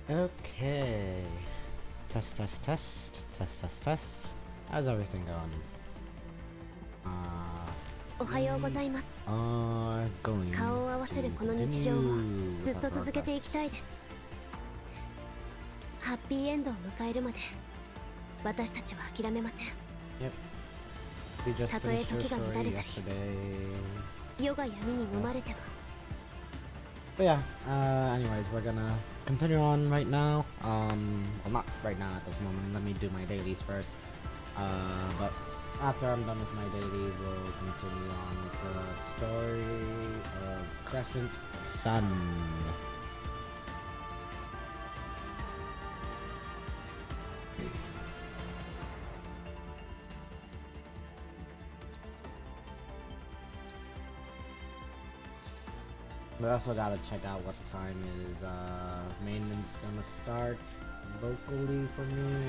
Okay. Test, test, test. Test, test, test. How's everything going? We are going to 顔を合わせるこの日常をずっと続けていきたいです。ハッピーエンドを迎えるまで私たちは諦めません。たとえ時が乱れたり夜が闇に飲まれても。 But yeah, anyways, we're gonna continue on right now. Well, not right now at this moment. Let me do my dailies first. But after I'm done with my dailies, we'll continue on with the story of Crescent Sun. We also gotta check out what time is maintenance gonna start locally for me.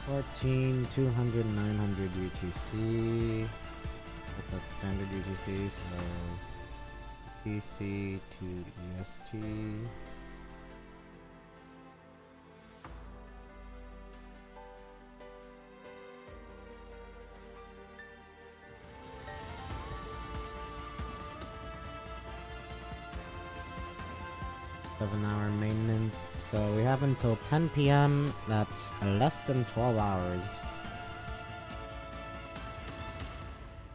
$514, 200, 900 UTC. That's a standard UTC, so UTC to EST. Seven-hour maintenance, so we have until 10 p.m. That's less than 12 hours.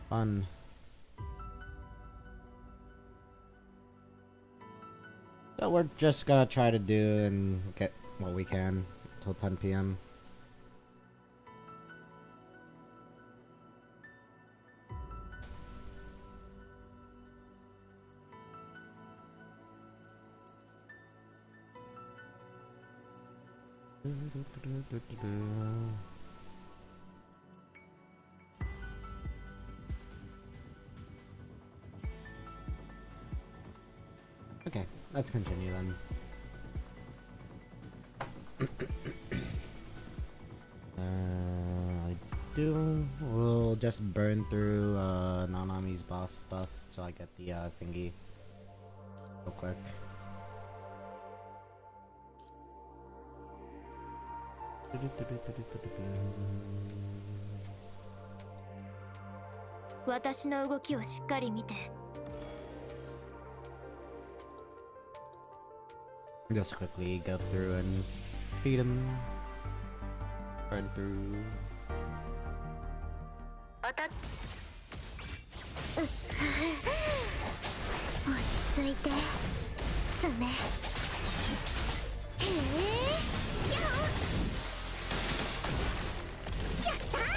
Fun. So we're just gonna try to do and get what we can until 10 p.m. Okay, let's continue then. We'll just burn through Nanami's boss stuff so I get the thingy real quick. 私の動きをしっかり見て。 Just quickly go through and feed him. Burn through. 落ち着いて。スメ。やったー、来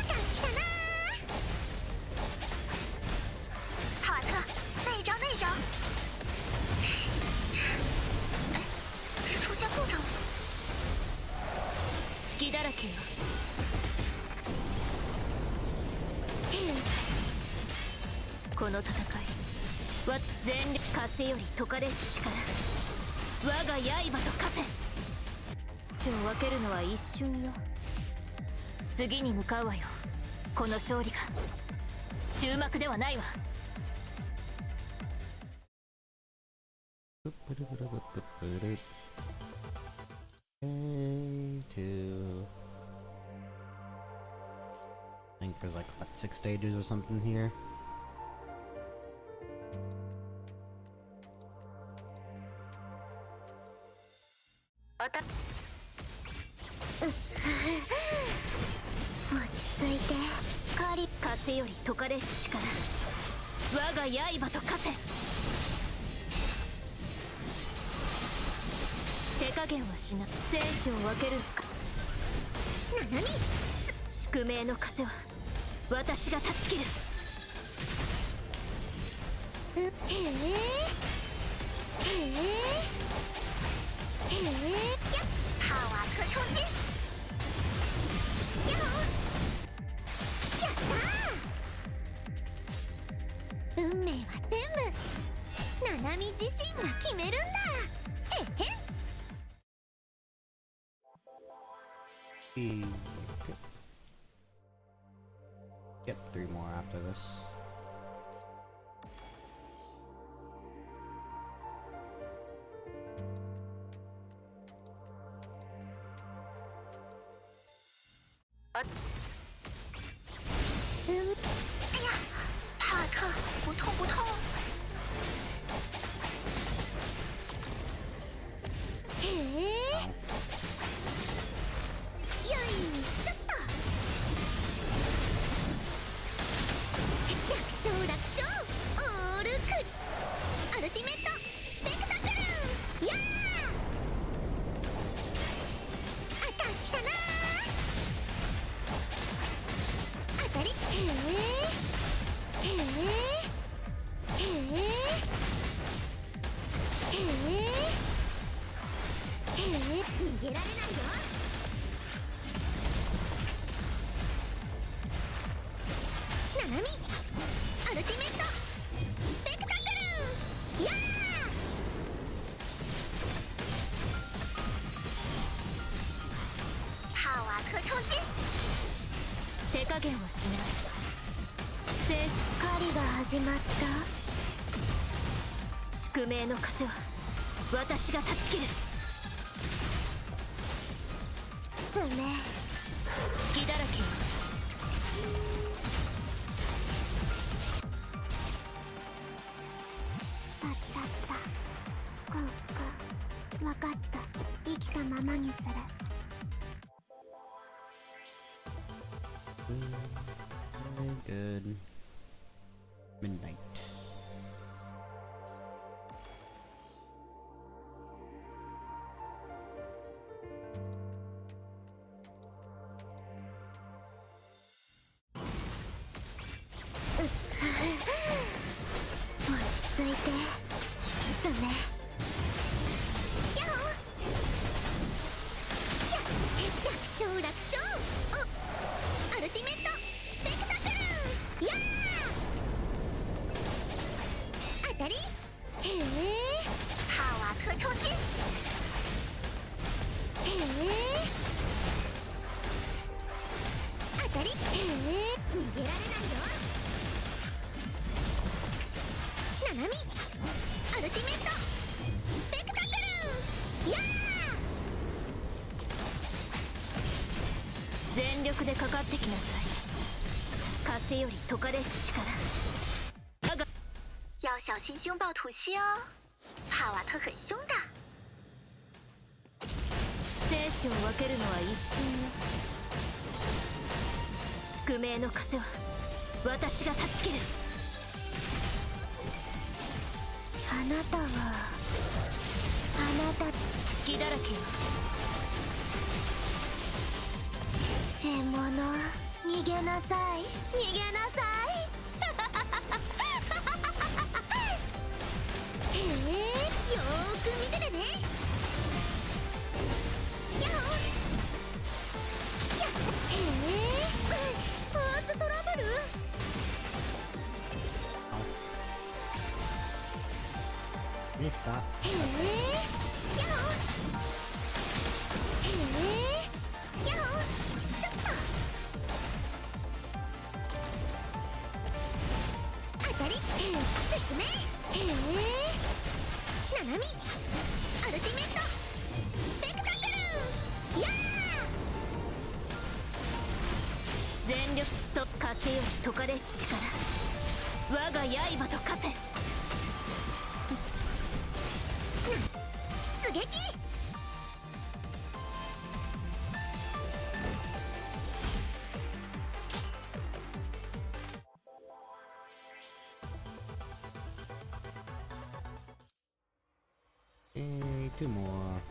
たなー。塔特，那一招，那一招。哎，是出现故障了。隙だらけよ。この戦いは全力風より解かれし力。我が刃と化せ。手を分けるのは一瞬よ。次に向かうわよ。この勝利が終幕ではないわ。I think there's like what, 6 stages or something here. Get 3 more after this. ナナミアルティメットスペクタクルやーハワー特衝击手加減はしない狩りが始まった宿命の風は私が断ち切るすね隙だらけよたったったこうかわかった生きたままにするVery good. Midnight.全力でかかってきなさい風より解かれし力我が要小心凶暴吐息哦帕瓦特很凶的生死を分けるのは一瞬よ宿命の風は私が断ち切るあなたはあなた隙だらけよ獲物逃げなさい逃げなさいへえよーく見ててねやっやっへえパーツトラブルでしたへえやっへえやっショット当たり説明へえナナミアルティメットスペクタクルやー全力と風より解かれし力我が刃と化せ出撃two more.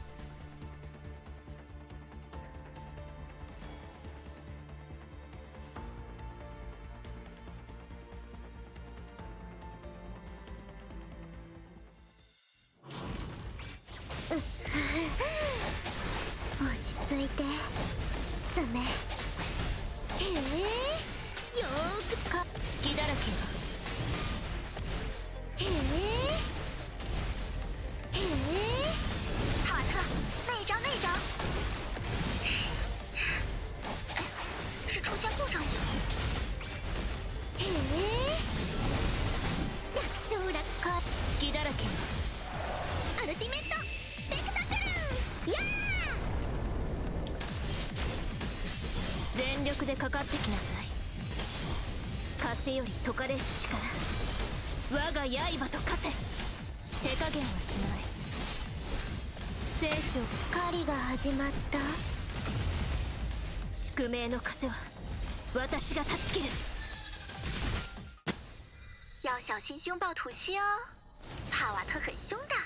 落ち着いて爪へえよーくか隙だらけよへえへえ帕瓦特那一招那一招是出现故障了へえ楽勝楽勝隙だらけよアルティメットスペクタクルやー全力でかかってきなさい風より解かれし力我が刃と化せ手加減はしない聖書狩りが始まった宿命の風は私が断ち切る要小心凶暴吐息哦帕瓦特很凶的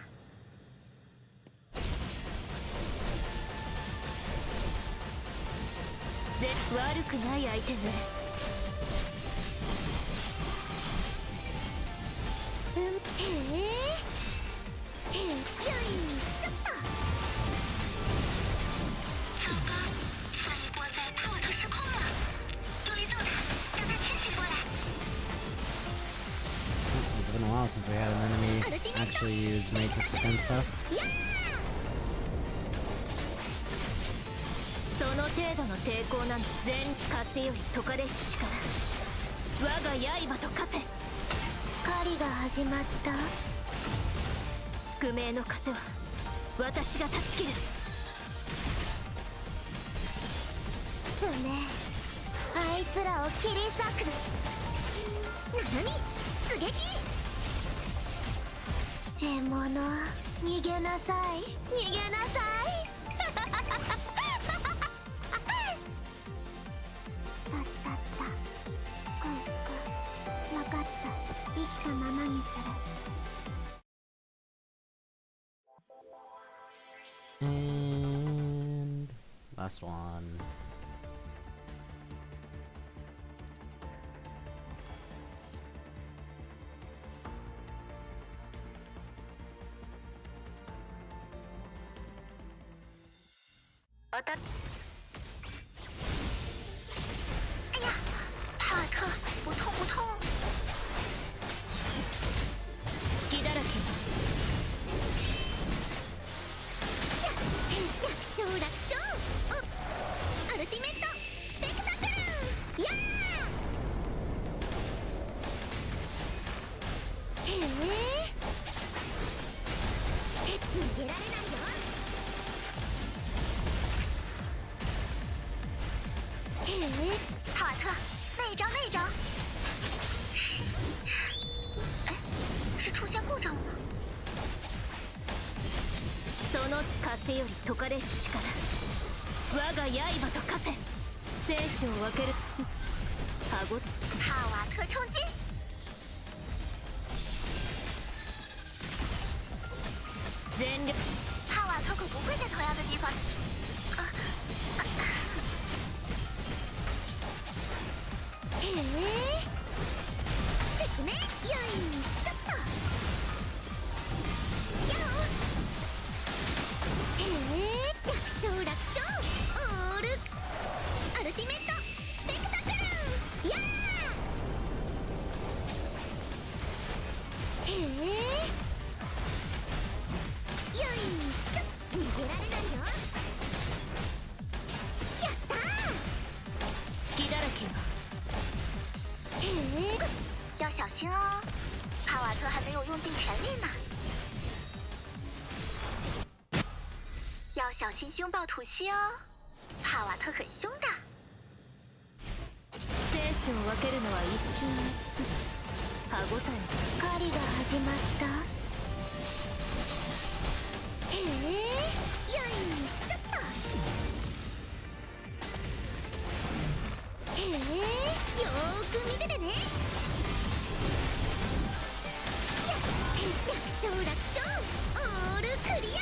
悪くない相手ねへえへえよいしょっと超哥上一波在帕瓦特失控了有一座塔让他清醒过来 been a while since we had an enemy actually use matrix against us. その程度の抵抗なん全風より解かれし力我が刃と化せ狩りが始まった宿命の風は私が断ち切るそうねあいつらを切り裂くなのに出撃獲物逃げなさい逃げなさいAnd last one.その風より解かれし力我が刃と化せ生死を分ける歯ご帕瓦特冲击全力帕瓦特可不会在同样的地方説明よいしょっと楽勝楽勝オールアルティメットスペクタクルやーよいしょ逃げられないよやったー隙だらけ要小心哦帕瓦特还没有用尽全力呢要小心凶暴吐息哦帕瓦特很凶的生死を分けるのは一瞬歯ごたえ狩りが始まったよいしょっとよーく見ててね楽勝楽勝オールクリア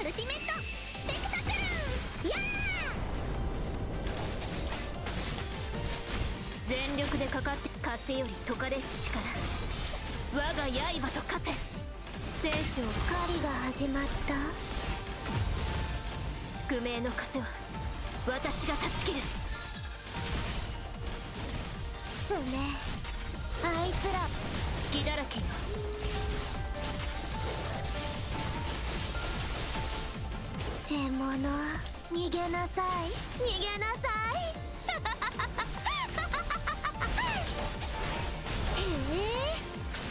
アルティメットスペクタクルやー全力でかかって風より解かれし力我が刃と化せ生死を狩りが始まった宿命の風は私が断ち切るそうねあいつら隙だらけよ獲物逃げなさい逃げなさい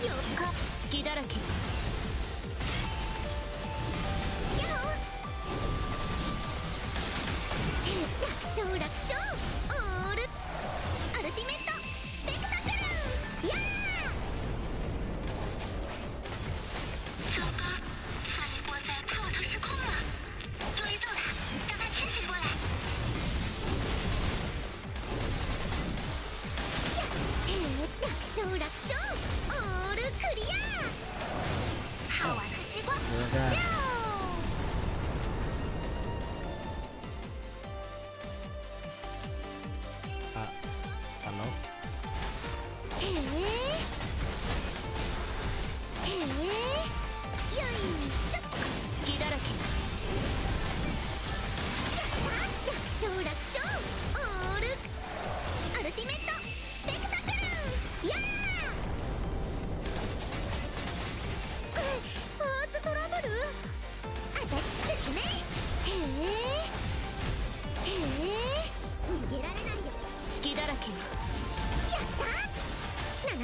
よっか隙だらけ楽勝楽勝オールアルティメットスペクタクルやー糟糕下一波在帕瓦特失控了追踪他让他清醒过来楽勝楽勝オールクリア帕瓦特激光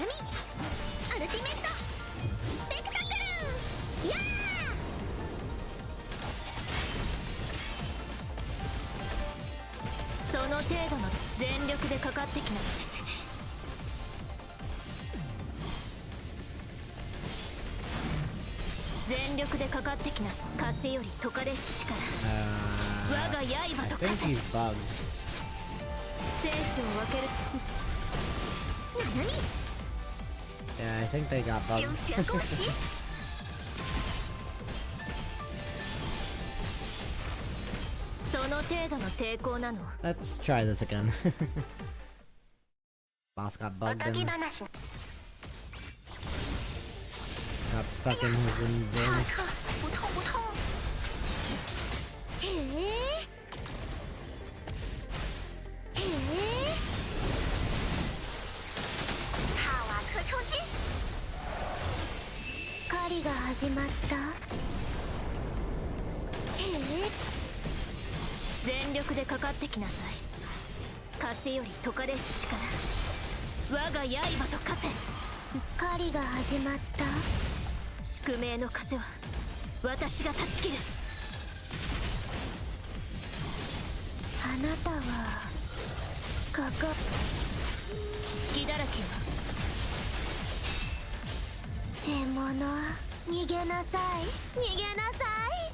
アルティメットスペクタクルやーその程度の全力でかかってきなさい。全力でかかってきな風より解かれし力我が刃と I think he's bugged. 生死を分ける何 Yeah, I think they got bugged. その程度の抵抗なの Let's try this again. Boss got bugged and got stuck in his own zone. へえ狩りが始まった全力でかかってきなさい。風より解かれし力我が刃と風狩りが始まった宿命の風は私が断ち切る。あなたは隙だらけよ。獲物逃げなさい逃げなさい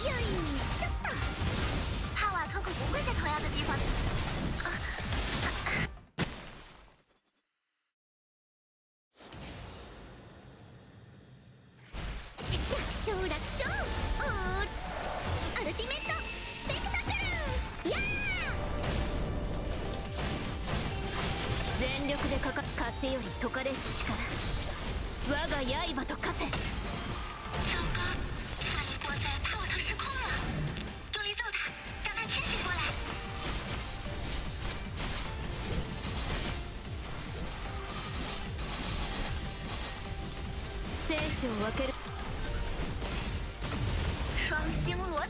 よいしょっと他瓦特可不会在同样的地方楽勝楽勝アルティメットスペクタクルやー全力でかか風より解かれし力我が刃と風生死を分ける双星螺刺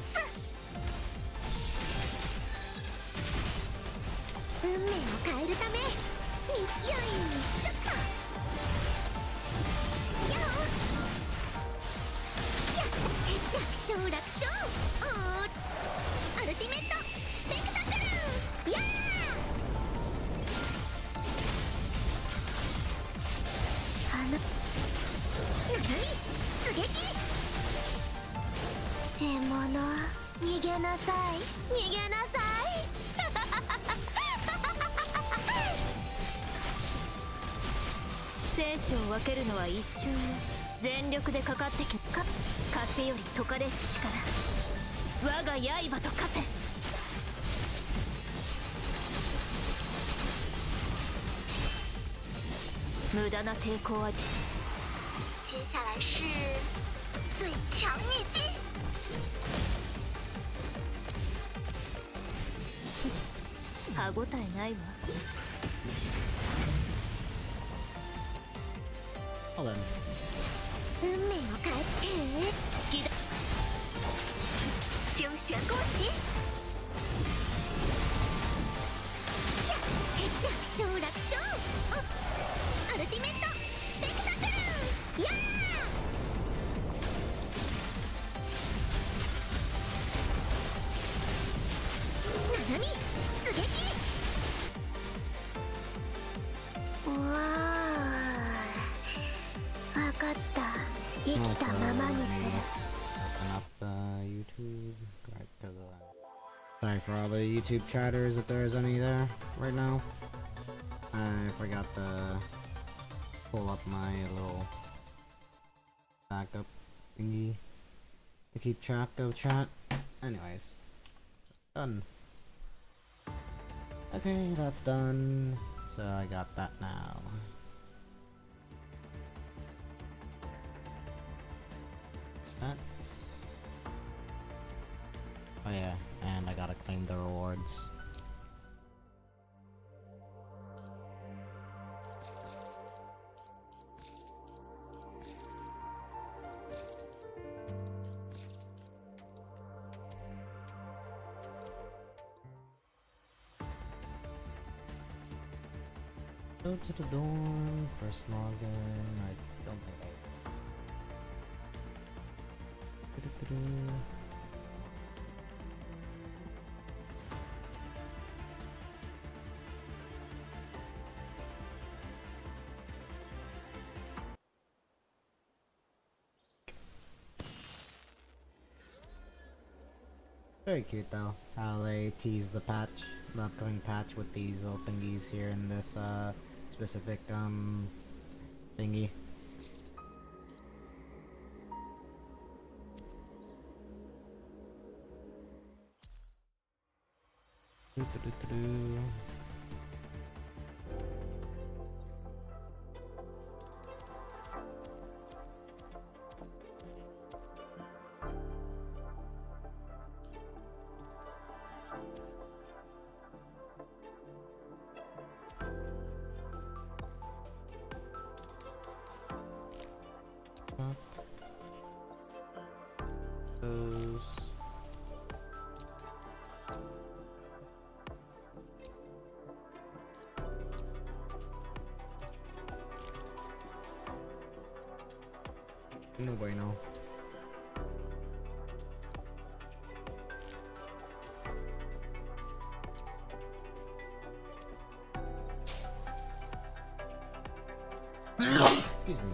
運命を変えるためよいしょっとやおや楽勝楽勝アルティメットスペクタクルや何出撃獲物逃げなさい逃げなさい生死を分けるのは一瞬よ。全力でかかってき風より解かれし力我が刃と風無駄な抵抗は接下来是最强一击歯応えないわ。Hold on. 運命を変えて好きだ精选攻击や楽勝楽勝アルティメットスペクタクルやーななみ出撃うわー分かった生きたままにする Open up YouTube. Right to the left. Sorry for all the YouTube chatters if there's any there right now. I forgot to pull up my little backup thingy to keep track of chat. Anyways, done. Okay, that's done. So I got that now. That. Oh yeah, and I gotta claim the rewards. Go to the dorm, first login. I don't think I. Very cute though, how they tease the patch, the upcoming patch with these little thingies here in this specific thingy. Doo-doo-doo-doo-doo. Those. No bueno. Excuse me.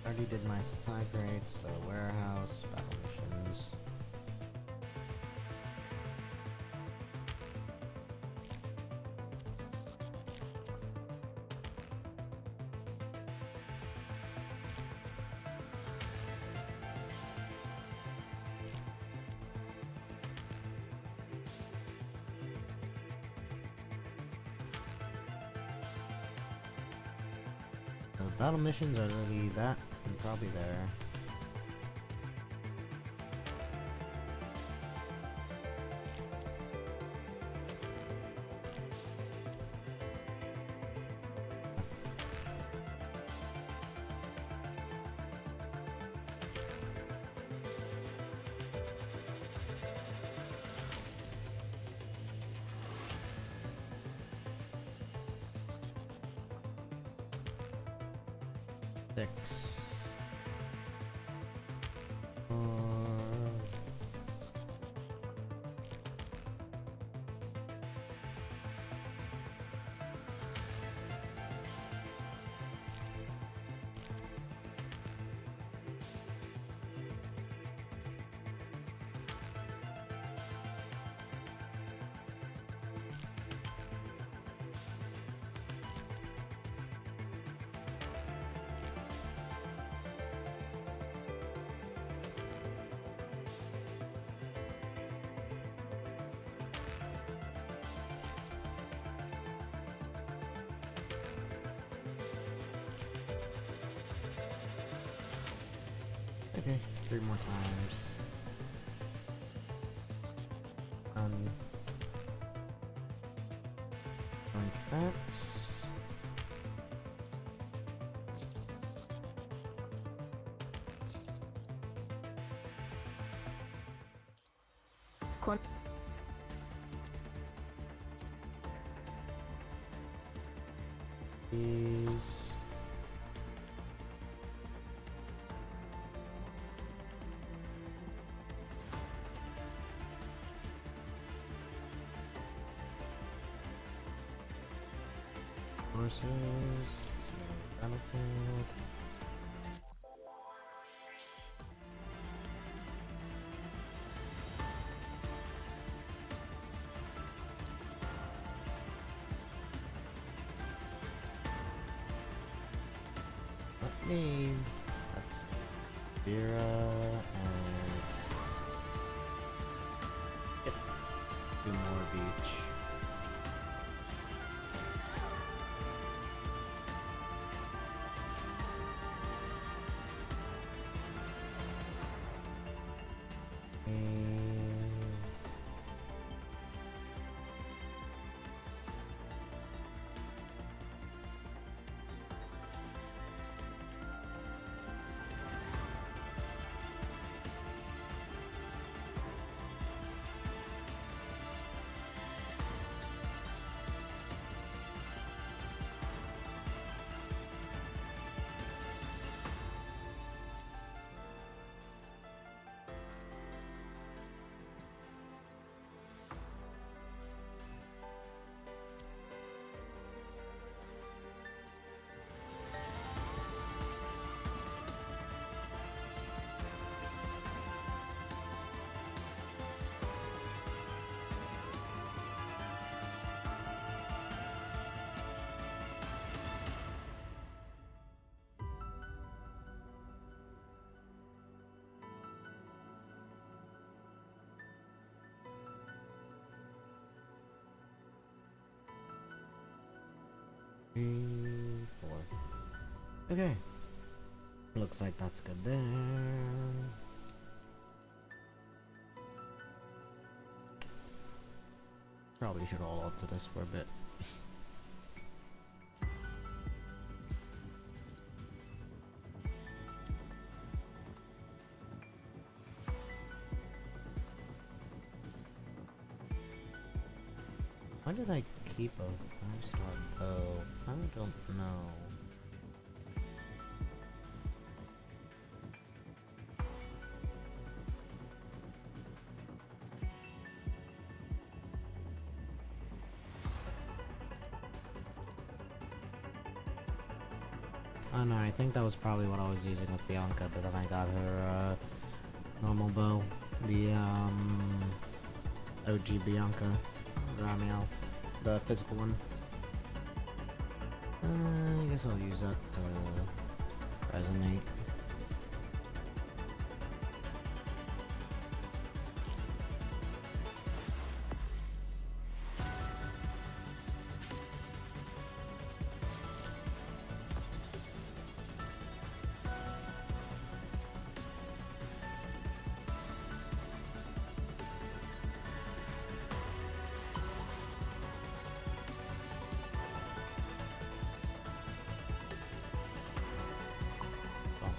Already did my supply grades, the warehouse, battle missions. The battle missions are really that and probably there. Six. Okay, 3 more times. Like that. These. Horses. Battlefield. Let me. That's Vera and 3, 4. Okay. Looks like that's good there. Probably should hold on to this for a bit. Why did I keep a 5-star bow? I don't know. Oh no, I think that was probably what I was using with Bianca, but then I got her normal bow. The OG Bianca Ramiel, the physical one. I guess I'll use that to resonate.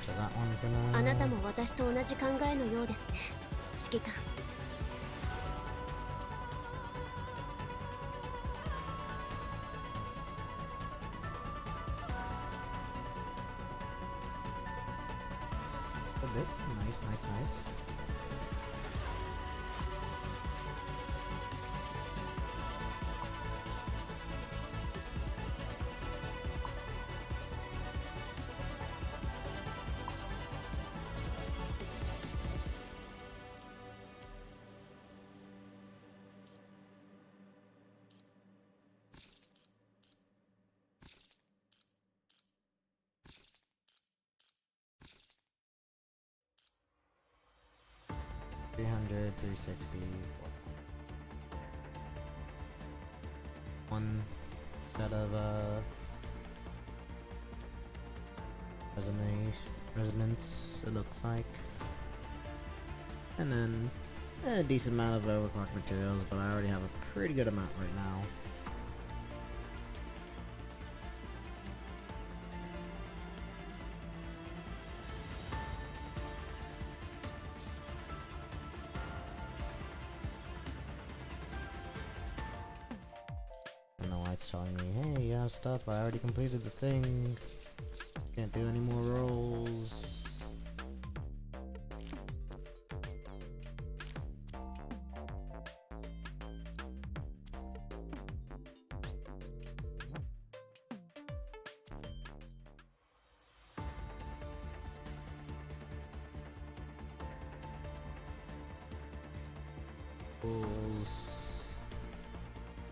So that one for now. あなたも私と同じ考えのようですね、指揮官。A bit. Nice, nice, nice. $300, $360. One set of resonance, it looks like, and then a decent amount of overclock materials, but I already have a pretty good amount right now. It's telling me, hey, you have stuff, I already completed the thing, can't do any more rolls. Rolls.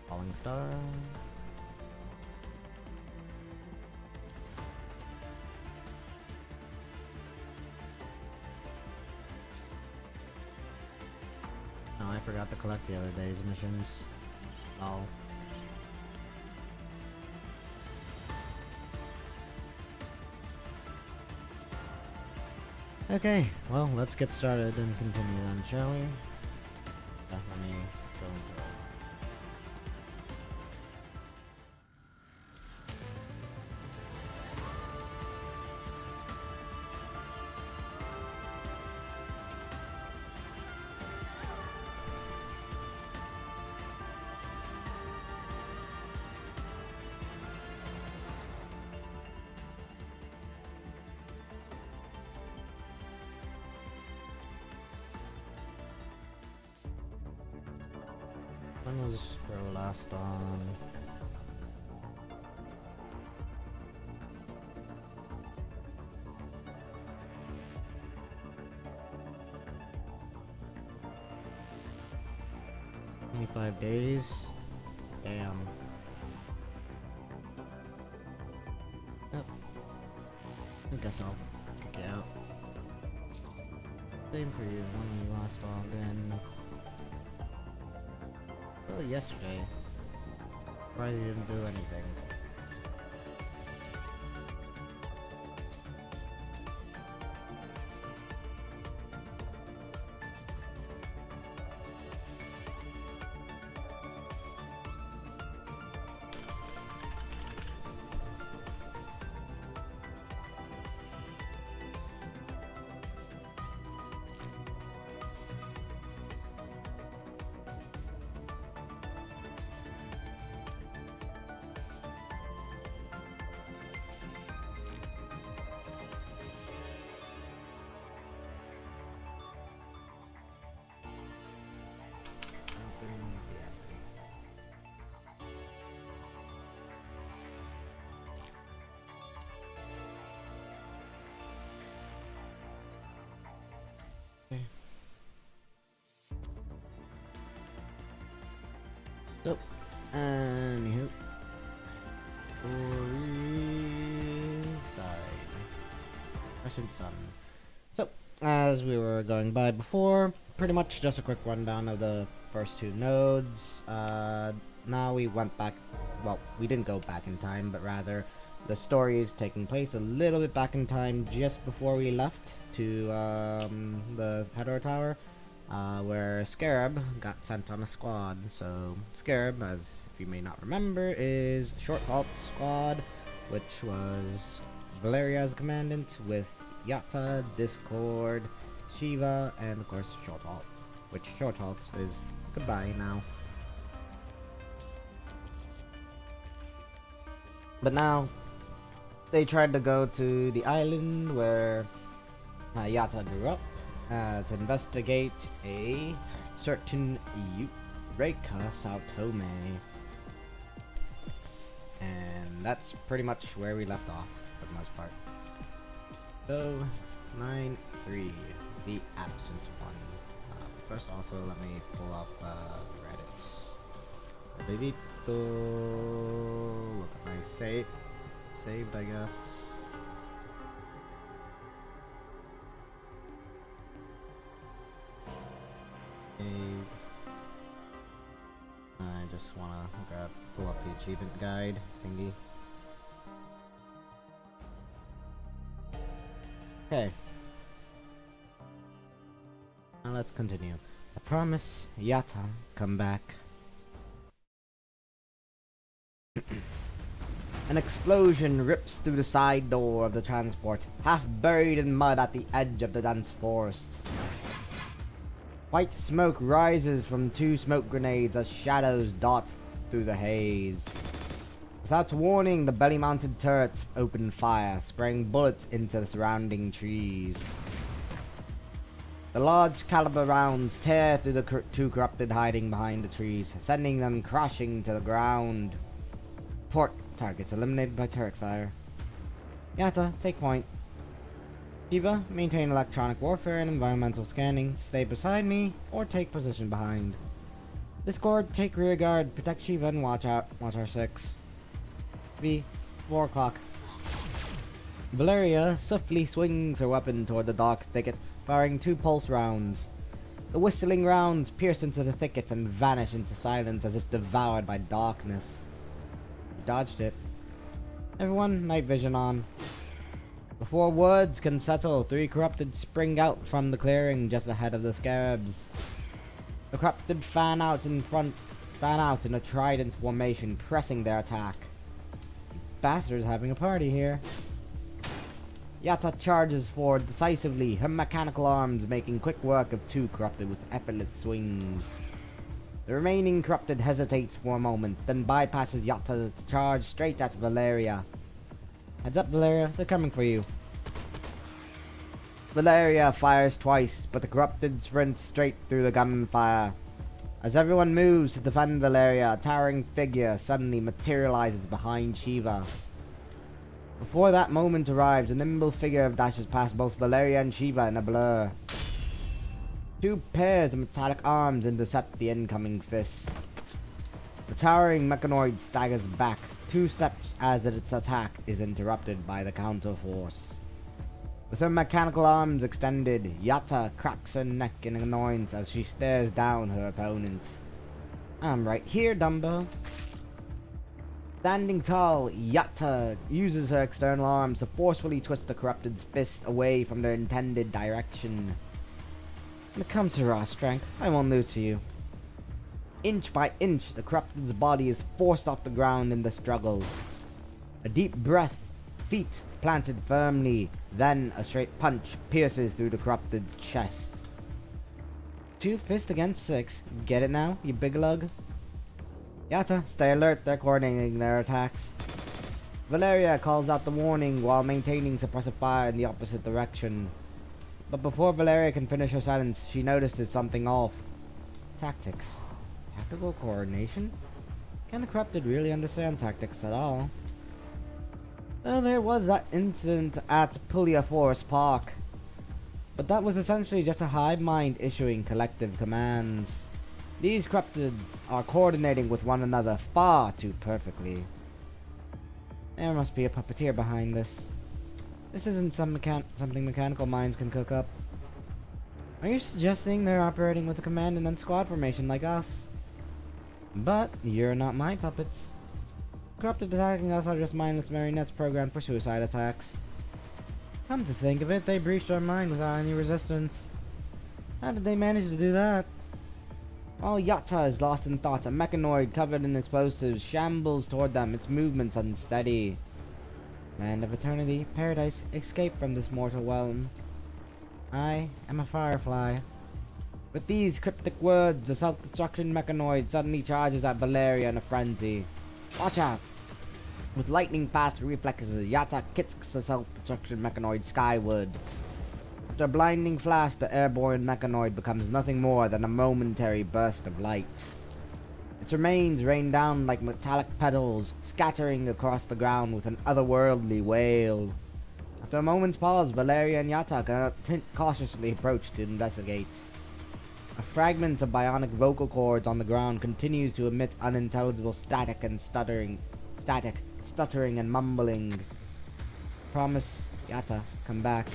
Falling star. Oh, I forgot to collect the other day's missions. Oh. Okay, well, let's get started and continue then, shall we? Let me go into it. When was Pro last on? "25 days? Damn. Yep. I guess I'll kick it out. Same for you, when you last logged in. Well, yesterday. Surprised you didn't do anything. Okay. So, anywho. Side. Crescent Sun. So, as we were going by before, pretty much just a quick rundown of the first two nodes. Now we went back, well, we didn't go back in time, but rather the story is taking place a little bit back in time just before we left to the Hedor Tower, where Scarab got sent on a squad. So Scarab, as if you may not remember, is Short Halt Squad, which was Valeria's commandant, with Yatta, Discord, Shiva, and of course Short Halt, which Short Halt is goodbye now. But now they tried to go to the island where Yatta grew up to investigate a certain Eureka Saotome. And that's pretty much where we left off for the most part. So, 9-3, the absent one. First, also, let me pull up Reddit. Look at my save. Saved, I guess. Saved. I just wanna pull up the achievement guide thingy. Okay. Now let's continue. I promise, Yatta, come back. An explosion rips through the side door of the transport, half buried in mud at the edge of the dense forest. White smoke rises from two smoke grenades as shadows dot through the haze. Without warning, the belly-mounted turrets open fire, spraying bullets into the surrounding trees. The large caliber rounds tear through the two corrupted hiding behind the trees, sending them crashing to the ground. Port targets eliminated by turret fire. Yatta, take point. Shiva, maintain electronic warfare and environmental scanning. Stay beside me, or take position behind. Discord, take rear guard. Protect Shiva and watch out. Watch our 6. V, 4 o'clock. Valeria swiftly swings her weapon toward the dark thicket, firing 2 pulse rounds. The whistling rounds pierce into the thicket and vanish into silence as if devoured by darkness. Dodged it. Everyone, night vision on. Before words can settle, 3 corrupted spring out from the clearing just ahead of the scarabs. The corrupted fan out in a trident formation, pressing their attack. Bastards having a party here. Yatta charges forward decisively, her mechanical arms making quick work of 2 corrupted with effortless swings. The remaining corrupted hesitates for a moment, then bypasses Yatta to charge straight at Valeria. Heads up, Valeria, they're coming for you. Valeria fires twice, but the corrupted sprint straight through the gunfire. As everyone moves to defend Valeria, a towering figure suddenly materializes behind Shiva. Before that moment arrives, a nimble figure dashes past both Valeria and Shiva in a blur. 2 pairs of metallic arms intercept the incoming fists. The towering mechanoid staggers back 2 steps as its attack is interrupted by the counterforce. With her mechanical arms extended, Yatta cracks her neck in annoyance as she stares down her opponent. I'm right here, Dumbo. Standing tall, Yatta uses her external arms to forcefully twist the corrupted's fist away from their intended direction. When it comes to raw strength, I won't lose to you. Inch by inch, the corrupted's body is forced off the ground in the struggle. A deep breath, feet planted firmly, then a straight punch pierces through the corrupted chest. 2 fists against 6. Get it now, you big lug? Yatta, stay alert, they're coordinating their attacks. Valeria calls out the warning while maintaining suppressive fire in the opposite direction. But before Valeria can finish her sentence, she notices something off. Tactics. Tactical coordination? Can the corrupted really understand tactics at all? Though there was that incident at Pulia Forest Park. But that was essentially just a hive mind issuing collective commands. These corrupteds are coordinating with one another far too perfectly. There must be a puppeteer behind this. This isn't something mechanical minds can cook up. Are you suggesting they're operating with a command and then squad formation like us? But you're not my puppets. Corrupted attacking us are just mindless marionettes programmed for suicide attacks. Come to think of it, they breached our mind without any resistance. How did they manage to do that? While Yatta is lost in thought, a mechanoid covered in explosives shambles toward them, its movements unsteady. Land of eternity, paradise, escape from this mortal realm. I am a firefly. With these cryptic words, a self-destruction mechanoid suddenly charges at Valeria in a frenzy. Watch out! With lightning-fast reflexes, Yatta kicks the self-destruction mechanoid skyward. After a blinding flash, the airborne mechanoid becomes nothing more than a momentary burst of light. Its remains rain down like metallic petals, scattering across the ground with an otherworldly wail. After a moment's pause, Valeria and Yatta cautiously approach to investigate. A fragment of bionic vocal cords on the ground continues to emit unintelligible static and stuttering and mumbling. Promise, Yatta, come back.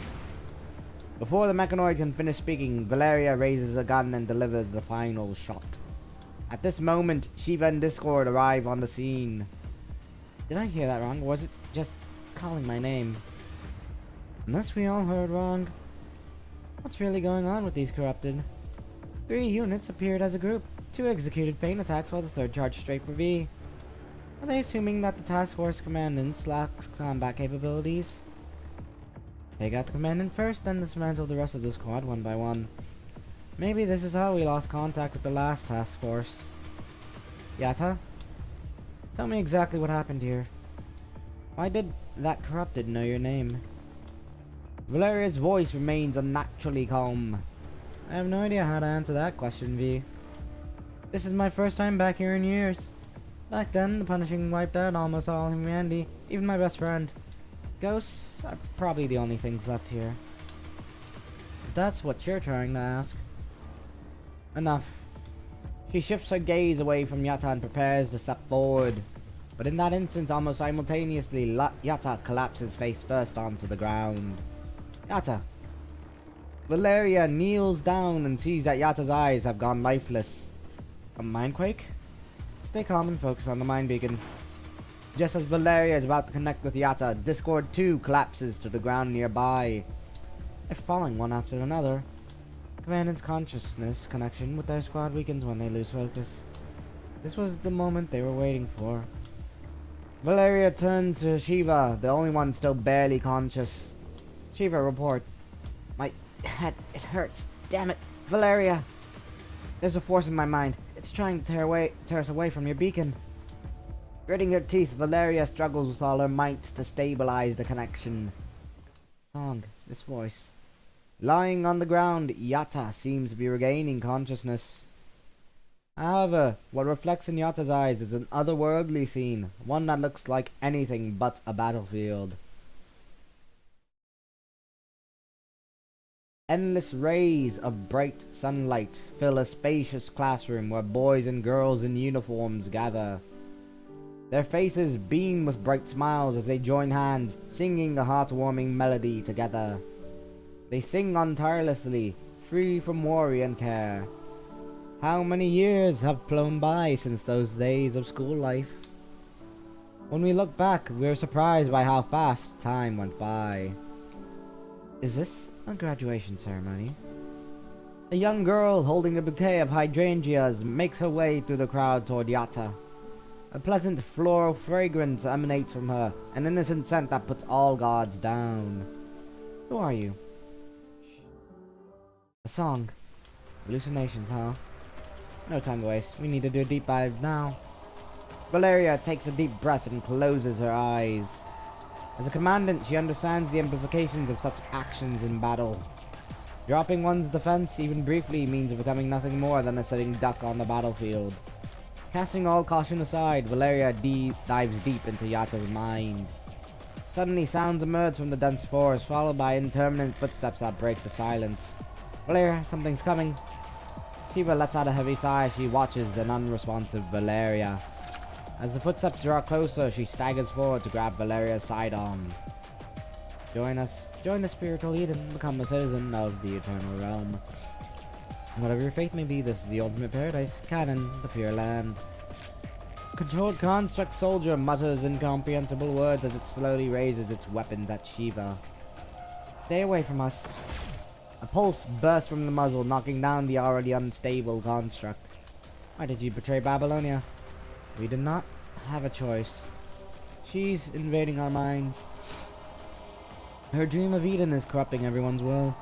Before the mechanoid can finish speaking, Valeria raises a gun and delivers the final shot. At this moment, Shiva and Discord arrive on the scene. Did I hear that wrong, or was it just calling my name? Unless we all heard wrong. What's really going on with these corrupted? 3 units appeared as a group. 2 executed feint attacks while the 3rd charged straight for V. Are they assuming that the task force commandant lacks combat capabilities? They got the commandant first, then dismantled the rest of the squad one by one. Maybe this is how we lost contact with the last task force. Yatta? Tell me exactly what happened here. Why did that corrupted know your name? Valeria's voice remains unnaturally calm. I have no idea how to answer that question, V. This is my first time back here in years. Back then, the punishing wiped out almost all humanity, even my best friend. Ghosts are probably the only things left here. If that's what you're trying to ask. Enough. She shifts her gaze away from Yatta and prepares to step forward. But in that instant, almost simultaneously, Yatta collapses face first onto the ground. Yatta. Valeria kneels down and sees that Yatta's eyes have gone lifeless. A mindquake? Stay calm and focus on the mind beacon. Just as Valeria is about to connect with Yatta, Discord 2 collapses to the ground nearby. They're falling one after another. Commandant's consciousness connection with their squad weakens when they lose focus. This was the moment they were waiting for. Valeria turns to Shiva, the only one still barely conscious. Shiva, report. My head, it hurts. Damn it, Valeria. There's a force in my mind. It's trying to tear us away from your beacon. Gritting her teeth, Valeria struggles with all her might to stabilize the connection. Song, this voice. Lying on the ground, Yatta seems to be regaining consciousness. However, what reflects in Yatta's eyes is an otherworldly scene, one that looks like anything but a battlefield. Endless rays of bright sunlight fill a spacious classroom where boys and girls in uniforms gather. Their faces beam with bright smiles as they join hands, singing a heartwarming melody together. They sing on tirelessly, free from worry and care. How many years have flown by since those days of school life? When we look back, we are surprised by how fast time went by. Is this a graduation ceremony? A young girl holding a bouquet of hydrangeas makes her way through the crowd toward Yatta. A pleasant floral fragrance emanates from her, an innocent scent that puts all guards down. Who are you? A song. Hallucinations, huh? No time to waste. We need to do a deep dive now. Valeria takes a deep breath and closes her eyes. As a commandant, she understands the implications of such actions in battle. Dropping one's defense, even briefly, means becoming nothing more than a sitting duck on the battlefield. Casting all caution aside, Valeria dives deep into Yatta's mind. Suddenly sounds emerge from the dense forest, followed by intermittent footsteps that break the silence. Valeria, something's coming. Shiva lets out a heavy sigh as she watches the unresponsive Valeria. As the footsteps draw closer, she staggers forward to grab Valeria's sidearm. Join us. Join the spiritual Eden. Become a citizen of the eternal realm. Whatever your faith may be, this is the ultimate paradise. Cannon, the pure land. Controlled construct soldier mutters incomprehensible words as it slowly raises its weapons at Shiva. Stay away from us. A pulse bursts from the muzzle, knocking down the already unstable construct. Why did you betray Babylonia? We did not have a choice. She's invading our minds. Her dream of Eden is corrupting everyone's will.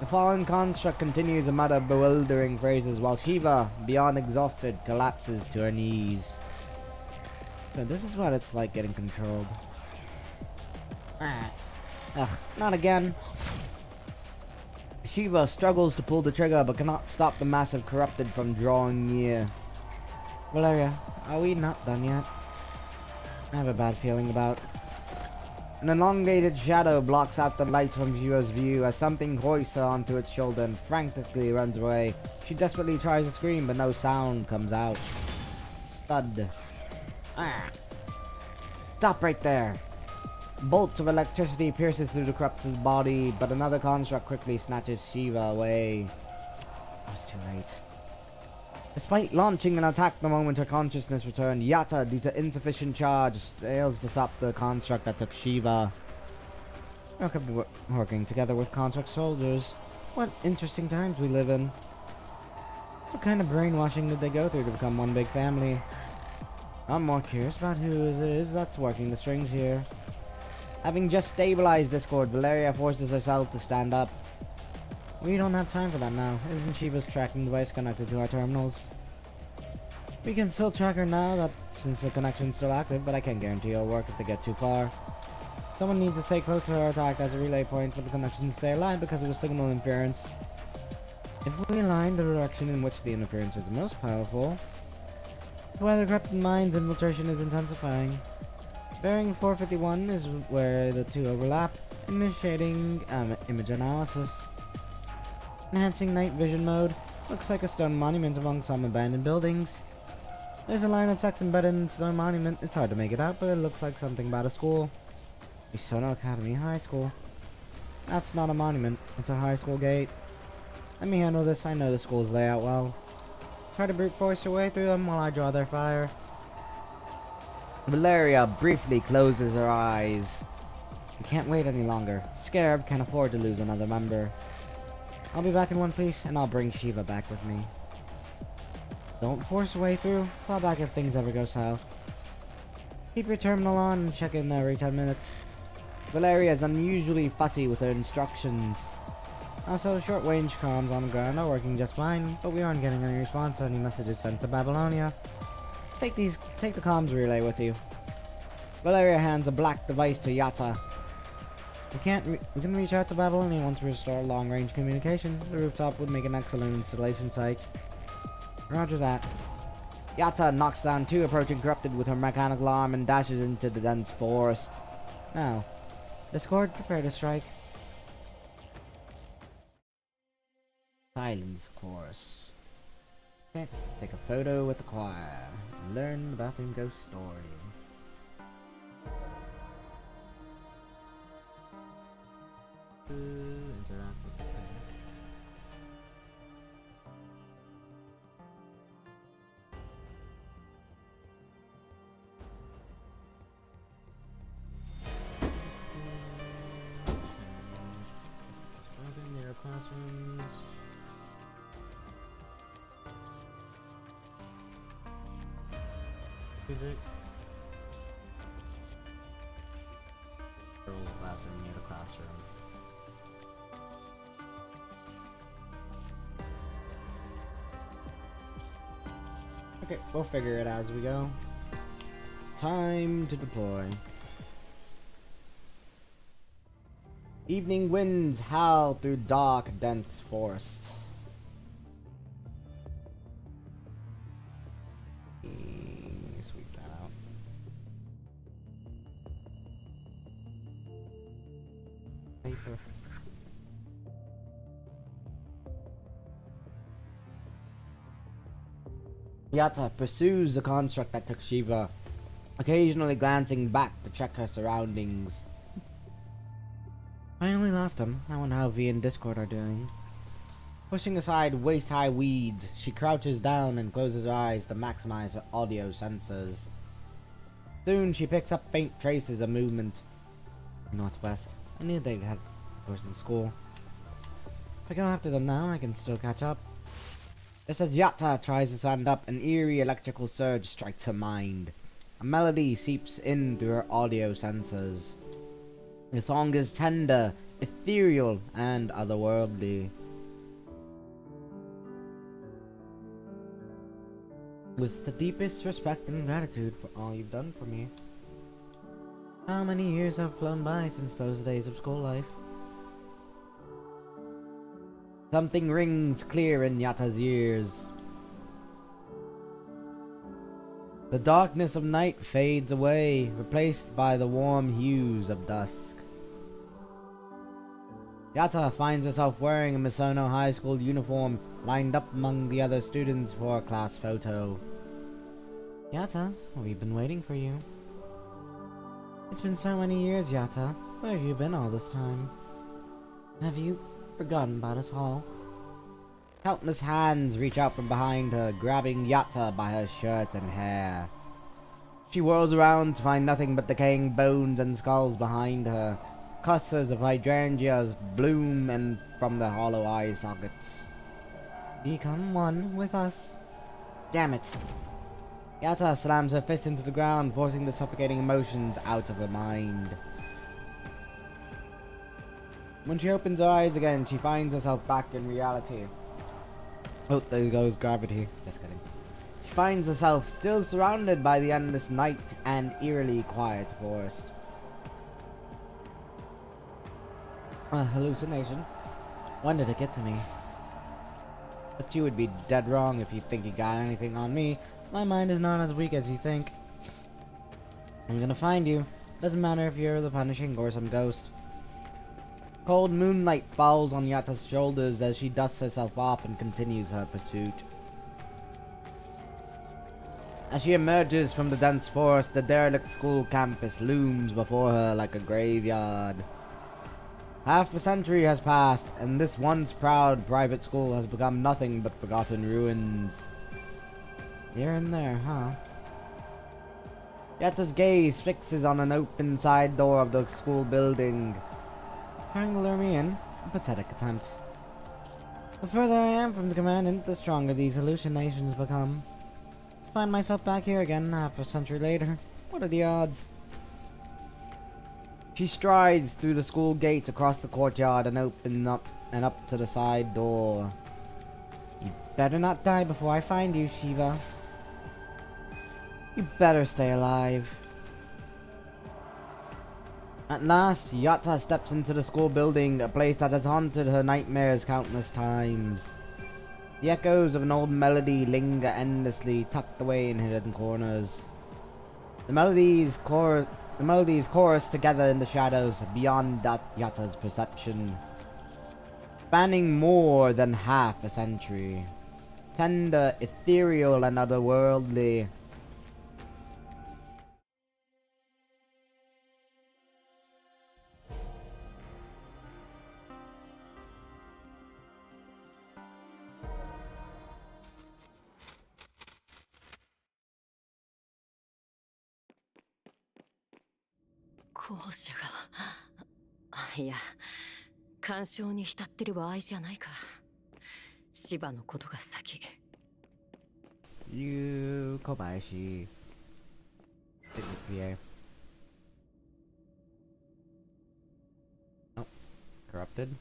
The fallen construct continues to mutter bewildering phrases while Shiva, beyond exhausted, collapses to her knees. So this is what it's like getting controlled. Ugh, not again. Shiva struggles to pull the trigger but cannot stop the massive corrupted from drawing near. Valeria, are we not done yet? I have a bad feeling about. An elongated shadow blocks out the light from Shiva's view as something hoists her onto its shoulder and frantically runs away. She desperately tries to scream but no sound comes out. Thud. Stop right there. Bolts of electricity pierces through the corrupted's body, but another construct quickly snatches Shiva away. I was too late. Despite launching an attack the moment her consciousness returned, Yatta, due to insufficient charge, fails to stop the construct that took Shiva. We could be working together with construct soldiers. What interesting times we live in. What kind of brainwashing did they go through to become one big family? I'm more curious about who it is that's working the strings here. Having just stabilized Discord, Valeria forces herself to stand up. We don't have time for that now. Isn't Shiva's tracking device connected to our terminals? We can still track her now that since the connection's still active, but I can't guarantee it'll work if they get too far. Someone needs to stay close to her attack as a relay point for the connection to stay alive because of the signal interference. If we align the direction in which the interference is the most powerful, why the corrupted mind's infiltration is intensifying. Bearing 451 is where the two overlap, initiating image analysis. Enhancing night vision mode. Looks like a stone monument among some abandoned buildings. There's a line of text embedded in the stone monument. It's hard to make it out, but it looks like something about a school. Isono Academy High School. That's not a monument. It's a high school gate. Let me handle this. I know the school's layout well. Try to brute force your way through them while I draw their fire. Valeria briefly closes her eyes. We can't wait any longer. Scarab can't afford to lose another member. I'll be back in one piece, and I'll bring Shiva back with me. Don't force your way through. Fall back if things ever go south. Keep your terminal on and check in every 10 minutes. Valeria is unusually fussy with her instructions. Also, short-range comms on the ground are working just fine, but we aren't getting any response to any messages sent to Babylonia. Take the comms relay with you. Valeria hands a black device to Yatta. We can reach out to Babylonia once we restore long-range communication. The rooftop would make an excellent installation site. Roger that. Yatta knocks down two approaching corrupted with her mechanical arm and dashes into the dense forest. Now, Discord, prepare to strike. Silence, of course. Okay, take a photo with the choir and learn the bathroom ghost story. Interact with the player. Near classrooms. Music. Girls' bathroom near the classroom. Okay, we'll figure it out as we go. Time to deploy. Evening winds howl through dark, dense forest. Sweep that out. Yata pursues the construct that took Shiva, occasionally glancing back to check her surroundings. Finally lost him. I wonder how V and Discord are doing. Pushing aside waist-high weeds, she crouches down and closes her eyes to maximize her audio sensors. Soon she picks up faint traces of movement. Northwest. I knew they had doors in school. If I go after them now, I can still catch up. Just as Yata tries to stand up, an eerie electrical surge strikes her mind. A melody seeps in through her audio sensors. The song is tender, ethereal, and otherworldly. With the deepest respect and gratitude for all you've done for me. How many years have flown by since those days of school life? Something rings clear in Yata's ears. The darkness of night fades away, replaced by the warm hues of dusk. Yata finds herself wearing a Misono High School uniform, lined up among the other students for a class photo. Yata, we've been waiting for you. It's been so many years, Yata. Where have you been all this time? Have you forgotten about us all? Countless hands reach out from behind her, grabbing Yata by her shirt and hair. She whirls around to find nothing but decaying bones and skulls behind her. Clusters of hydrangeas bloom and from their hollow eye sockets. Become one with us. Damn it. Yata slams her fist into the ground, forcing the suffocating emotions out of her mind. When she opens her eyes again, she finds herself back in reality. Oh, there goes gravity. Just kidding. She finds herself still surrounded by the endless night and eerily quiet forest. A hallucination? When did it get to me? But you would be dead wrong if you think you got anything on me. My mind is not as weak as you think. I'm gonna find you. Doesn't matter if you're the Punishing or some ghost. Cold moonlight falls on Yata's shoulders as she dusts herself off and continues her pursuit. As she emerges from the dense forest, the derelict school campus looms before her like a graveyard. Half a century has passed, and this once proud private school has become nothing but forgotten ruins. Here and there, huh? Yata's gaze fixes on an open side door of the school building. Trying to lure me in? A pathetic attempt. The further I am from the commandant, the stronger these hallucinations become. To find myself back here again half a century later. What are the odds? She strides through the school gate across the courtyard and opens up to the side door. You better not die before I find you, Shiva. You better stay alive. At last, Yata steps into the school building, a place that has haunted her nightmares countless times. The echoes of an old melody linger endlessly, tucked away in hidden corners. The melodies chorus together in the shadows beyond Yata's perception. Spanning more than half a century. Tender, ethereal, and otherworldly. You, Kobayashi. Stick with PA. Oh, corrupted.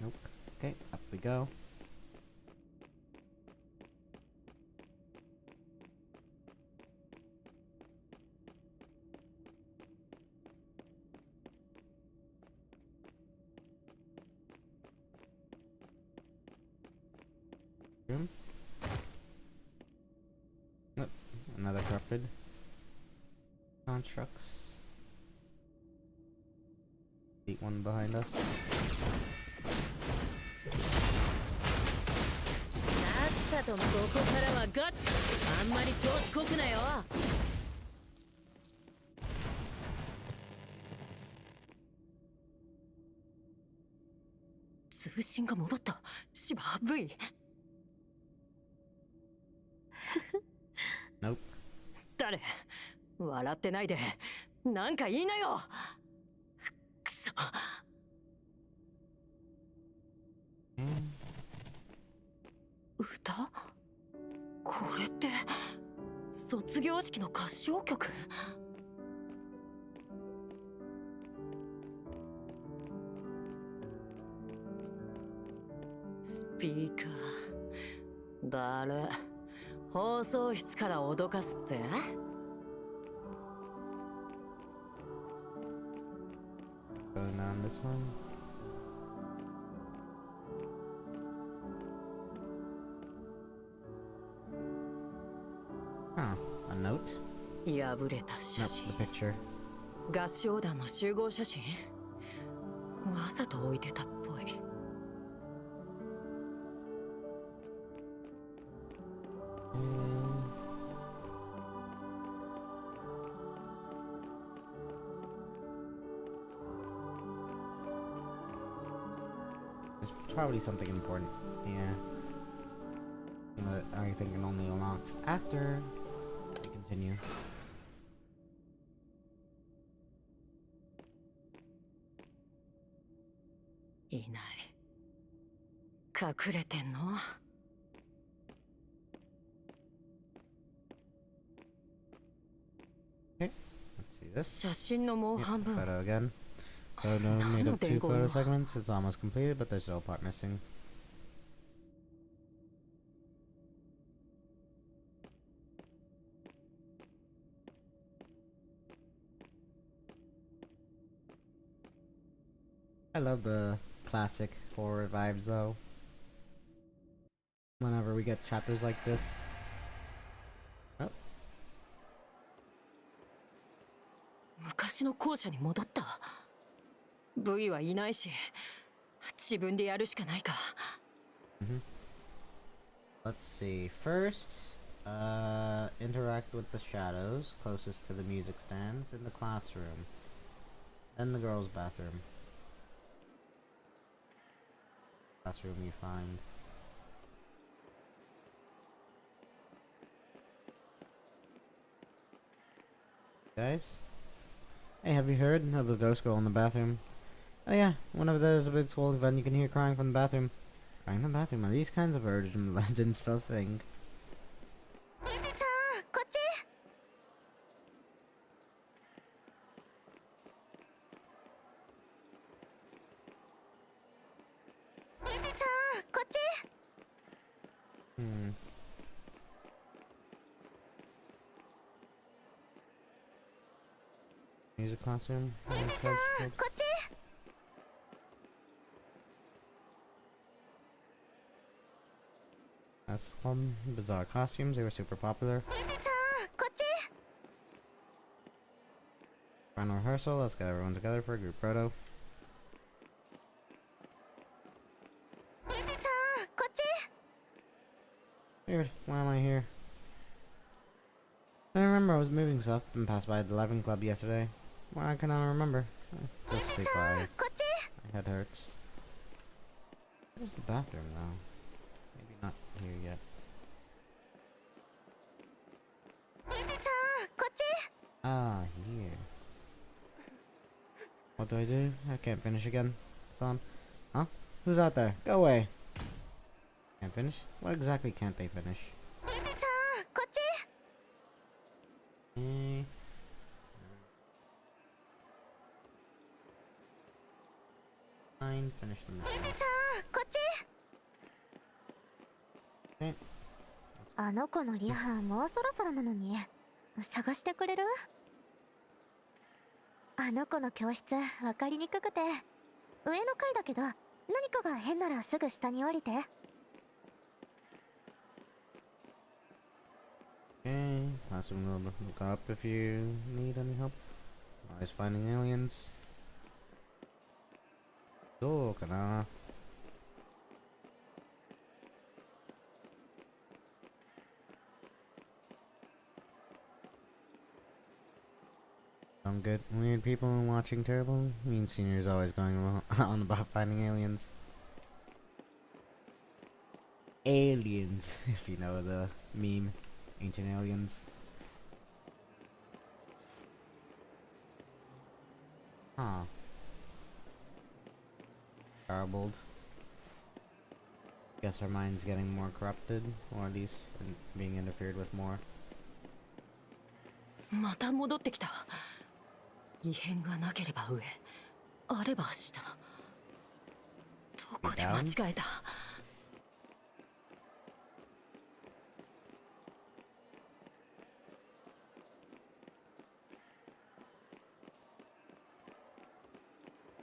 Nope. Okay, up we go. Room. Nope. Another corrupted constructs. Beat one behind us. さっさとここからはガッあんまり調子こくなよ。通信が戻った。シバ V。 Nope. 誰笑ってないでなんか言いなよ。くそ。歌？これって卒業式の合唱曲？スピーカーだる。放送室から脅かすって？ Going on this one. Huh, a note? 破れた写 Nope, 真。 the picture. 合唱団の集合写真？わざと置いてたっぽい。There's probably something important. Yeah. But I think it only unlocks after we continue.いない。隠れてんの？ Okay, let's see this. 写真のもう Yep, 半分。 photo again. Photo made of 2 photo segments. It's almost completed, but there's still a part missing. I love the classic horror vibes though. Whenever we get chapters like this. Oh, 昔の校舎に戻った。V はいないし、自分でやるしかないか。let's see. First, interact with the shadows closest to the music stands in the classroom. Then the girls' bathroom. Classroom you find. Guys? Hey, have you heard of the ghost girl in the bathroom? Oh yeah, whenever there's a big school event you can hear crying from the bathroom. Crying in the bathroom, are these kinds of urgent legends still a thing? Music classroom? That's bizarre costumes, they were super popular. Final rehearsal, let's get everyone together for a group photo. Weird, why am I here? I remember I was moving stuff and passed by the 11 Club yesterday. Why can I remember? Just stay quiet. My head hurts. Where's the bathroom though? Maybe not here yet. Ah, here. What do I do? I can't finish again. Son? Huh? Who's out there? Go away! Can't finish? What exactly can't they finish? Eh. Fine, finish the mission. Okay. あの子のリハもうそろそろなのに探してくれる？あの子の教室分かりにくくて上の階だけど何かが変ならすぐ下に降りて。Okay, passing will look up if you need any help. Always finding aliens. Oh, kana. Some good weird people watching terrible. Me and seniors always going on about finding aliens. Aliens, if you know the meme. Ancient aliens. Huh. Garbled. Guess our mind's getting more corrupted, or at least being interfered with more. また戻ってきた。異変がなければ上、あれば下。どこで間違えた。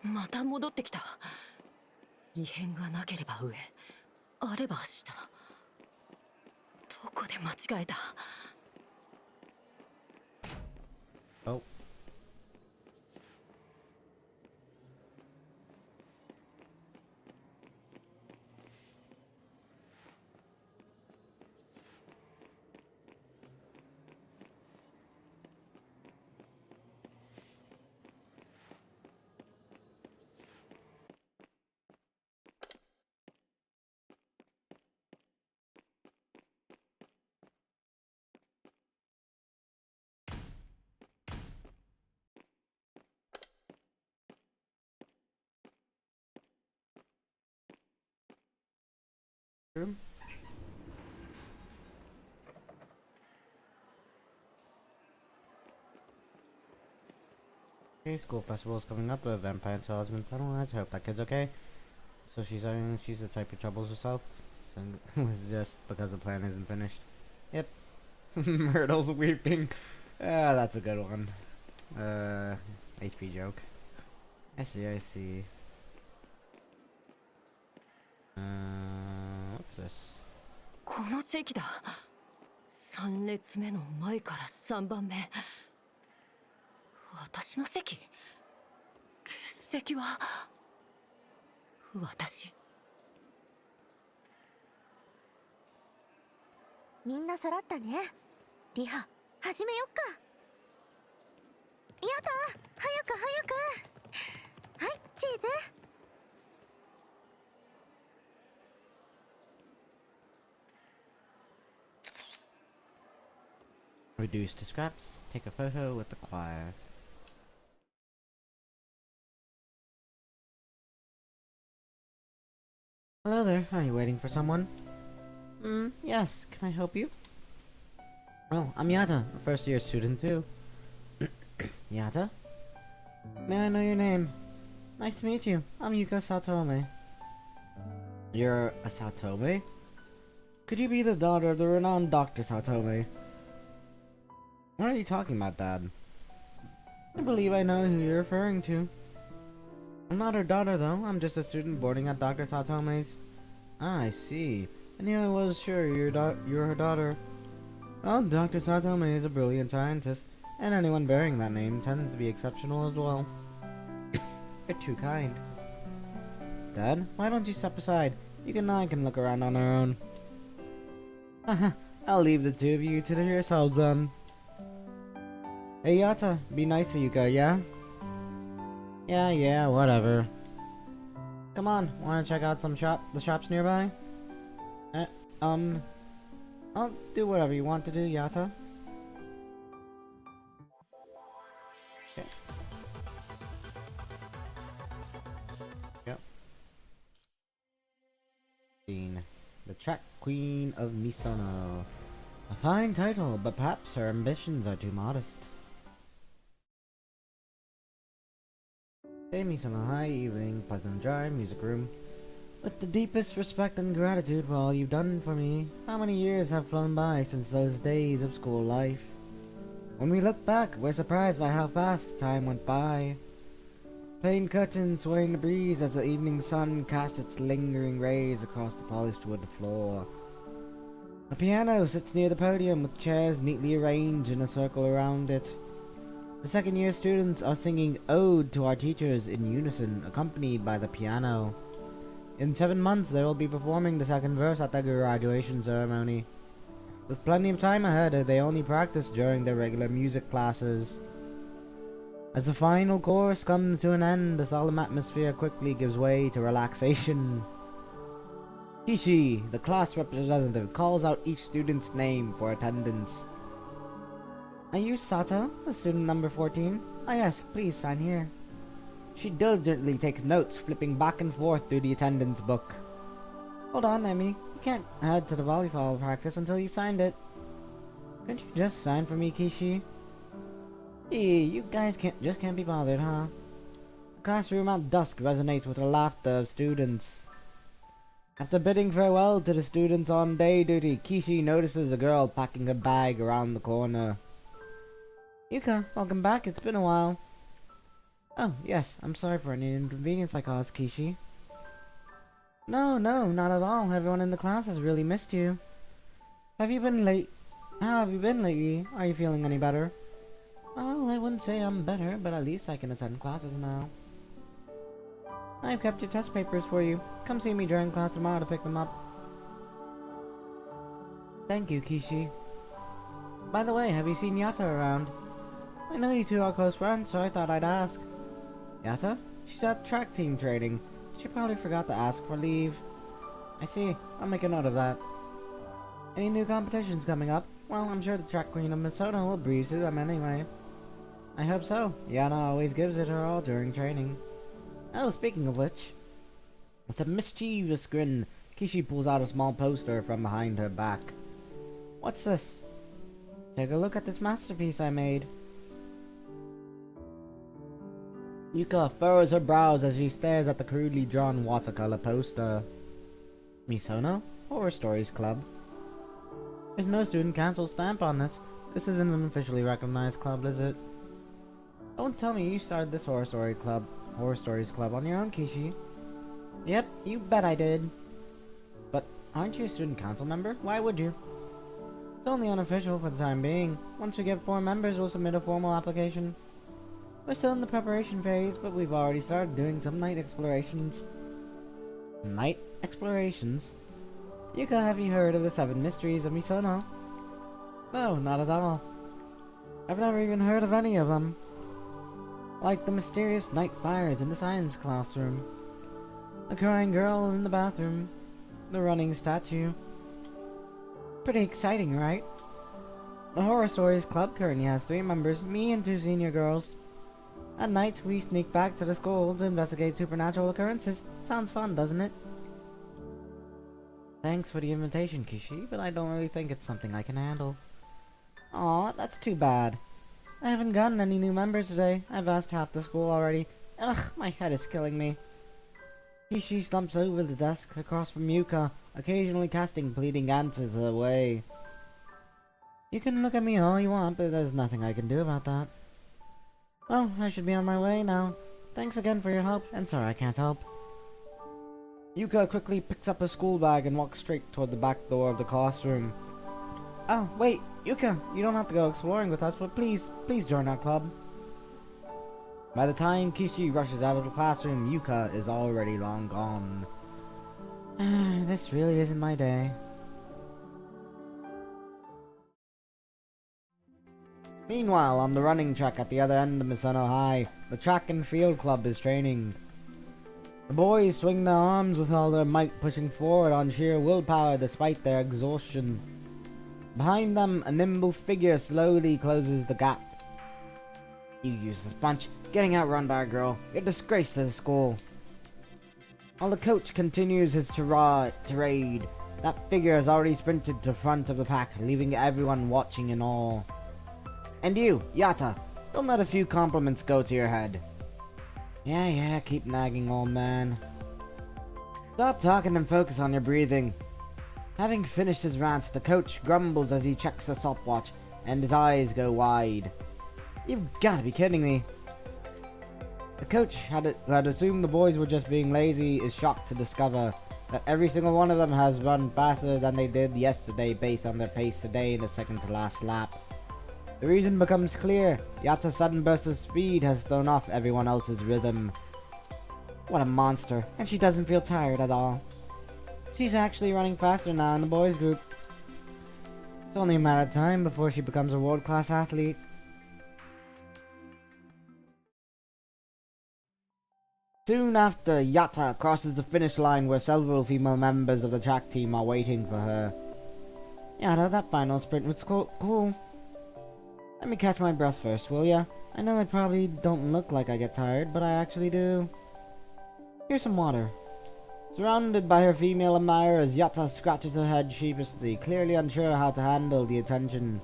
また戻ってきた。異変がなければ上、あれば下。どこで間違えた。Oh. Okay, school festival's coming up. The vampire tale has been finalized. I hope that kid's okay. So she's the type of troubles herself. So it's just because the plan isn't finished. Yep. Myrtle's weeping. Ah, that's a good one. HP joke. I see, I see. What's this? この席だ。3列目の前から3番目。私の席？欠席は私。みんな揃ったね。リハ始めよっか。やだ、早く早く。はい、チーズ。Reduce to scraps. Take a photo with the choir. Hello there. Are you waiting for someone? Yes. Can I help you? Oh, I'm Yata, a first-year student too. Yata? May I know your name? Nice to meet you. I'm Yuka Satome. You're a Satome? Could you be the daughter of the renowned Dr. Satome? What are you talking about, Dad? I believe I know who you're referring to. I'm not her daughter, though. I'm just a student boarding at Dr. Satome's. Ah, I see. I knew I was sure you're her daughter. Well, Dr. Satome is a brilliant scientist, and anyone bearing that name tends to be exceptional as well. You're too kind. Dad, why don't you step aside? You and I can look around on our own. Haha, I'll leave the two of you to yourselves then. Hey Yata, be nice to Yuka, yeah? Yeah, whatever. Come on, wanna check out the shops nearby? I'll do whatever you want to do, Yata. Okay. Yep. Scene. The Track Queen of Misono. A fine title, but perhaps her ambitions are too modest. Hey Misono, hi, evening, pleasant drive, music room. With the deepest respect and gratitude for all you've done for me, how many years have flown by since those days of school life? When we look back, we're surprised by how fast time went by. Plain curtains sway in the breeze as the evening sun cast its lingering rays across the polished wood floor. A piano sits near the podium with chairs neatly arranged in a circle around it. The second-year students are singing Ode to Our Teachers in unison, accompanied by the piano. In 7 months, they will be performing the second verse at their graduation ceremony. With plenty of time ahead, they only practice during their regular music classes. As the final chorus comes to an end, the solemn atmosphere quickly gives way to relaxation. Kishi, the class representative, calls out each student's name for attendance. Are you Sato, the student number 14? Ah yes, please sign here. She diligently takes notes, flipping back and forth through the attendance book. Hold on, Emmy. You can't head to the volleyball practice until you've signed it. Couldn't you just sign for me, Kishi? Gee, you guys can't be bothered, huh? The classroom at dusk resonates with the laughter of students. After bidding farewell to the students on day duty, Kishi notices a girl packing her bag around the corner. Yuka, welcome back. It's been a while. Oh, yes. I'm sorry for any inconvenience I caused, Kishi. No, not at all. Everyone in the class has really missed you. How have you been lately? Are you feeling any better? Well, I wouldn't say I'm better, but at least I can attend classes now. I've kept your test papers for you. Come see me during class tomorrow to pick them up. Thank you, Kishi. By the way, have you seen Yata around? I know you two are close friends, so I thought I'd ask. Yata? She's at track team training. She probably forgot to ask for leave. I see. I'll make a note of that. Any new competitions coming up? Well, I'm sure the track queen of Minnesota will breeze through them anyway. I hope so. Yana always gives it her all during training. Oh, speaking of which... With a mischievous grin, Kishi pulls out a small poster from behind her back. What's this? Take a look at this masterpiece I made. Yuka furrows her brows as she stares at the crudely drawn watercolor poster. Misono? Horror Stories Club. There's no student council stamp on this. This isn't an officially recognized club, is it? Don't tell me you started this Horror Stories Club on your own, Kishi. Yep, you bet I did. But aren't you a student council member? Why would you? It's only unofficial for the time being. Once we get 4 members, we'll submit a formal application. We're still in the preparation phase, but we've already started doing some night explorations. Night explorations? Yuka, have you heard of the 7 mysteries of Misono? No, not at all. I've never even heard of any of them. Like the mysterious night fires in the science classroom, the crying girl in the bathroom, the running statue. Pretty exciting, right? The Horror Stories Club currently has 3 members, me and 2 senior girls. At night, we sneak back to the school to investigate supernatural occurrences. Sounds fun, doesn't it? Thanks for the invitation, Kishi, but I don't really think it's something I can handle. Aw, that's too bad. I haven't gotten any new members today. I've asked half the school already. Ugh, my head is killing me. Kishi slumps over the desk across from Yuka, occasionally casting pleading answers her way. You can look at me all you want, but there's nothing I can do about that. Well, I should be on my way now. Thanks again for your help, and sorry I can't help. Yuka quickly picks up her school bag and walks straight toward the back door of the classroom. Oh, wait, Yuka, you don't have to go exploring with us, but please join our club. By the time Kishi rushes out of the classroom, Yuka is already long gone. This really isn't my day. Meanwhile, on the running track at the other end of Misono High, the track and field club is training. The boys swing their arms with all their might, pushing forward on sheer willpower despite their exhaustion. Behind them, a nimble figure slowly closes the gap. You useless bunch, getting outrun by a girl. You're a disgrace to the school. While the coach continues his tirade, that figure has already sprinted to the front of the pack, leaving everyone watching in awe. And you, Yata, don't let a few compliments go to your head. Yeah, keep nagging, old man. Stop talking and focus on your breathing. Having finished his rant, the coach grumbles as he checks the stopwatch, and his eyes go wide. You've gotta be kidding me. The coach, who had assumed the boys were just being lazy, is shocked to discover that every single one of them has run faster than they did yesterday based on their pace today in the second to last lap. The reason becomes clear. Yatta's sudden burst of speed has thrown off everyone else's rhythm. What a monster, and she doesn't feel tired at all. She's actually running faster now in the boys group. It's only a matter of time before she becomes a world-class athlete. Soon after, Yatta crosses the finish line where several female members of the track team are waiting for her. Yatta, that final sprint was cool. Let me catch my breath first, will ya? I know I probably don't look like I get tired, but I actually do. Here's some water. Surrounded by her female admirers, Yatta scratches her head sheepishly, clearly unsure how to handle the attention.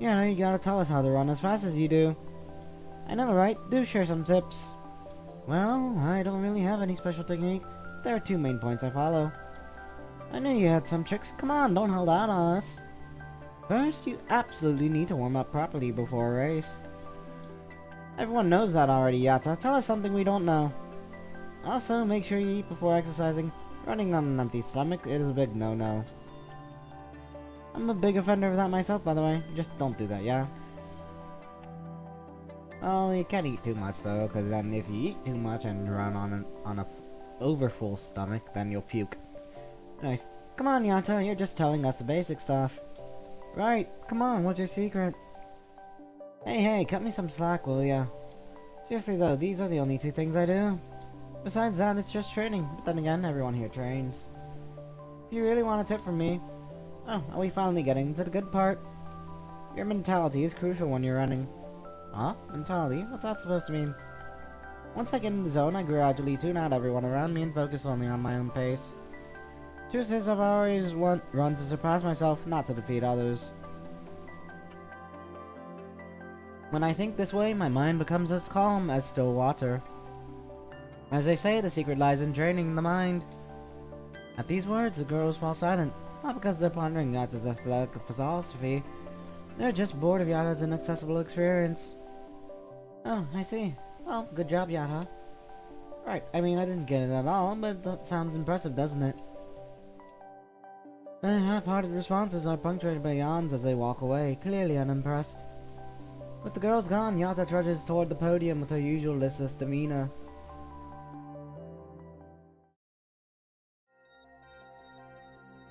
Yeah, you gotta tell us how to run as fast as you do. I know, right? Do share some tips. Well, I don't really have any special technique. There are 2 main points I follow. I knew you had some tricks. Come on, don't hold out on us. First, you absolutely need to warm up properly before a race. Everyone knows that already, Yatta. Tell us something we don't know. Also, make sure you eat before exercising. Running on an empty stomach is a big no-no. I'm a big offender of that myself, by the way. Just don't do that, yeah? Well, you can't eat too much, though, because then if you eat too much and run on a overfull stomach, then you'll puke. Anyways, come on, Yatta. You're just telling us the basic stuff. Right, come on, what's your secret? Hey, cut me some slack, will ya? Seriously though, these are the only 2 things I do. Besides that, it's just training, but then again, everyone here trains. If you really want a tip from me... Oh, are we finally getting to the good part? Your mentality is crucial when you're running. Huh? Mentality? What's that supposed to mean? Once I get in the zone, I gradually tune out everyone around me and focus only on my own pace. Truth is, I've always run to surpass myself, not to defeat others. When I think this way, my mind becomes as calm as still water. As they say, the secret lies in training the mind. At these words, the girls fall silent, not because they're pondering Yatta's athletic philosophy. They're just bored of Yatta's inaccessible experience. Oh, I see. Well, good job, Yatta. Right, I mean, I didn't get it at all, but that sounds impressive, doesn't it? The half-hearted responses are punctuated by yawns as they walk away, clearly unimpressed. With the girls gone, Yatta trudges toward the podium with her usual listless demeanor.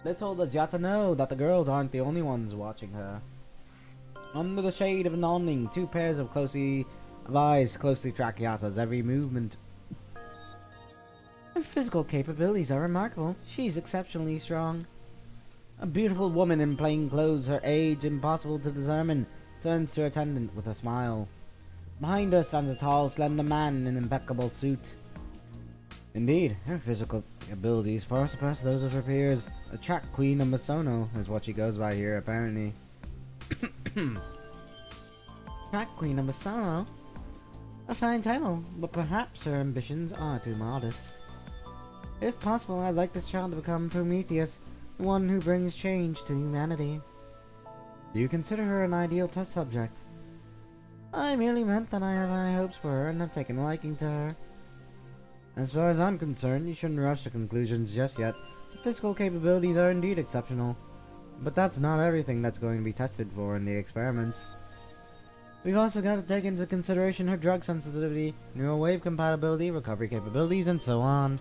Little does Yatta know that the girls aren't the only ones watching her. Under the shade of an awning, 2 pairs of eyes closely track Yatta's every movement. Her physical capabilities are remarkable. She's exceptionally strong. A beautiful woman in plain clothes, her age impossible to determine, turns to her attendant with a smile. Behind her stands a tall, slender man in an impeccable suit. Indeed, her physical abilities far surpass those of her peers. A track queen of Misono is what she goes by here, apparently. Track queen of Misono? A fine title, but perhaps her ambitions are too modest. If possible, I'd like this child to become Prometheus, the one who brings change to humanity. Do you consider her an ideal test subject? I merely meant that I have high hopes for her and have taken a liking to her. As far as I'm concerned, you shouldn't rush to conclusions just yet. The physical capabilities are indeed exceptional, but that's not everything that's going to be tested for in the experiments. We've also got to take into consideration her drug sensitivity, neural wave compatibility, recovery capabilities, and so on.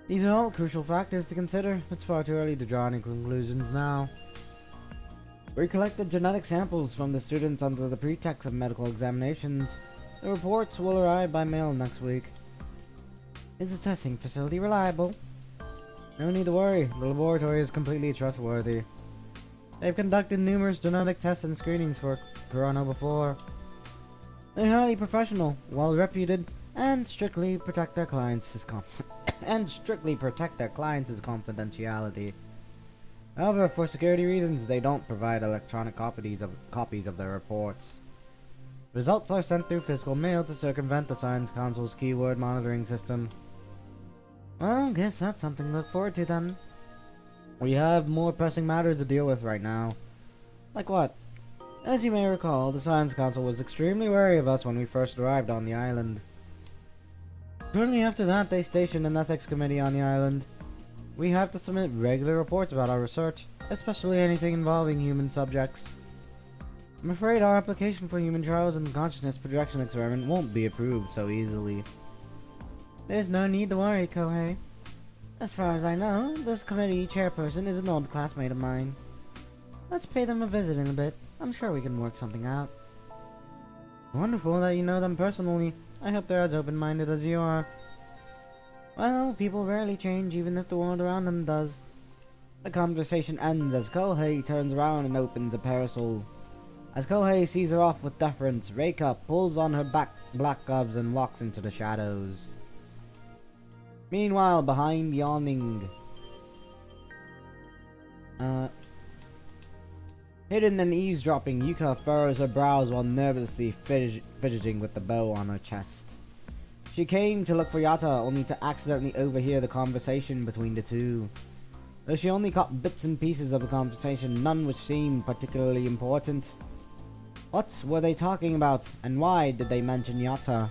These are all crucial factors to consider. It's far too early to draw any conclusions now. We collected genetic samples from the students under the pretext of medical examinations. The reports will arrive by mail next week. Is the testing facility reliable? No need to worry, the laboratory is completely trustworthy. They've conducted numerous genetic tests and screenings for Corona before. They're highly professional, well reputed, and strictly protect their clients' confidentiality. However, for security reasons, they don't provide electronic copies of their reports. Results are sent through physical mail to circumvent the Science Council's keyword monitoring system. Well, guess that's something to look forward to then. We have more pressing matters to deal with right now. Like what? As you may recall, the Science Council was extremely wary of us when we first arrived on the island. Shortly after that, they stationed an ethics committee on the island. We have to submit regular reports about our research, especially anything involving human subjects. I'm afraid our application for human trials and consciousness projection experiment won't be approved so easily. There's no need to worry, Kohei. As far as I know, this committee chairperson is an old classmate of mine. Let's pay them a visit in a bit. I'm sure we can work something out. Wonderful that you know them personally. I hope they're as open-minded as you are. Well, people rarely change even if the world around them does. The conversation ends as Kohei turns around and opens a parasol. As Kohei sees her off with deference, Reika pulls on her black gloves and walks into the shadows. Meanwhile, behind the awning, hidden and eavesdropping, Yuka furrows her brows while nervously fidgeting with the bow on her chest. She came to look for Yata, only to accidentally overhear the conversation between the two. Though she only caught bits and pieces of the conversation, none which seemed particularly important. What were they talking about, and why did they mention Yata?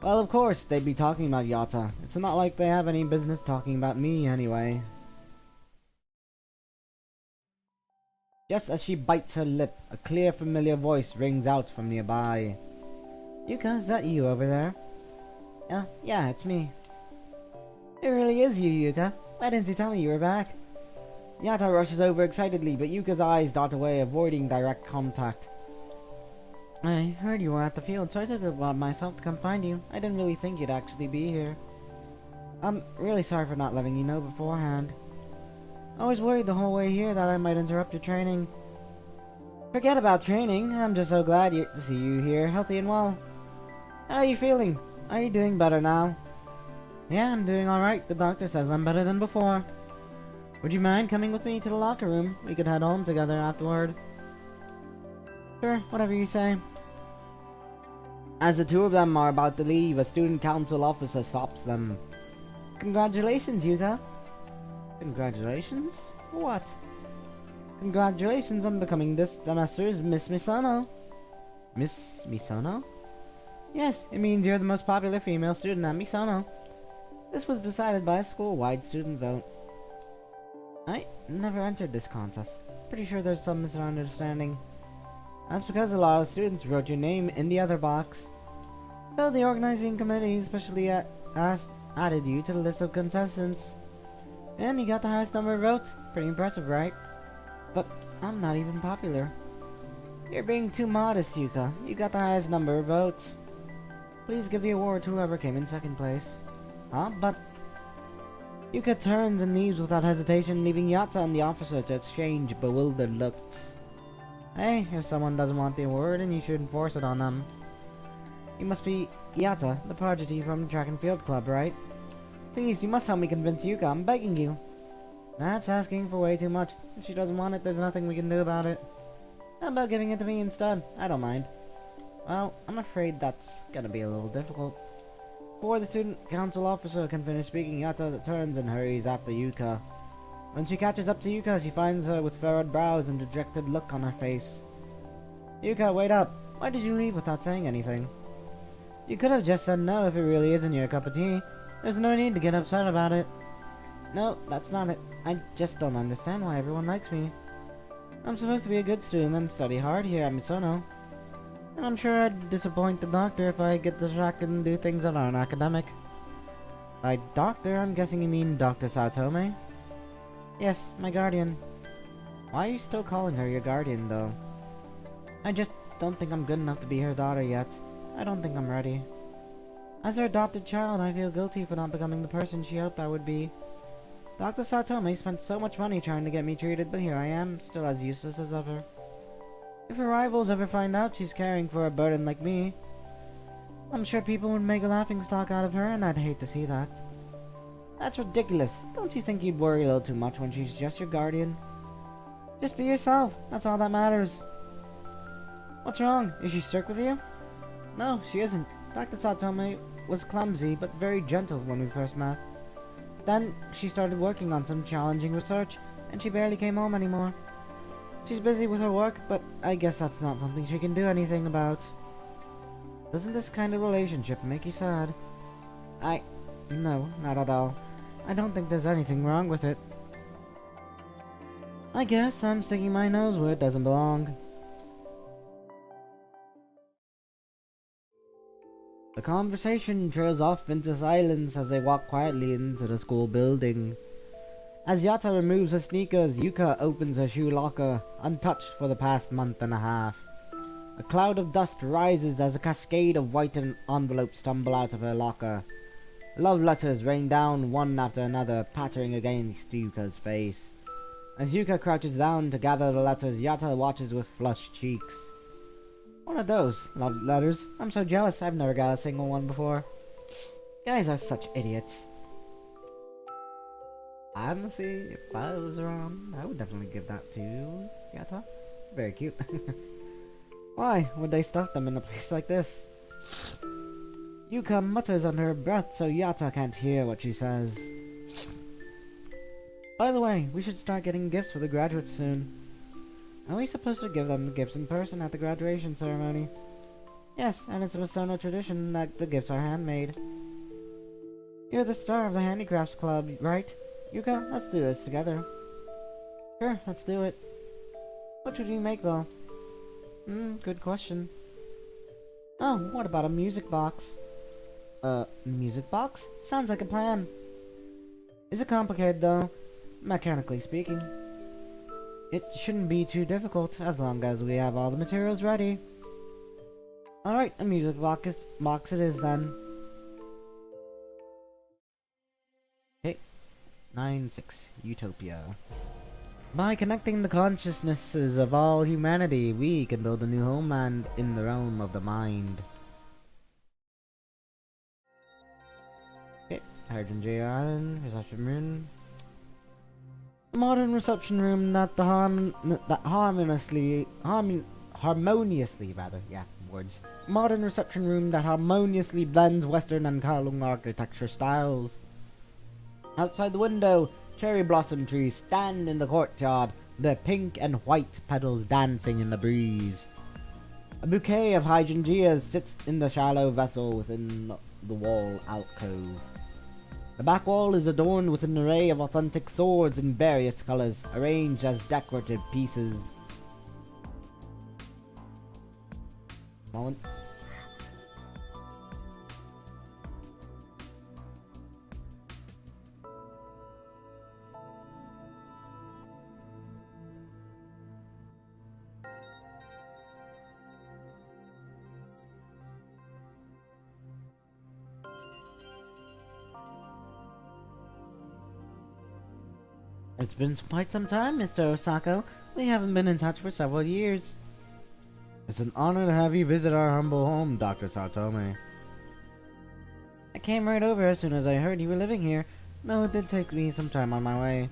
Well, of course, they'd be talking about Yata. It's not like they have any business talking about me, anyway. Just as she bites her lip, a clear, familiar voice rings out from nearby. Yuka, is that you over there? Yeah, it's me. It really is you, Yuka. Why didn't you tell me you were back? Yata rushes over excitedly, but Yuka's eyes dart away, avoiding direct contact. I heard you were at the field, so I took it upon myself to come find you. I didn't really think you'd actually be here. I'm really sorry for not letting you know beforehand. I was worried the whole way here that I might interrupt your training. Forget about training. I'm just so glad to see you here, healthy and well. How are you feeling? Are you doing better now? Yeah, I'm doing alright. The doctor says I'm better than before. Would you mind coming with me to the locker room? We could head home together afterward. Sure, whatever you say. As the two of them are about to leave, a student council officer stops them. Congratulations, Yuka. Congratulations? What? Congratulations on becoming this semester's Miss Misono. Miss Misono? Yes, it means you're the most popular female student at Misono. This was decided by a school-wide student vote. I never entered this contest. Pretty sure there's some misunderstanding. That's because a lot of students wrote your name in the other box. So the organizing committee especially added you to the list of contestants. And you got the highest number of votes. Pretty impressive, right? But I'm not even popular. You're being too modest, Yuka. You got the highest number of votes. Please give the award to whoever came in second place. Huh? But... Yuka turns and leaves without hesitation, leaving Yata and the officer to exchange bewildered looks. Hey, if someone doesn't want the award, then you shouldn't force it on them. You must be Yata, the prodigy from the track and field club, right? Please, you must help me convince Yuka, I'm begging you. That's asking for way too much. If she doesn't want it, there's nothing we can do about it. How about giving it to me instead? I don't mind. Well, I'm afraid that's gonna be a little difficult. Before the student council officer can finish speaking, Yata turns and hurries after Yuka. When she catches up to Yuka, she finds her with furrowed brows and dejected look on her face. Yuka, wait up. Why did you leave without saying anything? You could have just said no if it really isn't your cup of tea. There's no need to get upset about it. No, that's not it. I just don't understand why everyone likes me. I'm supposed to be a good student and study hard here at Misono. And I'm sure I'd disappoint the doctor if I get distracted and do things that aren't academic. By doctor, I'm guessing you mean Dr. Saotome? Yes, my guardian. Why are you still calling her your guardian, though? I just don't think I'm good enough to be her daughter yet. I don't think I'm ready. As her adopted child, I feel guilty for not becoming the person she hoped I would be. Dr. Saotome spent so much money trying to get me treated, but here I am, still as useless as ever. If her rivals ever find out she's caring for a burden like me, I'm sure people would make a laughingstock out of her, and I'd hate to see that. That's ridiculous. Don't you think you'd worry a little too much when she's just your guardian? Just be yourself. That's all that matters. What's wrong? Is she strict with you? No, she isn't. Dr. Saotome was clumsy, but very gentle when we first met. Then, she started working on some challenging research, and she barely came home anymore. She's busy with her work, but I guess that's not something she can do anything about. Doesn't this kind of relationship make you sad? No, not at all. I don't think there's anything wrong with it. I guess I'm sticking my nose where it doesn't belong. The conversation trails off into silence as they walk quietly into the school building. As Yata removes her sneakers, Yuka opens her shoe locker, untouched for the past month and a half. A cloud of dust rises as a cascade of white envelopes tumble out of her locker. Love letters rain down one after another, pattering against Yuka's face. As Yuka crouches down to gather the letters, Yata watches with flushed cheeks. What are those? Love letters? I'm so jealous, I've never got a single one before. Guys are such idiots. Honestly, if I was around, I would definitely give that to Yata. Very cute. Why would they stuff them in a place like this? Yuka mutters under her breath so Yata can't hear what she says. By the way, we should start getting gifts for the graduates soon. Are we supposed to give them the gifts in person at the graduation ceremony? Yes, and it's a Masono tradition that the gifts are handmade. You're the star of the handicrafts club, right? Yuka, let's do this together. Sure, let's do it. What should we make though? Good question. Oh, what about a music box? Music box? Sounds like a plan. Is it complicated though? Mechanically speaking. It shouldn't be too difficult, as long as we have all the materials ready. Alright, a music box it is then. Okay. 9-6. Utopia. By connecting the consciousnesses of all humanity, we can build a new homeland in the realm of the mind. Okay, Hydrogen J Island, reception room. A modern reception room that Modern reception room that harmoniously blends Western and Kowloon architecture styles. Outside the window, cherry blossom trees stand in the courtyard, their pink and white petals dancing in the breeze. A bouquet of hydrangeas sits in the shallow vessel within the wall alcove. The back wall is adorned with an array of authentic swords in various colors, arranged as decorative pieces. Moment. It's been quite some time, Mr. Osako. We haven't been in touch for several years. It's an honor to have you visit our humble home, Dr. Satome. I came right over as soon as I heard you were living here, though it did take me some time on my way.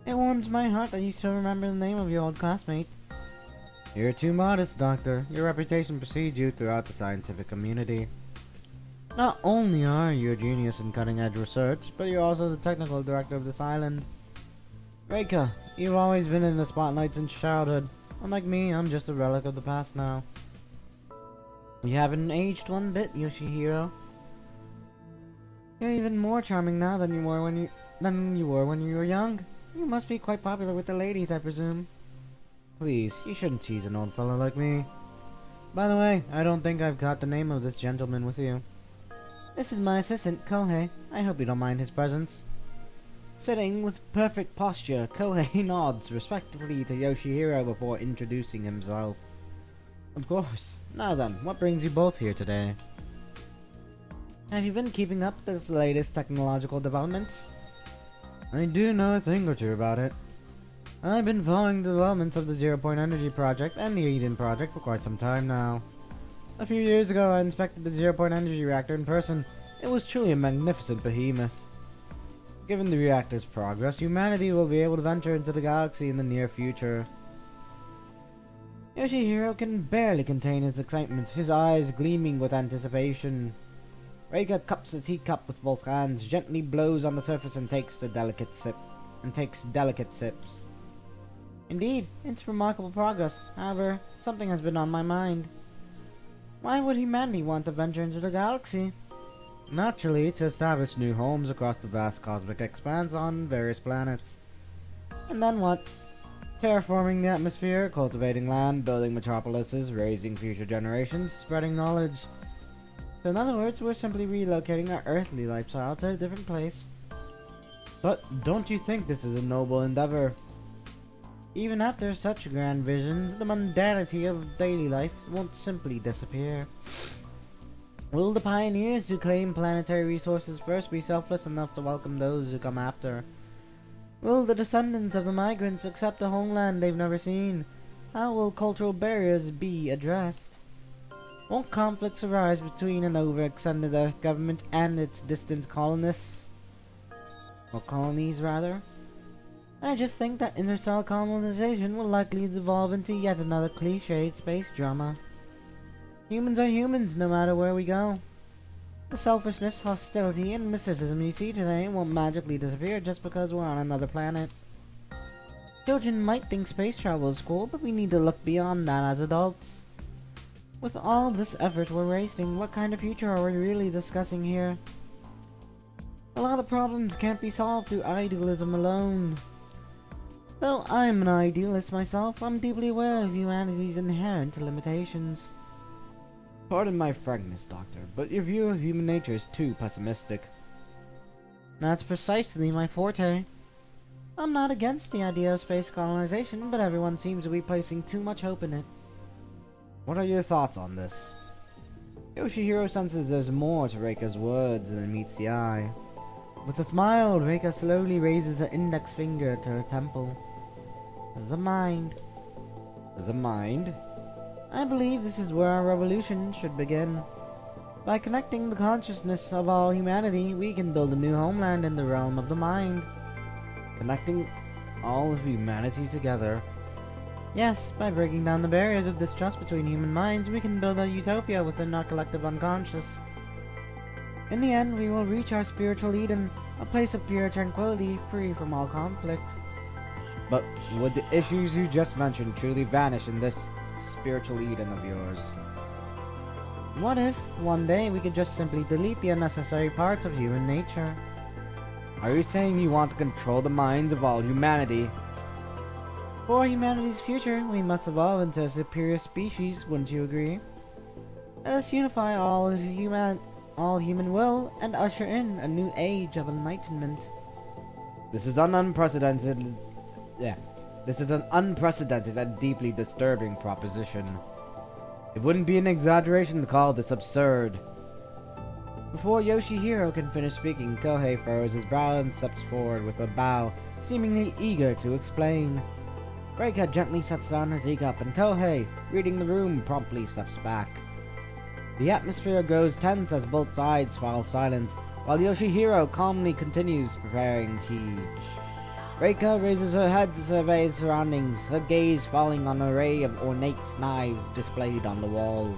It warms my heart that you still remember the name of your old classmate. You're too modest, Doctor. Your reputation precedes you throughout the scientific community. Not only are you a genius in cutting-edge research, but you're also the technical director of this island. Reika, you've always been in the spotlight since childhood. Unlike me, I'm just a relic of the past now. You haven't aged one bit, Yoshihiro. You're even more charming now than you were when you were young. You must be quite popular with the ladies, I presume. Please, you shouldn't tease an old fellow like me. By the way, I don't think I've got the name of this gentleman with you. This is my assistant, Kohei. I hope you don't mind his presence. Sitting with perfect posture, Kohei nods respectfully to Yoshihiro before introducing himself. Of course. Now then, what brings you both here today? Have you been keeping up with the latest technological developments? I do know a thing or two about it. I've been following the developments of the Zero Point Energy Project and the Eden Project for quite some time now. A few years ago, I inspected the Zero Point Energy Reactor in person. It was truly a magnificent behemoth. Given the reactor's progress, humanity will be able to venture into the galaxy in the near future. Yoshihiro can barely contain his excitement, his eyes gleaming with anticipation. Reika cups the teacup with both hands, gently blows on the surface and takes delicate sips. Indeed, it's remarkable progress. However, something has been on my mind. Why would humanity want to venture into the galaxy? Naturally, to establish new homes across the vast cosmic expanse on various planets. And then what? Terraforming the atmosphere, cultivating land, building metropolises, raising future generations, spreading knowledge. So in other words, we're simply relocating our earthly lifestyle to a different place. But don't you think this is a noble endeavor? Even after such grand visions, the mundanity of daily life won't simply disappear. Will the pioneers who claim planetary resources first be selfless enough to welcome those who come after? Will the descendants of the migrants accept a homeland they've never seen? How will cultural barriers be addressed? Won't conflicts arise between an overextended Earth government and its distant colonists? Or colonies, rather? I just think that interstellar colonization will likely devolve into yet another cliched space drama. Humans are humans no matter where we go. The selfishness, hostility, and mysticism you see today won't magically disappear just because we're on another planet. Children might think space travel is cool, but we need to look beyond that as adults. With all this effort we're wasting, what kind of future are we really discussing here? A lot of problems can't be solved through idealism alone. Though I'm an idealist myself, I'm deeply aware of humanity's inherent limitations. Pardon my frankness, Doctor, but your view of human nature is too pessimistic. That's precisely my forte. I'm not against the idea of space colonization, but everyone seems to be placing too much hope in it. What are your thoughts on this? Yoshihiro senses there's more to Reika's words than meets the eye. With a smile, Reika slowly raises her index finger to her temple. The mind. The mind? I believe this is where our revolution should begin. By connecting the consciousness of all humanity, we can build a new homeland in the realm of the mind. Connecting all of humanity together? Yes, by breaking down the barriers of distrust between human minds, we can build a utopia within our collective unconscious. In the end, we will reach our spiritual Eden, a place of pure tranquility, free from all conflict. But would the issues you just mentioned truly vanish in this spiritual Eden of yours? What if, one day, we could just simply delete the unnecessary parts of human nature? Are you saying you want to control the minds of all humanity? For humanity's future, we must evolve into a superior species, wouldn't you agree? Let us unify all human will and usher in a new age of enlightenment. This is an unprecedented and deeply disturbing proposition. It wouldn't be an exaggeration to call this absurd. Before Yoshihiro can finish speaking, Kohei furrows his brow and steps forward with a bow, seemingly eager to explain. Reika gently sets down her teacup, and Kohei, reading the room, promptly steps back. The atmosphere grows tense as both sides fall silent, while Yoshihiro calmly continues preparing tea. Reika raises her head to survey the surroundings, her gaze falling on an array of ornate knives displayed on the wall.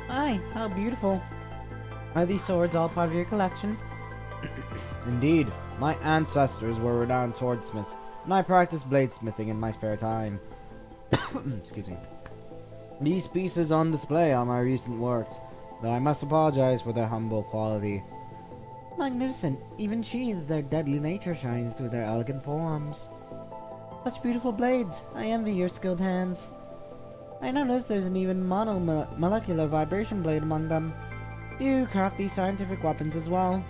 "My, how beautiful. Are these swords all part of your collection?" "Indeed. My ancestors were renowned swordsmiths, and I practice bladesmithing in my spare time." Excuse me. "These pieces on display are my recent works, though I must apologize for their humble quality." "Magnificent. Even sheathed, their deadly nature shines through their elegant forms. Such beautiful blades. I envy your skilled hands. I notice there's an even monomolecular vibration blade among them. Do you craft these scientific weapons as well?"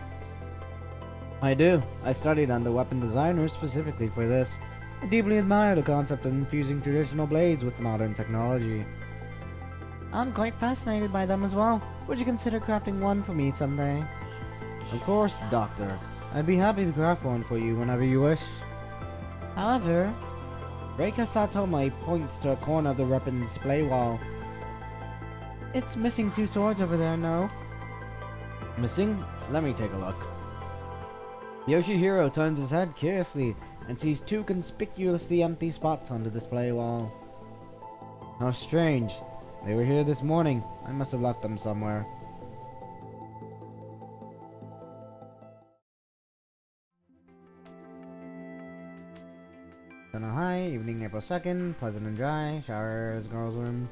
"I do. I studied under weapon designers specifically for this. I deeply admire the concept of infusing traditional blades with modern technology." "I'm quite fascinated by them as well. Would you consider crafting one for me someday?" "Of course, Doctor. I'd be happy to craft one for you whenever you wish." "However..." Reika Satome points to a corner of the weapon display wall. "It's missing two swords over there, no?" "Missing? Let me take a look." Yoshihiro turns his head curiously and sees two conspicuously empty spots on the display wall. "How strange. They were here this morning. I must have left them somewhere." Ahoy, evening April 2nd, pleasant and dry, showers, girls' room.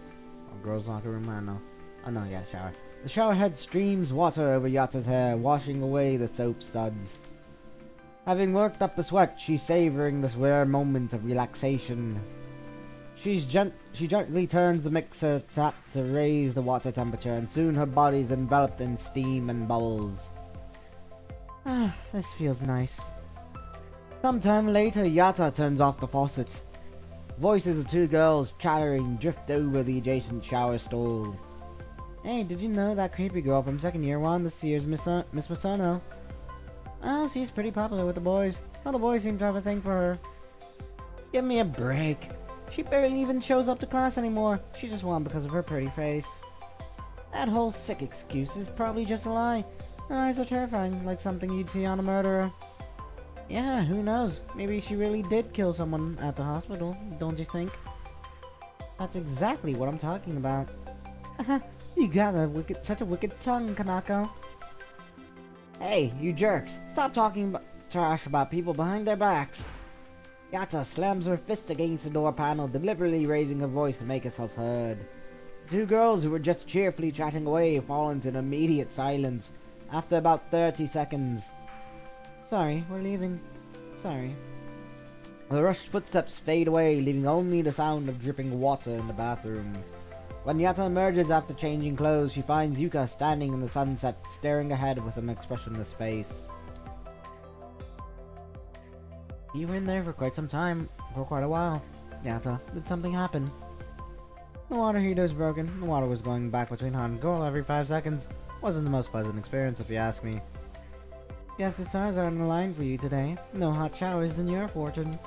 girls' locker room, I don't know. Oh no, yeah, shower. The shower head streams water over Yata's hair, washing away the soap suds. Having worked up a sweat, she's savoring this rare moment of relaxation. She gently turns the mixer tap to raise the water temperature, and soon her body's enveloped in steam and bubbles. Ah, this feels nice. Sometime later, Yata turns off the faucet. Voices of two girls chattering drift over the adjacent shower stall. Hey, did you know that creepy girl from second year won this year's Miss Misono? Oh, she's pretty popular with the boys. All the boys seem to have a thing for her. Give me a break. She barely even shows up to class anymore. She just won because of her pretty face. That whole sick excuse is probably just a lie. Her eyes are terrifying, like something you'd see on a murderer. Yeah, who knows? Maybe she really did kill someone at the hospital, don't you think? That's exactly what I'm talking about. You got such a wicked tongue, Kanako. Hey, you jerks! Stop talking trash about people behind their backs. Yata slams her fist against the door panel, deliberately raising her voice to make herself heard. The two girls who were just cheerfully chatting away fall into an immediate silence after about 30 seconds. Sorry, we're leaving. Sorry. The rushed footsteps fade away, leaving only the sound of dripping water in the bathroom. When Yata emerges after changing clothes, she finds Yuka standing in the sunset, staring ahead with an expressionless face. You were in there for quite some time, for quite a while. Yata, did something happen? The water heater's broken. The water was going back between hot and cold every 5 seconds. Wasn't the most pleasant experience if you ask me. Guess the stars aren't aligned for you today. No hot showers in your fortune.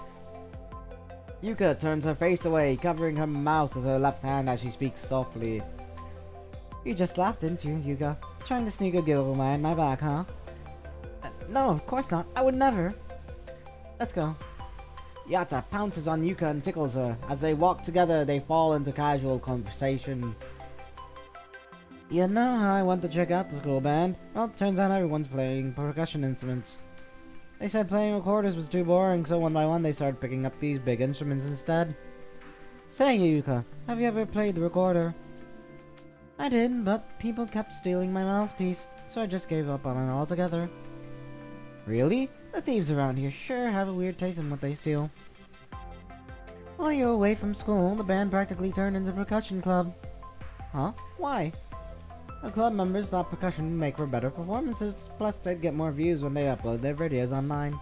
Yuka turns her face away, covering her mouth with her left hand as she speaks softly. You just laughed, didn't you, Yuka? Trying to sneak a giggle behind my back, huh? No, of course not. I would never. Let's go. Yata pounces on Yuka and tickles her. As they walk together, they fall into casual conversation. You know how I went to check out the school band? Well, turns out everyone's playing percussion instruments. They said playing recorders was too boring, so one by one they started picking up these big instruments instead. Say, Yuka, have you ever played the recorder? I did, but people kept stealing my mouthpiece, so I just gave up on it altogether. Really? The thieves around here sure have a weird taste in what they steal. While you were away from school, the band practically turned into a percussion club. Huh? Why? The club members thought percussion would make for better performances, plus they'd get more views when they upload their videos online.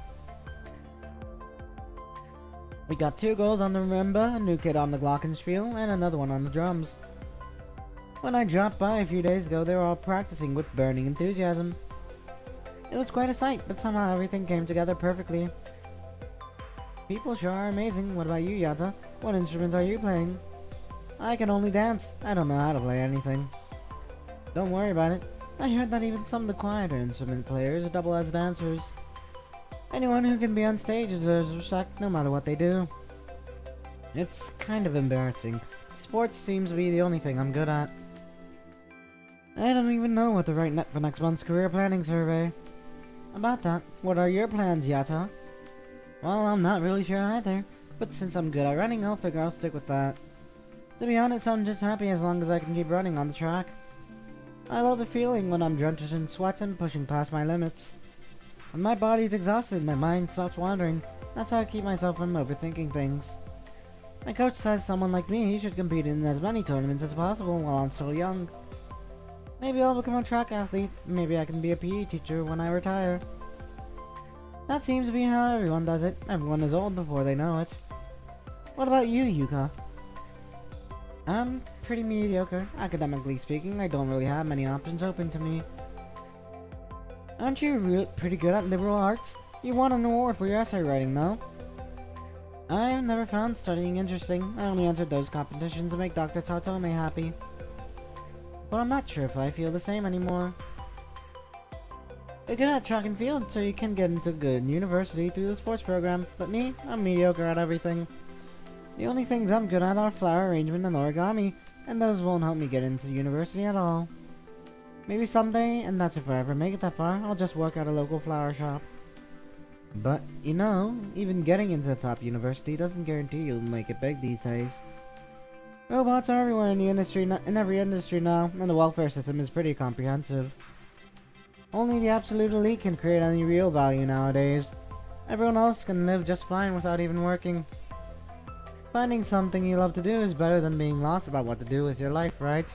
We got 2 girls on the marimba, a new kid on the glockenspiel, and another one on the drums. When I dropped by a few days ago, they were all practicing with burning enthusiasm. It was quite a sight, but somehow everything came together perfectly. People sure are amazing. What about you, Yata? What instruments are you playing? I can only dance. I don't know how to play anything. Don't worry about it. I heard that even some of the quieter instrument players double as dancers. Anyone who can be on stage deserves respect no matter what they do. It's kind of embarrassing. Sports seems to be the only thing I'm good at. I don't even know what to write for next month's career planning survey. About that, what are your plans, Yata? Well, I'm not really sure either, but since I'm good at running, I'll figure I'll stick with that. To be honest, I'm just happy as long as I can keep running on the track. I love the feeling when I'm drenched in sweat and pushing past my limits. When my body's exhausted, my mind stops wandering. That's how I keep myself from overthinking things. My coach says someone like me should compete in as many tournaments as possible while I'm still young. Maybe I'll become a track athlete. Maybe I can be a PE teacher when I retire. That seems to be how everyone does it. Everyone is old before they know it. What about you, Yuka? I'm pretty mediocre. Academically speaking, I don't really have many options open to me. Aren't you pretty good at liberal arts? You won an award for your essay writing, though. I've never found studying interesting. I only entered those competitions to make Dr. Tatome happy. But I'm not sure if I feel the same anymore. You're good at track and field, so you can get into good university through the sports program, but me, I'm mediocre at everything. The only things I'm good at are flower arrangement and origami, and those won't help me get into university at all. Maybe someday, and that's if I ever make it that far, I'll just work at a local flower shop. But, you know, even getting into a top university doesn't guarantee you'll make it big these days. Robots are everywhere in the industry, in every industry now, and the welfare system is pretty comprehensive. Only the absolute elite can create any real value nowadays. Everyone else can live just fine without even working. Finding something you love to do is better than being lost about what to do with your life, right?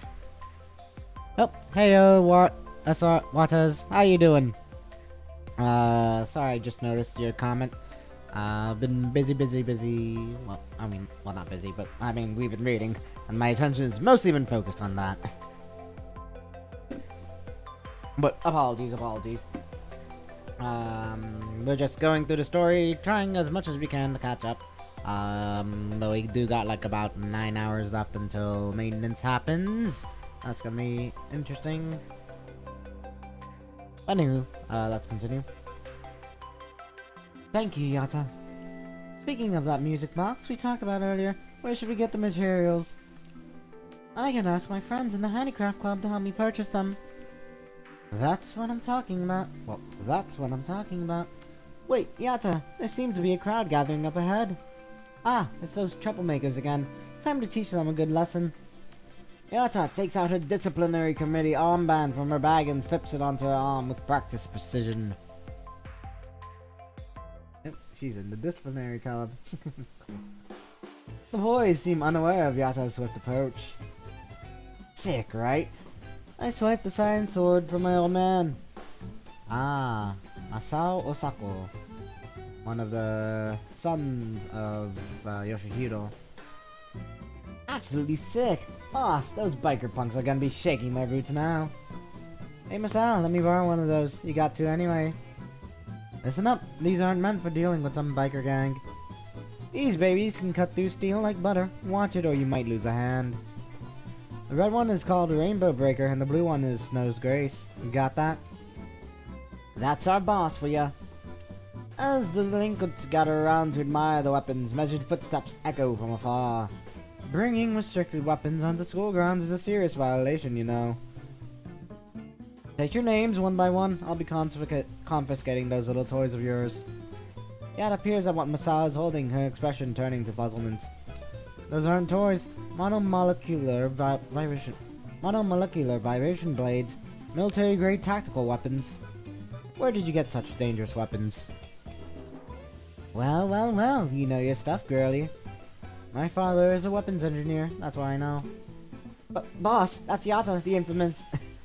Oh, hey, Waters, how you doing? Sorry, I just noticed your comment. Been busy. Well, not busy, but we've been reading, and my attention has mostly been focused on that. But apologies. We're just going through the story, trying as much as we can to catch up. Though we do got like about 9 hours left until maintenance happens. That's gonna be interesting. Anywho, let's continue. Thank you, Yata. Speaking of that music box we talked about earlier, where should we get the materials? I can ask my friends in the handicraft club to help me purchase them. That's what I'm talking about. Wait, Yata, there seems to be a crowd gathering up ahead. Ah, it's those troublemakers again. Time to teach them a good lesson. Yata takes out her disciplinary committee armband from her bag and slips it onto her arm with practiced precision. Yep, she's in the disciplinary club. The Ahoy seem unaware of Yata's swift approach. Sick, right? I swiped the science sword from my old man. Ah, Asao Osako. One of the sons of Yoshihiro. Absolutely sick! Boss, those biker punks are gonna be shaking their boots now. Hey Masao, let me borrow one of those. You got to anyway. Listen up, these aren't meant for dealing with some biker gang. These babies can cut through steel like butter. Watch it or you might lose a hand. The red one is called Rainbow Breaker and the blue one is Snow's Grace. You got that? That's our boss for ya. As the delinquents gather around to admire the weapons, measured footsteps echo from afar. Bringing restricted weapons onto school grounds is a serious violation, you know. Take your names one by one. I'll be confiscating those little toys of yours. Yeah, it appears that what Masao is holding, her expression turning to puzzlement. Those aren't toys. Monomolecular vibration blades. Military-grade tactical weapons. Where did you get such dangerous weapons? Well, you know your stuff, girlie. My father is a weapons engineer, that's why I know. But, boss, that's Yata, the infamous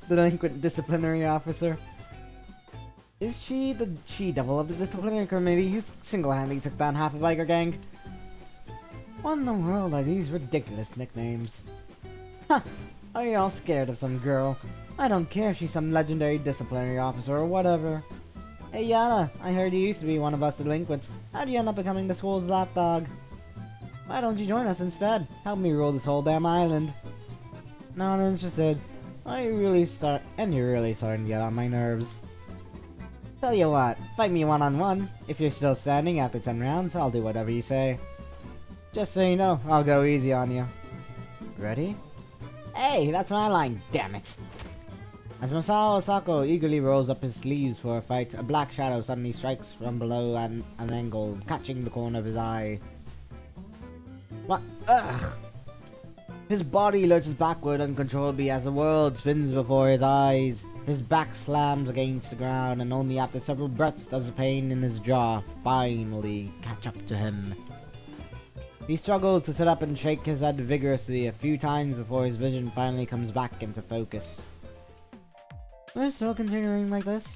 delinquent disciplinary officer. Is she the she-devil of the disciplinary committee who single-handedly took down half a biker gang? What in the world are these ridiculous nicknames? Ha! Are you all scared of some girl? I don't care if she's some legendary disciplinary officer or whatever. Hey Yata, I heard you used to be one of us delinquents. How'd you end up becoming the school's lapdog? Why don't you join us instead? Help me rule this whole damn island. Not interested. You're really starting to get on my nerves. Tell you what, fight me one-on-one. If you're still standing after 10 rounds, I'll do whatever you say. Just so you know, I'll go easy on you. Ready? Hey, that's my line, damn it! As Masao Osako eagerly rolls up his sleeves for a fight, a black shadow suddenly strikes from below at an angle, catching the corner of his eye. What? Ugh! His body lurches backward uncontrollably as the world spins before his eyes. His back slams against the ground, and only after several breaths does the pain in his jaw finally catch up to him. He struggles to sit up and shake his head vigorously a few times before his vision finally comes back into focus. We're still continuing like this?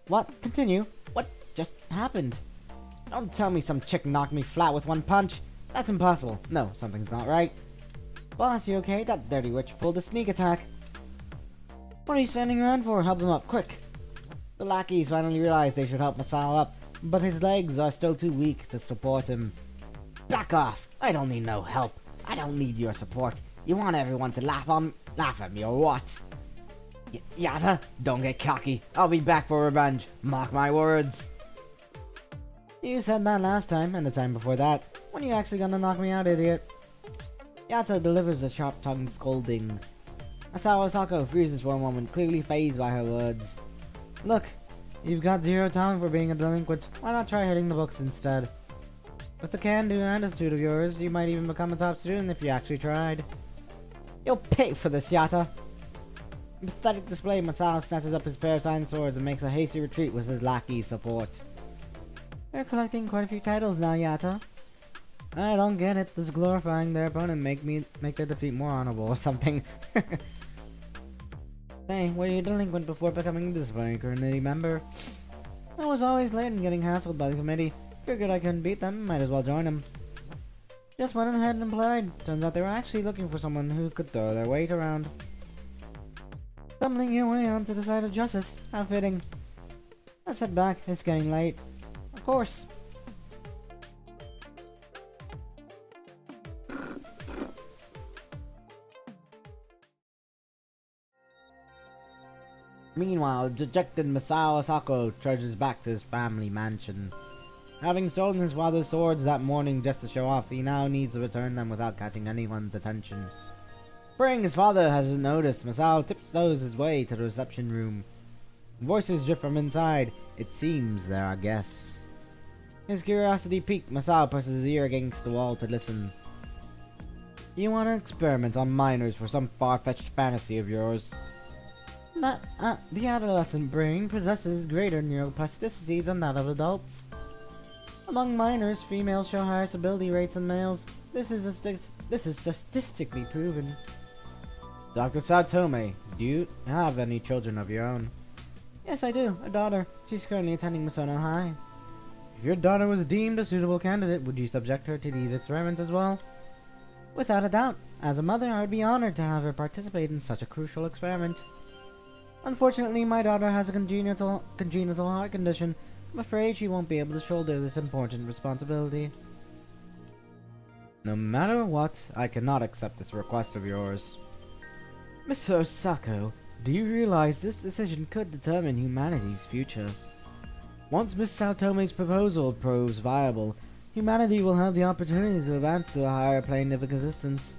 What? Continue? What just happened? Don't tell me some chick knocked me flat with one punch. That's impossible. No, something's not right. Boss, you okay? That dirty witch pulled a sneak attack. What are you standing around for? Help him up, quick! The lackeys finally realize they should help Masao up, but his legs are still too weak to support him. Back off! I don't need no help. I don't need your support. You want everyone to laugh at me or what? Yata, don't get cocky. I'll be back for revenge. Mark my words. You said that last time, and the time before that. When are you actually gonna knock me out, idiot? Yata delivers a sharp-tongued scolding. Masao Osako freezes for a moment, clearly fazed by her words. Look, you've got zero talent for being a delinquent. Why not try hitting the books instead? With the can-do attitude of yours, you might even become a top student if you actually tried. You'll pay for this, Yatta! In pathetic display, Masao snatches up his pair of sign swords and makes a hasty retreat with his lackey support. They're collecting quite a few titles now, Yatta. I don't get it. Does glorifying their opponent make their defeat more honorable or something? Hey, were you delinquent before becoming a disciplinary committee member? I was always late and getting hassled by the committee. Figured I couldn't beat them, might as well join them. Just went ahead and applied. Turns out they were actually looking for someone who could throw their weight around. Stumbling your way onto the side of justice. How fitting. Let's head back. It's getting late. Of course. Meanwhile, dejected Masao Sako trudges back to his family mansion. Having stolen his father's swords that morning just to show off, he now needs to return them without catching anyone's attention. Praying his father hasn't noticed, Masao tiptoes his way to the reception room. Voices drip from inside. It seems there are guests. His curiosity piqued, Masao presses his ear against the wall to listen. You want to experiment on minors for some far-fetched fantasy of yours? The adolescent brain possesses greater neuroplasticity than that of adults. Among minors, females show higher stability rates than males. This is statistically proven. Dr. Satome, do you have any children of your own? Yes, I do. A daughter. She's currently attending Misono High. If your daughter was deemed a suitable candidate, would you subject her to these experiments as well? Without a doubt. As a mother, I would be honored to have her participate in such a crucial experiment. Unfortunately, my daughter has a congenital heart condition. I'm afraid she won't be able to shoulder this important responsibility. No matter what, I cannot accept this request of yours. Mr. Osako, do you realize this decision could determine humanity's future? Once Miss Saotome's proposal proves viable, humanity will have the opportunity to advance to a higher plane of existence.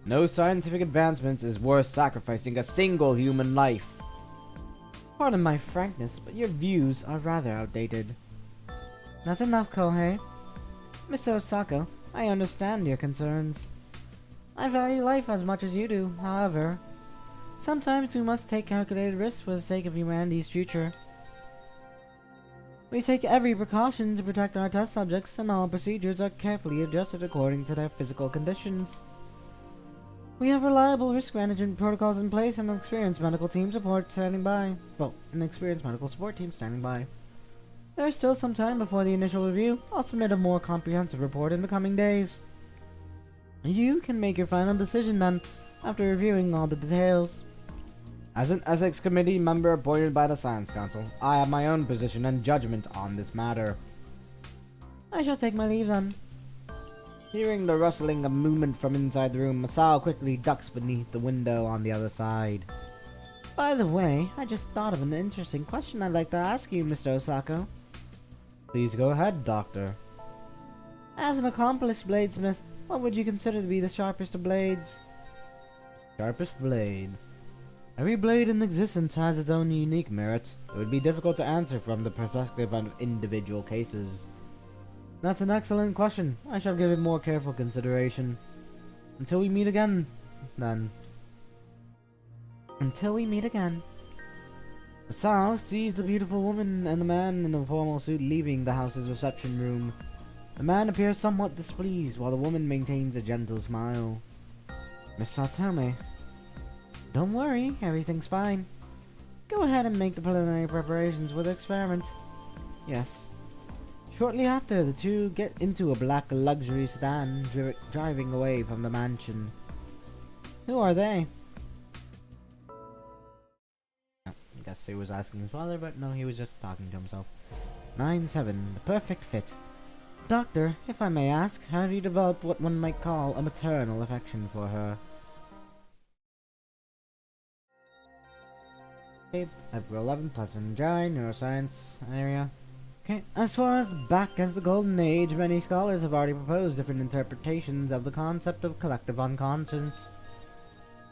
No scientific advancement is worth sacrificing a single human life. Pardon my frankness, but your views are rather outdated. That's enough, Kohei. Mr. Osako, I understand your concerns. I value life as much as you do, however. Sometimes we must take calculated risks for the sake of humanity's future. We take every precaution to protect our test subjects, and all procedures are carefully adjusted according to their physical conditions. We have reliable risk management protocols in place and an experienced medical support standing by. There is still some time before the initial review. I'll submit a more comprehensive report in the coming days. You can make your final decision then, after reviewing all the details. As an ethics committee member appointed by the Science Council, I have my own position and judgment on this matter. I shall take my leave then. Hearing the rustling of movement from inside the room, Masao quickly ducks beneath the window on the other side. By the way, I just thought of an interesting question I'd like to ask you, Mr. Osako. Please go ahead, Doctor. As an accomplished bladesmith, what would you consider to be the sharpest of blades? Sharpest blade. Every blade in existence has its own unique merits. It would be difficult to answer from the perspective of individual cases. That's an excellent question. I shall give it more careful consideration. Until we meet again, then. Until we meet again. Masao sees the beautiful woman and the man in the formal suit leaving the house's reception room. The man appears somewhat displeased, while the woman maintains a gentle smile. Miss Satome. Don't worry, everything's fine. Go ahead and make the preliminary preparations for the experiment. Yes. Shortly after, the two get into a black luxury sedan, driving away from the mansion. Who are they? I guess he was asking his father, but no, he was just talking to himself. 9-7, the perfect fit. Doctor, if I may ask, have you developed what one might call a maternal affection for her? Okay, April 11th, Pleasant Dry, Neuroscience area. Okay, as far back as the Golden Age, many scholars have already proposed different interpretations of the concept of collective unconscious.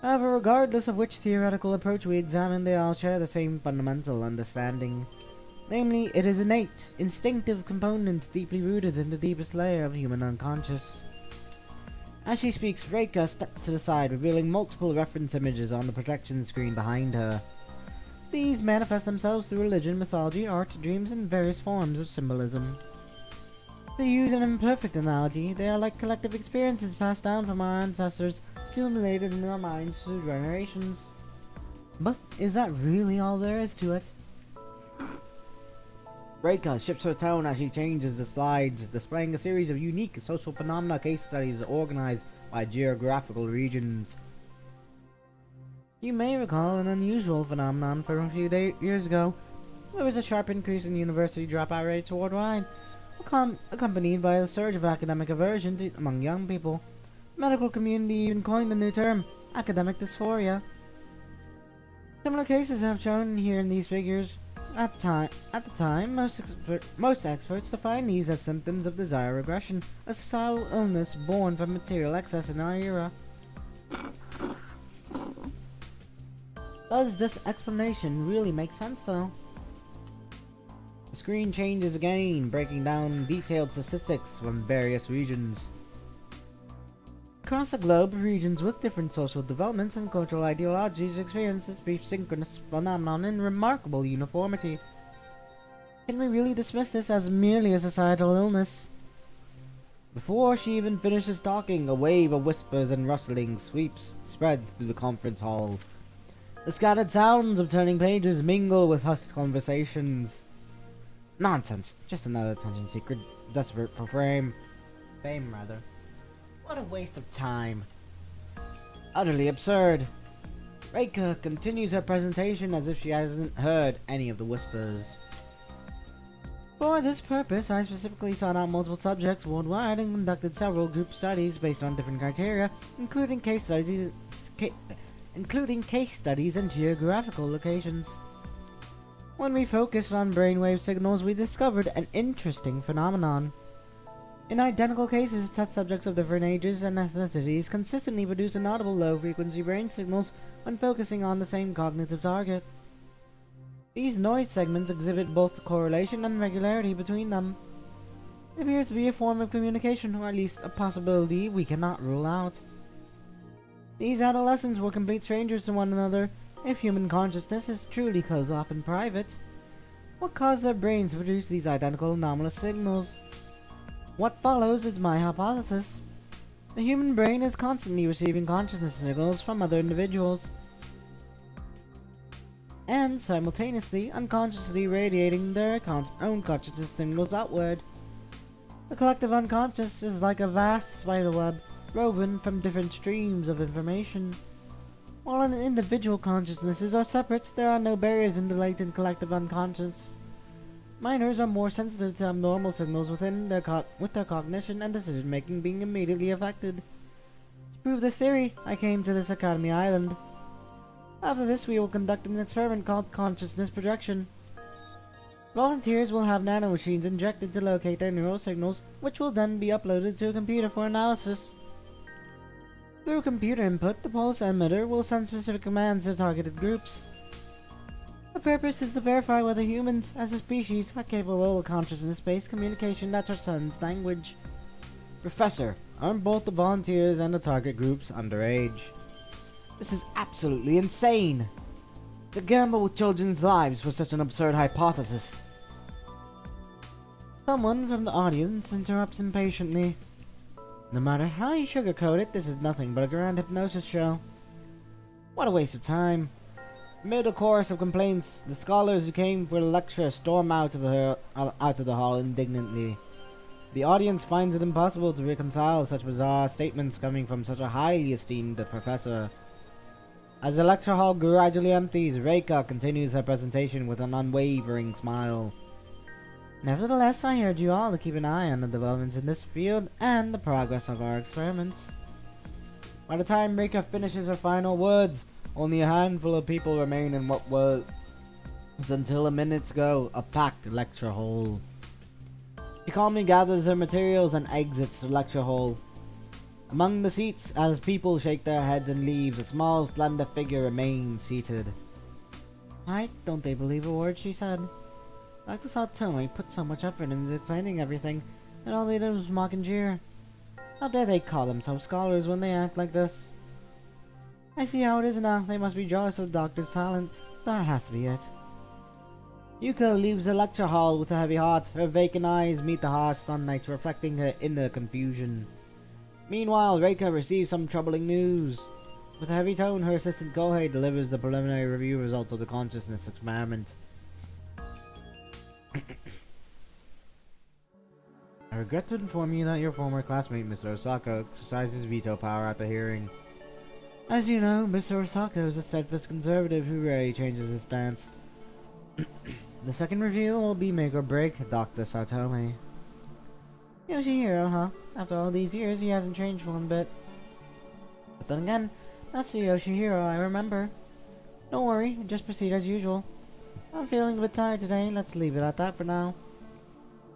However, regardless of which theoretical approach we examine, they all share the same fundamental understanding. Namely, it is innate, instinctive component deeply rooted in the deepest layer of human unconscious. As she speaks, Reika steps to the side, revealing multiple reference images on the projection screen behind her. These manifest themselves through religion, mythology, art, dreams, and various forms of symbolism. To use an imperfect analogy, they are like collective experiences passed down from our ancestors, accumulated in our minds through generations. But is that really all there is to it? Reika shifts her tone as she changes the slides, displaying a series of unique social phenomena case studies organized by geographical regions. You may recall an unusual phenomenon from a few years ago. There was a sharp increase in university dropout rates worldwide, accompanied by a surge of academic aversion among young people. The medical community even coined the new term, academic dysphoria. Similar cases have shown here in these figures. At the time, most experts define these as symptoms of desire regression, a societal illness born from material excess in our era. Does this explanation really make sense, though? The screen changes again, breaking down detailed statistics from various regions. Across the globe, regions with different social developments and cultural ideologies experience this brief synchronous phenomenon in remarkable uniformity. Can we really dismiss this as merely a societal illness? Before she even finishes talking, a wave of whispers and rustlings spreads through the conference hall. The scattered sounds of turning pages mingle with hushed conversations. Nonsense, just another attention seeker, desperate for fame. What a waste of time. Utterly absurd. Reika continues her presentation as if she hasn't heard any of the whispers. For this purpose, I specifically sought out multiple subjects worldwide and conducted several group studies based on different criteria, including case studies and geographical locations. When we focused on brainwave signals, we discovered an interesting phenomenon. In identical cases, test subjects of different ages and ethnicities consistently produce inaudible low-frequency brain signals when focusing on the same cognitive target. These noise segments exhibit both correlation and regularity between them. It appears to be a form of communication, or at least a possibility we cannot rule out. These adolescents were complete strangers to one another. If human consciousness is truly closed off and private, what caused their brains to produce these identical anomalous signals? What follows is my hypothesis. The human brain is constantly receiving consciousness signals from other individuals, and simultaneously unconsciously radiating their own consciousness signals outward. The collective unconscious is like a vast spiderweb woven from different streams of information. While an individual consciousnesses are separate, there are no barriers in the latent collective unconscious. Minors are more sensitive to abnormal signals with their cognition and decision-making being immediately affected. To prove this theory, I came to this Academy Island. After this, we will conduct an experiment called consciousness projection. Volunteers will have nanomachines injected to locate their neural signals, which will then be uploaded to a computer for analysis. Through computer input, the pulse emitter will send specific commands to targeted groups. The purpose is to verify whether humans, as a species, are capable of consciousness-based communication that transcends language. Professor, aren't both the volunteers and the target groups underage? This is absolutely insane! To gamble with children's lives for such an absurd hypothesis. Someone from the audience interrupts impatiently. No matter how you sugarcoat it, this is nothing but a grand hypnosis show. What a waste of time. Amid a chorus of complaints, the scholars who came for the lecture storm out of the hall indignantly. The audience finds it impossible to reconcile such bizarre statements coming from such a highly esteemed professor. As the lecture hall gradually empties, Reika continues her presentation with an unwavering smile. Nevertheless, I urge you all to keep an eye on the developments in this field and the progress of our experiments. By the time Reika finishes her final words, only a handful of people remain in what was, until a minute ago, a packed lecture hall. She calmly gathers her materials and exits the lecture hall. Among the seats, as people shake their heads and leave, a small, slender figure remains seated. Why don't they believe a word she said? Dr. Saltome put so much effort into explaining everything, and all they did was mock and jeer. How dare they call themselves scholars when they act like this? I see how it is now. They must be jealous of the doctor's talent. That has to be it. Yuka leaves the lecture hall with a heavy heart. Her vacant eyes meet the harsh sunlight, reflecting her inner confusion. Meanwhile, Reika receives some troubling news. With a heavy tone, her assistant Kohei delivers the preliminary review results of the consciousness experiment. I regret to inform you that your former classmate, Mr. Osaka, exercised his veto power at the hearing. As you know, Mr. Osaka is a steadfast conservative who rarely changes his stance. The second review will be make or break, Dr. Satome. Yoshihiro, huh? After all these years, he hasn't changed one bit. But then again, that's the Yoshihiro I remember. Don't worry, just proceed as usual. I'm feeling a bit tired today, let's leave it at that for now.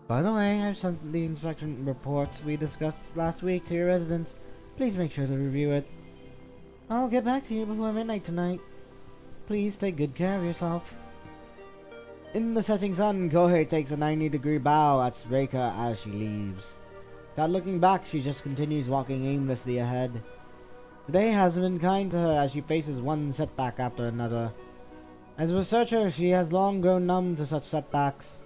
By the way, I've sent the inspection reports we discussed last week to your residence. Please make sure to review it. I'll get back to you before midnight tonight. Please take good care of yourself. In the setting sun, Kohei takes a 90-degree bow at Reika as she leaves. Without looking back, she just continues walking aimlessly ahead. Today hasn't been kind to her as she faces one setback after another. As a researcher, she has long grown numb to such setbacks.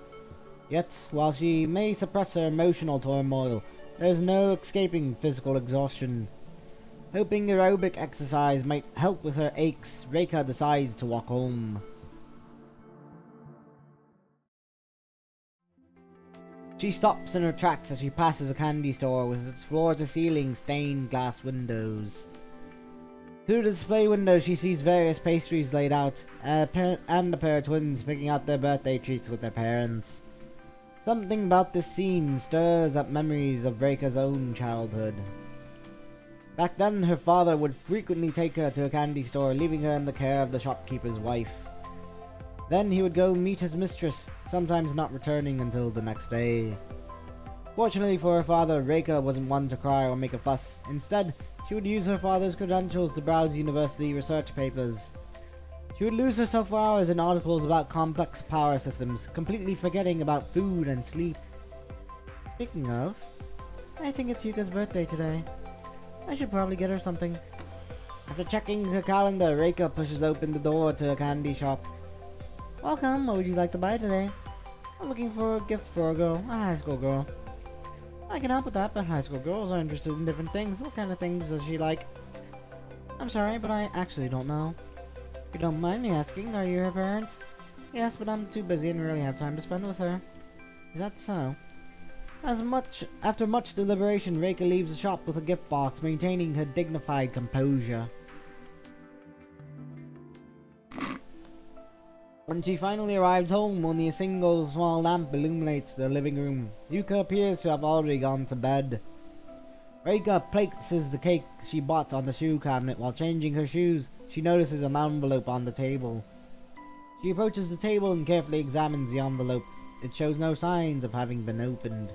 Yet, while she may suppress her emotional turmoil, there is no escaping physical exhaustion. Hoping aerobic exercise might help with her aches, Reika decides to walk home. She stops in her tracks as she passes a candy store with its floor-to-ceiling stained glass windows. Through the display window, she sees various pastries laid out, and a pair of twins picking out their birthday treats with their parents. Something about this scene stirs up memories of Reika's own childhood. Back then, her father would frequently take her to a candy store, leaving her in the care of the shopkeeper's wife. Then he would go meet his mistress, sometimes not returning until the next day. Fortunately for her father, Reika wasn't one to cry or make a fuss. Instead, she would use her father's credentials to browse university research papers. She would lose herself for hours in articles about complex power systems, completely forgetting about food and sleep. Speaking of, I think it's Yuka's birthday today. I should probably get her something. After checking her calendar, Reika pushes open the door to a candy shop. Welcome, what would you like to buy today? I'm looking for a gift for a girl, a high school girl. I can help with that, but high school girls are interested in different things. What kind of things does she like? I'm sorry, but I actually don't know. If you don't mind me asking, are you her parents? Yes, but I'm too busy and rarely have time to spend with her. Is that so? After much deliberation, Reika leaves the shop with a gift box, maintaining her dignified composure. When she finally arrives home, only a single small lamp illuminates the living room. Yuka appears to have already gone to bed. Reika places the cake she bought on the shoe cabinet. While changing her shoes, she notices an envelope on the table. She approaches the table and carefully examines the envelope. It shows no signs of having been opened.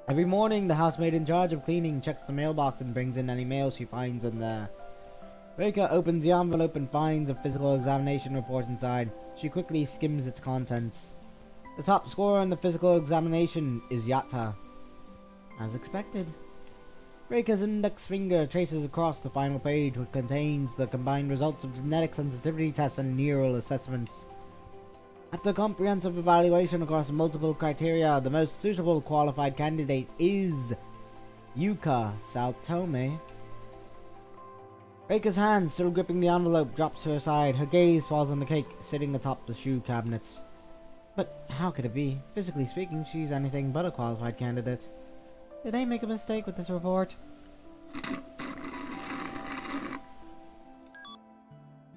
Every morning, the housemaid in charge of cleaning checks the mailbox and brings in any mail she finds in there. Reika opens the envelope and finds a physical examination report inside. She quickly skims its contents. The top scorer in the physical examination is Yatta. As expected. Reika's index finger traces across the final page, which contains the combined results of genetic sensitivity tests and neural assessments. After comprehensive evaluation across multiple criteria, the most suitable qualified candidate is Yuka Saltome. Reika's hand, still gripping the envelope, drops to her side. Her gaze falls on the cake sitting atop the shoe cabinet. But how could it be? Physically speaking, she's anything but a qualified candidate. Did they make a mistake with this report?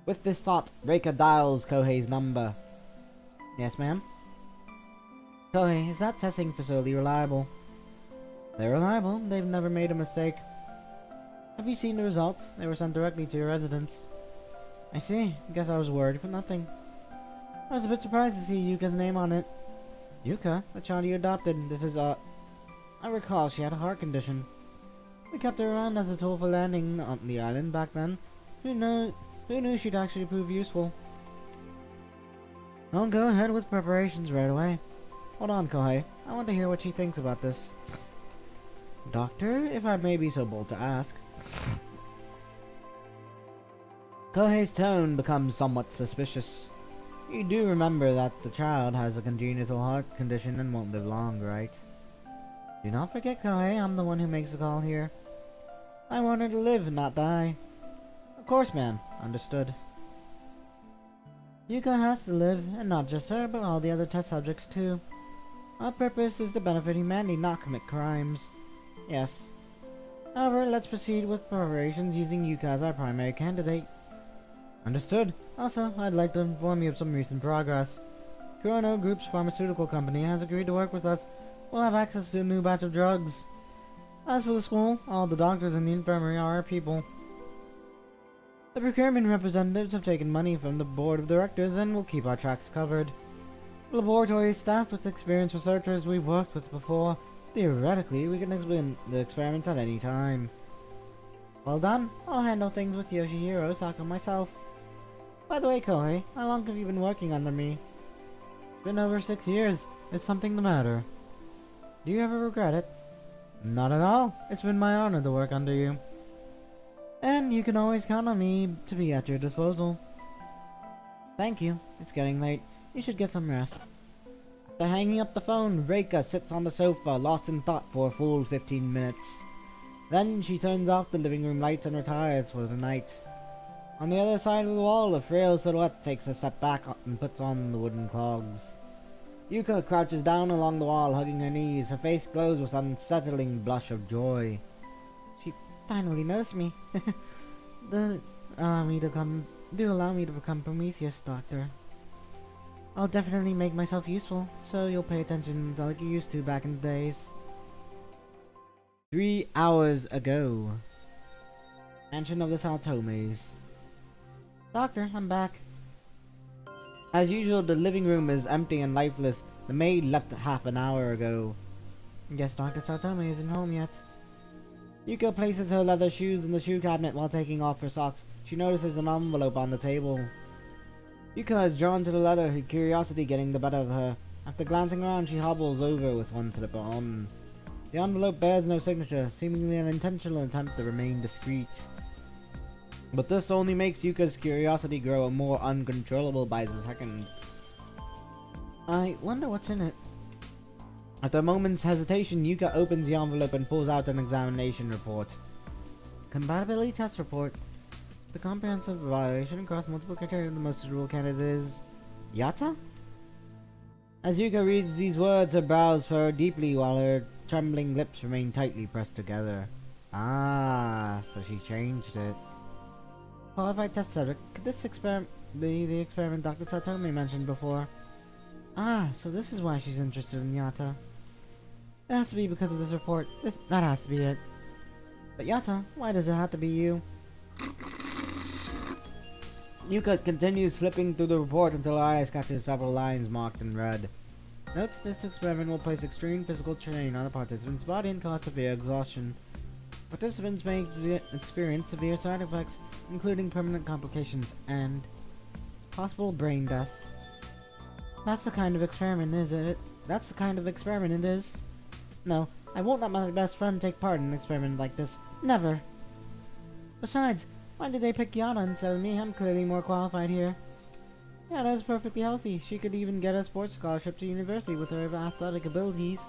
With this thought, Reika dials Kohei's number. Yes, ma'am? Kohei, is that testing facility reliable? They're reliable. They've never made a mistake. Have you seen the results? They were sent directly to your residence. I see. Guess I was worried for nothing. I was a bit surprised to see Yuka's name on it. Yuka? The child you adopted. This is, I recall she had a heart condition. We kept her around as a tool for landing on the island back then. Who knew she'd actually prove useful? I'll go ahead with preparations right away. Hold on, Kohei. I want to hear what she thinks about this. Doctor, if I may be so bold to ask. Kohei's tone becomes somewhat suspicious. You do remember that the child has a congenital heart condition and won't live long, right? Do not forget, Kohei, I'm the one who makes the call here. I want her to live and not die. Of course, ma'am. Understood. Yuka has to live, and not just her, but all the other test subjects too. Our purpose is to benefit humanity, not commit crimes. Yes. However, let's proceed with preparations using Yuka as our primary candidate. Understood. Also, I'd like to inform you of some recent progress. Kurono Group's pharmaceutical company has agreed to work with us. We'll have access to a new batch of drugs. As for the school, all the doctors in the infirmary are our people. The procurement representatives have taken money from the board of directors and will keep our tracks covered. The laboratory is staffed with experienced researchers we've worked with before. Theoretically, we can explain the experiments at any time. Well done. I'll handle things with Yoshihiro, Osaka, myself. By the way, Kohei, how long have you been working under me? It's been over 6 years. Is something the matter? Do you ever regret it? Not at all. It's been my honor to work under you. And you can always count on me to be at your disposal. Thank you. It's getting late. You should get some rest. After hanging up the phone, Reika sits on the sofa, lost in thought for a full 15 minutes. Then she turns off the living room lights and retires for the night. On the other side of the wall, a frail silhouette takes a step back and puts on the wooden clogs. Yuka crouches down along the wall, hugging her knees. Her face glows with unsettling blush of joy. She finally noticed me. Do allow me to become Prometheus, Doctor. I'll definitely make myself useful, so you'll pay attention like you used to back in the days. 3 hours ago. Mansion of the Saltomes. Doctor, I'm back. As usual, the living room is empty and lifeless. The maid left half an hour ago. Guess Dr. Saltome isn't home yet. Yuka places her leather shoes in the shoe cabinet while taking off her socks. She notices an envelope on the table. Yuka is drawn to the letter, her curiosity getting the better of her. After glancing around, she hobbles over with one slipper on. The envelope bears no signature, seemingly an intentional attempt to remain discreet. But this only makes Yuka's curiosity grow more uncontrollable by the second. I wonder what's in it. After a moment's hesitation, Yuka opens the envelope and pulls out an examination report. Compatibility test report. The comprehensive evaluation across multiple criteria, the most suitable candidate is Yata? As Yuka reads these words, her brows furrow deeply while her trembling lips remain tightly pressed together. Ah, so she changed it. Qualified test subject. Could this experiment be the experiment Dr. Satomi mentioned before? Ah, so this is why she's interested in Yata. It has to be because of this report. That has to be it. But Yata, why does it have to be you? Yuka continues flipping through the report until her eyes catches several lines marked in red. Notes this experiment will place extreme physical strain on a participant's body and cause severe exhaustion. Participants may experience severe side effects, including permanent complications and possible brain death. That's the kind of experiment, is it? That's the kind of experiment it is. No, I won't let my best friend take part in an experiment like this. Never. Besides, why did they pick Yana instead of me? I'm clearly more qualified here. Yana is perfectly healthy. She could even get a sports scholarship to university with her athletic abilities.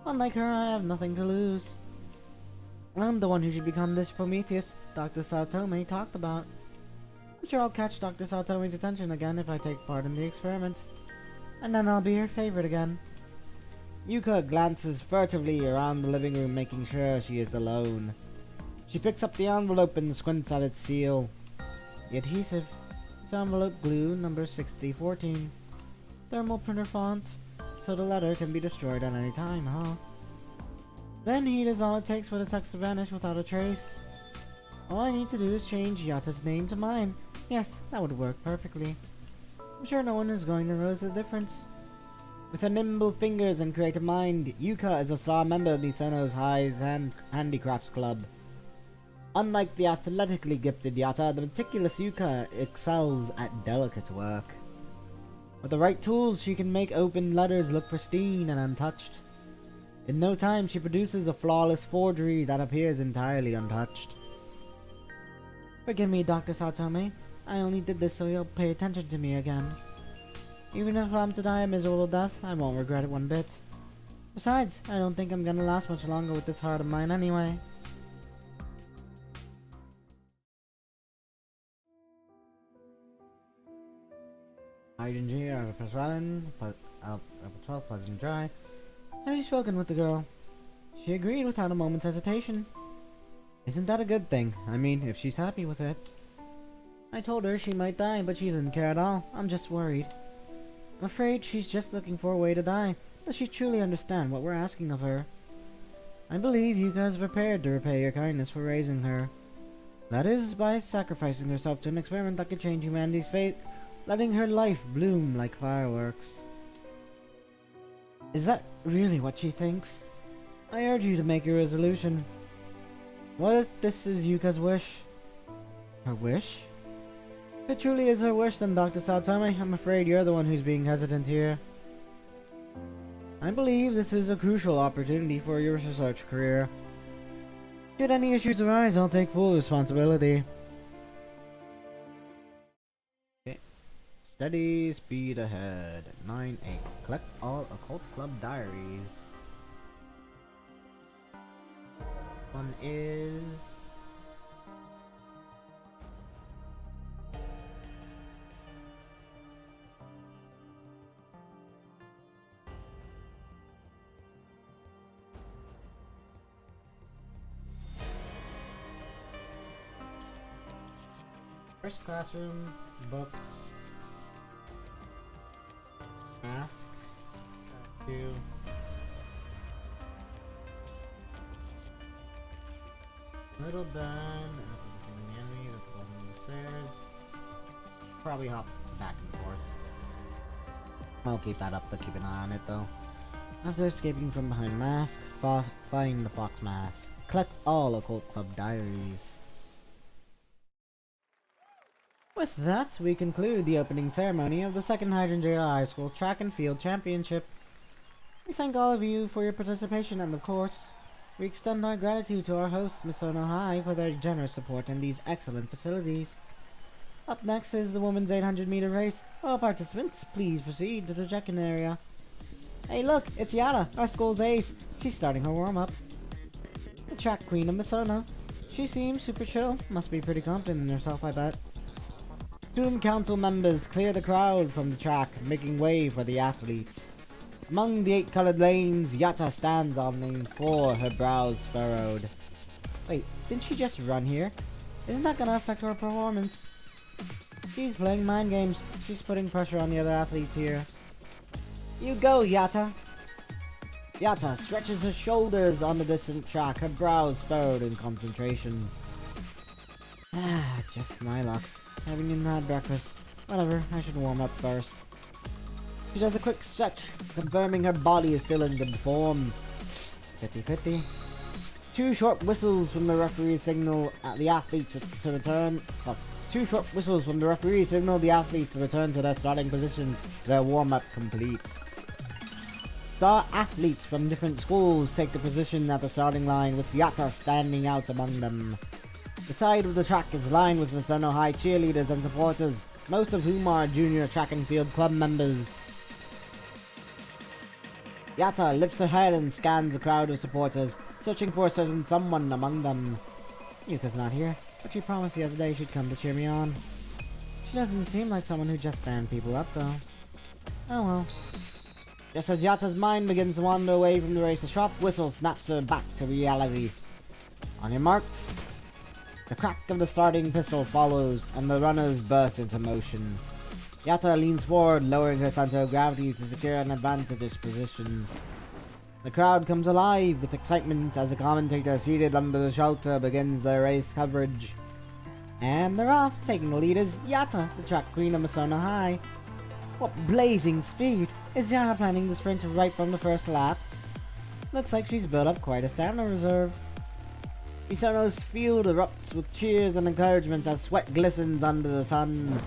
Unlike her, I have nothing to lose. I'm the one who should become this Prometheus Dr. Saotome talked about. I'm sure I'll catch Dr. Saotome's attention again if I take part in the experiment. And then I'll be her favorite again. Yuka glances furtively around the living room, making sure she is alone. She picks up the envelope and squints at its seal. The adhesive. It's envelope glue number 6014. Thermal printer font, so the letter can be destroyed at any time, huh? Then heat is all it takes for the text to vanish without a trace. All I need to do is change Yata's name to mine. Yes, that would work perfectly. I'm sure no one is going to notice the difference. With her nimble fingers and creative mind, Yuka is a star member of Misono's High's Handicrafts Club. Unlike the athletically gifted Yata, the meticulous Yuka excels at delicate work. With the right tools, she can make open letters look pristine and untouched. In no time, she produces a flawless forgery that appears entirely untouched. Forgive me, Dr. Satome. I only did this so you'll pay attention to me again. Even if I'm to die a miserable death, I won't regret it one bit. Besides, I don't think I'm gonna last much longer with this heart of mine anyway. Hydrogen G, Persuasion, Patrol, Pleasant and Dry. Have you spoken with the girl? She agreed without a moment's hesitation. Isn't that a good thing? I mean, if she's happy with it. I told her she might die, but she didn't care at all. I'm just worried. I'm afraid she's just looking for a way to die. Does she truly understand what we're asking of her? I believe Yuka is prepared to repay your kindness for raising her. That is, by sacrificing herself to an experiment that could change humanity's fate, letting her life bloom like fireworks. Is that really what she thinks? I urge you to make your resolution. What if this is Yuka's wish? Her wish? If it truly is her wish, then Dr. Saotome, I'm afraid you're the one who's being hesitant here. I believe this is a crucial opportunity for your research career. Should any issues arise, I'll take full responsibility. Okay. Steady speed ahead. 9-8. Collect all Occult Club diaries. One is... First classroom, books, mask, statue, little Ben, the enemies at the bottom of the stairs. Probably hop back and forth. I'll keep that up to keep an eye on it though. After escaping from behind mask, find the fox mask. Collect all Occult Club diaries. With that, we conclude the opening ceremony of the second Hydrangea High School Track and Field Championship. We thank all of you for your participation and, of course, we extend our gratitude to our hosts, Misono High, for their generous support in these excellent facilities. Up next is the women's 800-meter race. All participants, please proceed to the check-in area. Hey look, it's Yara, our school's ace. She's starting her warm-up. The track queen of Misono. She seems super chill. Must be pretty confident in herself, I bet. Student council members clear the crowd from the track, making way for the athletes. Among the 8 colored lanes, Yata stands on lane 4, her brows furrowed. Wait, didn't she just run here? Isn't that gonna affect her performance? She's playing mind games. She's putting pressure on the other athletes here. You go, Yata! Yata stretches her shoulders on the distant track, her brows furrowed in concentration. Ah, just my luck. Haven't even had breakfast. Whatever, I should warm up first. She does a quick stretch, confirming her body is still in good form. 50-50. 2 short whistles from the referee signal the athletes to return. Well, 2 short whistles from the referee signal the athletes to return to their starting positions. Their warm-up complete. Star athletes from different schools take the position at the starting line, with Yata standing out among them. The side of the track is lined with Misono High cheerleaders and supporters, most of whom are junior track and field club members. Yata lifts her head and scans the crowd of supporters, searching for a certain someone among them. Yuka's not here, but she promised the other day she'd come to cheer me on. She doesn't seem like someone who just stands people up though. Oh well. Just as Yata's mind begins to wander away from the race, a sharp whistle snaps her back to reality. On your marks. The crack of the starting pistol follows, and the runners burst into motion. Yata leans forward, lowering her center of gravity to secure an advantageous position. The crowd comes alive with excitement as the commentator seated under the shelter begins their race coverage. And they're off, taking the lead is Yata, the track queen of Misono High. What blazing speed! Is Yata planning to sprint right from the first lap? Looks like she's built up quite a stamina reserve. Misono's field erupts with cheers and encouragement as sweat glistens under the sun.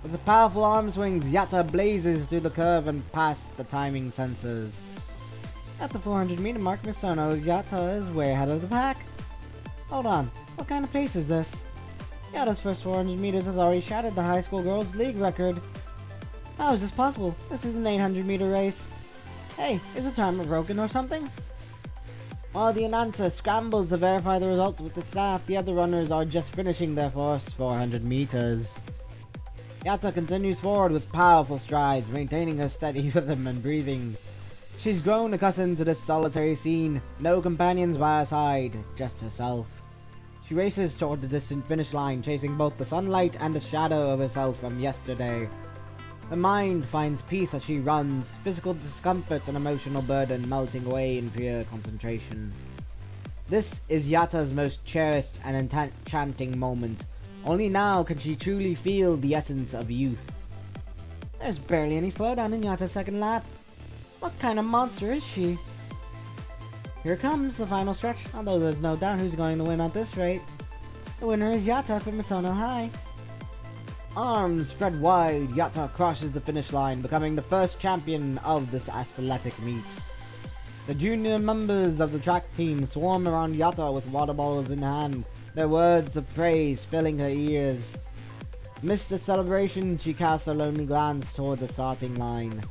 With the powerful arm swings, Yatta blazes through the curve and past the timing sensors. At the 400-meter mark, Misono's Yatta is way ahead of the pack. Hold on, what kind of pace is this? Yatta's first 400 meters has already shattered the high school girls' league record. How is this possible? This is an 800-meter race. Hey, is the timer broken or something? While the announcer scrambles to verify the results with the staff, the other runners are just finishing their first 400 meters. Yatta continues forward with powerful strides, maintaining her steady rhythm and breathing. She's grown accustomed to this solitary scene, no companions by her side, just herself. She races toward the distant finish line, chasing both the sunlight and the shadow of herself from yesterday. Her mind finds peace as she runs, physical discomfort and emotional burden melting away in pure concentration. This is Yatta's most cherished and enchanting moment. Only now can she truly feel the essence of youth. There's barely any slowdown in Yatta's second lap. What kind of monster is she? Here comes the final stretch, although there's no doubt who's going to win at this rate. The winner is Yatta from Misono High. Arms spread wide, Yatta crosses the finish line, becoming the first champion of this athletic meet. The junior members of the track team swarm around Yatta with water bottles in hand, their words of praise filling her ears. Amidst the celebration, she casts a lonely glance toward the starting line.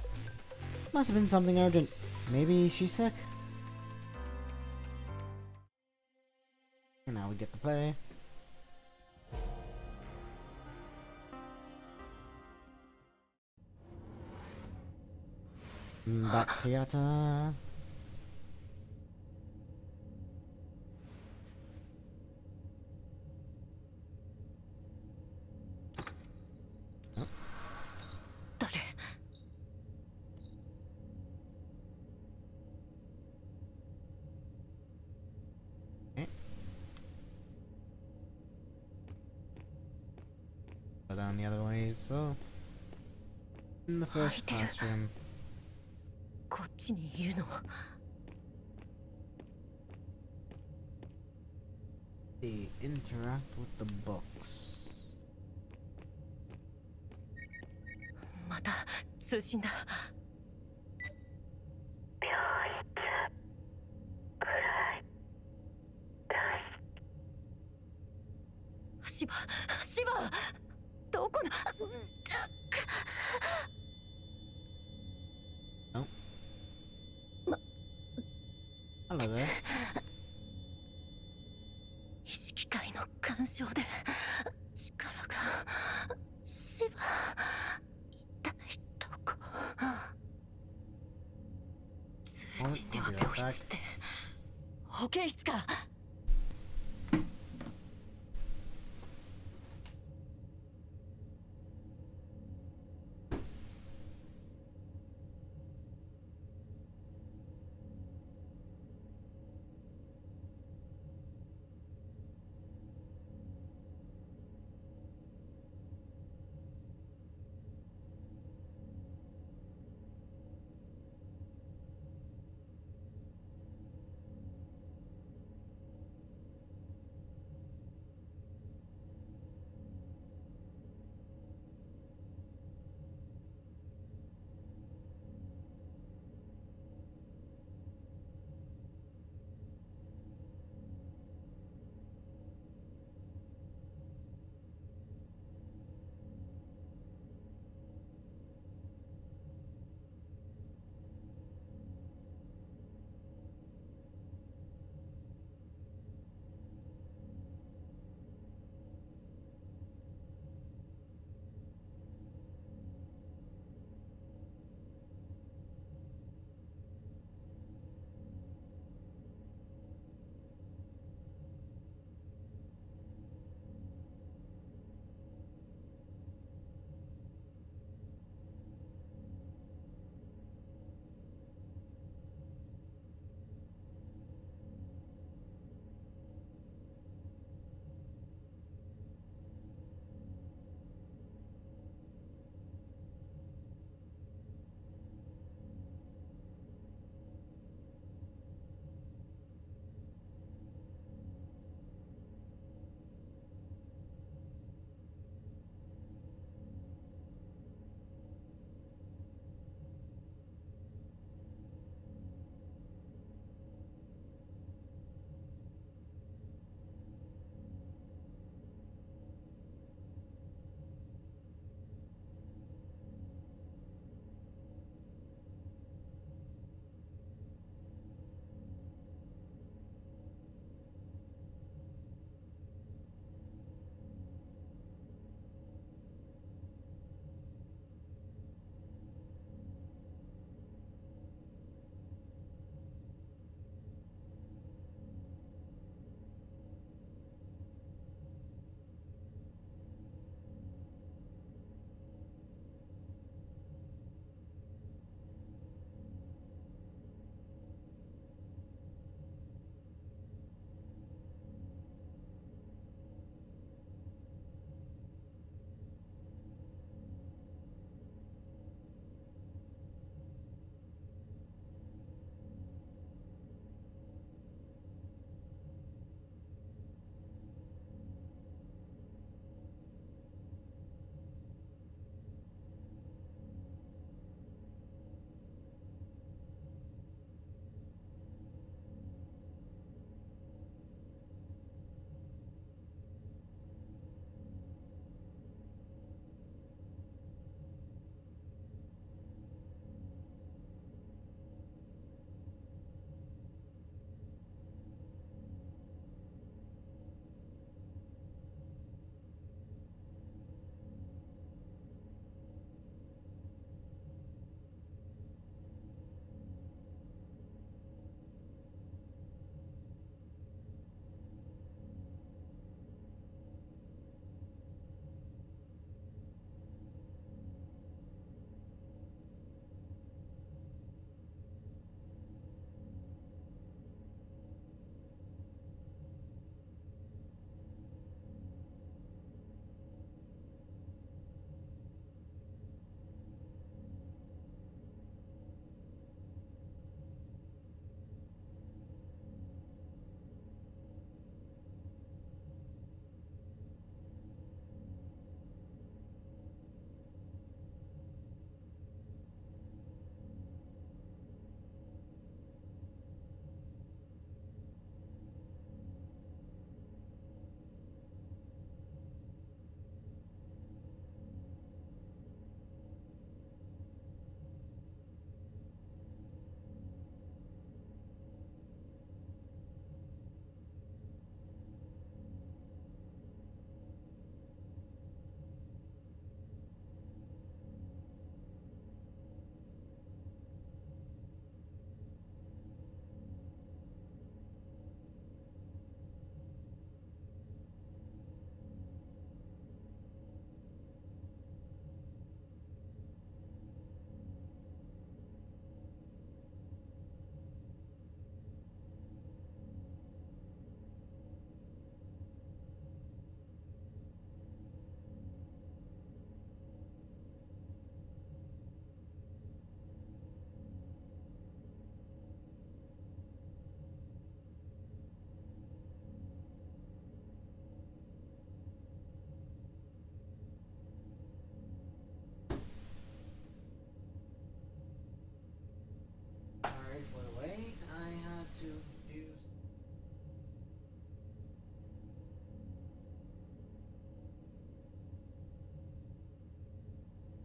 Must have been something urgent. Maybe she's sick. And now we get to play. Back to Yatta. Go down the other way, so in the first classroom. こっちにいるのは They interact with the books. また通信だシバどこな Hello there. 意識界の干渉で力がシバ痛いとこ通信では病室って保健室か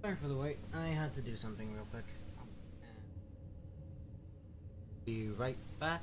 Sorry for the wait. I had to do something real quick. Be right back.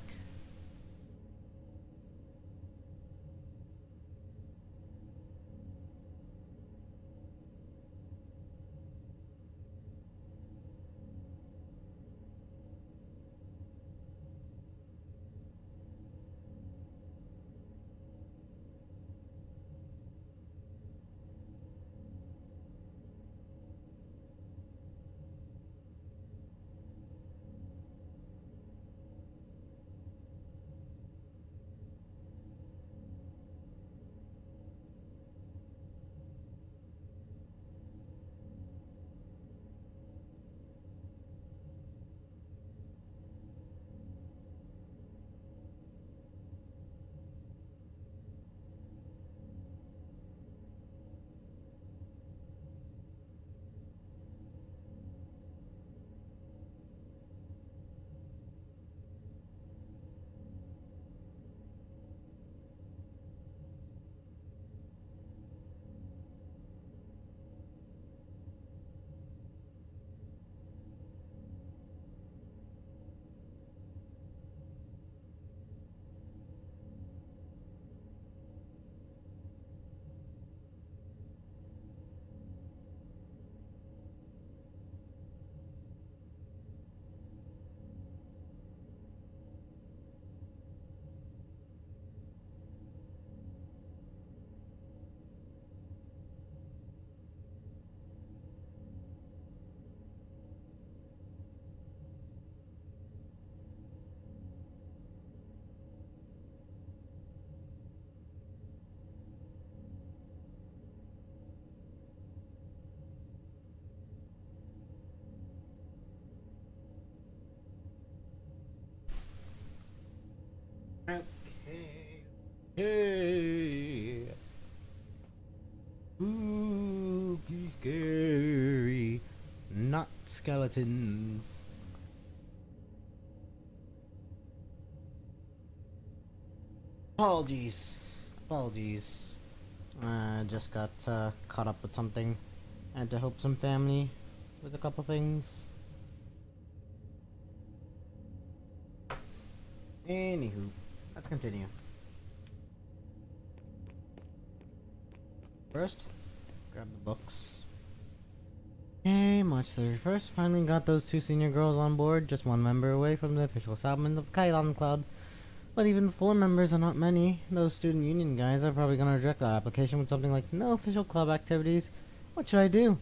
Okay. Hey. Spooky, scary, not skeletons. Apologies. Apologies. I just got caught up with something. Had to help some family with a couple things. Anywho, let's continue. First, grab the books. Okay, March 31st, finally got those two senior girls on board, just one member away from the official establishment of Kailan Club. But even 4 members are not many. Those student union guys are probably gonna reject our application with something like no official club activities. What should I do?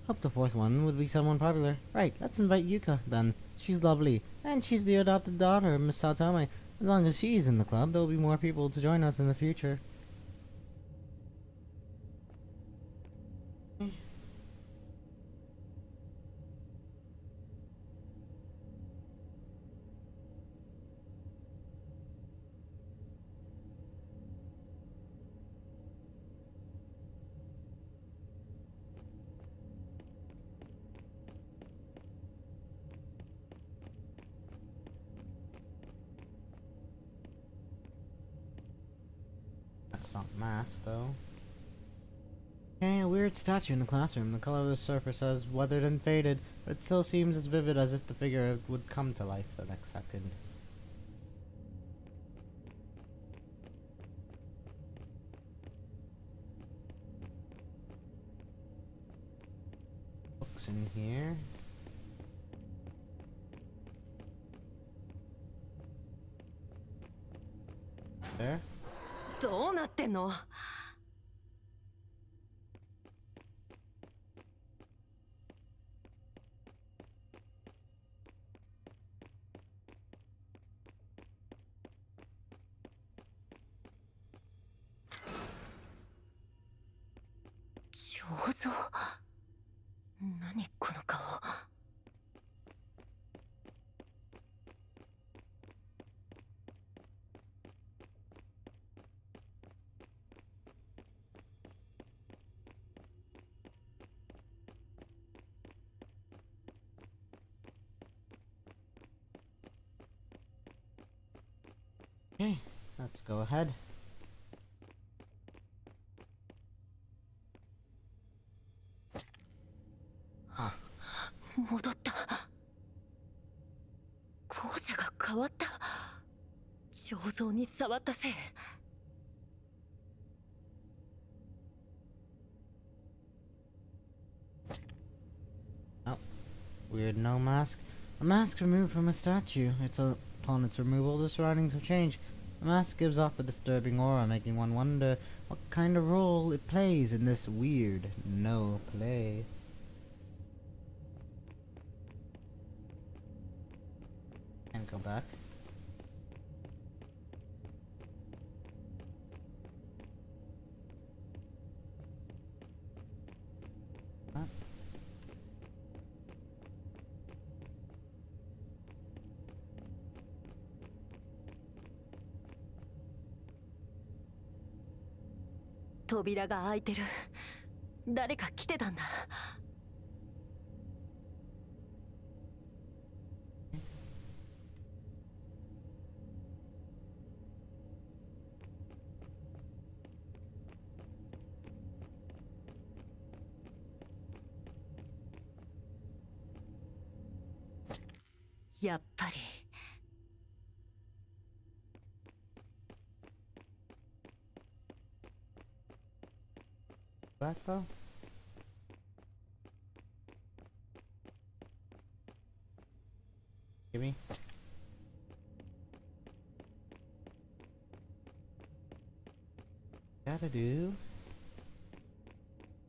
Hope the 4th one would be someone popular. Right, let's invite Yuka, then. She's lovely, and she's the adopted daughter of Miss Saotome. As long as she's in the club, there will be more people to join us in the future. That's not mass, though. Okay, a weird statue in the classroom. The color of the surface has weathered and faded, but it still seems as vivid as if the figure would come to life the next second. Books in here. There. どうなってんの？彫像？何この顔。Okay, let's go ahead. 戻った。校舎が変わった。彫像に触ったせい。Oh, weird no mask. A mask removed from a statue. Upon its removal, the surroundings have changed. The mask gives off a disturbing aura, making one wonder what kind of role it plays in this weird no play. And go back.扉が開いてる。誰か来てたんだ。やっぱり。Back though? Gimme. Gotta do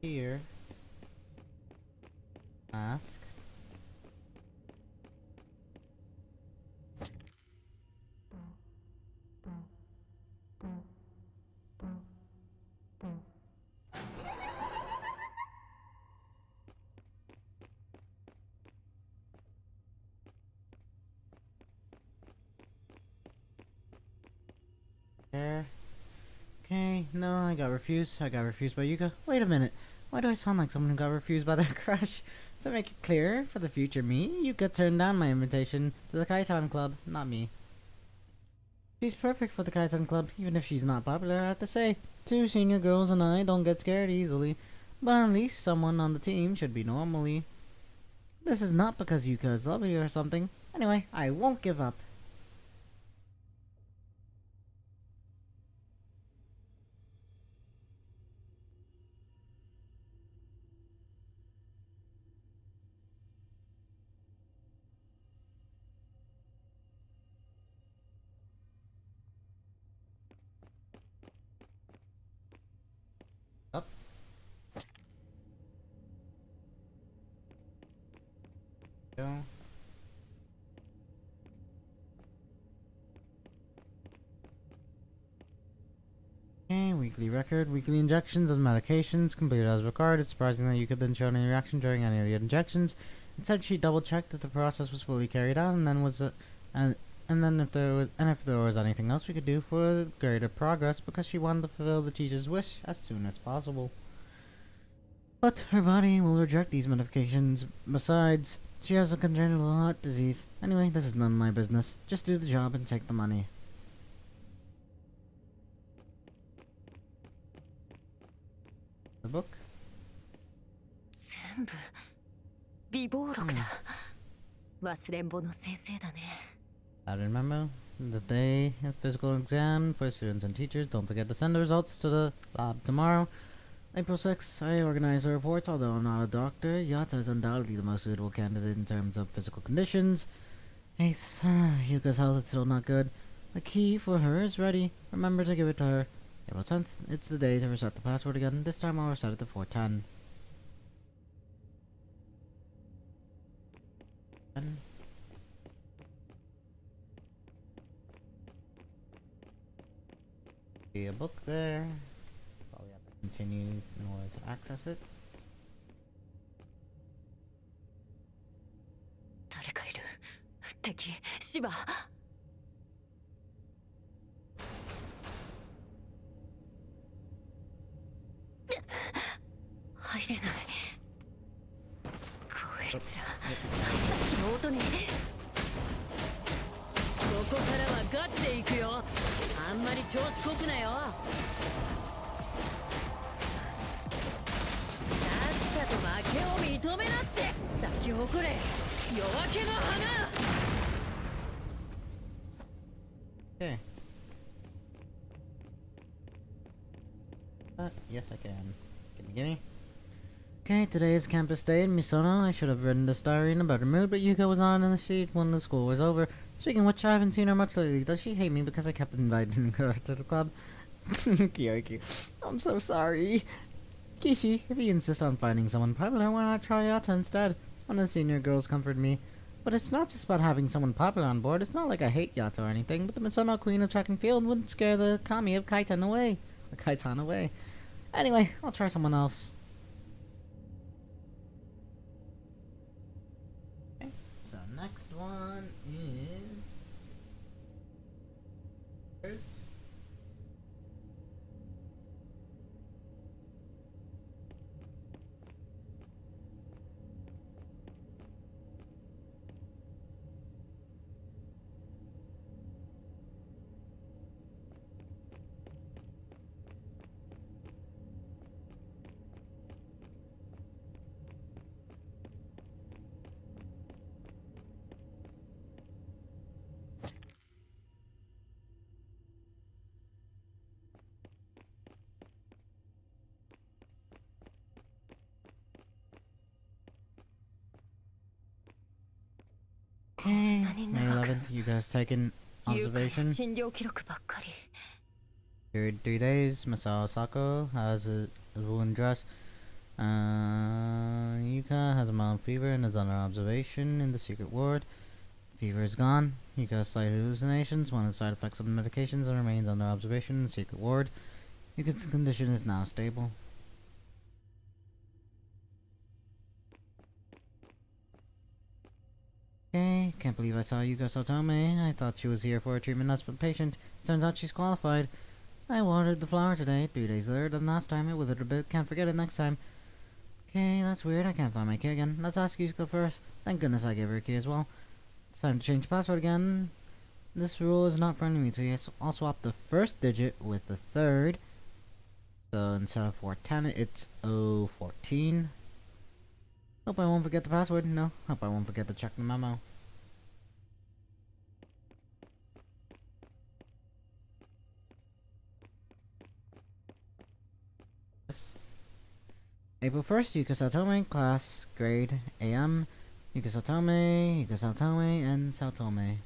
here. Mask. There. Okay, no, I got refused. I got refused by Yuka. Wait a minute. Why do I sound like someone who got refused by their crush? To make it clearer for the future me, Yuka turned down my invitation to the Kaitan Club, not me. She's perfect for the Kaitan Club, even if she's not popular, I have to say. Two senior girls and I don't get scared easily. But at least someone on the team should be normally. This is not because Yuka is lovely or something. Anyway, I won't give up. Up. Go. Okay, weekly record, weekly injections of medications completed as required. It's surprising that you could then show any reaction during any of the injections. Instead, she double-checked that the process was fully carried out, and then if there was anything else we could do for greater progress, because she wanted to fulfill the teacher's wish as soon as possible. But her body will reject these medications. Besides, she has a congenital heart disease. Anyway, this is none of my business. Just do the job and take the money. The book? 全部備忘録だ。忘れん坊の先生だね。I remember the day of physical exam for students and teachers. Don't forget to send the results to the lab tomorrow. April 6th, I organize the reports. Although I'm not a doctor, Yata is undoubtedly the most suitable candidate in terms of physical conditions. 8th, Yuka's health is still not good. The key for her is ready. Remember to give it to her. April 10th, it's the day to reset the password again. This time I'll reset it to 410. See a book there. Probably have to continue in order to access it. 誰かいる。敵、シバ。入れない。こいつら、さっきの音に。ここからはガチで行くよ。あんまり調子こくなよ。さっさと負けを認めなって。先 Okay. Yes, I can. Can you give me? Okay, today is campus day in Misono. I should have written this diary in a better mood, but Yuka was on in the seat when the school was over. Speaking of which, I haven't seen her much lately. Does she hate me because I kept inviting her to the club? Kyoki, I'm so sorry. Kishi, if you insist on finding someone popular, why not try Yata instead? One of the senior girls comforted me. But it's not just about having someone popular on board. It's not like I hate Yata or anything, but the Misono Queen of Track and Field wouldn't scare the kami of Kaitan away. Anyway, I'll try someone else. Okay, so next one is... Okay, May 11th, you guys taking observation? Period 3 days, Masao Sako has a woolen dress. Yuka has a mild fever and is under observation in the secret ward. Fever is gone. Yuka has slight hallucinations, one of the side effects of the medications, and remains under observation in the secret ward. Yuka's condition is now stable. Okay, can't believe I saw Yuka Sotome. I thought she was here for a treatment nuts but patient. Turns out she's qualified. I watered the flower today, 3 days later than last time. It withered a bit. Can't forget it next time. Okay, that's weird. I can't find my key again. Let's ask Yusuko first. Thank goodness I gave her a key as well. It's time to change the password again. This rule is not friendly to me, so yes, I'll swap the first digit with the third. So instead of 410, it's 014. Hope I won't forget the password. No, hope I won't forget to check the memo. April 1st, Yuka Satome, class, grade, AM, Yuka Satome, and Satome.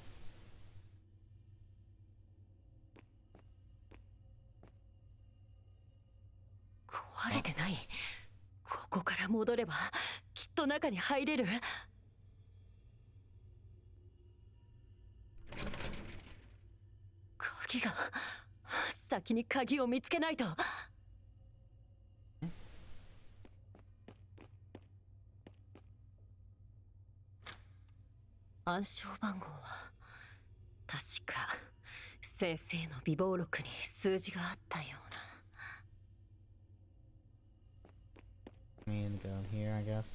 Me and go here, I guess.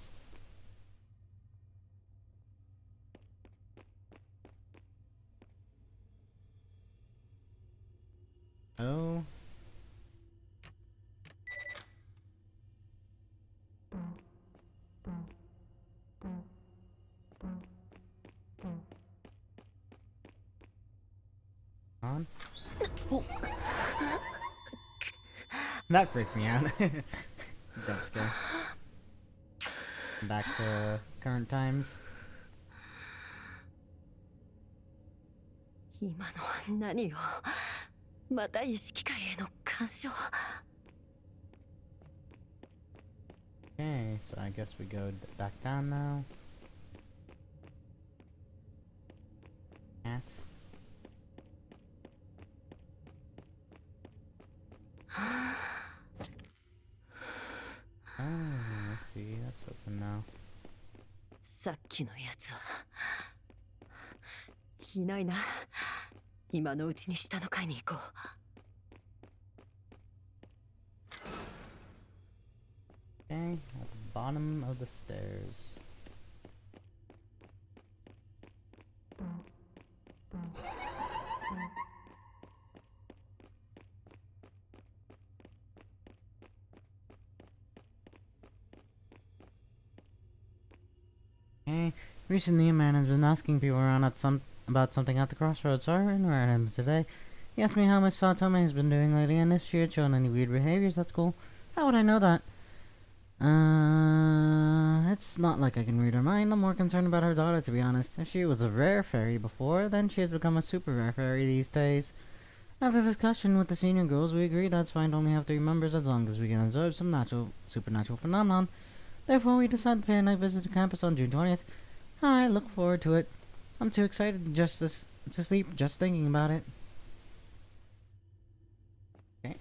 Oh. On. That freaked me out. Jump scare. Back to current times. 今のは何よ。また意識界への干渉。Okay, so I guess we go back down now. Cat. Oh, let's see, that's open now. さっきのやつは。いないな。今のうちに下の階に行こう。Okay, at the bottom of the stairs. Okay. Recently, a man has been asking people around about something at the crossroads, so I ran around him today. He asked me how my Satome has been doing lately and if she had shown any weird behaviors at school. How would I know that? It's not like I can read her mind. I'm more concerned about her daughter, to be honest. If she was a rare fairy before, then she has become a super rare fairy these days. After discussion with the senior girls, we agreed that's fine to only have 3 members as long as we can observe some supernatural phenomenon. Therefore, we decided to pay a night visit to campus on June 20th. I look forward to it. I'm too excited to sleep just thinking about it. Okay.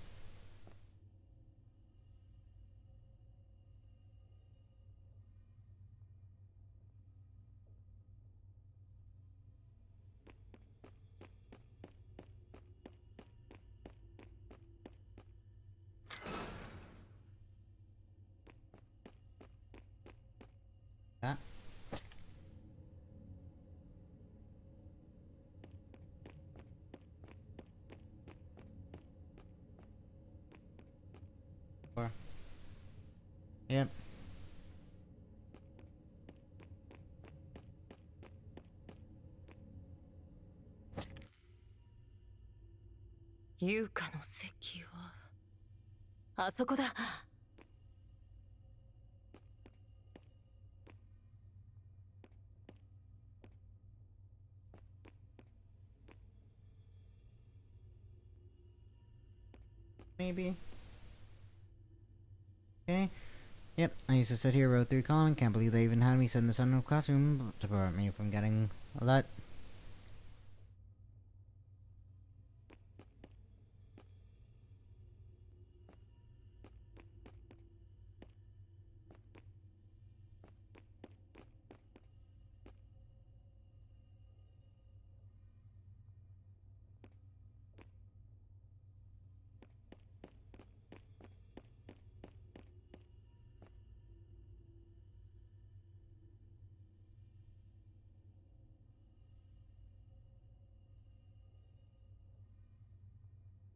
That. Or. Yep.優香の席はあそこだ。Maybe. Okay. Yep, I used to sit here row 3 column. Can't believe they even had me sit in the center of the classroom to prevent me from getting that.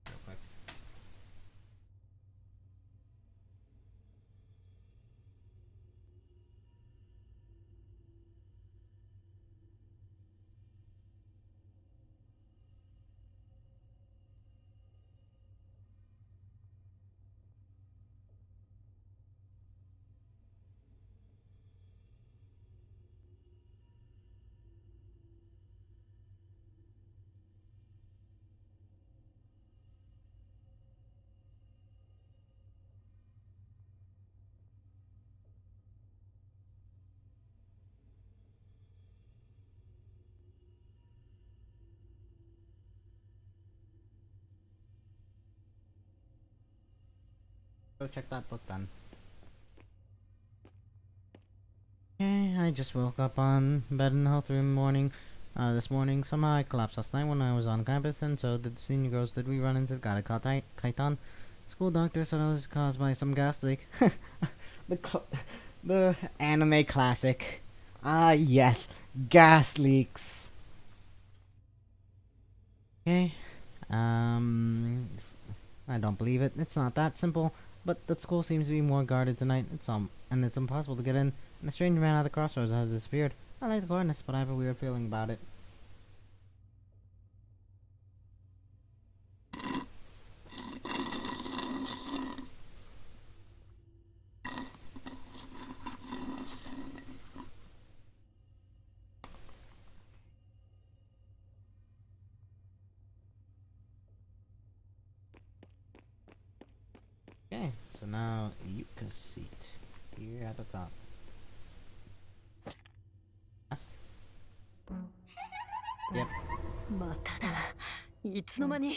Real quick. Go check that book then. Okay, I just woke up on bed in the health room this morning. Somehow I collapsed last night when I was on campus, and so did the senior girls. Did we run into Kaitan? School doctor said it was caused by some gas leak. The anime classic. Ah, yes, gas leaks. Okay, I don't believe it. It's not that simple. But the school seems to be more guarded tonight. And it's impossible to get in. And a strange man at the crossroads has disappeared. I like the guardness, but I have a weird feeling about it. Okay, so now Yuka's seat here at the top. Yep. まただ。いつの間に。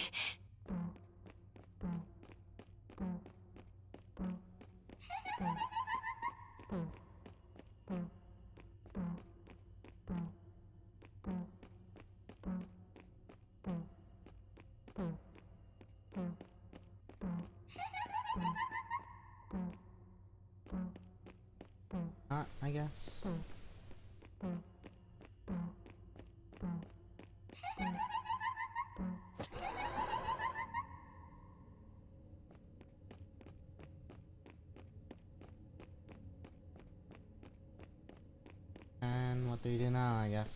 I guess. And what do we do now, I guess?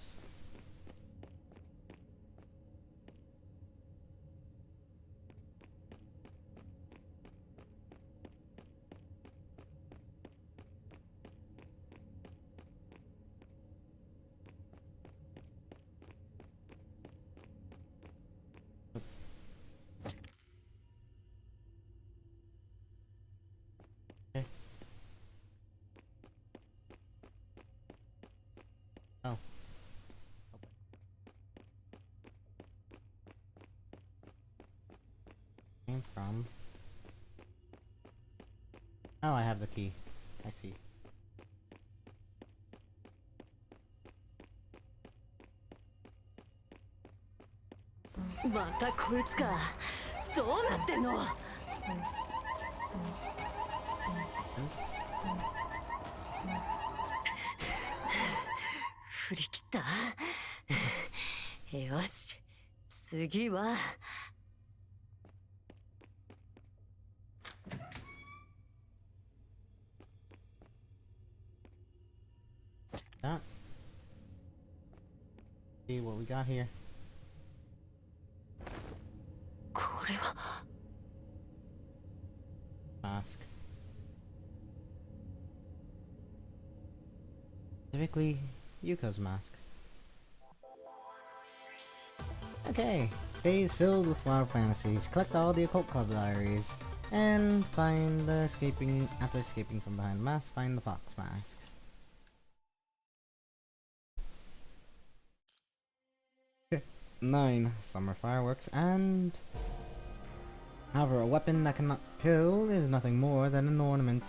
Okay. Oh. Came from. Oh, I have the key. I see. またこいつか。どうなってんの。振り切った。よし、次は。That. See what we got here. これは。Mask. Specifically, Yuka's mask. Okay, phase filled with wild fantasies. Collect all the occult club diaries and find the after escaping from behind the mask, find the fox mask. Okay. 9 summer fireworks and however, a weapon that cannot kill is nothing more than an ornament.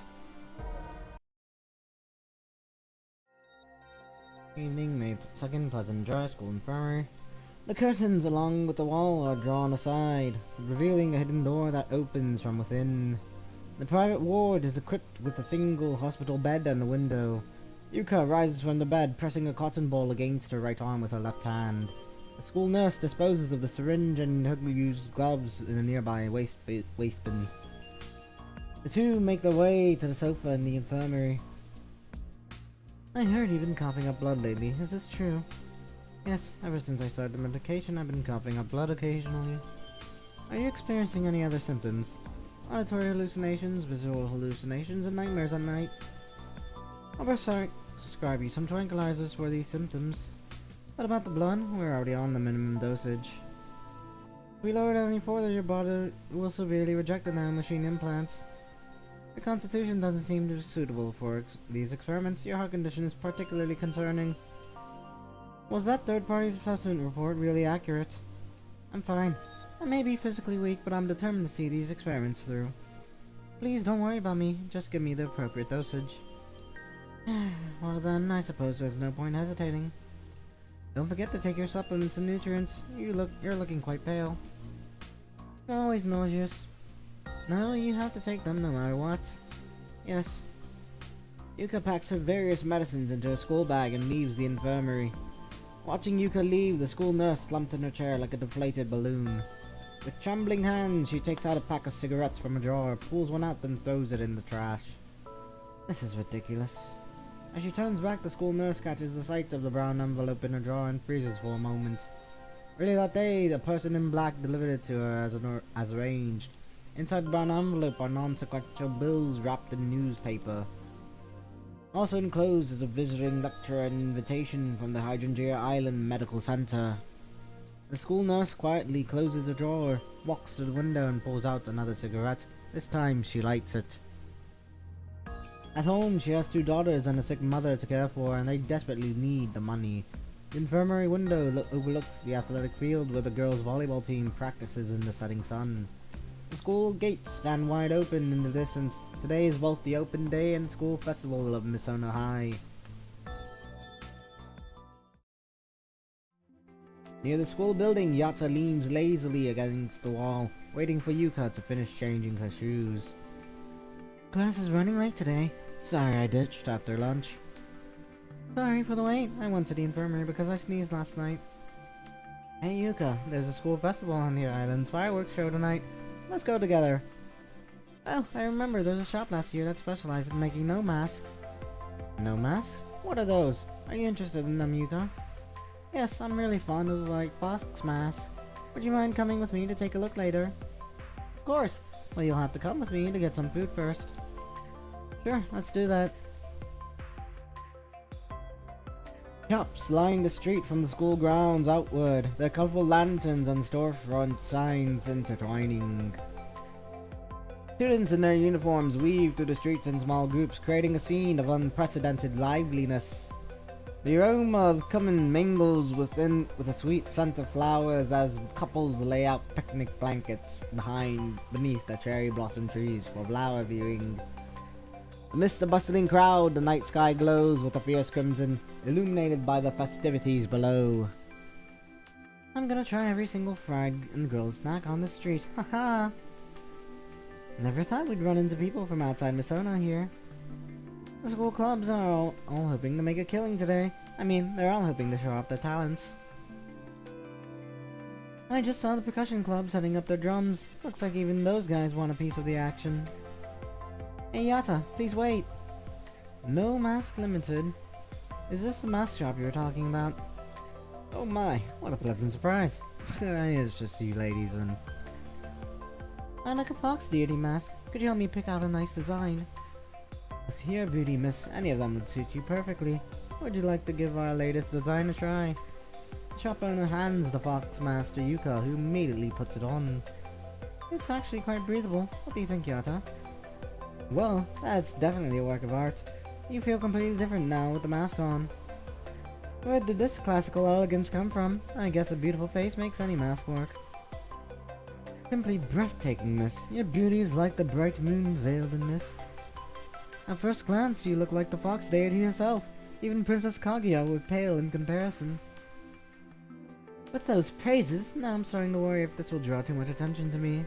Evening, May 2nd, Pleasant Dry School Infirmary. The curtains along with the wall are drawn aside, revealing a hidden door that opens from within. The private ward is equipped with a single hospital bed and a window. Yuka rises from the bed, pressing a cotton ball against her right arm with her left hand. The school nurse disposes of the syringe and used gloves in a nearby waste bin. The two make their way to the sofa in the infirmary. I heard you've been coughing up blood lately. Is this true? Yes, ever since I started the medication, I've been coughing up blood occasionally. Are you experiencing any other symptoms? Auditory hallucinations, visual hallucinations, and nightmares at night? I'll prescribe you some tranquilizers for these symptoms. What about the blood? We're already on the minimum dosage. If we lower it any further, your body will severely reject the nanomachine implants. Your constitution doesn't seem to be suitable for these experiments. Your heart condition is particularly concerning. Was that third-party assessment report really accurate? I'm fine. I may be physically weak, but I'm determined to see these experiments through. Please don't worry about me. Just give me the appropriate dosage. Well then, I suppose there's no point hesitating. Don't forget to take your supplements and nutrients. You're looking quite pale. You're always nauseous. No, you have to take them no matter what. Yes. Yuka packs her various medicines into a school bag and leaves the infirmary. Watching Yuka leave, the school nurse slumped in her chair like a deflated balloon. With trembling hands, she takes out a pack of cigarettes from a drawer, pulls one out, then throws it in the trash. This is ridiculous. As she turns back, the school nurse catches the sight of the brown envelope in her drawer and freezes for a moment. Earlier that day, the person in black delivered it to her as arranged. Inside the brown envelope are non-sequential bills wrapped in newspaper. Also enclosed is a visiting lecturer and invitation from the Hydrangea Island Medical Center. The school nurse quietly closes the drawer, walks to the window and pulls out another cigarette. This time she lights it. At home, she has 2 daughters and a sick mother to care for, and they desperately need the money. The infirmary window overlooks the athletic field where the girls' volleyball team practices in the setting sun. The school gates stand wide open in the distance. Today is both the open day and school festival of Misono High. Near the school building, Yata leans lazily against the wall, waiting for Yuka to finish changing her shoes. Class is running late today. Sorry I ditched after lunch. Sorry for the wait. I went to the infirmary because I sneezed last night. Hey Yuka, there's a school festival on the island's fireworks show tonight. Let's go together. Oh, I remember there's a shop last year that specialized in making no masks. No masks? what are those? Are you interested in them, Yuka? Yes, I'm really fond of the white fox mask. Would you mind coming with me to take a look later? Of course. Well, you'll have to come with me to get some food first. Sure, let's do that. Shops line the street from the school grounds outward, their colorful lanterns and storefront signs intertwining. Students in their uniforms weave through the streets in small groups, creating a scene of unprecedented liveliness. The aroma of cumin mingles with a sweet scent of flowers as couples lay out picnic blankets beneath the cherry blossom trees for flower viewing. Amidst the bustling crowd, the night sky glows with a fierce crimson, illuminated by the festivities below. I'm gonna try every single fried and grilled snack on the street. Haha! Never thought we'd run into people from outside Misona here. The school clubs are all hoping to make a killing today. I mean, they're all hoping to show off their talents. I just saw the percussion club setting up their drums. Looks like even those guys want a piece of the action. Hey Yata, please wait. No mask limited. Is this the mask shop you were talking about? Oh my, what a pleasant surprise. It's just you ladies and... I like a fox deity mask. Could you help me pick out a nice design? With your beauty, miss, any of them would suit you perfectly. Would you like to give our latest design a try? The shop owner hands the fox mask to Yuka, who immediately puts it on. It's actually quite breathable. What do you think, Yata? Well, that's definitely a work of art. You feel completely different now with the mask on. Where did this classical elegance come from? I guess a beautiful face makes any mask work. Simply breathtaking, miss. Your beauty is like the bright moon veiled in mist. At first glance, you look like the fox deity herself. Even Princess Kaguya would pale in comparison. With those praises, now I'm starting to worry if this will draw too much attention to me.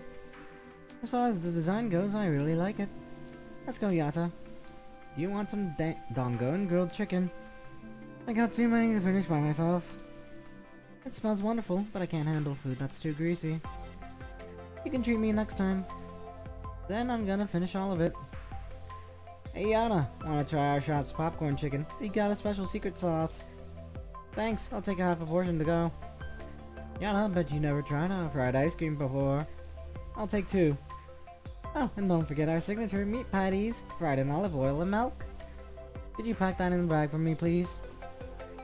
As far as the design goes, I really like it. Let's go, Yata. Do you want some dongo and grilled chicken? I got too many to finish by myself. It smells wonderful, but I can't handle food that's too greasy. You can treat me next time. Then I'm gonna finish all of it. Hey Yata, wanna try our shop's popcorn chicken? We got a special secret sauce. Thanks, I'll take a half a portion to go. Yata, bet you never tried our fried ice cream before. I'll take 2. Oh, and don't forget our signature meat patties, fried in olive oil and milk. Could you pack that in the bag for me, please?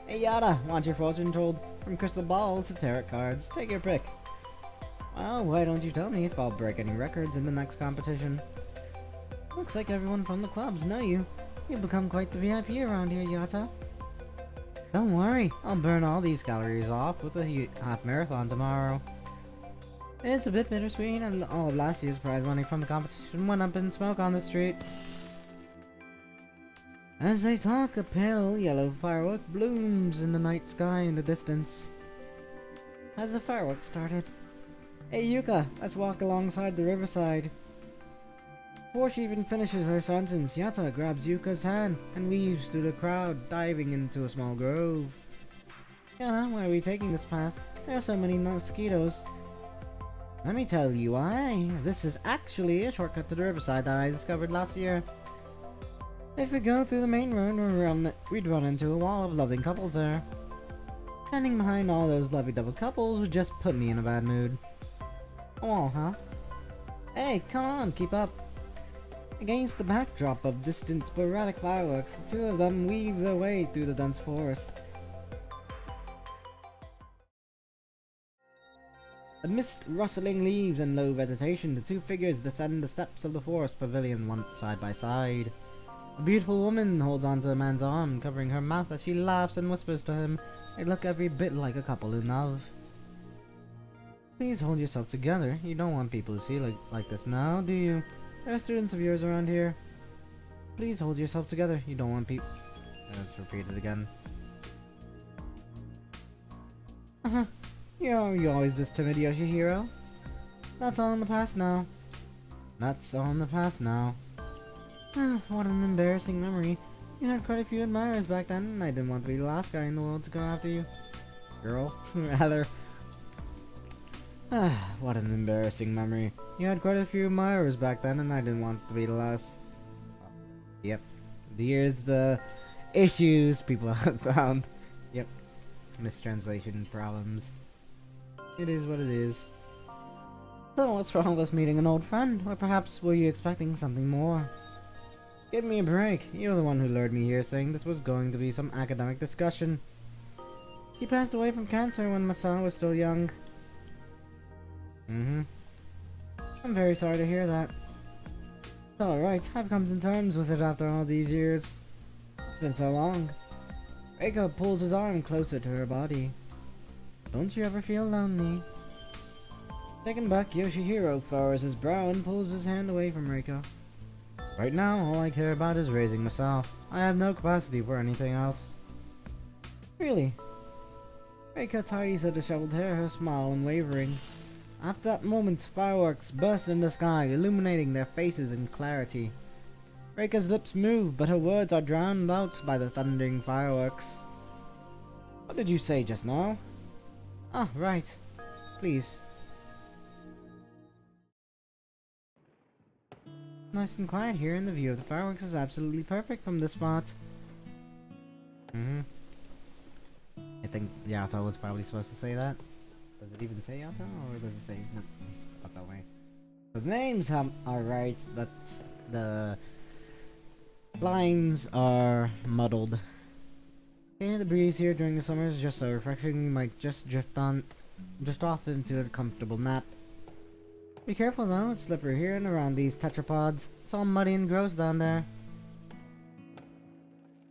Hey Yata, want your fortune told? From crystal balls to tarot cards, take your pick. Well, why don't you tell me if I'll break any records in the next competition? Looks like everyone from the clubs know you. You've become quite the VIP around here, Yata. Don't worry, I'll burn all these calories off with a half marathon tomorrow. It's a bit bittersweet, and all of last year's prize money from the competition went up in smoke on the street. As they talk, a pale yellow firework blooms in the night sky in the distance. As the fireworks started, hey Yuka, let's walk alongside the riverside. Before she even finishes her sentence, Yata grabs Yuka's hand and weaves through the crowd, diving into a small grove. Yata, why are we taking this path? There are so many mosquitoes. Let me tell you why. This is actually a shortcut to the riverside that I discovered last year. If we go through the main road, we'd run into a wall of loving couples there. Standing behind all those lovey-dovey couples would just put me in a bad mood. A wall, huh? Hey, come on, keep up. Against the backdrop of distant sporadic fireworks, the two of them weave their way through the dense forest. Amidst rustling leaves and low vegetation, the two figures descend the steps of the forest pavilion side by side. A beautiful woman holds onto a man's arm, covering her mouth as she laughs and whispers to him. They look every bit like a couple in love. Please hold yourself together. You don't want people to see like this now, do you? There are students of yours around here. Please hold yourself together. You don't want people... Let's repeat it again. You're always this timid, Yoshihiro. That's all in the past now. That's all in the past now. What an embarrassing memory. You had quite a few admirers back then, and I didn't want to be the last guy in the world to go after you. Girl, rather. What an embarrassing memory. You had quite a few admirers back then, and I didn't want to be the last. Yep. Here's the issues people have found. Yep, mistranslation problems. It is what it is. So, what's wrong with meeting an old friend? Or perhaps were you expecting something more? Give me a break. You're the one who lured me here saying this was going to be some academic discussion. She passed away from cancer when Masa was still young. Mm-hmm. I'm very sorry to hear that. It's alright. I've come to terms with it after all these years. It's been so long. Reiko pulls his arm closer to her body. Don't you ever feel lonely? Taken back, Yoshihiro furrows his brow and pulls his hand away from Reiko. Right now, all I care about is raising myself. I have no capacity for anything else. Really? Reiko tidies her disheveled hair, her smile unwavering. After that moment, fireworks burst in the sky, illuminating their faces in clarity. Reiko's lips move, but her words are drowned out by the thundering fireworks. What did you say just now? Ah, right. Please. Nice and quiet here, and the view of the fireworks is absolutely perfect from this spot. Mm-hmm. I think Yato was probably supposed to say that. Does it even say Yato, or does it say no? It's not that way. The names are right, but the lines are muddled. Okay, the breeze here during the summer is just so refreshing. You might just drift off into a comfortable nap. Be careful though, it's slippery here and around these tetrapods. It's all muddy and gross down there.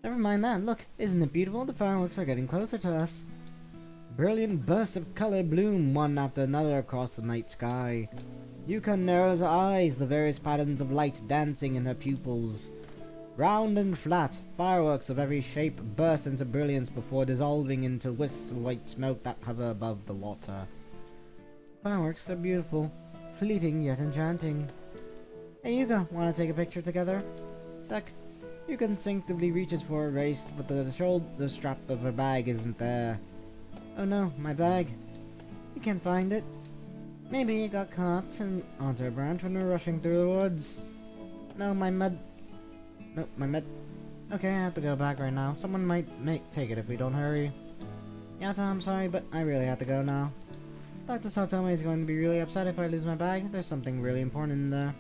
Never mind that, look, isn't it beautiful? The fireworks are getting closer to us. Brilliant bursts of color bloom one after another across the night sky. Yuka narrows her eyes, the various patterns of light dancing in her pupils. Round and flat, fireworks of every shape burst into brilliance before dissolving into wisps of white smoke that hover above the water. Fireworks are beautiful, fleeting yet enchanting. Hey Yuka, wanna take a picture together? Sec. Yuka instinctively reaches for her waist, but the shoulder strap of her bag isn't there. Oh no, my bag. You can't find it. Maybe it got caught onto a branch when we were rushing through the woods. No, my med. Okay, I have to go back right now. Someone might take it if we don't hurry. Yata, I'm sorry, but I really have to go now. Dr. Satomi is going to be really upset if I lose my bag. There's something really important in there.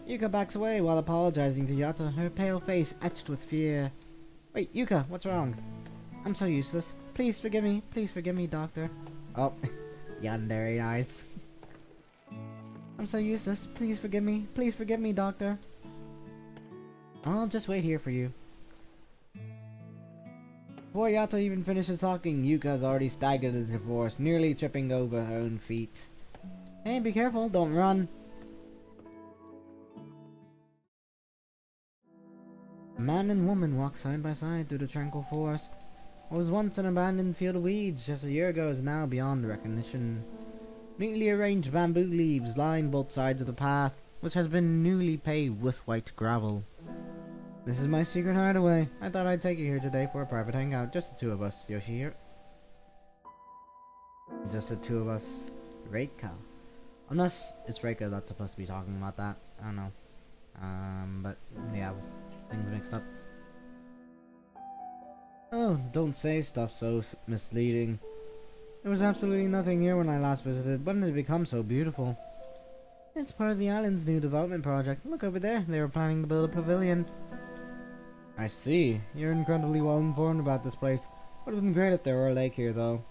Yuka backs away while apologizing to Yata, her pale face etched with fear. Wait, Yuka, what's wrong? I'm so useless. Please forgive me, Doctor. Oh, yandere eyes. I'm so useless. Please forgive me, Doctor. I'll just wait here for you. Before Yato even finishes talking, Yuka has already staggered into force, nearly tripping over her own feet. Hey, be careful, don't run. A man and woman walk side by side through the tranquil forest. What was once an abandoned field of weeds just a year ago is now beyond recognition. Neatly arranged bamboo leaves line both sides of the path, which has been newly paved with white gravel. This is my secret hideaway. I thought I'd take you here today for a private hangout. Just the two of us, Yoshihiro. Just the two of us. Reika. Unless it's Reika that's supposed to be talking about that. I don't know. But yeah, things mixed up. Oh, don't say stuff so misleading. There was absolutely nothing here when I last visited. When did it become so beautiful? It's part of the island's new development project. Look over there. They were planning to build a pavilion. I see. You're incredibly well informed about this place. Would have been great if there were a lake here, though.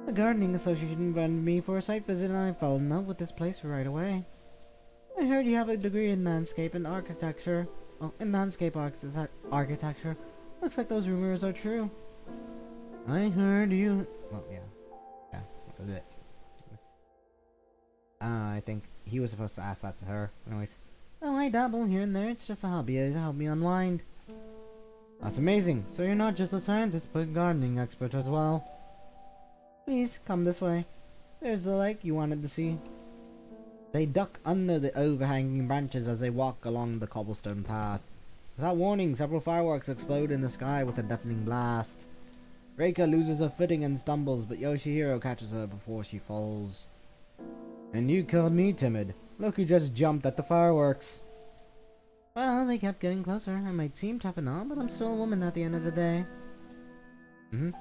The gardening association invited me for a site visit, and I fell in love with this place right away. I heard you have a degree in landscape and architecture. Oh, in landscape architecture. Looks like those rumors are true. I heard you. Well, yeah. Yeah. I think he was supposed to ask that to her. Anyways. Oh, I dabble here and there. It's just a hobby to help me unwind. That's amazing. So you're not just a scientist, but a gardening expert as well. Please, come this way. There's the lake you wanted to see. They duck under the overhanging branches as they walk along the cobblestone path. Without warning, several fireworks explode in the sky with a deafening blast. Reika loses her footing and stumbles, but Yoshihiro catches her before she falls. And you called me timid. Look who just jumped at the fireworks. Well, they kept getting closer. I might seem tough and all, but I'm still a woman at the end of the day.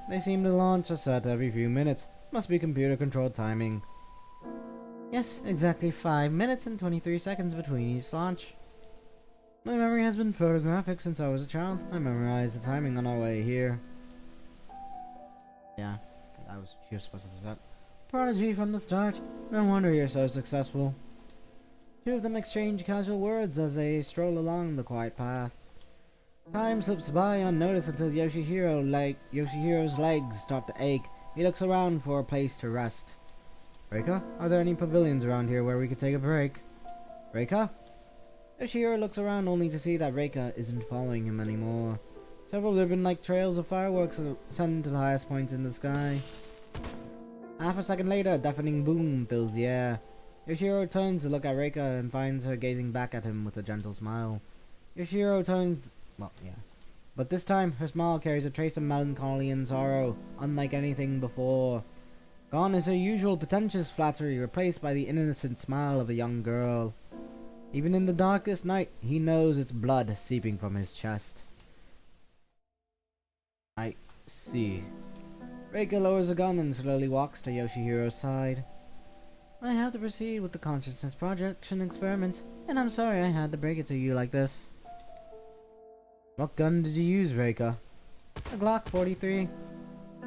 They seem to launch a set every few minutes. Must be computer-controlled timing. Yes, exactly 5 minutes and 23 seconds between each launch. My memory has been photographic since I was a child. I memorized the timing on our way here. Yeah, She was supposed to say that. prodigy from the start. No wonder you're so successful. Two of them exchange casual words as they stroll along the quiet path. Time slips by unnoticed until Yoshihiro's legs start to ache. He looks around for a place to rest. Reika, are there any pavilions around here where we could take a break? Reika? Yoshihiro looks around only to see that Reika isn't following him anymore. Several ribbon-like trails of fireworks ascend to the highest points in the sky. Half a second later, a deafening boom fills the air. Yoshihiro turns to look at Reika and finds her gazing back at him with a gentle smile. Yoshihiro turns... well, yeah. But this time, her smile carries a trace of melancholy and sorrow, unlike anything before. Gone is her usual pretentious flattery, replaced by the innocent smile of a young girl. Even in the darkest night, he knows it's blood seeping from his chest. I see. Reika lowers a gun and slowly walks to Yoshihiro's side. I have to proceed with the consciousness projection experiment, and I'm sorry I had to break it to you like this. What gun did you use, Reika? A Glock 43.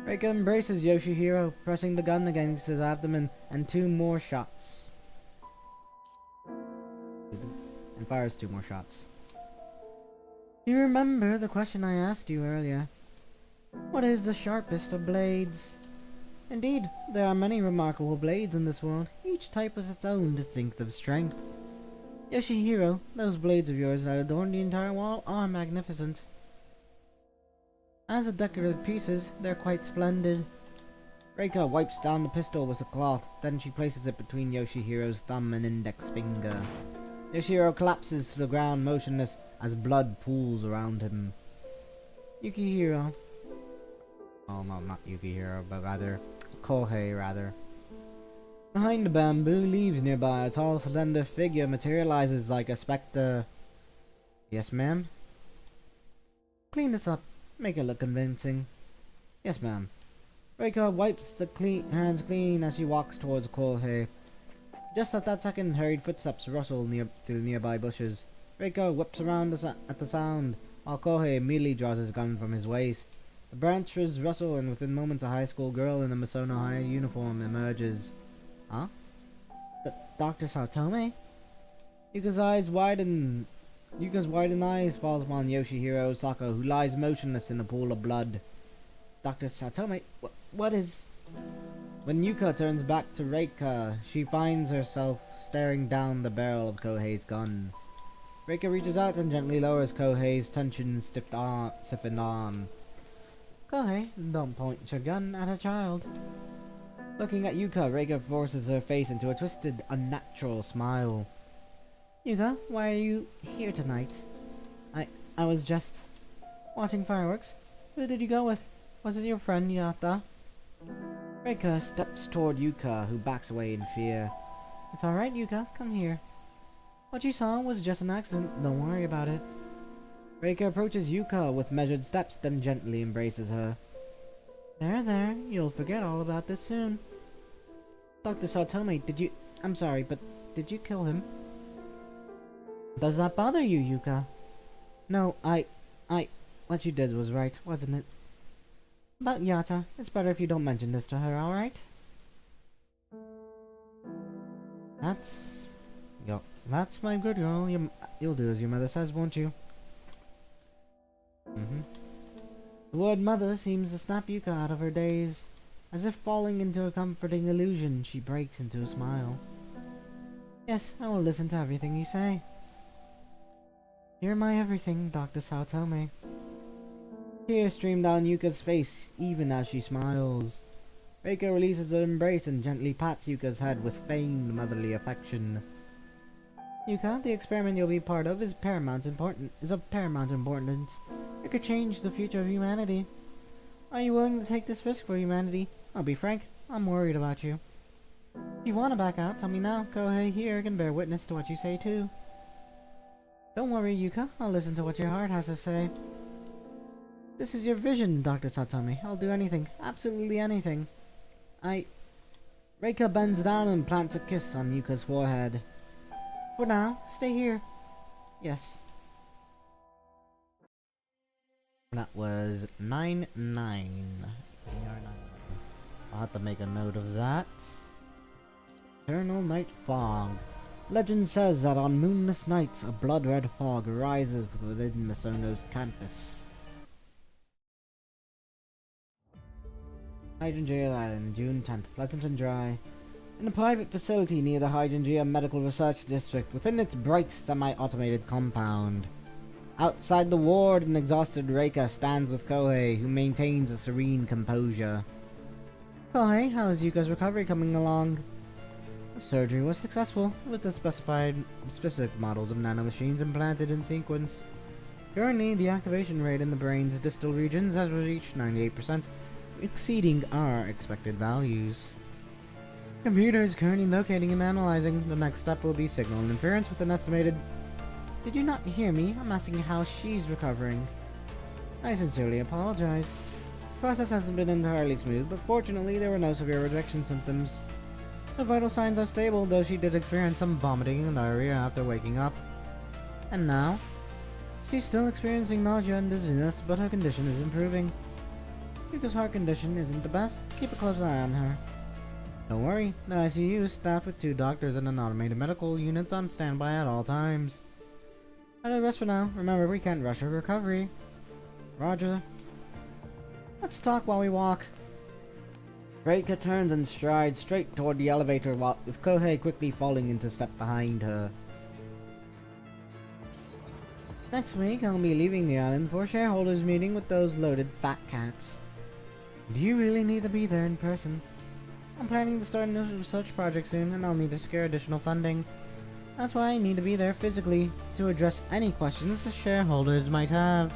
Reika embraces Yoshihiro, pressing the gun against his abdomen, and 2 more shots. And fires 2 more shots. Do you remember the question I asked you earlier? What is the sharpest of blades? Indeed, there are many remarkable blades in this world, each type with its own distinctive strength. Yoshihiro, those blades of yours that adorn the entire wall are magnificent. As a decorative pieces, they're quite splendid. Reika wipes down the pistol with a cloth, then she places it between Yoshihiro's thumb and index finger. Yoshihiro collapses to the ground motionless as blood pools around him. Yukihiro. Oh no, not Yukihiro, but rather Kohei, rather. Behind the bamboo leaves nearby, a tall, slender figure materializes like a specter. Yes, ma'am? Clean this up. Make it look convincing. Yes, ma'am. Reika wipes the hands clean as she walks towards Kohei. Just at that second, hurried footsteps rustle through nearby bushes. Reika whips around at the sound, while Kohei immediately draws his gun from his waist. The branches rustle, and within moments a high school girl in a Misono High uniform emerges. Huh? Dr. Sartome? Yuka's widened eyes falls upon Yoshihiro Osaka, who lies motionless in a pool of blood. Dr. Sartome, what is... When Yuka turns back to Reika, she finds herself staring down the barrel of Kohei's gun. Reika reaches out and gently lowers Kohei's stiffened arm. Kohei, don't point your gun at a child. Looking at Yuka, Reika forces her face into a twisted, unnatural smile. Yuka, why are you here tonight? I was just watching fireworks. Who did you go with? Was it your friend Yata? Reika steps toward Yuka, who backs away in fear. It's alright, Yuka. Come here. What you saw was just an accident. Don't worry about it. Reika approaches Yuka with measured steps, then gently embraces her. There. You'll forget all about this soon. Dr. Sartome, I'm sorry, but did you kill him? Does that bother you, Yuka? No, what you did was right, wasn't it? About Yata, it's better if you don't mention this to her, alright? That's my good girl. You'll do as your mother says, won't you? The word mother seems to snap Yuka out of her daze. As if falling into a comforting illusion, she breaks into a smile. Yes, I will listen to everything you say. You're my everything, Dr. Sartome. Tears stream down Yuka's face, even as she smiles. Reika releases her embrace and gently pats Yuka's head with feigned motherly affection. Yuka, the experiment you'll be part of is of paramount importance. It could change the future of humanity. Are you willing to take this risk for humanity? I'll be frank, I'm worried about you. If you want to back out, tell me now. Kohei here can bear witness to what you say too. Don't worry, Yuka. I'll listen to what your heart has to say. This is your vision, Dr. Satomi. I'll do anything. Absolutely anything. Reika bends down and plants a kiss on Yuka's forehead. For now, stay here. Yes. That was 9-9. I'll have to make a note of that. Eternal Night Fog. Legend says that on moonless nights, a blood-red fog rises within Misono's campus. Hydrangea Island, June 10th. Pleasant and dry. In a private facility near the Hydrangea Medical Research District within its bright, semi-automated compound. Outside the ward, an exhausted Reika stands with Kohei, who maintains a serene composure. Kohei, how is Yuka's recovery coming along? The surgery was successful, with the specific models of nanomachines implanted in sequence. Currently, the activation rate in the brain's distal regions has reached 98%, exceeding our expected values. Computer is currently locating and analyzing. The next step will be signal interference with an estimated... Did you not hear me? I'm asking how she's recovering. I sincerely apologize. The process hasn't been entirely smooth, but fortunately there were no severe rejection symptoms. The vital signs are stable, though she did experience some vomiting and diarrhea after waking up. And now? She's still experiencing nausea and dizziness, but her condition is improving. Yuka's heart condition isn't the best. Keep a close eye on her. Don't worry, the ICU is staffed with 2 doctors and an automated medical units on standby at all times. Let her rest for now. Remember, we can't rush her recovery. Roger. Let's talk while we walk. Reika turns and strides straight toward the elevator with Kohei quickly falling into step behind her. Next week, I'll be leaving the island for a shareholders meeting with those loaded fat cats. Do you really need to be there in person? I'm planning to start a new research project soon, and I'll need to secure additional funding. That's why I need to be there physically, to address any questions the shareholders might have.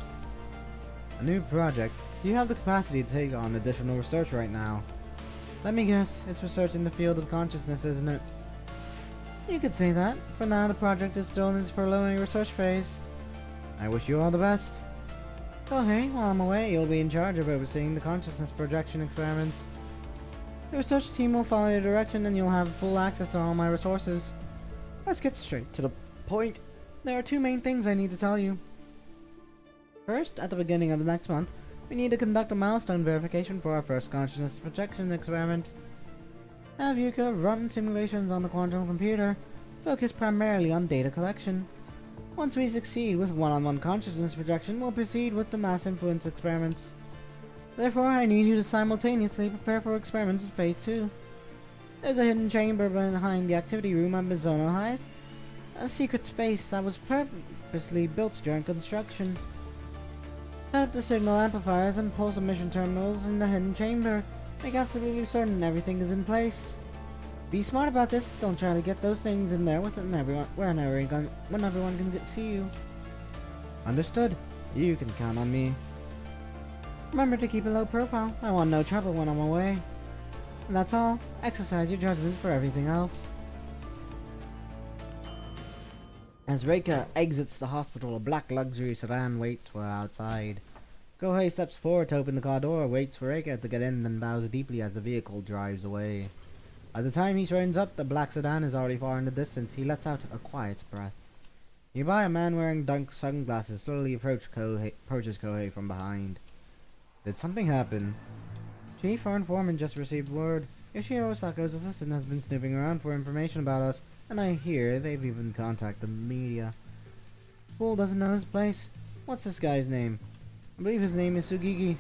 A new project? Do you have the capacity to take on additional research right now? Let me guess, it's research in the field of consciousness, isn't it? You could say that. For now, the project is still in its preliminary research phase. I wish you all the best. Okay, while I'm away, you'll be in charge of overseeing the consciousness projection experiments. The research team will follow your direction and you'll have full access to all my resources. Let's get straight to the point. There are 2 main things I need to tell you. First, at the beginning of the next month, we need to conduct a milestone verification for our first consciousness projection experiment. Have Yuka run simulations on the quantum computer, focus primarily on data collection. Once we succeed with one-on-one consciousness projection, we'll proceed with the mass influence experiments. Therefore, I need you to simultaneously prepare for experiments in Phase 2. There's a hidden chamber behind the activity room at Mizono Highs, a secret space that was purposely built during construction. Set up the signal amplifiers and pulse emission terminals in the hidden chamber. Make absolutely certain everything is in place. Be smart about this. Don't try to get those things in there when everyone can see you. Understood. You can count on me. Remember to keep a low profile. I want no trouble when I'm away. And that's all. Exercise your judgment for everything else. As Reika exits the hospital, a black luxury sedan waits for her outside. Kohei steps forward to open the car door, waits for Reika to get in, then bows deeply as the vehicle drives away. By the time he straightens up, the black sedan is already far in the distance. He lets out a quiet breath. Nearby, a man wearing dark sunglasses slowly approaches Kohei from behind. Did something happen? Chief, our informant just received word. Yoshiro Osako's assistant has been snooping around for information about us, and I hear they've even contacted the media. Fool doesn't know his place. What's this guy's name? I believe his name is Sugigi.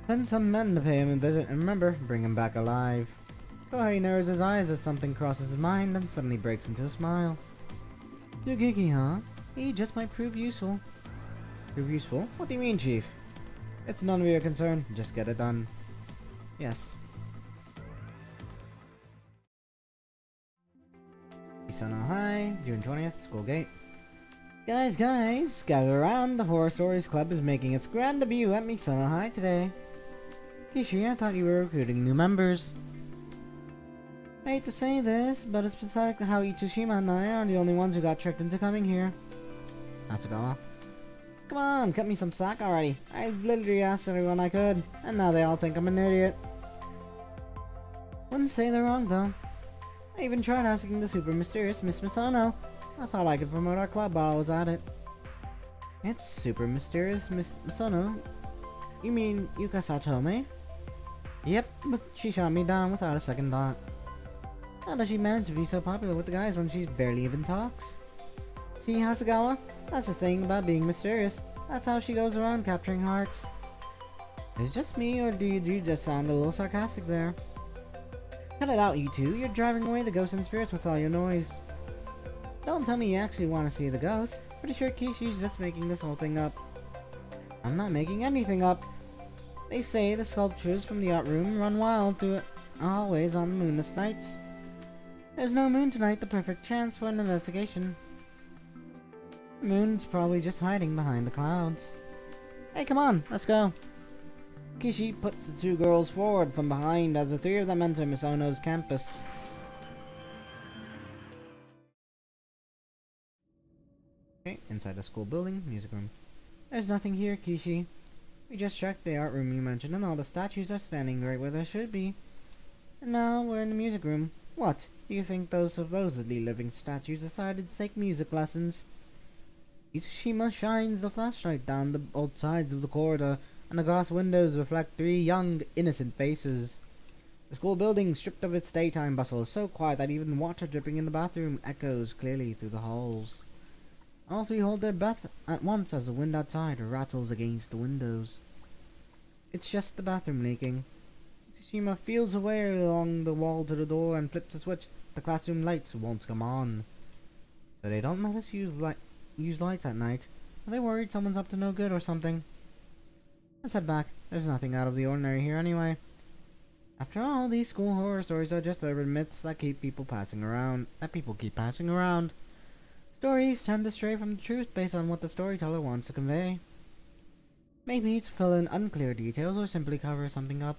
Send some men to pay him a visit, and remember, bring him back alive. Kohei narrows his eyes as something crosses his mind, and suddenly breaks into a smile. Sugigi, huh? He just might prove useful. Prove useful? What do you mean, Chief? It's none of your concern. Just get it done. Yes. Misono High, June 20th, School Gate. Guys, gather around. The Horror Stories Club is making its grand debut at Misono High today. Kishi, I thought you were recruiting new members. I hate to say this, but it's pathetic how Itsushima and I are the only ones who got tricked into coming here. Hasegawa. Come on, cut me some slack already. I literally asked everyone I could, and now they all think I'm an idiot. Wouldn't say they're wrong, though. I even tried asking the super mysterious Miss Misono. I thought I could promote our club while I was at it. It's super mysterious Miss Misono? You mean Yuka Satome? Yep, but she shot me down without a second thought. How does she manage to be so popular with the guys when she barely even talks? See, Hasegawa? That's the thing about being mysterious. That's how she goes around capturing hearts. Is it just me, or do you just sound a little sarcastic there? Cut it out, you two. You're driving away the ghosts and spirits with all your noise. Don't tell me you actually want to see the ghost. Pretty sure Kishi's just making this whole thing up. I'm not making anything up. They say the sculptures from the art room run wild through hallways on moonless nights. There's no moon tonight, the perfect chance for an investigation. The moon's probably just hiding behind the clouds. Hey, come on, let's go. Kishi puts the two girls forward from behind as the three of them enter Miss Ono's campus. Okay, inside the school building, music room. There's nothing here, Kishi. We just checked the art room you mentioned, and all the statues are standing right where they should be. And now we're in the music room. What? Do you think those supposedly living statues decided to take music lessons? Itsushima shines the flashlight down the both sides of the corridor, and the glass windows reflect three young, innocent faces. The school building, stripped of its daytime bustle, is so quiet that even water dripping in the bathroom echoes clearly through the halls. All three hold their breath at once as the wind outside rattles against the windows. It's just the bathroom leaking. Tsushima feels her way along the wall to the door and flips a switch. The classroom lights won't come on. So they don't let us use lights at night. Are they worried someone's up to no good or something? Let's head back. There's nothing out of the ordinary here anyway. After all, these school horror stories are just urban myths that people keep passing around. Stories tend to stray from the truth based on what the storyteller wants to convey. Maybe to fill in unclear details or simply cover something up.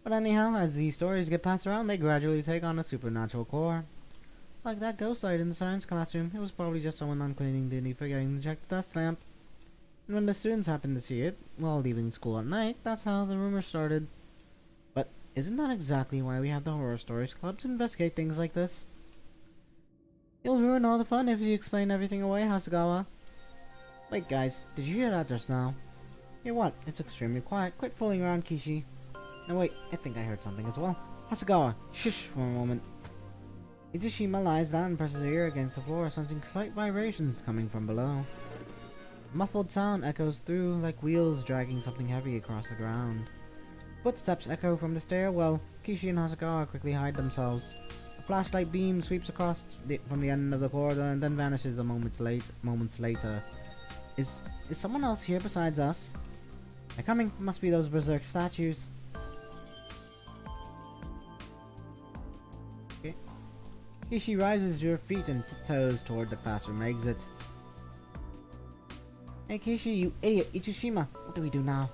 But anyhow, as these stories get passed around, they gradually take on a supernatural core. Like that ghost light in the science classroom, it was probably just someone on cleaning duty forgetting to check the dust lamp. And when the students happened to see it, while leaving school at night, that's how the rumor started. But isn't that exactly why we have the Horror Stories Club, to investigate things like this? You'll ruin all the fun if you explain everything away, Hasegawa. Wait guys, did you hear that just now? Hear what? It's extremely quiet. Quit fooling around, Kishi. No wait, I think I heard something as well. Hasegawa, shush for a moment. Itsushima lies down and presses her ear against the floor, sensing slight vibrations coming from below. A muffled sound echoes through like wheels dragging something heavy across the ground. Footsteps echo from the stairwell. Kishi and Hasegawa quickly hide themselves. A flashlight beam sweeps across from the end of the corridor and then vanishes a moments later. Is someone else here besides us? They're coming. Must be those berserk statues. Okay. Kishi rises to her feet and tiptoes toward the classroom exit. Hey Kishi, you idiot! Itsushima! What do we do now?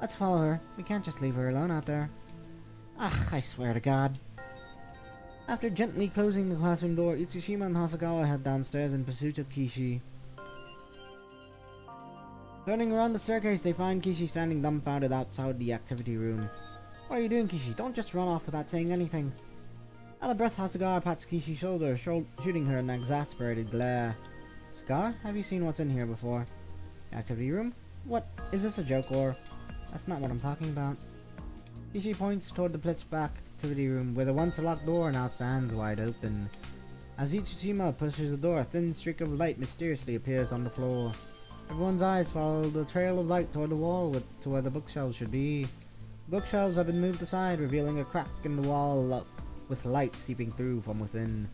Let's follow her. We can't just leave her alone out there. Ah, I swear to God. After gently closing the classroom door, Itsushima and Hasegawa head downstairs in pursuit of Kishi. Turning around the staircase, they find Kishi standing dumbfounded outside the activity room. What are you doing, Kishi? Don't just run off without saying anything. Out of breath, Hasegawa pats Kishi's shoulder, shooting her an exasperated glare. Scar, have you seen what's in here before? Activity room? What? Is this a joke or... That's not what I'm talking about. Kishi points toward the pitch black activity room where the once locked door now stands wide open. As Itsushima pushes the door, a thin streak of light mysteriously appears on the floor. Everyone's eyes follow the trail of light toward the wall to where the bookshelves should be. The bookshelves have been moved aside, revealing a crack in the wall with light seeping through from within.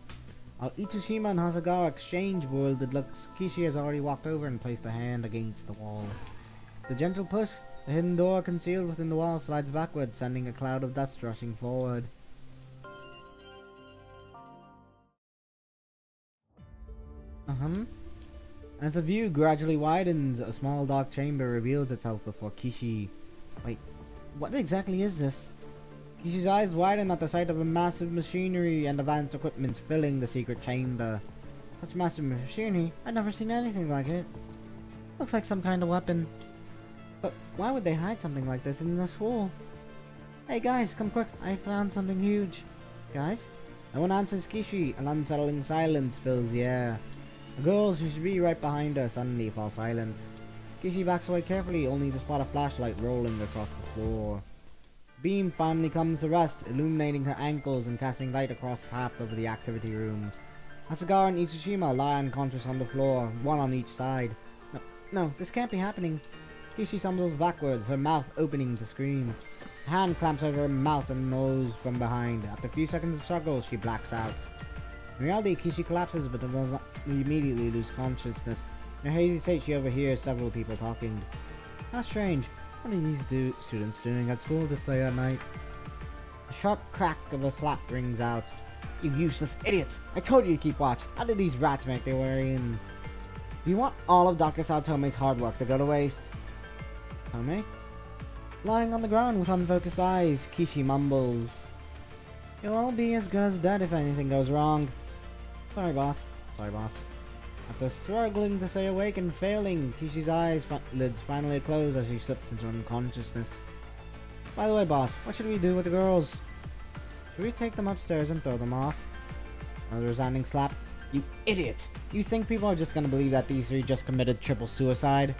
While Itsushima and Hasegawa exchange bewildered looks, Kishi has already walked over and placed a hand against the wall. With a gentle push, the hidden door concealed within the wall slides backward, sending a cloud of dust rushing forward. As the view gradually widens, a small dark chamber reveals itself before Kishi. Wait, what exactly is this? Kishi's eyes widen at the sight of a massive machinery and advanced equipment filling the secret chamber. Such massive machinery. I'd never seen anything like it. Looks like some kind of weapon. But why would they hide something like this in the school? Hey guys, come quick. I found something huge. Guys? No one answers Kishi. An unsettling silence fills the air. The girls who should be right behind her suddenly fall silent. Kishi backs away carefully, only to spot a flashlight rolling across the floor. Beam finally comes to rest, illuminating her ankles and casting light across half of the activity room. Hasegawa and Itsushima lie unconscious on the floor, one on each side. No, this can't be happening. Kishi stumbles backwards, her mouth opening to scream. A hand clamps over her mouth and nose from behind. After a few seconds of struggle, she blacks out. In reality, Kishi collapses but does not immediately lose consciousness. In her hazy state, she overhears several people talking. How strange. What are these students doing at school this late at night? A sharp crack of a slap rings out. You useless idiots! I told you to keep watch. How did these rats make their way in? Do you want all of Dr. Satome's hard work to go to waste? Tome? Lying on the ground with unfocused eyes, Kishi mumbles. You'll all be as good as dead if anything goes wrong. Sorry, boss. Sorry, boss. After struggling to stay awake and failing, Kishi's lids finally close as she slips into unconsciousness. By the way, boss, what should we do with the girls? Should we take them upstairs and throw them off? Another resounding slap. You idiot! You think people are just gonna believe that these three just committed triple suicide?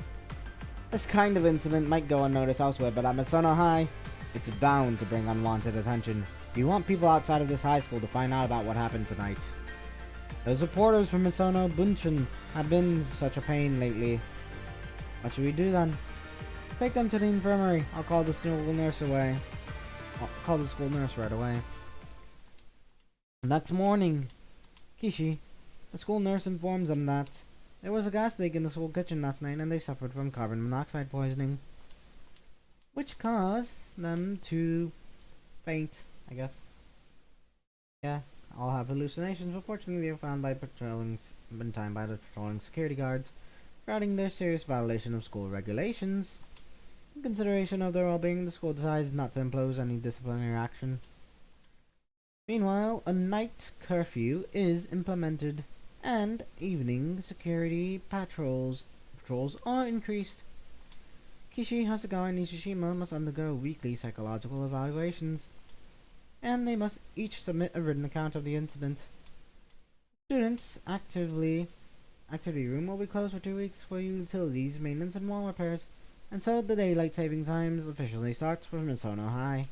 This kind of incident might go unnoticed elsewhere, but at Misono High, it's bound to bring unwanted attention. You want people outside of this high school to find out about what happened tonight. Those reporters from Misono Bunshin have been such a pain lately. What should we do then? Take them to the infirmary. I'll call the school nurse right away. Next morning, Kishi, the school nurse informs them that there was a gas leak in the school kitchen last night and they suffered from carbon monoxide poisoning, which caused them to faint, I guess. Yeah, all have hallucinations, but fortunately they were found by patrolling security guards regarding their serious violation of school regulations. In consideration of their well-being, the school decides not to impose any disciplinary action. Meanwhile, a night curfew is implemented, and evening security patrols are increased. Kishi, Hasegawa, and Nishishima must undergo weekly psychological evaluations, and they must each submit a written account of the incident. Students' activity room will be closed for 2 weeks for utilities, maintenance, and wall repairs, until the daylight saving times officially starts for Misono High.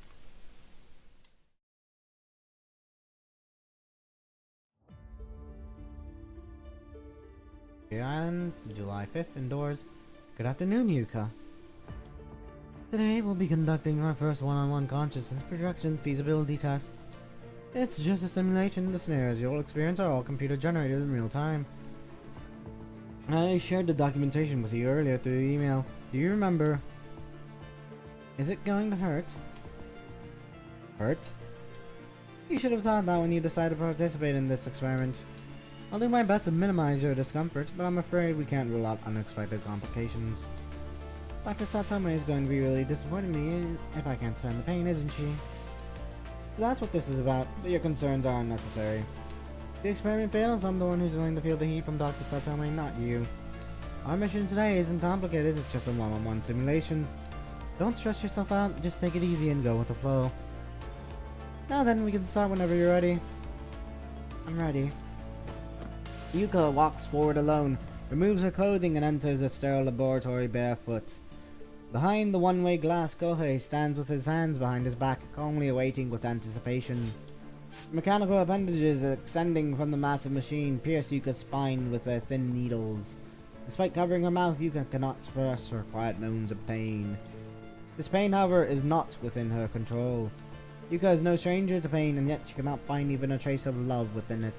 Island, July 5th, indoors. Good afternoon, Yuka. Today we'll be conducting our first one-on-one consciousness projection feasibility test. It's just a simulation. The scenarios you'll experience are all computer generated in real time. I shared the documentation with you earlier through email. Do you remember? Is it going to hurt? Hurt? You should have thought that when you decided to participate in this experiment. I'll do my best to minimize your discomfort, but I'm afraid we can't rule out unexpected complications. Dr. Satome is going to be really disappointed in me if I can't stand the pain, isn't she? That's what this is about, but your concerns are unnecessary. If the experiment fails, I'm the one who's going to feel the heat from Dr. Satome, not you. Our mission today isn't complicated, it's just a one-on-one simulation. Don't stress yourself out, just take it easy and go with the flow. Now then, we can start whenever you're ready. I'm ready. Yuka walks forward alone, removes her clothing and enters the sterile laboratory barefoot. Behind the one-way glass, Kohei stands with his hands behind his back, calmly awaiting with anticipation. Mechanical appendages extending from the massive machine pierce Yuka's spine with their thin needles. Despite covering her mouth, Yuka cannot express her quiet moans of pain. This pain, however, is not within her control. Yuka is no stranger to pain, and yet she cannot find even a trace of love within it.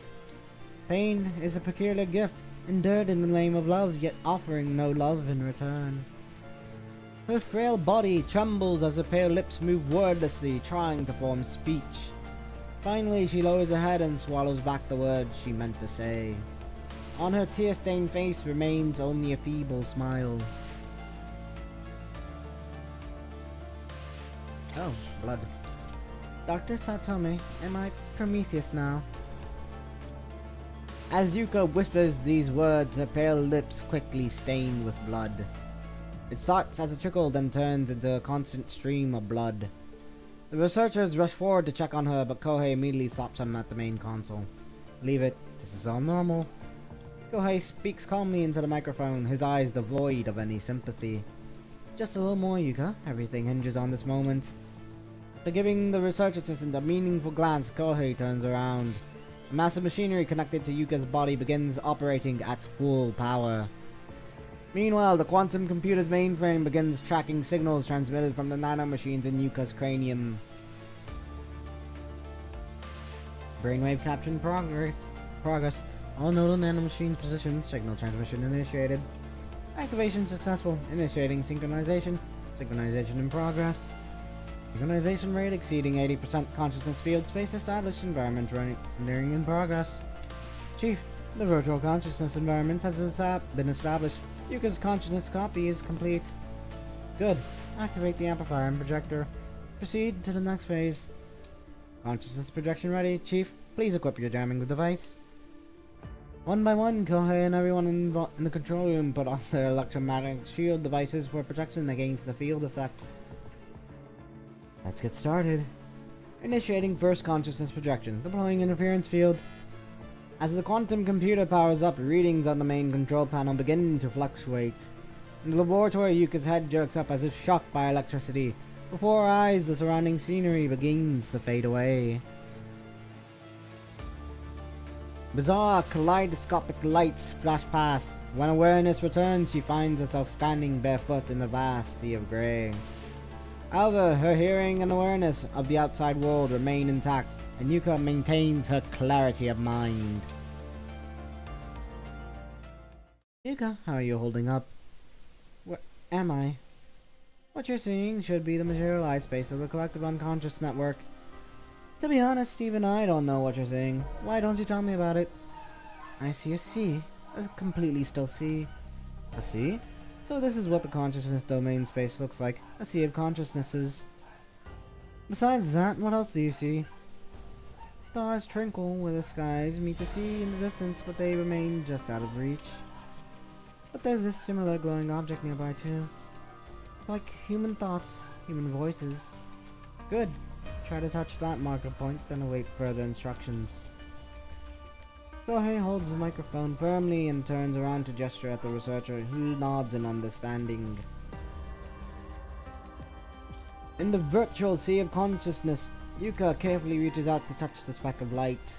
Pain is a peculiar gift, endured in the name of love, yet offering no love in return. Her frail body trembles as her pale lips move wordlessly, trying to form speech. Finally, she lowers her head and swallows back the words she meant to say. On her tear-stained face remains only a feeble smile. Oh, blood. Dr. Satome, am I Prometheus now? As Yuka whispers these words, her pale lips quickly stained with blood. It starts as a trickle, then turns into a constant stream of blood. The researchers rush forward to check on her, but Kohei immediately stops them at the main console. Leave it. This is all normal. Kohei speaks calmly into the microphone, his eyes devoid of any sympathy. Just a little more, Yuka. Everything hinges on this moment. After giving the research assistant a meaningful glance, Kohei turns around. The massive machinery connected to Yuka's body begins operating at full power. Meanwhile, the quantum computer's mainframe begins tracking signals transmitted from the nanomachines in Yuka's cranium. Brainwave capture in progress. All nodal nanomachines positioned. Signal transmission initiated. Activation successful. Initiating synchronization. Synchronization in progress. Synchronization rate exceeding 80%. Consciousness field space established. Environment rendering in progress. Chief, the virtual consciousness environment has been established. Yuka's consciousness copy is complete. Good. Activate the amplifier and projector. Proceed to the next phase. Consciousness projection ready. Chief, please equip your jamming device. One by one, Kohei and everyone in the control room put on their electromagnetic shield devices for protection against the field effects. Let's get started. Initiating first consciousness projection. Deploying interference field. As the quantum computer powers up, readings on the main control panel begin to fluctuate. In the laboratory, Yuka's head jerks up as if shocked by electricity. Before her eyes, the surrounding scenery begins to fade away. Bizarre kaleidoscopic lights flash past. When awareness returns, she finds herself standing barefoot in the vast sea of grey. However, her hearing and awareness of the outside world remain intact, and Yuka maintains her clarity of mind. Yuka, how are you holding up? Where am I? What you're seeing should be the materialized space of the collective unconscious network. To be honest, even I don't know what you're seeing. Why don't you tell me about it? I see a sea. A completely still sea. A sea? So this is what the consciousness domain space looks like. A sea of consciousnesses. Besides that, what else do you see? Stars twinkle where the skies meet the sea in the distance, but they remain just out of reach. But there's this similar glowing object nearby too. It's like human thoughts, human voices. Good. Try to touch that marker point, then await further instructions. Kohei holds the microphone firmly and turns around to gesture at the researcher, who nods in understanding. In the virtual sea of consciousness, Yuka carefully reaches out to touch the speck of light.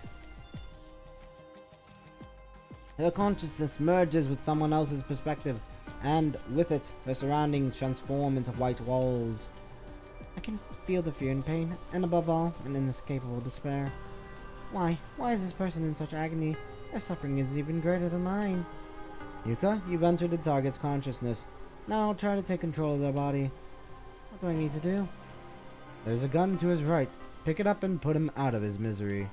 Her consciousness merges with someone else's perspective, and with it, her surroundings transform into white walls. I can feel the fear and pain, and above all, an inescapable despair. Why is this person in such agony? Their suffering is even greater than mine. Yuka, you've entered the target's consciousness. Now try to take control of their body. What do I need to do? There's a gun to his right. Pick it up and put him out of his misery.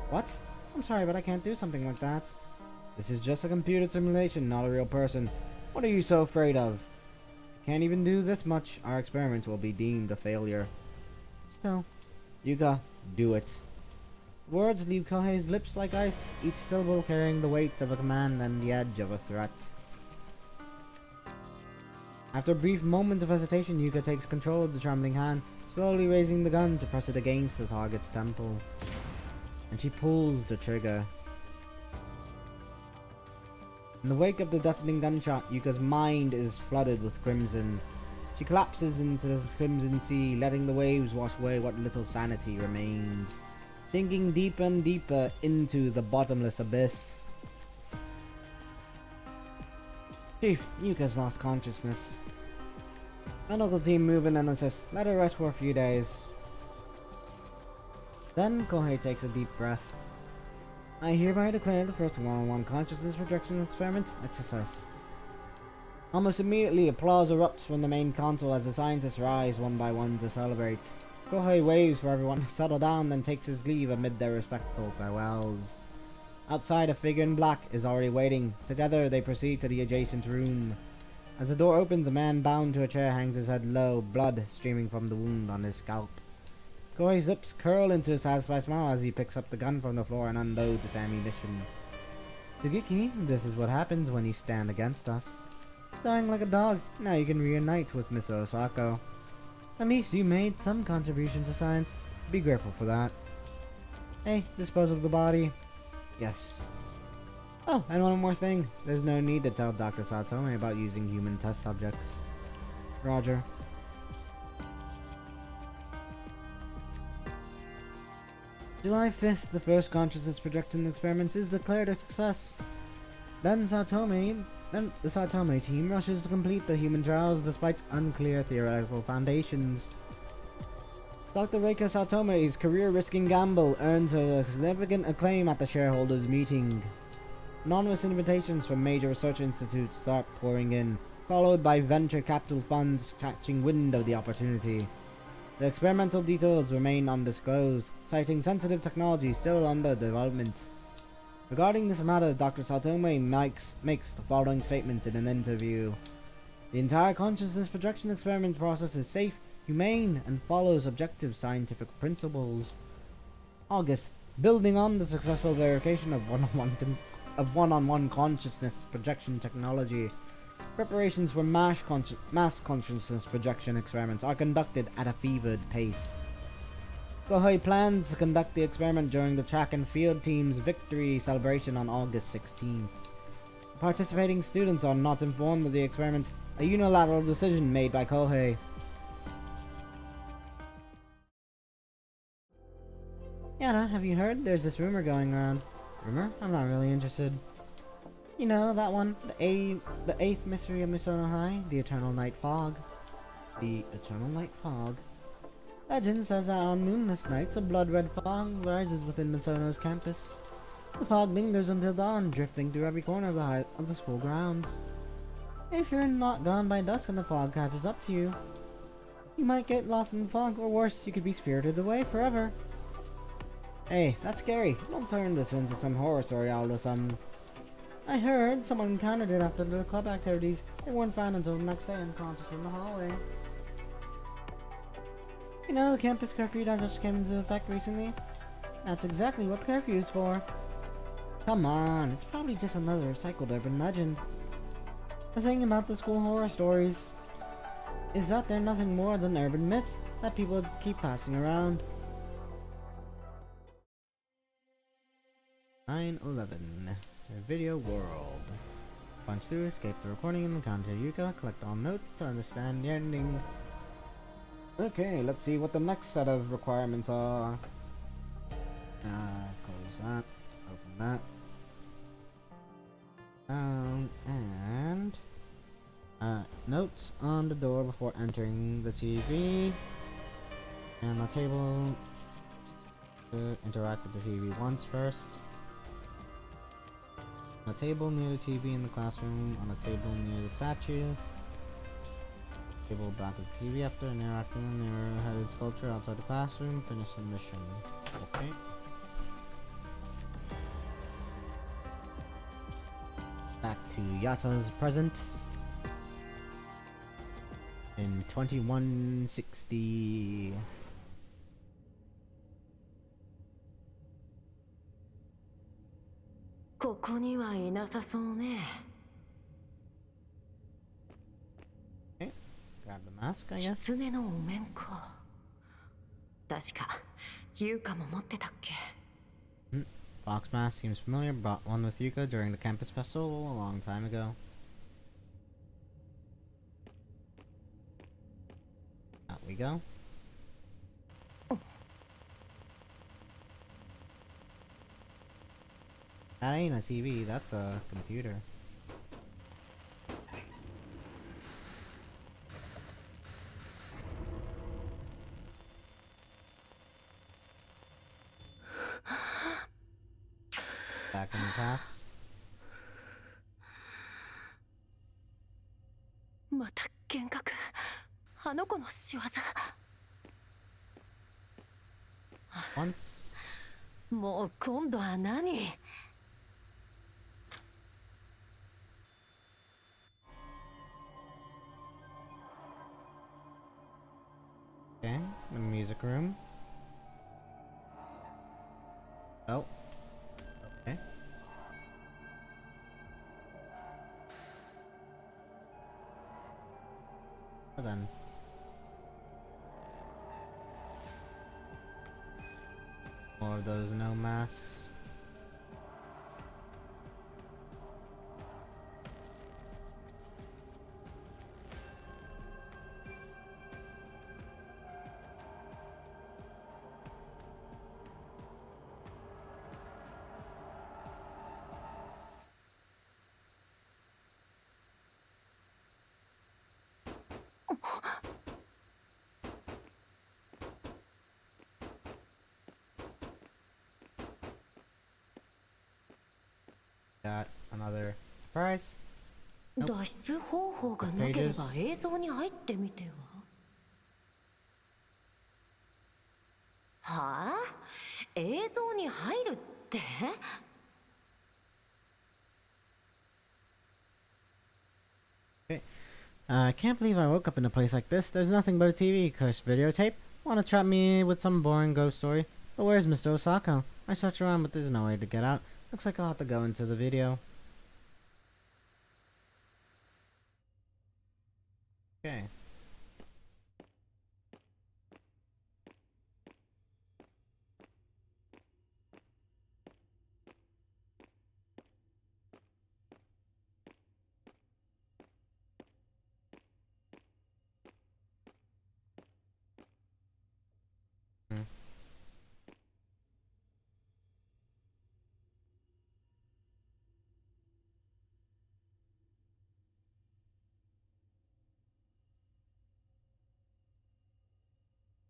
What? I'm sorry, but I can't do something like that. This is just a computer simulation, not a real person. What are you so afraid of? Can't even do this much. Our experiment will be deemed a failure. Still, Yuka, do it. Words leave Kohei's lips like ice, each syllable carrying the weight of a command and the edge of a threat. After a brief moment of hesitation, Yuka takes control of the trembling hand, slowly raising the gun to press it against the target's temple. And she pulls the trigger. In the wake of the deafening gunshot, Yuka's mind is flooded with crimson. She collapses into the crimson sea, letting the waves wash away what little sanity remains, sinking deeper and deeper into the bottomless abyss. Chief, Yuka's lost consciousness. Medical team move in and assist. Let her rest for a few days. Then Kohei takes a deep breath. I hereby declare the first one-on-one consciousness projection experiment a success. Almost immediately, applause erupts from the main console as the scientists rise one by one to celebrate. Kohei waves for everyone to settle down, then takes his leave amid their respectful farewells. Outside, a figure in black is already waiting. Together, they proceed to the adjacent room. As the door opens, a man bound to a chair hangs his head low, blood streaming from the wound on his scalp. Kohei's lips curl into a satisfied smile as he picks up the gun from the floor and unloads its ammunition. Tsugiki, this is what happens when you stand against us. Dying like a dog, now you can reunite with Miss Osako. At least you made some contribution to science. Be grateful for that. Hey, dispose of the body. Yes. Oh, and one more thing. There's no need to tell Dr. Satome about using human test subjects. Roger. July 5th, the first consciousness projection experiment is declared a success. Then the Satome team rushes to complete the human trials despite unclear theoretical foundations. Dr. Reika Satome's career-risking gamble earns her a significant acclaim at the shareholders' meeting. Anonymous invitations from major research institutes start pouring in, followed by venture capital funds catching wind of the opportunity. The experimental details remain undisclosed, citing sensitive technology still under development. Regarding this matter, Dr. Satome makes the following statement in an interview. The entire consciousness projection experiment process is safe, humane, and follows objective scientific principles. August. Building on the successful verification of one-on-one consciousness projection technology, preparations for mass consciousness projection experiments are conducted at a fevered pace. Ahoy plans to conduct the experiment during the track and field team's victory celebration on August 16th. Participating students are not informed of the experiment, a unilateral decision made by Kohei. Yana, have you heard? There's this rumor going around. Rumor? I'm not really interested. You know, that one, the eighth mystery of Misono High, the Eternal Night Fog. The Eternal Night Fog? Legend says that on moonless nights, a blood-red fog rises within Misono's campus. The fog lingers until dawn, drifting through every corner of the school grounds. If you're not gone by dusk and the fog catches up to you, you might get lost in the fog, or worse, you could be spirited away forever. Hey, that's scary. Don't turn this into some horror story all of a sudden. I heard someone encountered it after the club activities. They weren't found until the next day unconscious in the hallway. You know, the campus curfew that just came into effect recently? That's exactly what the curfew is for. Come on, it's probably just another recycled urban legend. The thing about the school horror stories is that they're nothing more than urban myths that people keep passing around. 9/11. Video world. Punch through, escape the recording, and encounter Yuka. Collect all notes to understand the ending. Okay, let's see what the next set of requirements are. Close that. Open that. And notes on the door before entering the TV. And the table. Interact with the TV once first. On a table near the TV in the classroom, on a table near the statue. Table back of the TV after interacting with the mirror-headed sculpture outside the classroom. Finish the mission. Okay. Back to Yata's present. In 2160. Okay, grab the mask, I guess. 狐のお面か。確か、優香も持ってたっけ。Fox mask seems familiar. Bought one with Yuka during the campus festival a long time ago. Out we go. That ain't a TV, that's a computer. Back in the past. また幻覚。あの子の仕業。Once. もう今度は何？ Okay, the music room. Oh. Okay. More of those no masks. Got another surprise. 脱出方法がなければ映像に入ってみては。はあ？映像に入るって？ I can't believe I woke up in a place like this. There's nothing but a TV, cursed videotape. Wanna trap me with some boring ghost story? But where's Mr. Osako? I search around, but there's no way to get out. Looks like I'll have to go into the video. Okay.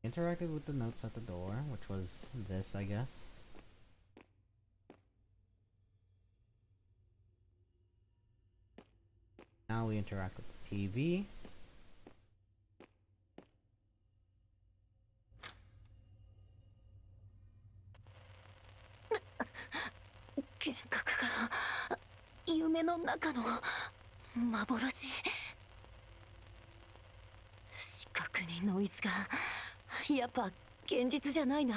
Interacted with the notes at the door, which was this, I guess. Now we interact with the TV.幻覚が夢の中の幻。視覚にノイズがやっぱ現実じゃないな。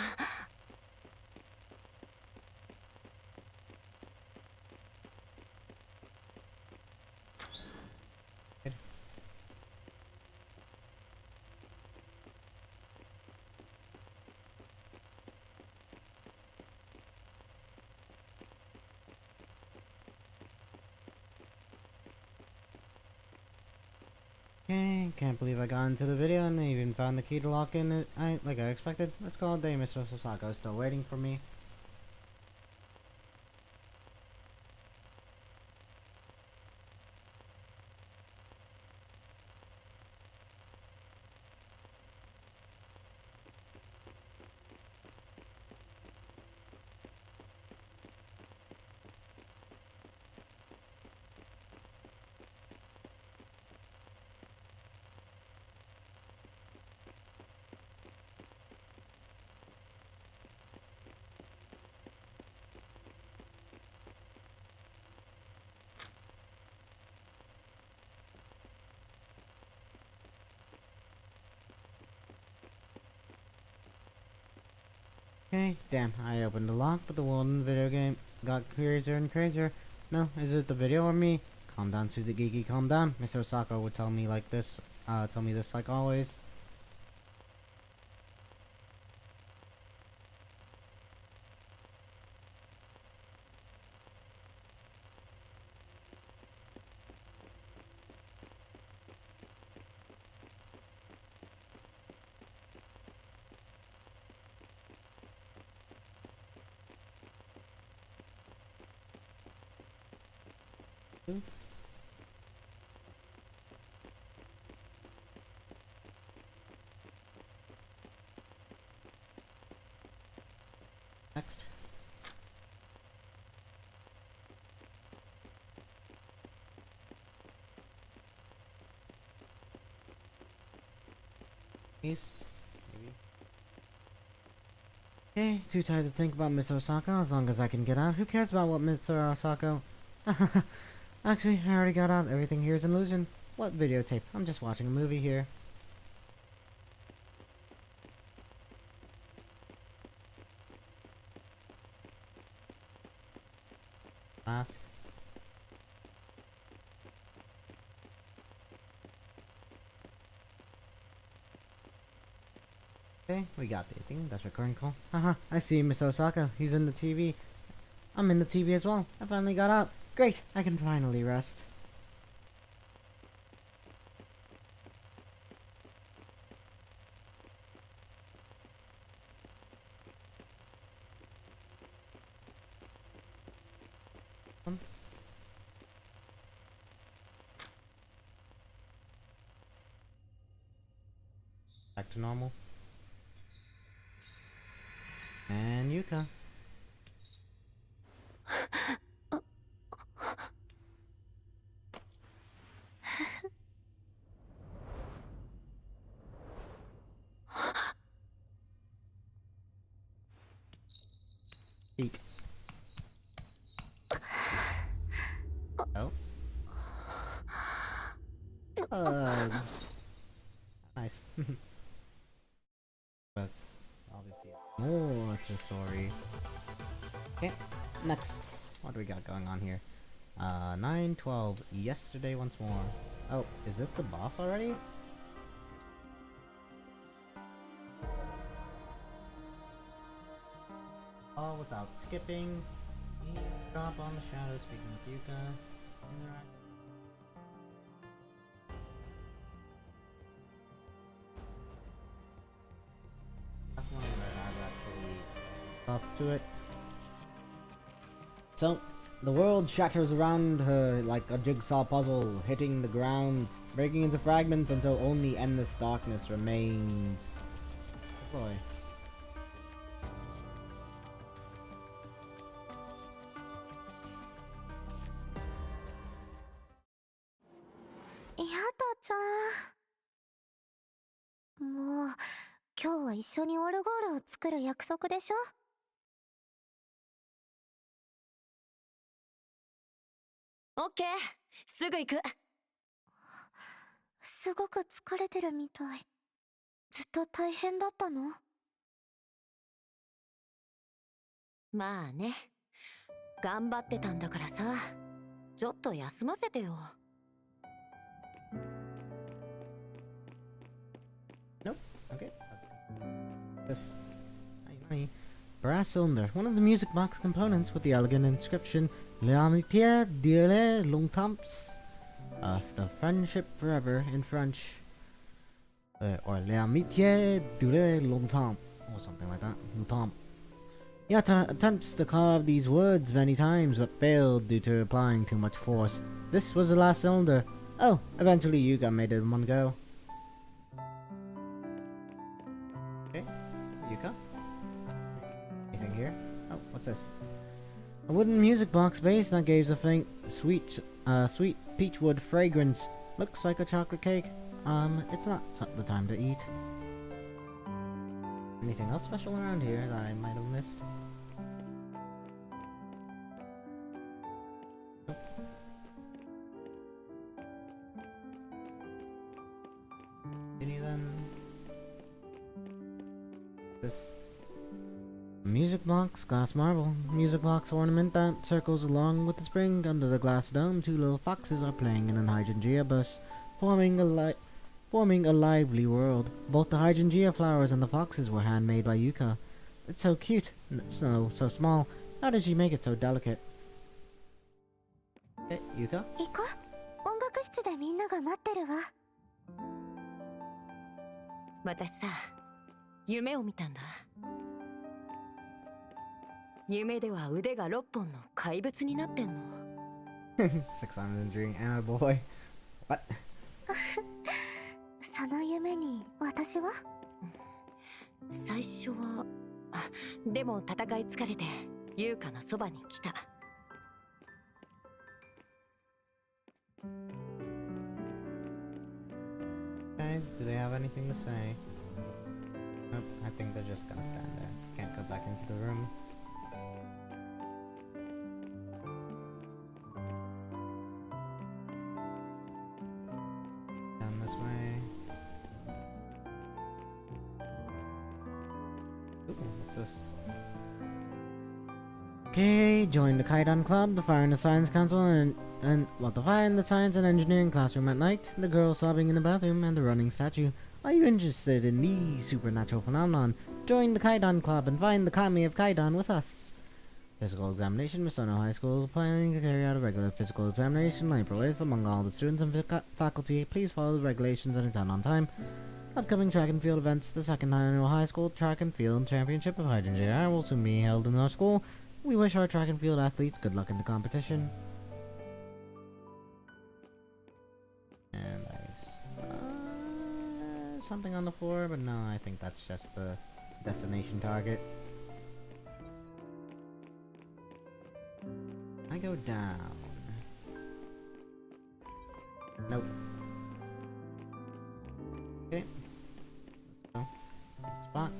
Okay, can't believe I got into the video and they even found the key to lock in it. Like I expected. Let's call it a day. Mr. Sasako is still waiting for me. Okay, damn, I opened the lock, but the world in the video game got crazier and crazier. No, is it the video or me? Calm down, Suzy Geeky, calm down. Mr. Osaka would tell me this like always. Next. Peace. Maybe. Okay, too tired to think about Mr. Osako. As long as I can get out, who cares about what Mr. Osako? Actually, I already got out. Everything here is an illusion. What videotape? I'm just watching a movie here. Mask. Okay, we got the thing. That's recording call. Haha, I see Mr. Osaka. He's in the TV. I'm in the TV as well. I finally got out. Great, I can finally rest. Back to normal. And Yuka. Eat. Oh. Bugs. Nice. But obviously. Oh, it's a story. Okay, next. What do we got going on here? 9/12. Yesterday once more. Oh, is this the boss already? All without skipping. Drop on the shadow, speaking with Yuka. Interact. That's one where I've actually up to it. So, the world shatters around her like a jigsaw puzzle, hitting the ground, breaking into fragments until only endless darkness remains. Oh boy. やだちゃん。もう今日は一緒にオルゴールを作る約束でしょ。オッケー、すぐ行く。すごく疲れてるみたい。ずっと大変だったの？まあね、頑張ってたんだからさ、ちょっと休ませてよ。Nope. Okay. This. Brass cylinder, one of the music box components with the elegant inscription L'amitié dure longtemps. The friendship forever in French. Or L'amitié dure longtemps. Or something like that. Longtemps. Yata attempts to carve these words many times but failed due to applying too much force. This was the last cylinder. Oh, eventually Yuka made it in one go. Okay, Yuka? Anything here? Oh, what's this? A wooden music box base that gives a faint, sweet peachwood fragrance. Looks like a chocolate cake. It's not the time to eat. Anything else special around here that I might have missed? Nope. Any then? This music box, glass marble. Music box ornament that circles along with the spring. Under the glass dome, two little foxes are playing in an hydrangea bush, forming a lively world. Both the hydrangea flowers and the foxes were handmade by Yuka. It's so cute, so small. How did she make it so delicate? Hey, Yuka? 行こう。音楽室でみんなが待ってるわ。私さ、夢を見たんだ。夢では腕が6本の怪物になってんの。Six times in a dream, and a boy. What? その夢に私は？最初は、でも戦い疲れて優香のそばに来た。Guys, do they have anything to say? Nope, I think they're just gonna stand there. Can't go back into the room. Down this way. Ooh, what's this? Okay, join the Kaidan Club, the Fire and the Science Council, the Fire and the Science and Engineering classroom at night, the girl sobbing in the bathroom, and the running statue. Are you interested in the supernatural phenomenon? Join the Kaidan Club and find the Kami of Kaidan with us. Physical examination. Miss Ono High School is planning to carry out a regular physical examination on April 8th among all the students and faculty. Please follow the regulations and attend on time. Upcoming track and field events. The second annual High School Track and Field Championship of PGR will soon be held in our school. We wish our track and field athletes good luck in the competition. And something on the floor, but no, I think that's just the destination target. I go down. Nope. Okay. Let's go. Spot.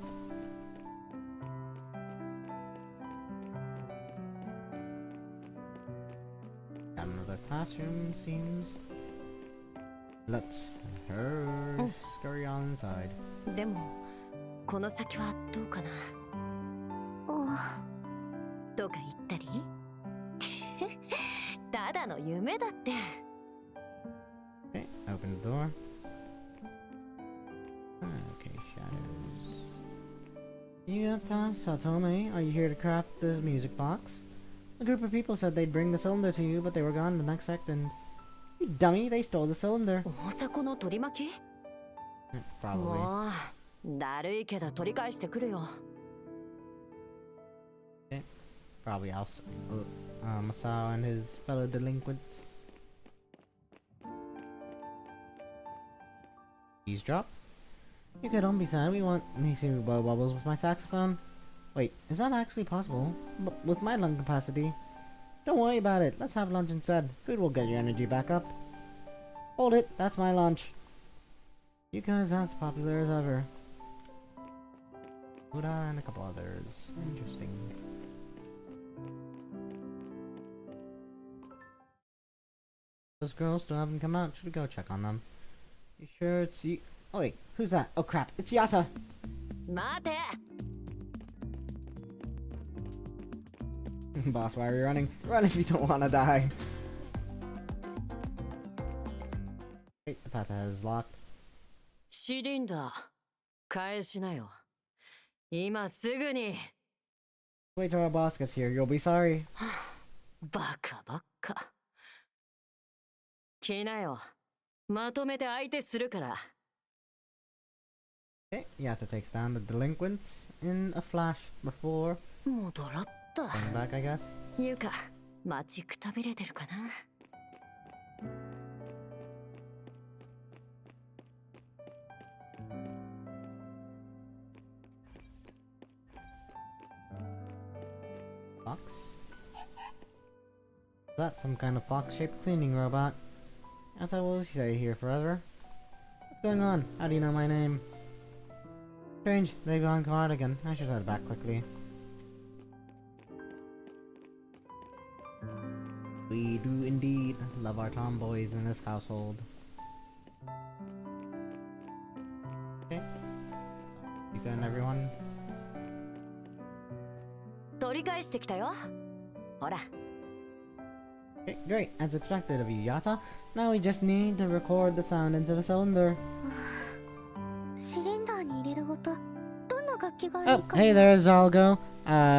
Got another classroom, seems. Let's scurry on inside. でもこの先はどうかな。とか言ったりただの夢だって。 Okay, open the door. Okay, shadows. Yata Satome, are you here to craft this music box? A group of people said they'd bring the cylinder to you, but they were gone the next second. You dummy, they stole the cylinder. 大阪の取り巻き？ Probably. もうだるいけど取り返してくるよ。 Probably Masao and his fellow delinquents. Keys drop. You could don't be sad. We want me to blow bubbles with my saxophone. Wait, is that actually possible? With my lung capacity? Don't worry about it. Let's have lunch instead. Food will get your energy back up. Hold it. That's my lunch. You guys are as popular as ever. Buddha and a couple others. Interesting. Those girls still haven't come out. Should we go check on them? You sure it's you? Oh wait, who's that? Oh crap, it's Yata! 待て。 Boss, why are you running? Run if you don't want to die. Wait, the path ahead is locked. シリンダー返しなよ。今すぐに。 Wait till our boss gets here, you'll be sorry. バカばっか。来なよ。まとめて相手するから。 Okay, Yata takes down the delinquents in a flash before 戻らった。 going back, I guess. ゆか、待ちくたびれてるかな。 Fox? Is that some kind of fox-shaped cleaning robot? Yata will stay here forever. What's going on? How do you know my name? Strange, they've gone quiet again. I should head back quickly. We do indeed love our tomboys in this household. Okay. You good, everyone? 取り返してきたよ。ほら。 Okay, great. As expected of you, Yata. Now we just need to record the sound into the cylinder. シリンダーに入れる音、どんな楽器がいい Oh, かな。 hey there, Zalgo.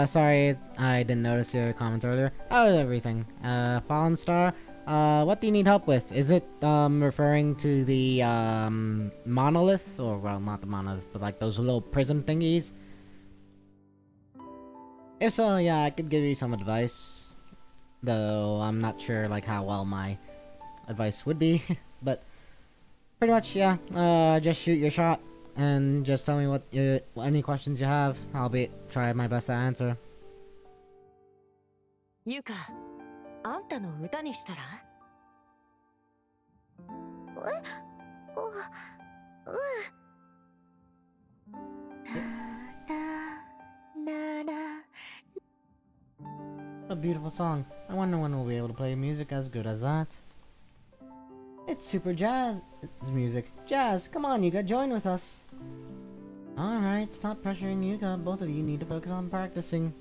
Sorry, I didn't notice your comment earlier. How is everything? Fallen Star, what do you need help with? Is it, referring to the, monolith? Or, well, not the monolith, but like those little prism thingies? If so, yeah, I could give you some advice. Though, I'm not sure, like, how well my advice would be. But, pretty much, yeah, just shoot your shot. And just tell me what any questions you have. I'll try my best to answer. ゆか、あんたの歌にしたら？A beautiful song. I wonder when we'll be able to play music as good as that. It's super jazz. It's music. Jazz, come on, Yuka, join with us. Alright, stop pressuring Yuka. Both of you need to focus on practicing.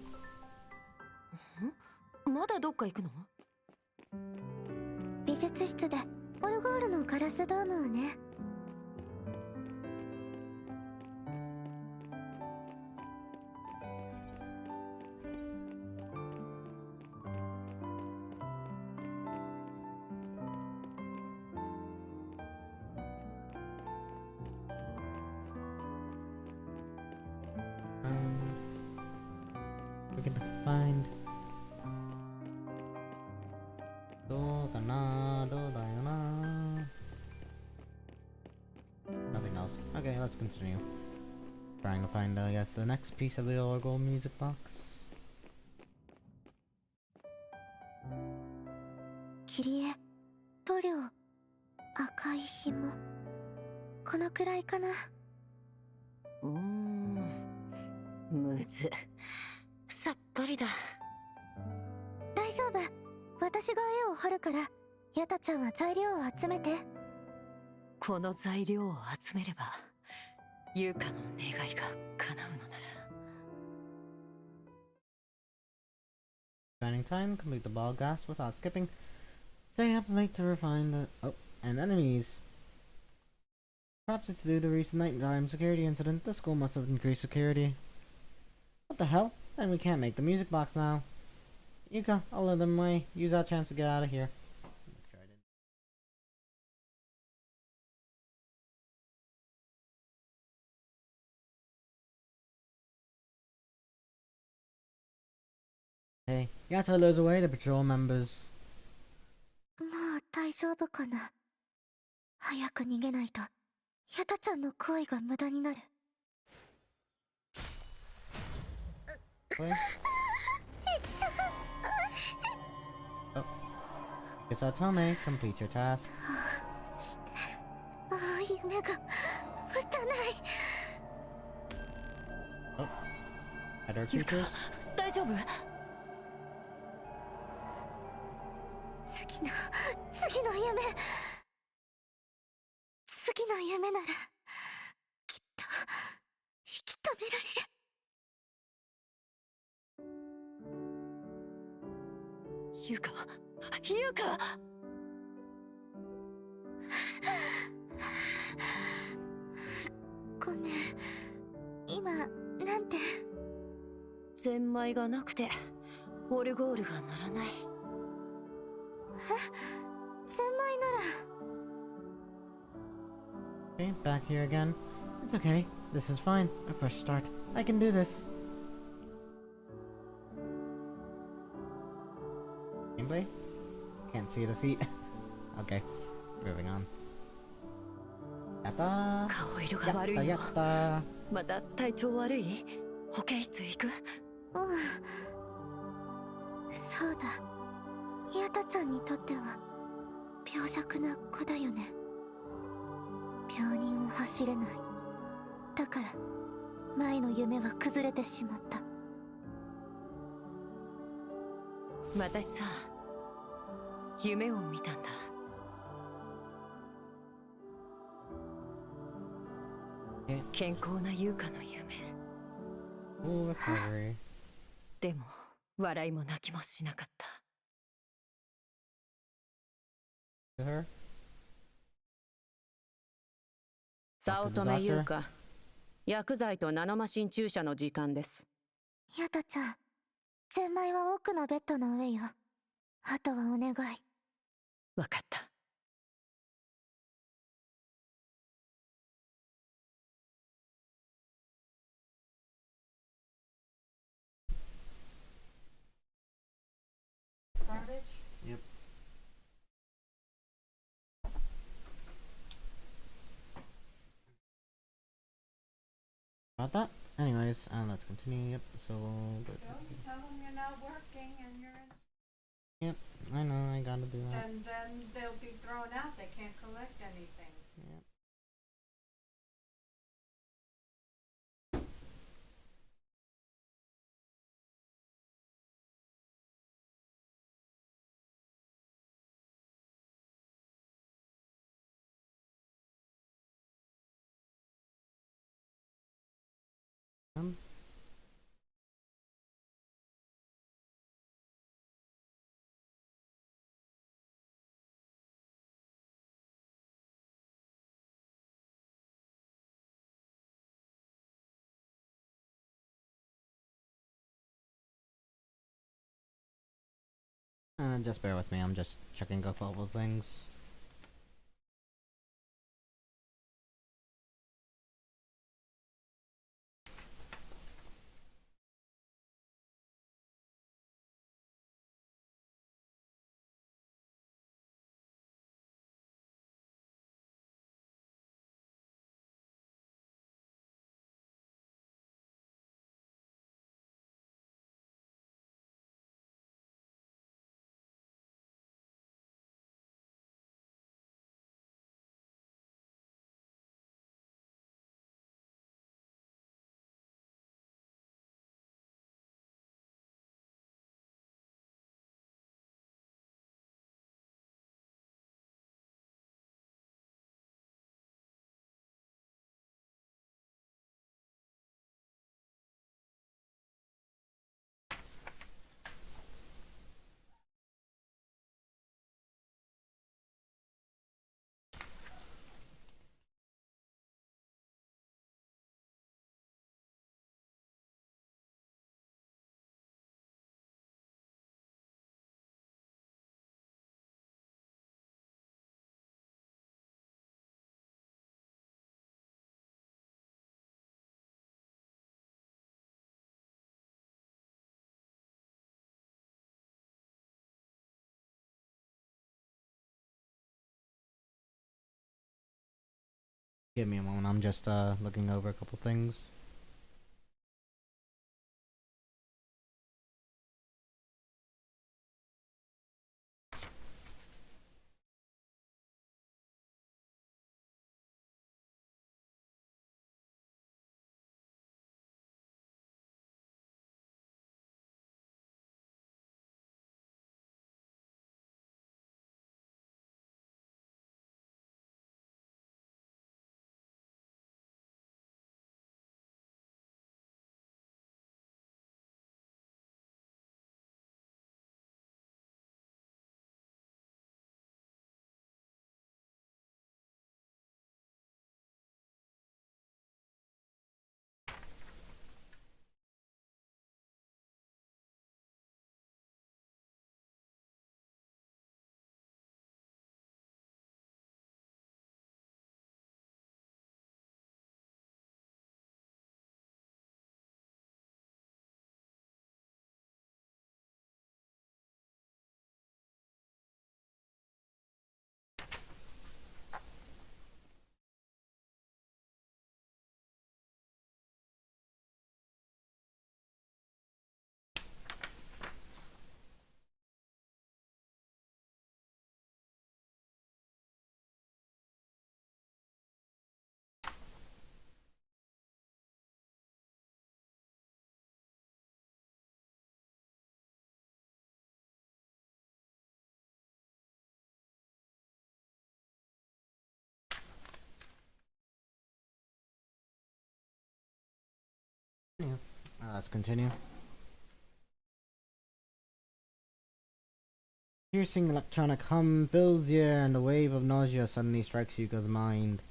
まだどっか行くの？美術室でオルゴールのガラスドームをね。find? Nothing else. Okay, let's continue. Trying to find, I guess, the next piece of the Orgo music box. 切り絵、塗料、赤い紐。このくらいかな。むず。さっぱりだ。大丈夫。私が絵を彫るから、ヤタちゃんは材料を集めて。この材料を集めれば、優香の願いが叶うのなら。Spending time, complete the ball gas without skipping. Stay up late to refine the... Oh, and enemies. Perhaps it's due to recent nighttime security incident. The school must have increased security. What the hell? Then we can't make the music box now. Yuka, I'll let them away. Use that chance to get out of here. Hey, you have to lose away the patrol members. もう大丈夫かな。早く逃げないと、ヤタちゃんの行為が無駄になる。What? Oh. Guess that's Home. Complete your task. ああ、夢が打たない。Oh. Header 優香、 creatures? 大丈夫？次の夢。次の夢なら、きっと、引き止められる。優香、優香！ごめん。今、なんて。ゼンマイがなくて、オルゴールが鳴らない。ゼンマイなら。Okay, back here again. It's okay. This is fine. A fresh start. I can do this. Gameplay? Can't see the feet. Okay, moving on. Yatta! 顔色が悪いよ。 Yatta! また体調悪い？保健室行く？そうだ。ヤタちゃんにとっては病弱な子だよね。病人を走れない。だから前の夢は崩れてしまった。私さ、夢を見たんだ。健康な優香の夢。 Full recovery. でも笑いも泣きもしなかった。 To her? 早乙女優香、薬剤とナノマシン注射の時間です。ヤタちゃん、ゼンマイは奥のベッドの上よ。あとはお願い。わかった。 Yep. About that? Anyways, let's continue. Yep, so... Don't tell them you're not working and you're in... Yep, I know, I gotta do that. And then they'll be thrown out, they can't collect anything. Yep. Just bear with me, I'm just checking a couple things. Give me a moment. I'm just looking over a couple things. Yeah. Let's continue. Piercing electronic hum fills the air, and a wave of nausea suddenly strikes Yuka's mind.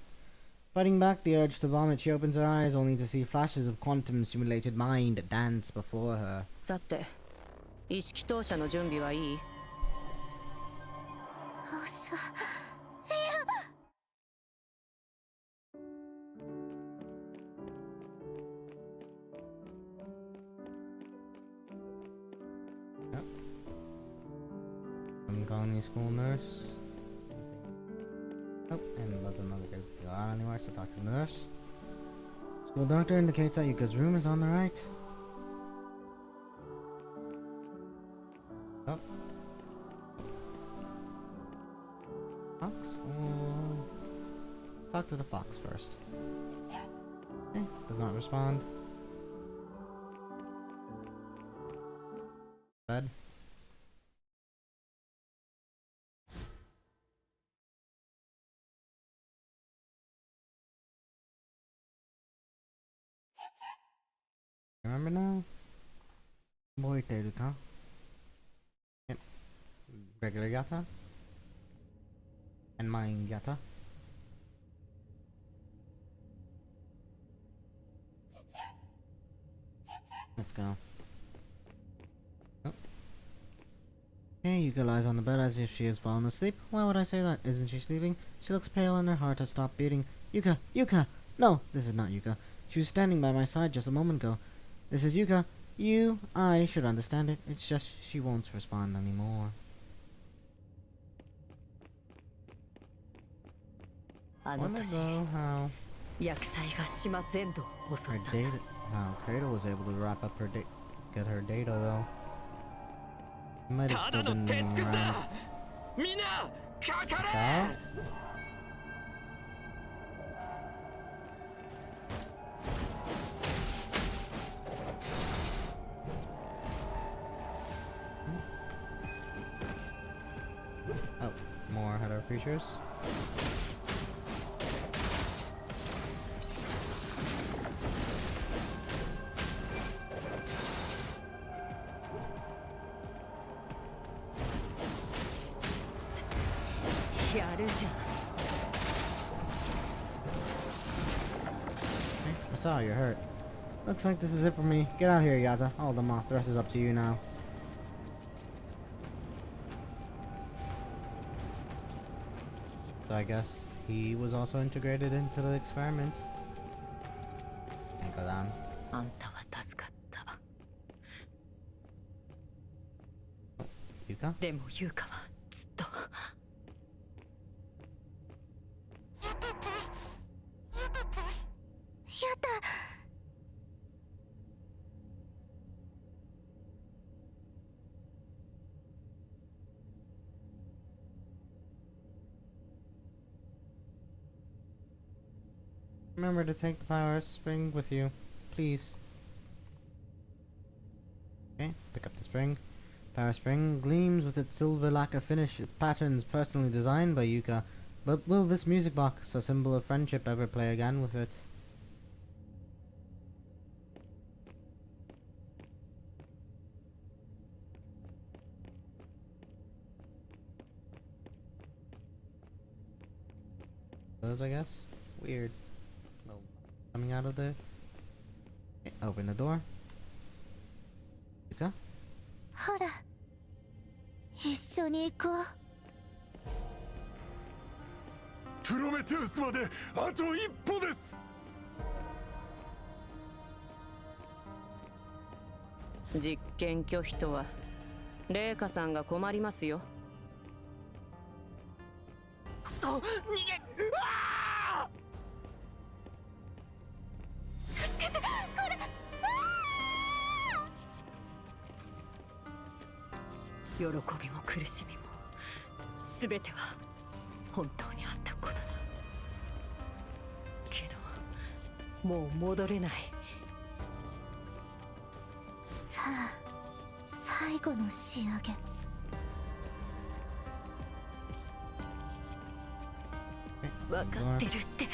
Fighting back the urge to vomit, she opens her eyes only to see flashes of quantum-simulated mind dance before her. さて、意識投射の準備はいい？おっしゃ。I'm calling the school nurse. Oh, and doesn't look like it's on anywhere, so talk to the nurse. School doctor indicates that Yuka's room is on the right. Oh. Fox? Talk to the fox first. Okay, does not respond. Bed. Remember now? Boy Teruka. Yep. Regular Yata. And mine Yata. Let's go. Oh. Okay, Yuka lies on the bed as if she has fallen asleep. Why would I say that? Isn't she sleeping? She looks pale and her heart has stopped beating. Yuka! Yuka! No, this is not Yuka. She was standing by my side just a moment ago. This is Yuka. I should understand it. It's just she won't respond anymore. あの Wonder 年、 though how 厄災が島全土を襲 her ったんだ。 data, how Kratos was able to wrap up her get her data though. He might have still been around. So? Oh, more header creatures. I saw you're hurt. Looks like this is it for me. Get out here, Yaza. Hold them off. The rest is up to you now. So I guess he was also integrated into the experiment. And go down. あんたは助かった。 Yuka? でも優香はずっと。Remember to take the power spring with you, please. Okay, pick up the spring. Power spring gleams with its silver lacquer finish. Its patterns personally designed by Yuka. But will this music box, a symbol of friendship, ever play again with it? Those, I guess. Weird. No coming out of there. Okay, open the door. Yuka? ほら一緒に行こう。プロメテウスまであと一歩です。実験拒否とはレイカさんが困りますよ。くそ、逃げ。うわあ！助けて、これ。喜びも苦しみも全ては本当にあったことだけどもう戻れない。さあ最後の仕上げ。分かってるって。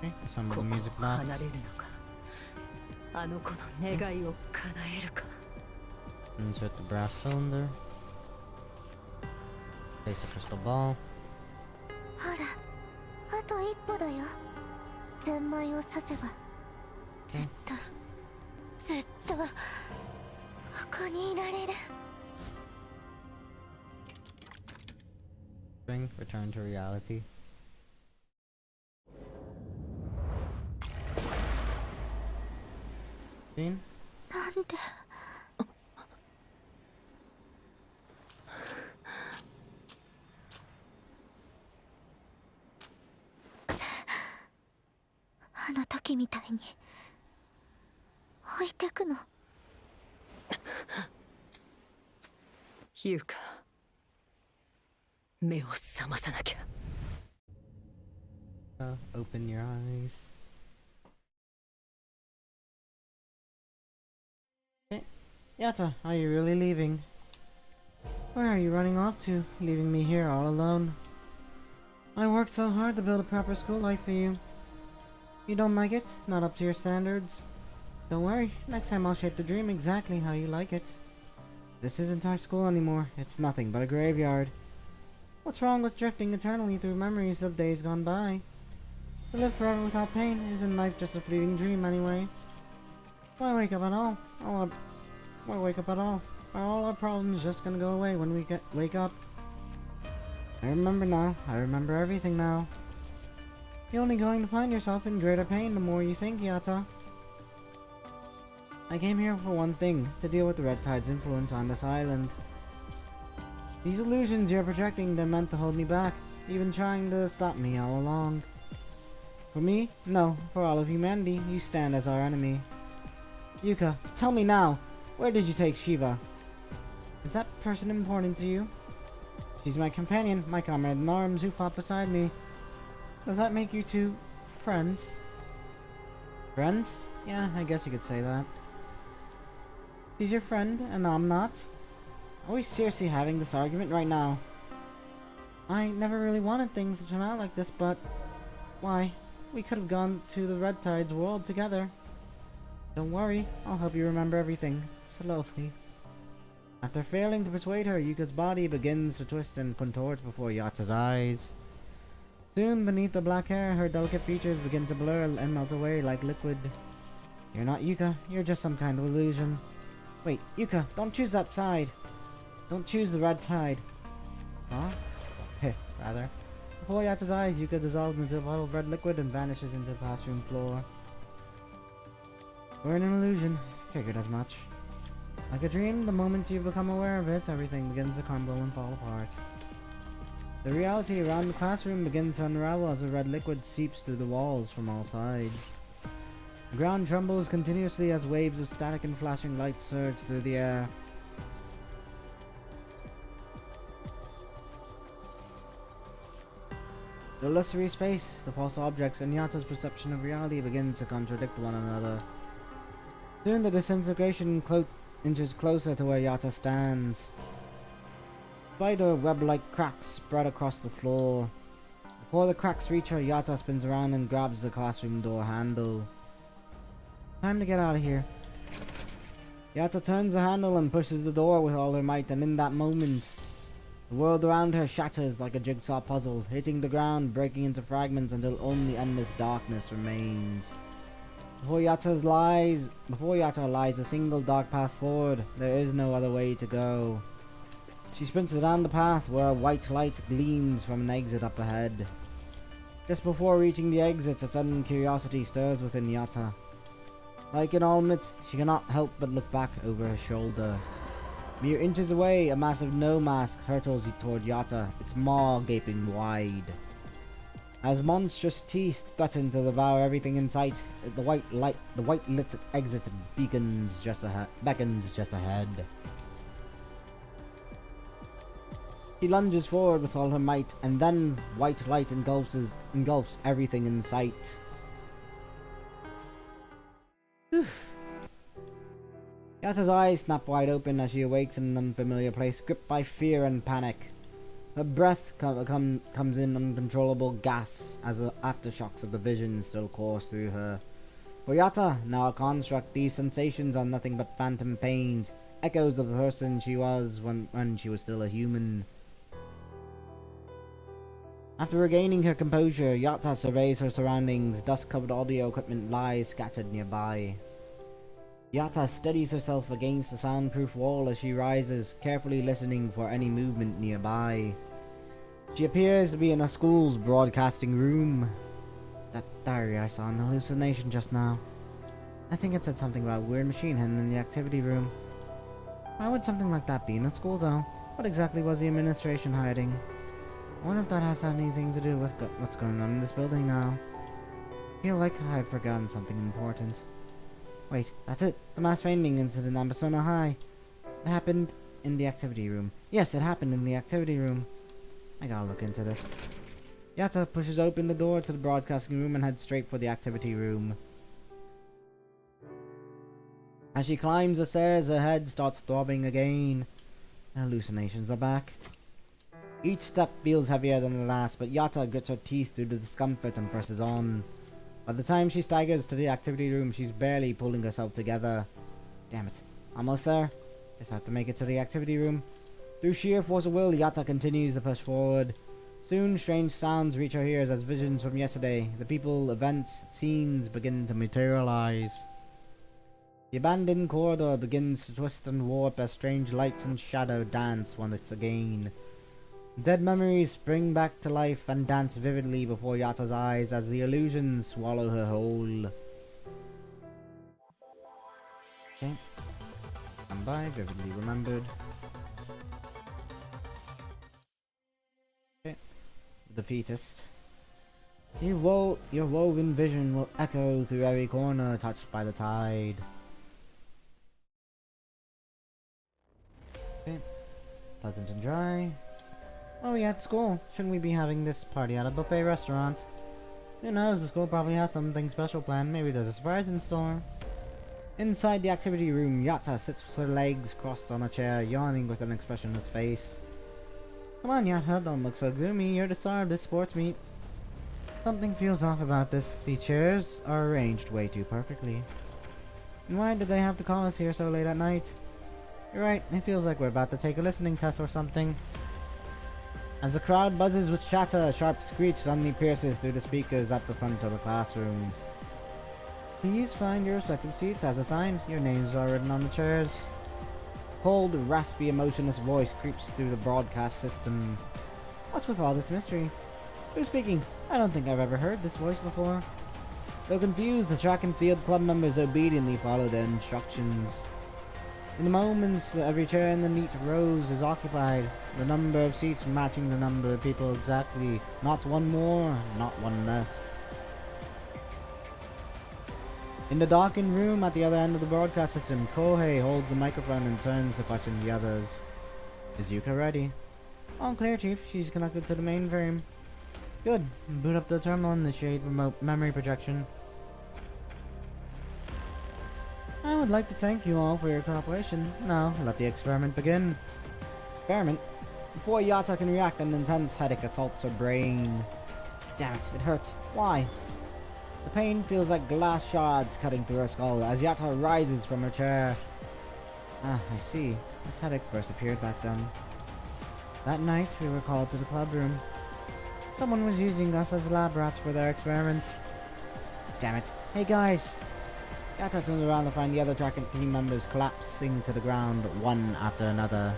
Okay, assemble the ここを music 離 box. れるのかあの子の願いを叶えるか。 Insert the brass cylinder. Place the crystal ball. ほらあと一歩だよ。ゼンマイを刺せばずっとずっとここにいられる。 Spring, return to reality. Scene? なんであの時みたいに置いてくの。優香目を覚まさなきゃ。 Open your eyes. Hey, Yata, are you really leaving? Where are you running off to, leaving me here all alone? I worked so hard to build a proper school life for you. You don't like it? Not up to your standards? Don't worry, next time I'll shape the dream exactly how you like it. This isn't our school anymore, it's nothing but a graveyard. What's wrong with drifting eternally through memories of days gone by? To live forever without pain, isn't life just a fleeting dream anyway? Why wake up at all? Why wake up at all? Are all our problems just gonna go away when we wake up? I remember now. I remember everything now. You're only going to find yourself in greater pain the more you think, Yata. I came here for one thing, to deal with the Red Tide's influence on this island. These illusions you're projecting, they're meant to hold me back, even trying to stop me all along. For me? No, for all of humanity, you stand as our enemy. Yuka, tell me now, where did you take Shiva? Is that person important to you? She's my companion, my comrade in arms who fought beside me. Does that make you two friends? Friends? Yeah, I guess you could say that. She's your friend, and I'm not? Are we seriously having this argument right now? I never really wanted things to turn out like this, but... Why? We could have gone to the Red Tide's world together. Don't worry, I'll help you remember everything, slowly. After failing to persuade her, Yuka's body begins to twist and contort before Yata's eyes. Soon, beneath the black hair, her delicate features begin to blur and melt away like liquid. You're not Yuka, you're just some kind of illusion. Wait, Yuka, don't choose that side. Don't choose the Red Tide. Huh? Heh, rather. Before Yata's eyes, Yuka dissolves into a puddle of red liquid and vanishes into the classroom floor. We're in an illusion. Figured as much. Like a dream, the moment you become aware of it, everything begins to crumble and fall apart. The reality around the classroom begins to unravel as the red liquid seeps through the walls from all sides. The ground trembles continuously as waves of static and flashing lights surge through the air. The illusory space, the false objects, and Yata's perception of reality begin to contradict one another. Soon the disintegration inches closer to where Yata stands. Spider web-like cracks spread across the floor. Before the cracks reach her, Yata spins around and grabs the classroom door handle. Time to get out of here. Yata turns the handle and pushes the door with all her might, and in that moment, the world around her shatters like a jigsaw puzzle, hitting the ground, breaking into fragments until only endless darkness remains. Before Yata lies a single dark path forward. There is no other way to go. She sprints down the path where a white light gleams from an exit up ahead. Just before reaching the exit, a sudden curiosity stirs within Yata. Like in all myths, she cannot help but look back over her shoulder. Mere inches away, a massive no mask hurtles toward Yata, its maw gaping wide. As monstrous teeth threaten to devour everything in sight, the white lit exit beckons just ahead. She lunges forward with all her might, and then white light engulfs everything in sight. Yata's eyes snap wide open as she awakes in an unfamiliar place, gripped by fear and panic. Her breath comes in uncontrollable gasps as the aftershocks of the vision still course through her. For Yata, now a construct, these sensations are nothing but phantom pains, echoes of the person she was when she was still a human. After regaining her composure, Yata surveys her surroundings. Dust-covered audio equipment lies scattered nearby. Yata steadies herself against the soundproof wall as she rises, carefully listening for any movement nearby. She appears to be in a school's broadcasting room. That diary I saw an hallucination just now. I think it said something about a weird machine hidden in the activity room. Why would something like that be in a school though? What exactly was the administration hiding? I wonder if that has anything to do with what's going on in this building now. I feel like I've forgotten something important. Wait, that's it. The mass fainting incident on Persona High. It happened in the activity room. Yes, it happened in the activity room. I gotta look into this. Yata pushes open the door to the broadcasting room and heads straight for the activity room. As she climbs the stairs, her head starts throbbing again. Hallucinations are back. Each step feels heavier than the last, but Yata grits her teeth through the discomfort and presses on. By the time she staggers to the activity room, she's barely pulling herself together. Damn it. Almost there. Just have to make it to the activity room. Through sheer force of will, Yata continues to push forward. Soon, strange sounds reach her ears as visions from yesterday. The people, events, scenes begin to materialize. The abandoned corridor begins to twist and warp as strange lights and shadow dance once again. Dead memories spring back to life and dance vividly before Yata's eyes as the illusions swallow her whole. Okay. Stand by, vividly remembered. Okay. Defeatist. Your woven vision will echo through every corner touched by the tide. Okay. Pleasant and dry. Oh, we at school. Shouldn't we be having this party at a buffet restaurant? Who knows, the school probably has something special planned. Maybe there's a surprise in store. Inside the activity room, Yata sits with her legs crossed on a chair, yawning with an expressionless face. Come on, Yata, don't look so gloomy. You're the star of this sports meet. Something feels off about this. These chairs are arranged way too perfectly. And why did they have to call us here so late at night? You're right, it feels like we're about to take a listening test or something. As the crowd buzzes with chatter, a sharp screech suddenly pierces through the speakers at the front of the classroom. Please find your respective seats as assigned. Your names are written on the chairs. Cold, raspy, emotionless voice creeps through the broadcast system. What's with all this mystery? Who's speaking? I don't think I've ever heard this voice before. Though confused, the track and field club members obediently follow their instructions. In the moments, every chair in the neat rows is occupied, the number of seats matching the number of people exactly. Not one more, not one less. In the darkened room at the other end of the broadcast system, Kohei holds the microphone and turns to question the others. Is Yuka ready? All clear, Chief. She's connected to the mainframe. Good. Boot up the terminal and initiate remote memory projection. I would like to thank you all for your cooperation. Now, let the experiment begin. Experiment? Before Yata can react, an intense headache assaults her brain. Damn it, it hurts. Why? The pain feels like glass shards cutting through her skull as Yata rises from her chair. Ah, I see. This headache first appeared back then. That night, we were called to the club room. Someone was using us as lab rats for their experiments. Damn it. Hey guys! Yata turns around to find the other track and team members collapsing to the ground, one after another.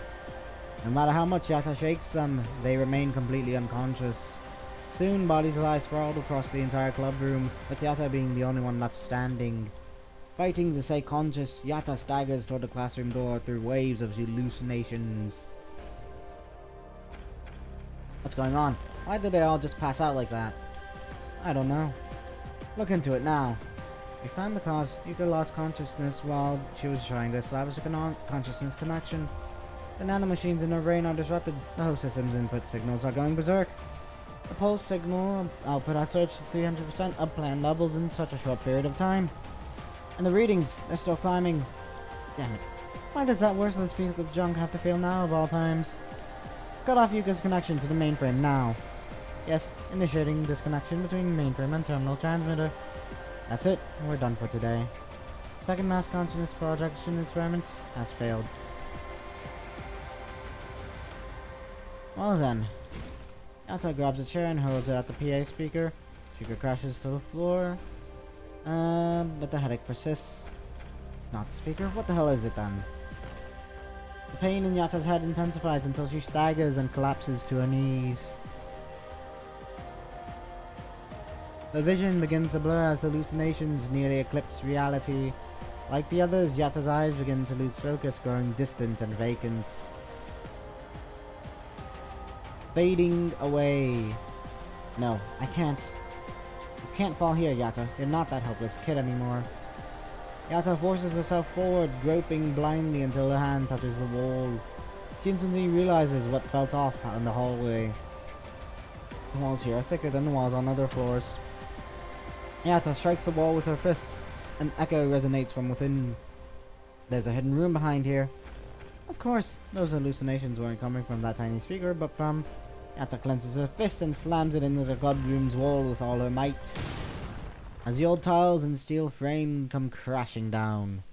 No matter how much Yata shakes them, they remain completely unconscious. Soon, bodies lie sprawled across the entire club room, with Yata being the only one left standing. Fighting to stay conscious, Yata staggers toward the classroom door through waves of hallucinations. What's going on? Why did they all just pass out like that? I don't know. Look into it now. We found the cause. Yuka lost consciousness while she was trying to establish a consciousness connection. The nanomachines in her brain are disrupted. The host system's input signals are going berserk. The pulse signal output has surged to 300% of planned levels in such a short period of time. And the readings, they're still climbing. Damn it. Why does that worthless piece of junk have to fail now of all times? Cut off Yuka's connection to the mainframe now. Yes, initiating disconnection between mainframe and terminal transmitter. That's it, we're done for today. Second mass consciousness projection experiment has failed. Well then. Yata grabs a chair and hurls it at the PA speaker. Speaker crashes to the floor. But the headache persists. It's not the speaker. What the hell is it then? The pain in Yata's head intensifies until she staggers and collapses to her knees. The vision begins to blur as hallucinations nearly eclipse reality. Like the others, Yata's eyes begin to lose focus, growing distant and vacant. Fading away. No, I can't. You can't fall here, Yata. You're not that helpless kid anymore. Yata forces herself forward, groping blindly until her hand touches the wall. She instantly realizes what felt off in the hallway. The walls here are thicker than the walls on other floors. Yata strikes the wall with her fist. An echo resonates from within. There's a hidden room behind here. Of course, those hallucinations weren't coming from that tiny speaker, but from... Yata clenches her fist and slams it into the club room's wall with all her might. As the old tiles and steel frame come crashing down.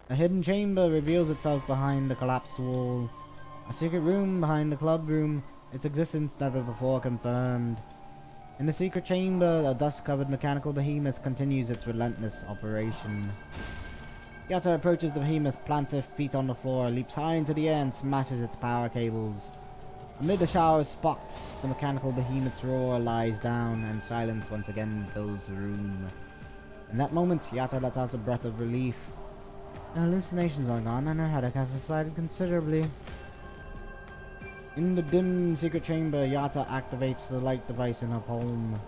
A hidden chamber reveals itself behind the collapsed wall. A secret room behind the club room, its existence never before confirmed. In the secret chamber, a dust-covered mechanical behemoth continues its relentless operation. Yata approaches the behemoth, plants her feet on the floor, leaps high into the air and smashes its power cables. Amid a shower of sparks, the mechanical behemoth's roar lies down, and silence once again fills the room. In that moment, Yata lets out a breath of relief. The hallucinations are gone, and her headache has subsided considerably. In the dim secret chamber, Yata activates the light device in her palm.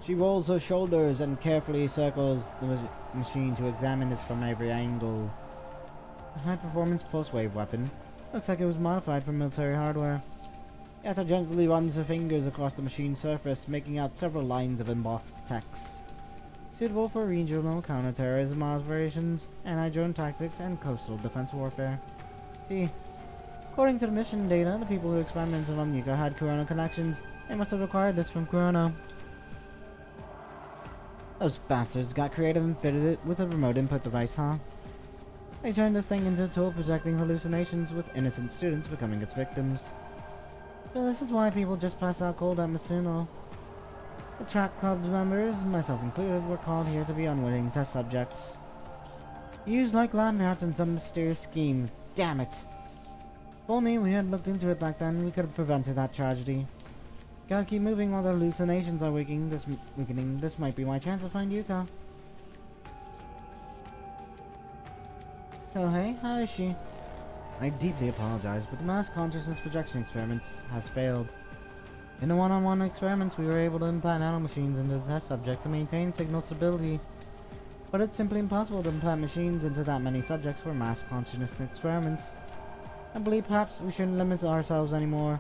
She rolls her shoulders and carefully circles the machine to examine it from every angle. A high-performance pulse-wave weapon. Looks like it was modified from military hardware. Yata gently runs her fingers across the machine's surface, making out several lines of embossed text. Suitable for regional counterterrorism operations, anti-drone tactics, and coastal defense warfare. See. According to the mission data, the people who experimented on Yuka had Corona connections. They must have acquired this from Corona. Those bastards got creative and fitted it with a remote input device, huh? They turned this thing into a tool projecting hallucinations, with innocent students becoming its victims. So this is why people just pass out cold at Masuno. The track club's members, myself included, were called here to be unwitting test subjects. Used like lab rats in some mysterious scheme. Damn it! If only we had looked into it back then, we could have prevented that tragedy. Gotta keep moving while the hallucinations are weakening. This might be my chance to find Yuka. So hey, how is she? I deeply apologize, but the mass consciousness projection experiment has failed. In the one-on-one experiments, we were able to implant nanomachines into the test subject to maintain signal stability. But it's simply impossible to implant machines into that many subjects for mass consciousness experiments. I believe perhaps we shouldn't limit ourselves anymore.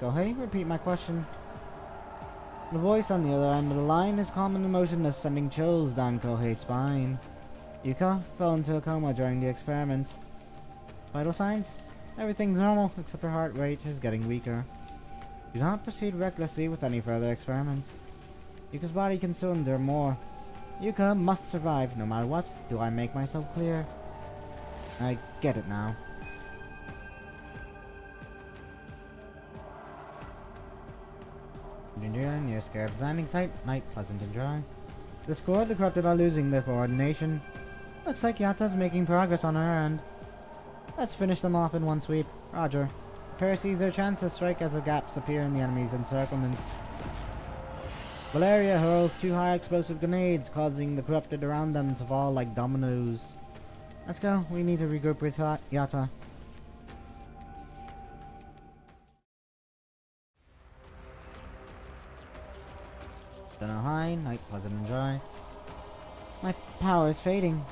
Kohei, repeat my question. The voice on the other end of the line is calm and emotionless, sending chills down Kohei's spine. Yuka fell into a coma during the experiment. Vital signs? Everything's normal, except her heart rate is getting weaker. Do not proceed recklessly with any further experiments. Yuka's body can still endure more. Yuka must survive, no matter what. Do I make myself clear? I get it now. Near Scarab's landing site, night pleasant and dry. The squad, the corrupted are losing their coordination. Looks like Yata's making progress on her end. Let's finish them off in one sweep. Roger. Prepare seize their chance to strike as the gaps appear in the enemy's encirclements. Valeria hurls 2 high explosive grenades, causing the corrupted around them to fall like dominoes. Let's go, we need to regroup with Yata. Dunno high, night pleasant and dry. My power is fading.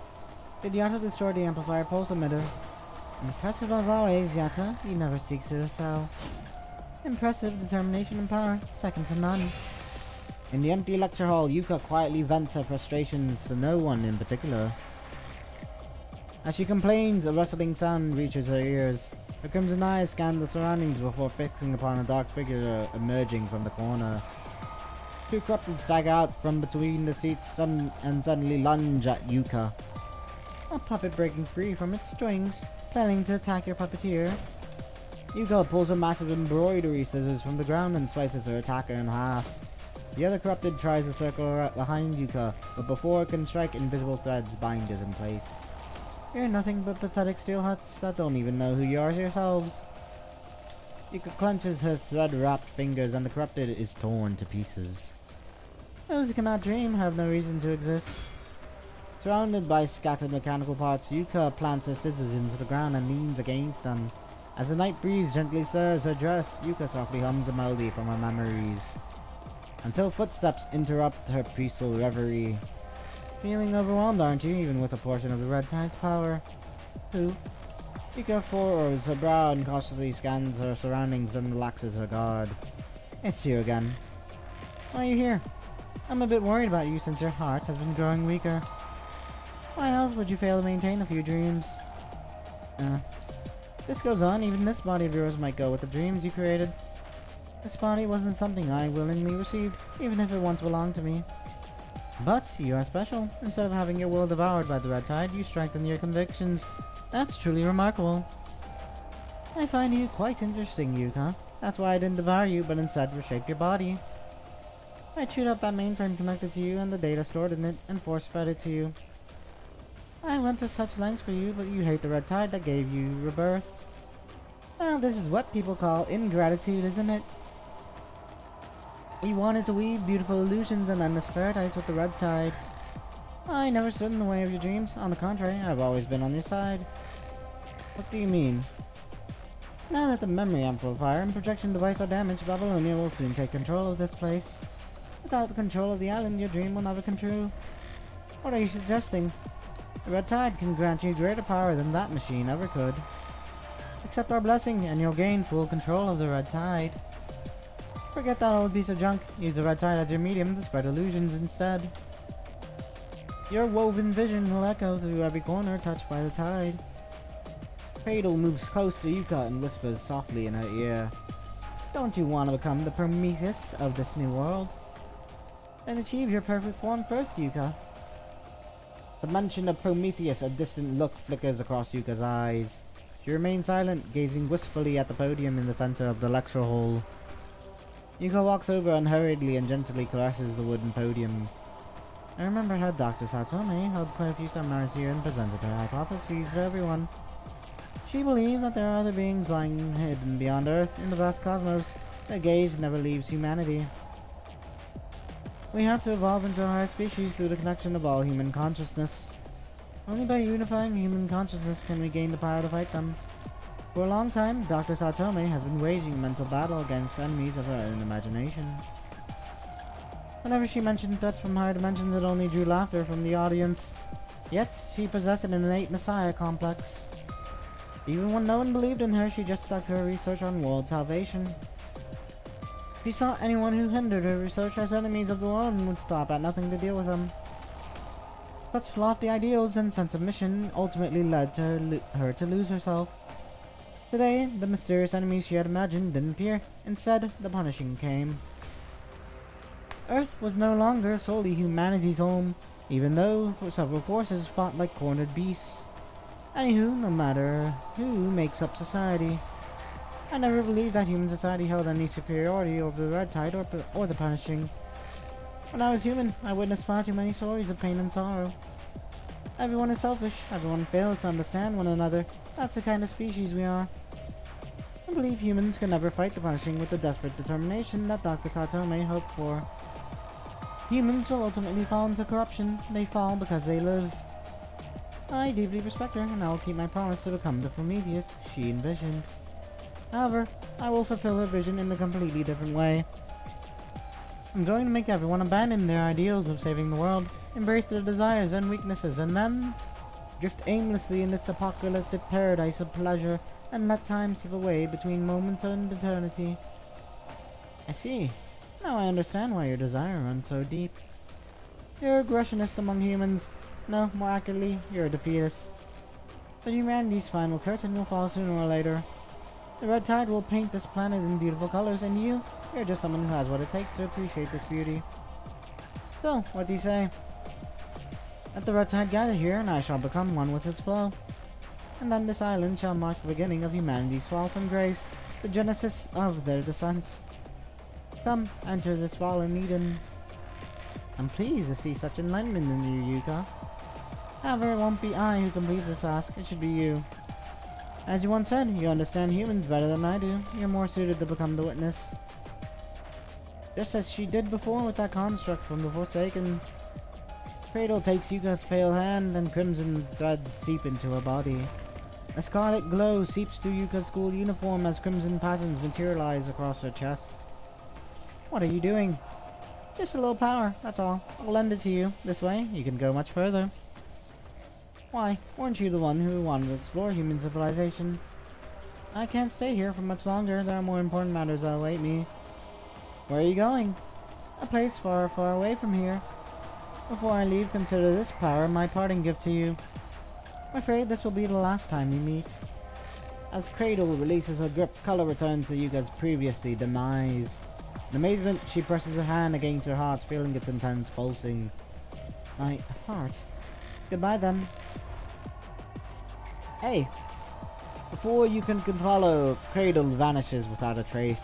Did Yata destroy the amplifier pulse emitter? Impressive as always, Yata. You never seek to excel. Impressive determination and power, second to none. In the empty lecture hall, Yuka quietly vents her frustrations to no one in particular. As she complains, a rustling sound reaches her ears. Her crimson eyes scan the surroundings before fixing upon a dark figure emerging from the corner. 2 corrupted stagger out from between the seats and suddenly lunge at Yuka. A puppet breaking free from its strings, planning to attack your puppeteer. Yuka pulls a massive embroidery scissors from the ground and slices her attacker in half. The other corrupted tries to circle around behind Yuka, but before it can strike, invisible threads bind it in place. You're nothing but pathetic steel huts that don't even know who you are yourselves. Yuka clenches her thread-wrapped fingers and the corrupted is torn to pieces. Those who cannot dream have no reason to exist. Surrounded by scattered mechanical parts, Yuka plants her scissors into the ground and leans against them. As the night breeze gently stirs her dress, Yuka softly hums a melody from her memories, until footsteps interrupt her peaceful reverie. Feeling overwhelmed, aren't you, even with a portion of the Red Tide's power? Who? Yuka furrows her brow and cautiously scans her surroundings and relaxes her guard. It's you again. Why are you here? I'm a bit worried about you since your heart has been growing weaker. Why else would you fail to maintain a few dreams? This goes on, even this body of yours might go with the dreams you created. This body wasn't something I willingly received, even if it once belonged to me. But you are special. Instead of having your will devoured by the Red Tide, you strengthen your convictions. That's truly remarkable. I find you quite interesting, Yuka. That's why I didn't devour you, but instead reshaped your body. I chewed up that mainframe connected to you and the data stored in it, and force-fed it to you. I went to such lengths for you, but you hate the Red Tide that gave you rebirth. Well, this is what people call ingratitude, isn't it? You wanted to weave beautiful illusions and endless paradise with the Red Tide. I never stood in the way of your dreams. On the contrary, I've always been on your side. What do you mean? Now that the memory amplifier and projection device are damaged, Babylonia will soon take control of this place. Without the control of the island, your dream will never come true. What are you suggesting? The Red Tide can grant you greater power than that machine ever could. Accept our blessing, and you'll gain full control of the Red Tide. Forget that old piece of junk. Use the Red Tide as your medium to spread illusions instead. Your woven vision will echo through every corner touched by the tide. Cradle moves close to Yuka and whispers softly in her ear. Don't you want to become the Prometheus of this new world? Then achieve your perfect form first, Yuka. The mention of Prometheus, a distant look flickers across Yuka's eyes. She remains silent, gazing wistfully at the podium in the center of the lecture hall. Yuka walks over and hurriedly and gently caresses the wooden podium. I remember how Dr. Satome held quite a few seminars here and presented her hypotheses to everyone. She believed that there are other beings lying hidden beyond Earth in the vast cosmos. Their gaze never leaves humanity. We have to evolve into a higher species through the connection of all human consciousness. Only by unifying human consciousness can we gain the power to fight them. For a long time, Dr. Satome has been waging a mental battle against enemies of her own imagination. Whenever she mentioned threats from higher dimensions, it only drew laughter from the audience. Yet, she possessed an innate messiah complex. Even when no one believed in her, she just stuck to her research on world salvation. She saw anyone who hindered her research as enemies of the world and would stop at nothing to deal with them. Such lofty ideals and sense of mission ultimately led to her to lose herself. Today, the mysterious enemies she had imagined didn't appear. Instead, the punishing came. Earth was no longer solely humanity's home, even though several forces fought like cornered beasts. Anywho, no matter who makes up society, I never believed that human society held any superiority over the Red Tide or the Punishing. When I was human, I witnessed far too many stories of pain and sorrow. Everyone is selfish, everyone fails to understand one another. That's the kind of species we are. I believe humans can never fight the Punishing with the desperate determination that Dr. Satome hoped for. Humans will ultimately fall into corruption. They fall because they live. I deeply respect her, and I will keep my promise to become the Prometheus she envisioned. However, I will fulfill her vision in a completely different way. I'm going to make everyone abandon their ideals of saving the world, embrace their desires and weaknesses, and then drift aimlessly in this apocalyptic paradise of pleasure and let time slip away between moments and eternity. I see. Now I understand why your desire runs so deep. You're a aggressionist among humans. No, more accurately, you're a defeatist. But humanity's final curtain will fall sooner or later. The Red Tide will paint this planet in beautiful colors, and you're just someone who has what it takes to appreciate this beauty. So, what do you say? Let the Red Tide gather here, and I shall become one with its flow. And then this island shall mark the beginning of humanity's fall from grace, the genesis of their descent. Come, enter this fallen Eden. I'm pleased to see such enlightenment in you, Yuka. However, it won't be I who completes this task, it should be you. As you once said, you understand humans better than I do. You're more suited to become the witness. Just as she did before with that construct from the Forsaken. Cradle takes Yuka's pale hand, and crimson threads seep into her body. A scarlet glow seeps through Yuka's school uniform as crimson patterns materialize across her chest. What are you doing? Just a little power, that's all. I'll lend it to you. This way, you can go much further. Why, weren't you the one who wanted to explore human civilization? I can't stay here for much longer. There are more important matters that await me. Where are you going? A place far, far away from here. Before I leave, consider this power my parting gift to you. I'm afraid this will be the last time we meet. As Cradle releases her grip, color returns to Yuka's previously demise. In amazement, she presses her hand against her heart, feeling its intense pulsing. My heart. Goodbye then. Hey! Before you can follow, Cradle vanishes without a trace.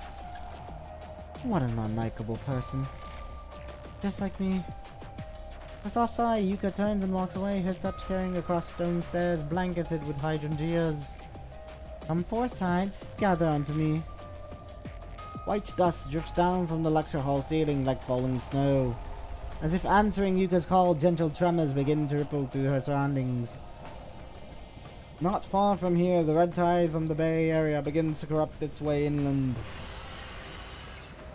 What an unlikable person. Just like me. A soft sigh, Yuka turns and walks away, her steps carrying across stone stairs blanketed with hydrangeas. Come forth, tides, gather unto me. White dust drifts down from the lecture hall ceiling like falling snow. As if answering Yuka's call, gentle tremors begin to ripple through her surroundings. Not far from here, the red tide from the Bay Area begins to corrupt its way inland.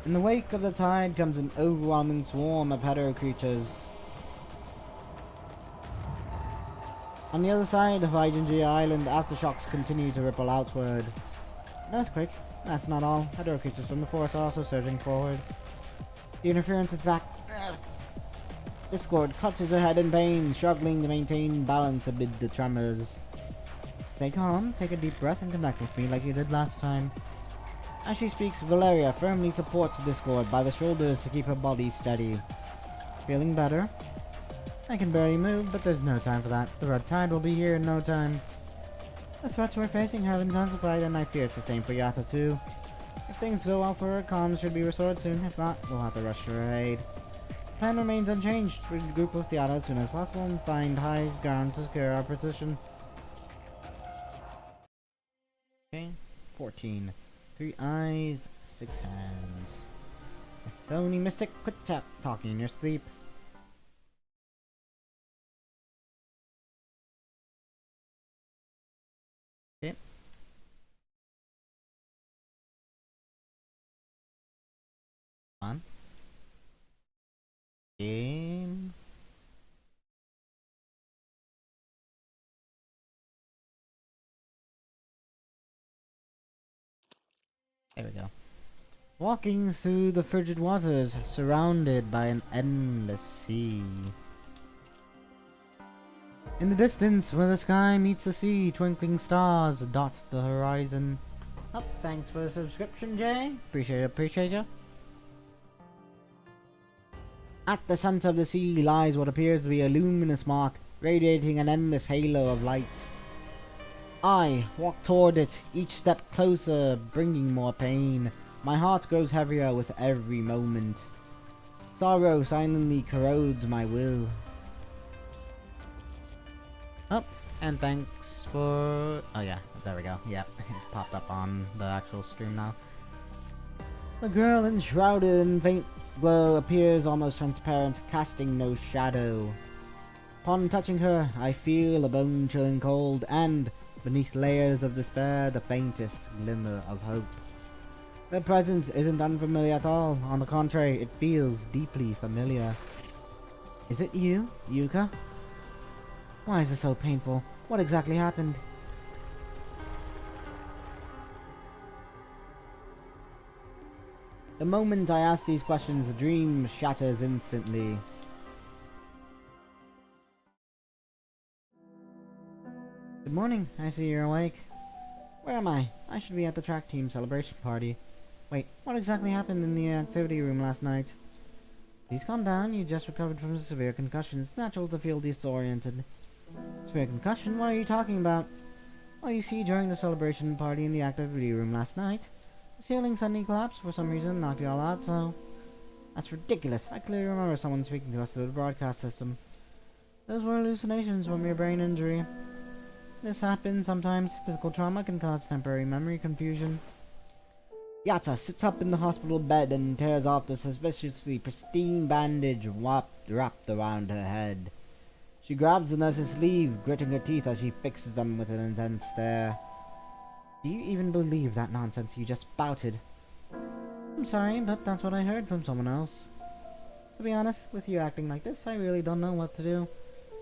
In the wake of the tide comes an overwhelming swarm of hetero creatures. On the other side of Hydrangea Island, aftershocks continue to ripple outward. An earthquake? That's not all. Hetero creatures from the forest are also surging forward. The interference is back. Discord clutches her head in pain, struggling to maintain balance amid the tremors. Stay calm, take a deep breath, and connect with me like you did last time. As she speaks, Valeria firmly supports Discord by the shoulders to keep her body steady. Feeling better? I can barely move, but there's no time for that. The red tide will be here in no time. The threats we're facing have intensified, and I fear it's the same for Yato too. If things go well for her, comms should be restored soon. If not, we'll have to rush to her aid. The plan remains unchanged. We regroup with Yato as soon as possible and find high ground to secure our position. Okay, 14. 3 eyes, 6 hands. Tony Mystic, quit talking in your sleep. Okay. On. Game. There we go. Walking through the frigid waters, surrounded by an endless sea. In the distance, where the sky meets the sea, twinkling stars dot the horizon. Oh, thanks for the subscription, Jay. Appreciate you. At the center of the sea lies what appears to be a luminous mark, radiating an endless halo of light. I walk toward it, each step closer, bringing more pain. My heart grows heavier with every moment. Sorrow silently corrodes my will. Oh, and thanks for... Oh yeah, there we go. Yep, it's popped up on the actual stream now. The girl enshrouded in faint glow appears almost transparent, casting no shadow. Upon touching her, I feel a bone-chilling cold, and, beneath layers of despair, the faintest glimmer of hope. Her presence isn't unfamiliar at all. On the contrary, it feels deeply familiar. Is it you, Yuka? Why is this so painful? What exactly happened? The moment I ask these questions, the dream shatters instantly. Good morning, I see you're awake. Where am I? I should be at the track team celebration party. Wait, what exactly happened in the activity room last night? Please calm down, you just recovered from a severe concussion. It's natural to feel disoriented. Severe concussion? What are you talking about? Well, you see, during the celebration party in the activity room last night, the ceiling suddenly collapsed for some reason and knocked you all out, so... That's ridiculous. I clearly remember someone speaking to us through the broadcast system. Those were hallucinations from your brain injury. This happens sometimes. Physical trauma can cause temporary memory confusion. Yata sits up in the hospital bed and tears off the suspiciously pristine bandage wrapped around her head. She grabs the nurse's sleeve, gritting her teeth as she fixes them with an intense stare. Do you even believe that nonsense you just spouted? I'm sorry, but that's what I heard from someone else. To be honest, with you acting like this, I really don't know what to do.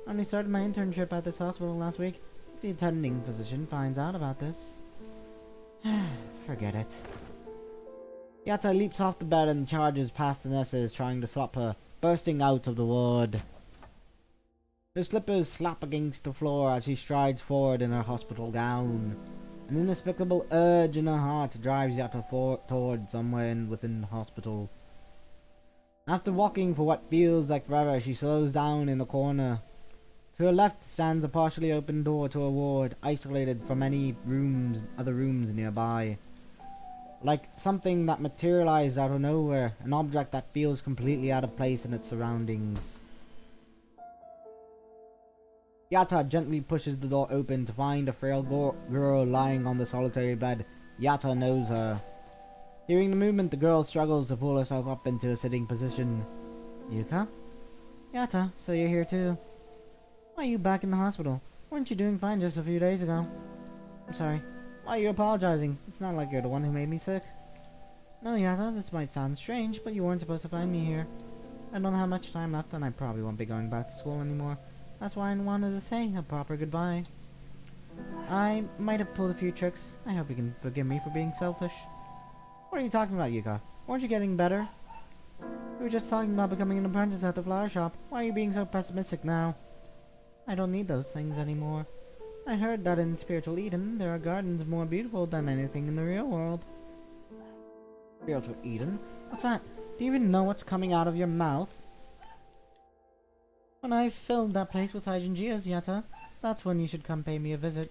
I only started my internship at this hospital last week. If the attending physician finds out about this... Forget it. Yata leaps off the bed and charges past the nurses, trying to stop her, bursting out of the ward. Her slippers slap against the floor as she strides forward in her hospital gown. An inexplicable urge in her heart drives Yata toward somewhere within the hospital. After walking for what feels like forever, she slows down in a corner. To her left stands a partially open door to a ward, isolated from any other rooms nearby. Like something that materialized out of nowhere, an object that feels completely out of place in its surroundings. Yata gently pushes the door open to find a frail girl lying on the solitary bed. Yata knows her. Hearing the movement, the girl struggles to pull herself up into a sitting position. Yuka? Yata, so you're here too. Why are you back in the hospital? Weren't you doing fine just a few days ago? I'm sorry. Why are you apologizing? It's not like you're the one who made me sick. No, Yata, this might sound strange, but you weren't supposed to find me here. I don't have much time left, and I probably won't be going back to school anymore. That's why I wanted to say a proper goodbye. I might have pulled a few tricks. I hope you can forgive me for being selfish. What are you talking about, Yuka? Weren't you getting better? We were just talking about becoming an apprentice at the flower shop. Why are you being so pessimistic now? I don't need those things anymore. I heard that in Spiritual Eden, there are gardens more beautiful than anything in the real world. Spiritual Eden? What's that? Do you even know what's coming out of your mouth? When I filled that place with hydrangeas, Yata, that's when you should come pay me a visit.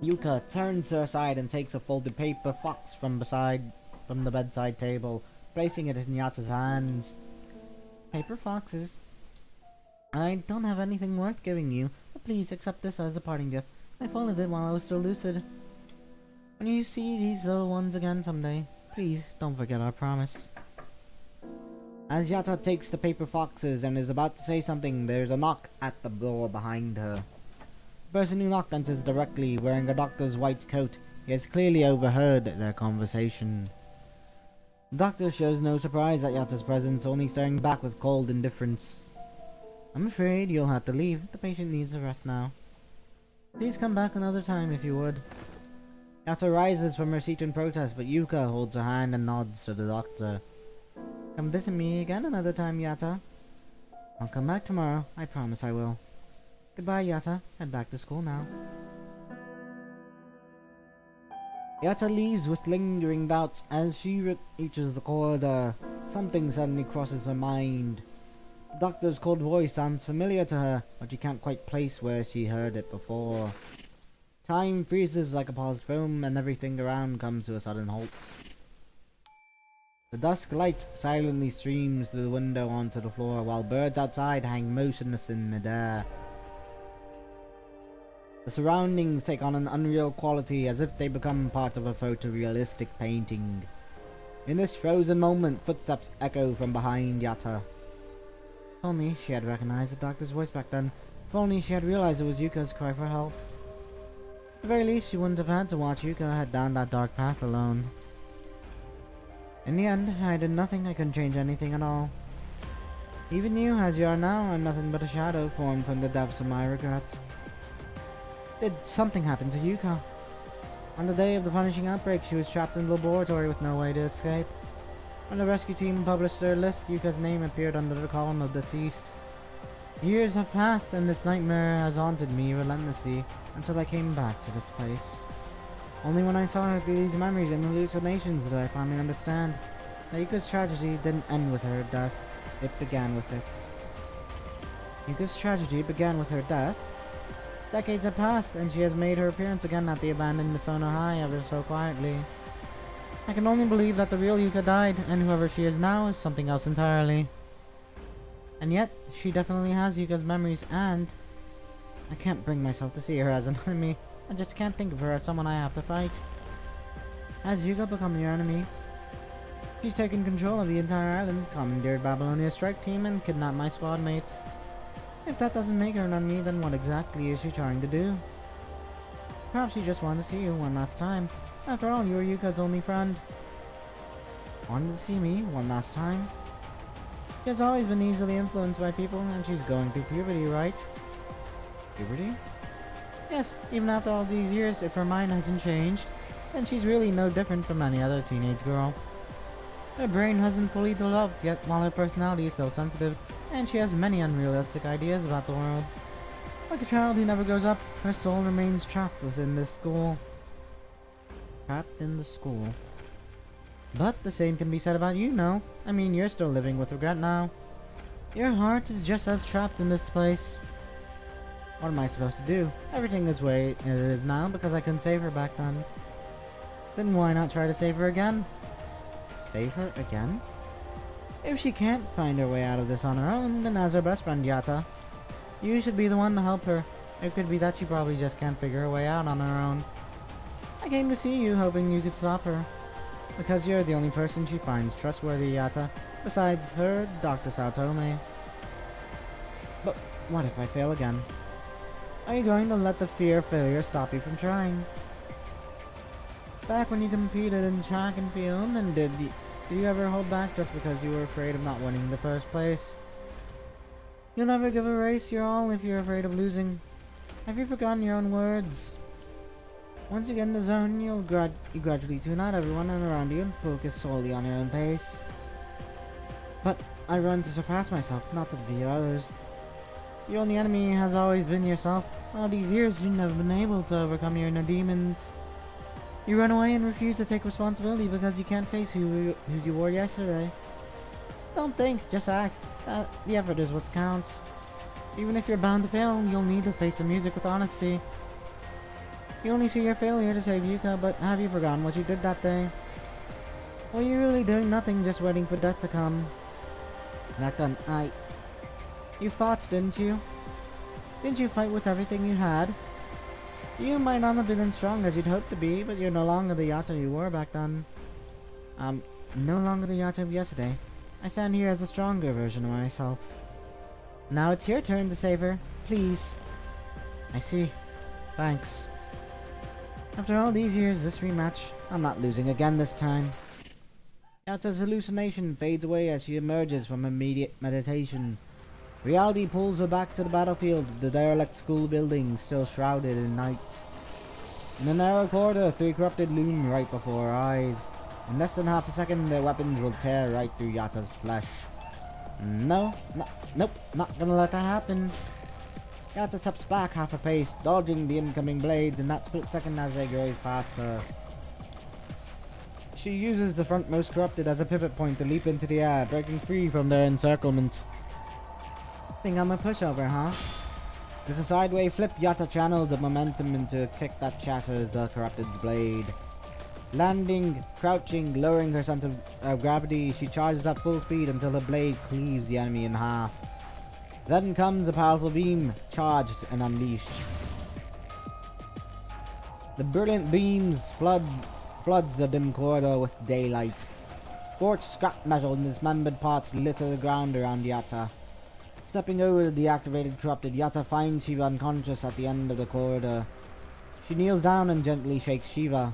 Yuka turns to her side and takes a folded paper fox from the bedside table, placing it in Yata's hands. Paper foxes? I don't have anything worth giving you, but please accept this as a parting gift. I folded it while I was still lucid. When you see these little ones again someday, please don't forget our promise. As Yata takes the paper foxes and is about to say something, there's a knock at the door behind her. The person who knocked enters directly, wearing a doctor's white coat. He has clearly overheard their conversation. The doctor shows no surprise at Yata's presence, only staring back with cold indifference. I'm afraid you'll have to leave. The patient needs a rest now. Please come back another time if you would. Yata rises from her seat in protest, but Yuka holds her hand and nods to the doctor. Come visit me again another time, Yata. I'll come back tomorrow. I promise I will. Goodbye, Yata. Head back to school now. Yata leaves with lingering doubts. As she reaches the corridor, something suddenly crosses her mind. The doctor's cold voice sounds familiar to her, but she can't quite place where she heard it before. Time freezes like a paused film, and everything around comes to a sudden halt. The dusk light silently streams through the window onto the floor, while birds outside hang motionless in midair. The surroundings take on an unreal quality, as if they become part of a photorealistic painting. In this frozen moment, footsteps echo from behind Yata. If only she had recognized the doctor's voice back then. If only she had realized it was Yuka's cry for help. At the very least, she wouldn't have had to watch Yuka head down that dark path alone. In the end, I did nothing. I couldn't change anything at all. Even you, as you are now, are nothing but a shadow formed from the depths of my regrets. Did something happen to Yuka? On the day of the punishing outbreak, she was trapped in the laboratory with no way to escape. When the rescue team published their list, Yuka's name appeared under the column of deceased. Years have passed, and this nightmare has haunted me relentlessly until I came back to this place. Only when I saw her through these memories and hallucinations did I finally understand that Yuka's tragedy didn't end with her death, it began with it. Yuka's tragedy began with her death. Decades have passed, and she has made her appearance again at the abandoned Misono High ever so quietly. I can only believe that the real Yuka died, and whoever she is now is something else entirely. And yet, she definitely has Yuka's memories, and I can't bring myself to see her as an enemy. I just can't think of her as someone I have to fight. Has Yuka become your enemy? She's taken control of the entire island, commandeered Babylonia's strike team, and kidnapped my squad mates. If that doesn't make her an enemy, then what exactly is she trying to do? Perhaps she just wanted to see you one last time. After all, you were Yuka's only friend. Wanted to see me one last time? She has always been easily influenced by people, and she's going through puberty, right? Puberty? Yes, even after all these years, if her mind hasn't changed, then she's really no different from any other teenage girl. Her brain hasn't fully developed yet, while her personality is so sensitive, and she has many unrealistic ideas about the world. Like a child who never grows up, her soul remains trapped within this school. Trapped in the school. But the same can be said about you, no? I mean, you're still living with regret now. Your heart is just as trapped in this place. What am I supposed to do? Everything is the way it is now because I couldn't save her back then. Then why not try to save her again? Save her again? If she can't find her way out of this on her own, then as her best friend, Yata, you should be the one to help her. It could be that she probably just can't figure her way out on her own. I came to see you hoping you could stop her. Because you're the only person she finds trustworthy, Yata. Besides her, Dr. Saotome. But what if I fail again? Are you going to let the fear of failure stop you from trying? Back when you competed in track and field, and did you ever hold back just because you were afraid of not winning in the first place? You'll never give a race your all if you're afraid of losing. Have you forgotten your own words? Once you get in the zone, you gradually tune out everyone around you and focus solely on your own pace. But I run to surpass myself, not to defeat others. Your only enemy has always been yourself. All these years, you've never been able to overcome your inner demons. You run away and refuse to take responsibility because you can't face who you were yesterday. Don't think, just act. The effort is what counts. Even if you're bound to fail, you'll need to face the music with honesty. You only see your failure to save Yuka, but have you forgotten what you did that day? Were you really doing nothing, just waiting for death to come? Back then, you fought, didn't you? Didn't you fight with everything you had? You might not have been as strong as you'd hoped to be, but you're no longer the Yato you were back then. No longer the Yato of yesterday. I stand here as a stronger version of myself. Now it's your turn to save her. Please. I see. Thanks. After all these years, this rematch, I'm not losing again this time. Yata's hallucination fades away as she emerges from immediate meditation. Reality pulls her back to the battlefield, the derelict school building still shrouded in night. In a narrow corridor, 3 corrupted loom right before our eyes. In less than half a second, their weapons will tear right through Yata's flesh. Nope, not gonna let that happen. Yata steps back half a pace, dodging the incoming blades in that split second as they graze past her. She uses the frontmost corrupted as a pivot point to leap into the air, breaking free from their encirclement. Think I'm a pushover, huh? With a sideway flip, Yata channels the momentum into a kick that shatters the corrupted's blade. Landing, crouching, lowering her center of gravity, she charges at full speed until her blade cleaves the enemy in half. Then comes a powerful beam, charged and unleashed. The brilliant beams floods the dim corridor with daylight. Scorched scrap metal and dismembered parts litter the ground around Yata. Stepping over the activated corrupted, Yata finds Shiva unconscious at the end of the corridor. She kneels down and gently shakes Shiva.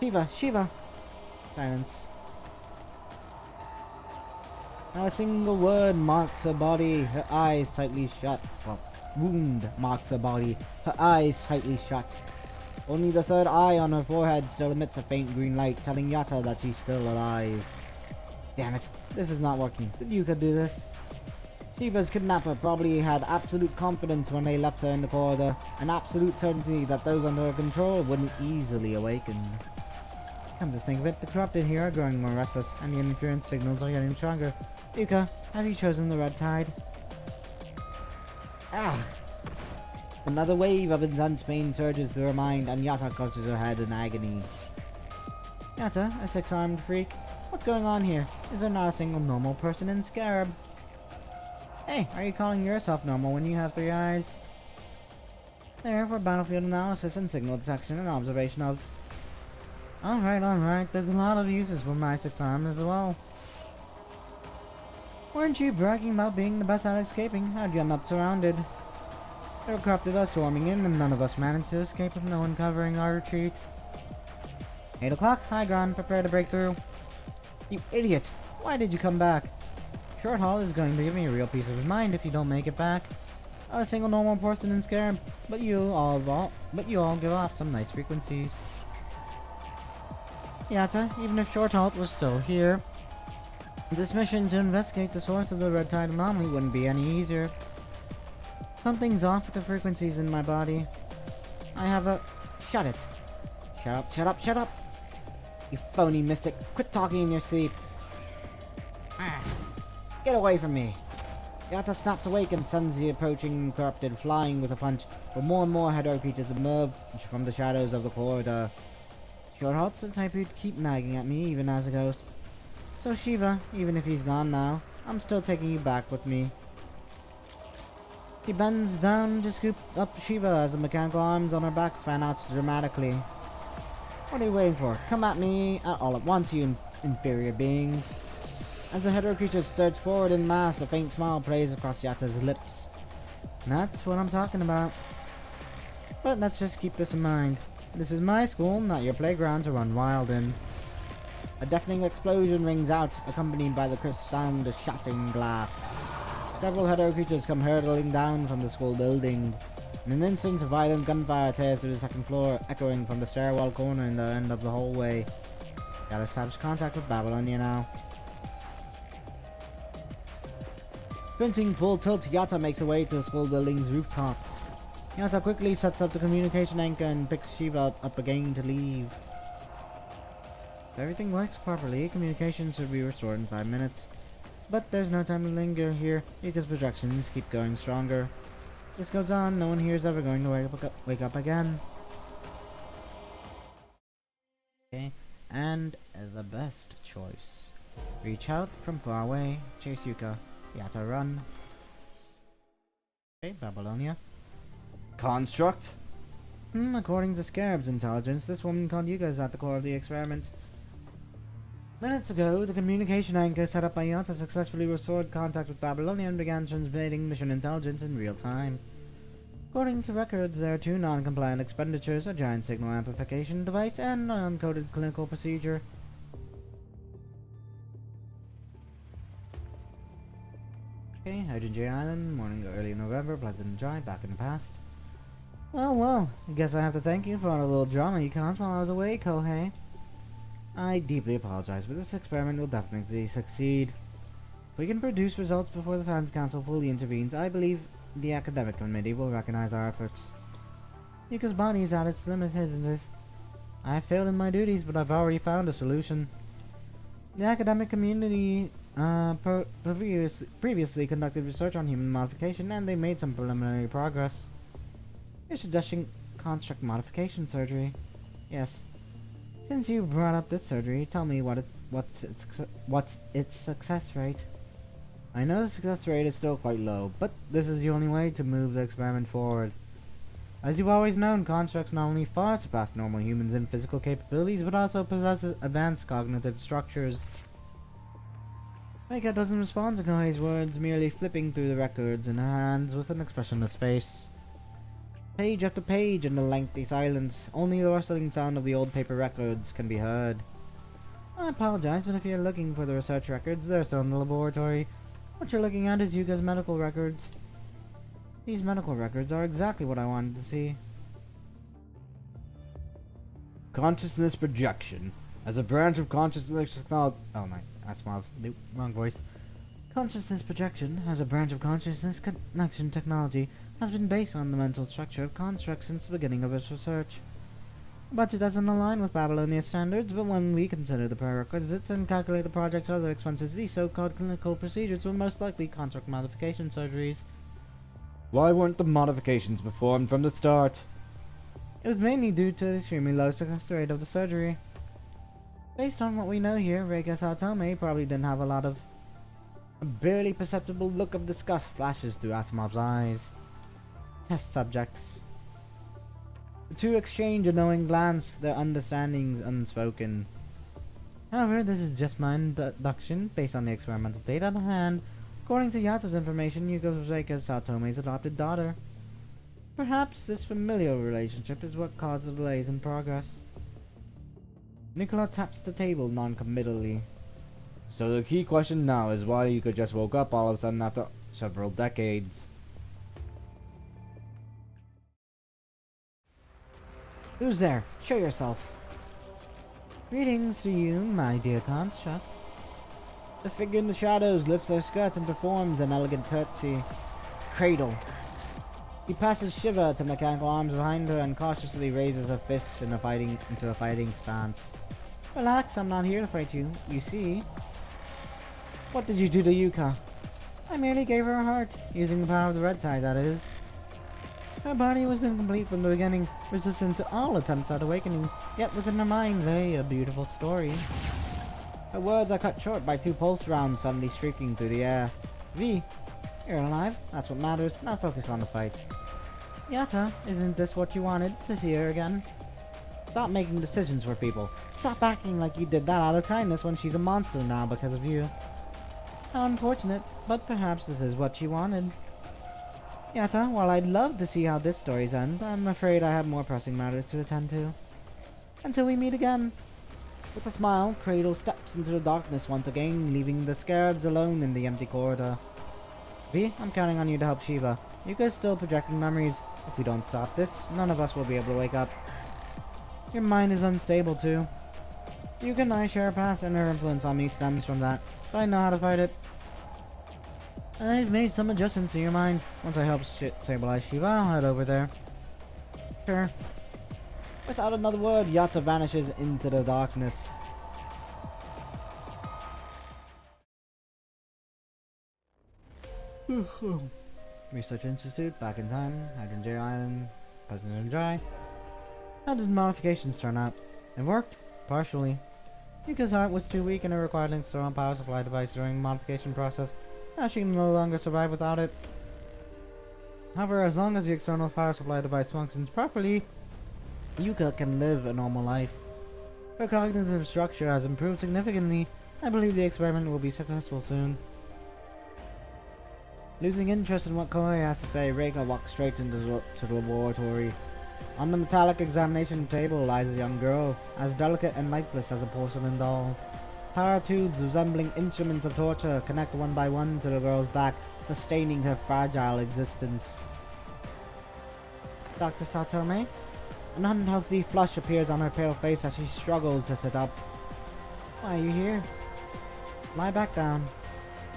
Shiva! Silence. Not a single word marks her body, her eyes tightly shut. Well, wound marks her body, her eyes tightly shut. Only the third eye on her forehead still emits a faint green light, telling Yata that she's still alive. Damn it, this is not working. Did Yuka do this? Shiva's kidnapper probably had absolute confidence when they left her in the corridor, and absolute certainty that those under her control wouldn't easily awaken. Come to think of it, the corrupted here are growing more restless, and the interference signals are getting stronger. Yuka, have you chosen the red tide? Ah! Another wave of intense pain surges through her mind, and Yata clutches her head in agony. Yata, a 6-armed freak, what's going on here? Is there not a single normal person in Scarab? Hey, are you calling yourself normal when you have 3 eyes? There for battlefield analysis and signal detection and observation of... Alright, there's a lot of uses for my 6 arms as well. Weren't you bragging about being the best at escaping? How'd you end up surrounded? The corrupted are swarming in, and none of us managed to escape with no one covering our retreat. 8 o'clock, high ground, prepare to break through. You idiot! Why did you come back? Short Haul is going to give me a real peace of mind if you don't make it back. Not a single normal person in Scarab, but you all give off some nice frequencies. Yata, even if Short Halt was still here, this mission to investigate the source of the Red Tide anomaly wouldn't be any easier. Something's off with the frequencies in my body. I have a... Shut it. Shut up. You phony mystic. Quit talking in your sleep. Get away from me. Yata snaps awake and sends the approaching corrupted flying with a punch, but more and more Hedor creatures emerge from the shadows of the corridor. Short Halt's the type who'd keep nagging at me even as a ghost. So Shiva, even if he's gone now, I'm still taking you back with me. He bends down to scoop up Shiva as the mechanical arms on her back fan out dramatically. What are you waiting for? Come at me all at once, you inferior beings. As the Hedor creatures surge forward in mass, a faint smile plays across Yata's lips. That's what I'm talking about. But let's just keep this in mind. This is my school, not your playground to run wild in. A deafening explosion rings out, accompanied by the crisp sound of shattering glass. Several Hedor creatures come hurtling down from the school building. In an instant, violent gunfire tears through the second floor, echoing from the stairwell corner in the end of the hallway. Gotta establish contact with Babylonia now. Sprinting full tilt, Yata makes her way to the school building's rooftop. Yata quickly sets up the communication anchor and picks Shiva up again to leave. If everything works properly, communication should be restored in 5 minutes. But there's no time to linger here, because projections keep going stronger. This goes on, no one here is ever going to wake up again. Okay, and the best choice. Reach out from far away, chase Yuka. Yata run. Okay, Babylonia. Construct? According to Scarab's intelligence, this woman called Yuka is at the core of the experiment. Minutes ago, the communication anchor set up by Yata successfully restored contact with Babylonia and began transmitting mission intelligence in real time. According to records, there are 2 non-compliant expenditures, a giant signal amplification device, and an uncoded clinical procedure. Okay, Hydrogen J Island, morning early November, pleasant and dry, back in the past. Well, I guess I have to thank you for all the little drama you caused while I was away, Kohei. I deeply apologize, but this experiment will definitely succeed. If we can produce results before the Science Council fully intervenes, I believe the Academic Committee will recognize our efforts. Yuka's body is at its limit, isn't it? I have failed in my duties, but I've already found a solution. The academic community previously conducted research on human modification, and they made some preliminary progress. You're suggesting construct modification surgery? Yes. Since you brought up this surgery, tell me what's its success rate? I know the success rate is still quite low, but this is the only way to move the experiment forward. As you've always known, constructs not only far surpass normal humans in physical capabilities, but also possess advanced cognitive structures. Reika doesn't respond to Kohei's words, merely flipping through the records in her hands with an expressionless face. Page after page in the lengthy silence, only the rustling sound of the old paper records can be heard. I apologize, but if you're looking for the research records, they're still in the laboratory. What you're looking at is Yuka's medical records. These medical records are exactly what I wanted to see. Consciousness projection. As a branch of consciousness technology. Oh my, that's my wrong voice. Consciousness projection, as a branch of consciousness connection technology, has been based on the mental structure of constructs since the beginning of its research. The budget doesn't align with Babylonian standards, but when we consider the prerequisites and calculate the project's other expenses, these so-called clinical procedures will most likely construct modification surgeries. Why weren't the modifications performed from the start? It was mainly due to the extremely low success rate of the surgery. Based on what we know here, Reika Saotome probably didn't have a lot of... A barely perceptible look of disgust flashes through Asimov's eyes. Test subjects. The two exchange a knowing glance, their understandings unspoken. However, this is just my deduction based on the experimental data at hand. According to Yata's information, Yuka was Reika Saotome's adopted daughter. Perhaps this familial relationship is what caused the delays in progress. Nicola taps the table non-committally. So the key question now is why Yuka just woke up all of a sudden after several decades. Who's there? Show yourself. Greetings to you, my dear construct. The figure in the shadows lifts her skirt and performs an elegant curtsy. Cradle. He passes Shiva to mechanical arms behind her and cautiously raises her fist into a fighting stance. Relax, I'm not here to fight you. You see? What did you do to Yuka? I merely gave her a heart, using the power of the red tide, that is. Her body was incomplete from the beginning, resistant to all attempts at awakening, yet within her mind lay a beautiful story. Her words are cut short by two pulse rounds suddenly streaking through the air. V, you're alive, that's what matters, now focus on the fight. Yata, isn't this what you wanted, to see her again? Stop making decisions for people. Stop acting like you did that out of kindness when she's a monster now because of you. How unfortunate, but perhaps this is what she wanted. Yata, while I'd love to see how this story's end, I'm afraid I have more pressing matters to attend to. Until we meet again. With a smile, Cradle steps into the darkness once again, leaving the scarabs alone in the empty corridor. V, I'm counting on you to help Shiva. Yuka's still projecting memories. If we don't stop this, none of us will be able to wake up. Your mind is unstable too. Yuka and I share a past, and her influence on me stems from that, but I know how to fight it. I've made some adjustments to your mind. Once I help stabilize Shiva, I'll head over there. Sure. Without another word, Yata vanishes into the darkness. Research Institute, back in time, Hydrogen J Island, President Dry. How did modifications turn out? It worked, partially. Yuka's heart was too weak and it required an external power supply device during the modification process. Now she can no longer survive without it. However, as long as the external power supply device functions properly, Yuka can live a normal life. Her cognitive structure has improved significantly. I believe the experiment will be successful soon. Losing interest in what Kohei has to say, Reika walks straight into the laboratory. On the metallic examination table lies a young girl, as delicate and lifeless as a porcelain doll. Power tubes resembling instruments of torture connect one by one to the girl's back, sustaining her fragile existence. Dr. Satome. An unhealthy flush appears on her pale face as she struggles to sit up. Why are you here? Lie back down.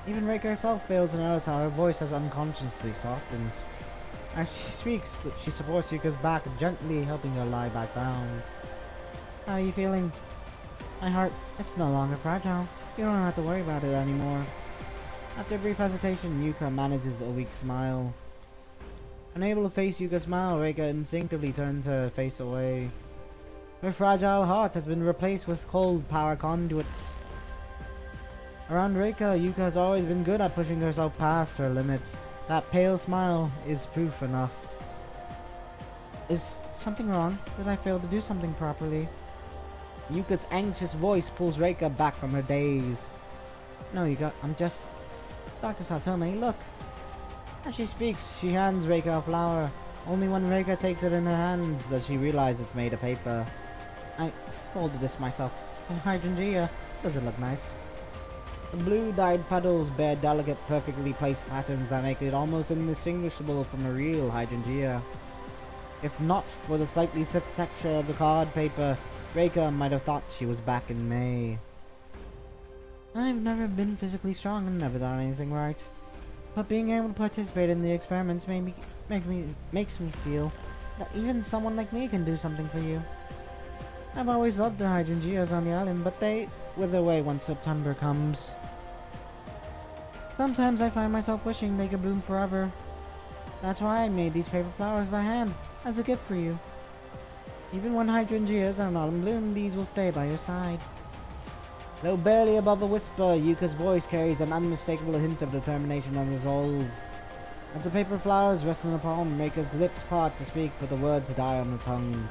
Even Reika herself fails to notice how her voice has unconsciously softened. As she speaks, she supports Yuka's back, gently helping her lie back down. How are you feeling? My heart, it's no longer fragile. You don't have to worry about it anymore. After a brief hesitation, Yuka manages a weak smile. Unable to face Yuka's smile, Reika instinctively turns her face away. Her fragile heart has been replaced with cold power conduits. Around Reika, Yuka has always been good at pushing herself past her limits. That pale smile is proof enough. Is something wrong? Did I fail to do something properly? Yuka's anxious voice pulls Reika back from her daze. No, Yuka, I'm just... Dr. Satome, look! As she speaks, she hands Reika a flower. Only when Reika takes it in her hands does she realize it's made of paper. I folded this myself. It's a hydrangea. Does it look nice? The blue-dyed petals bear delicate, perfectly placed patterns that make it almost indistinguishable from a real hydrangea. If not for the slightly stiff texture of the card paper, Reika might have thought she was back in May. I've never been physically strong and never done anything right. But being able to participate in the experiments makes me feel that even someone like me can do something for you. I've always loved the hydrangeas on the island, but they wither away once September comes. Sometimes I find myself wishing they could bloom forever. That's why I made these paper flowers by hand, as a gift for you. Even when hydrangeas are not in bloom, these will stay by your side. Though barely above a whisper, Yuka's voice carries an unmistakable hint of determination and resolve. As the paper flowers rest on the palm, Reika's lips part to speak, but the words die on the tongue.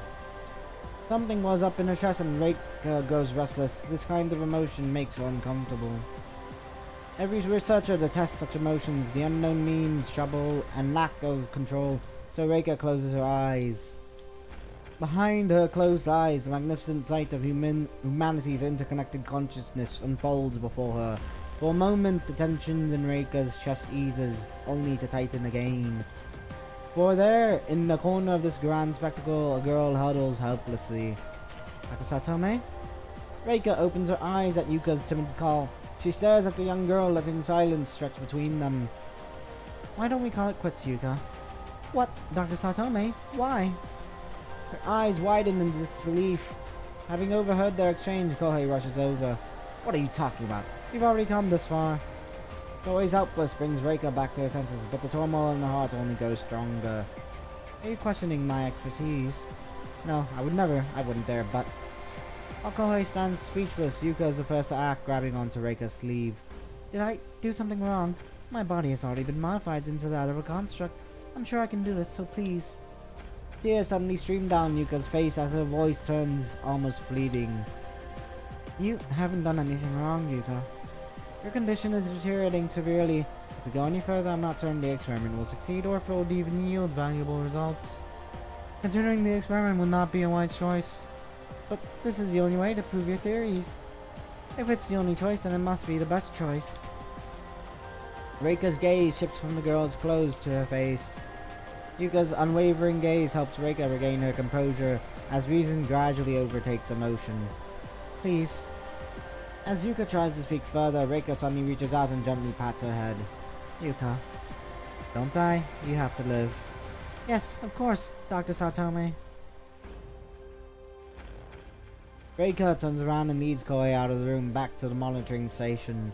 Something was up in her chest and Reika grows restless. This kind of emotion makes her uncomfortable. Every researcher detests such emotions, the unknown means, trouble, and lack of control, so Reika closes her eyes. Behind her closed eyes, the magnificent sight of humanity's interconnected consciousness unfolds before her. For a moment, the tension in Reika's chest eases, only to tighten again. For there, in the corner of this grand spectacle, a girl huddles helplessly. Dr. Satome? Reika opens her eyes at Yuka's timid call. She stares at the young girl, letting silence stretch between them. Why don't we call it quits, Yuka? What? Dr. Satome? Why? Her eyes widen in disbelief. Having overheard their exchange, Kohei rushes over. What are you talking about? You've already come this far. Kohei's outburst brings Reika back to her senses, but the turmoil in her heart only grows stronger. Are you questioning my expertise? No, I wouldn't dare, but... While Kohei stands speechless, Yuka is the first to act, grabbing onto Reika's sleeve. Did I do something wrong? My body has already been modified into that of a construct. I'm sure I can do this, so please... Tears suddenly stream down Yuka's face as her voice turns almost pleading. You haven't done anything wrong, Yuka. Your condition is deteriorating severely. If we go any further, I'm not certain the experiment will succeed or if it will even yield valuable results. Considering the experiment would not be a wise choice. But this is the only way to prove your theories. If it's the only choice, then it must be the best choice. Reika's gaze shifts from the girl's clothes to her face. Yuka's unwavering gaze helps Reika regain her composure as reason gradually overtakes emotion. Please. As Yuka tries to speak further, Reika suddenly reaches out and gently pats her head. Yuka, don't die. You have to live. Yes, of course, Dr. Satome. Reika turns around and leads Kohei out of the room back to the monitoring station.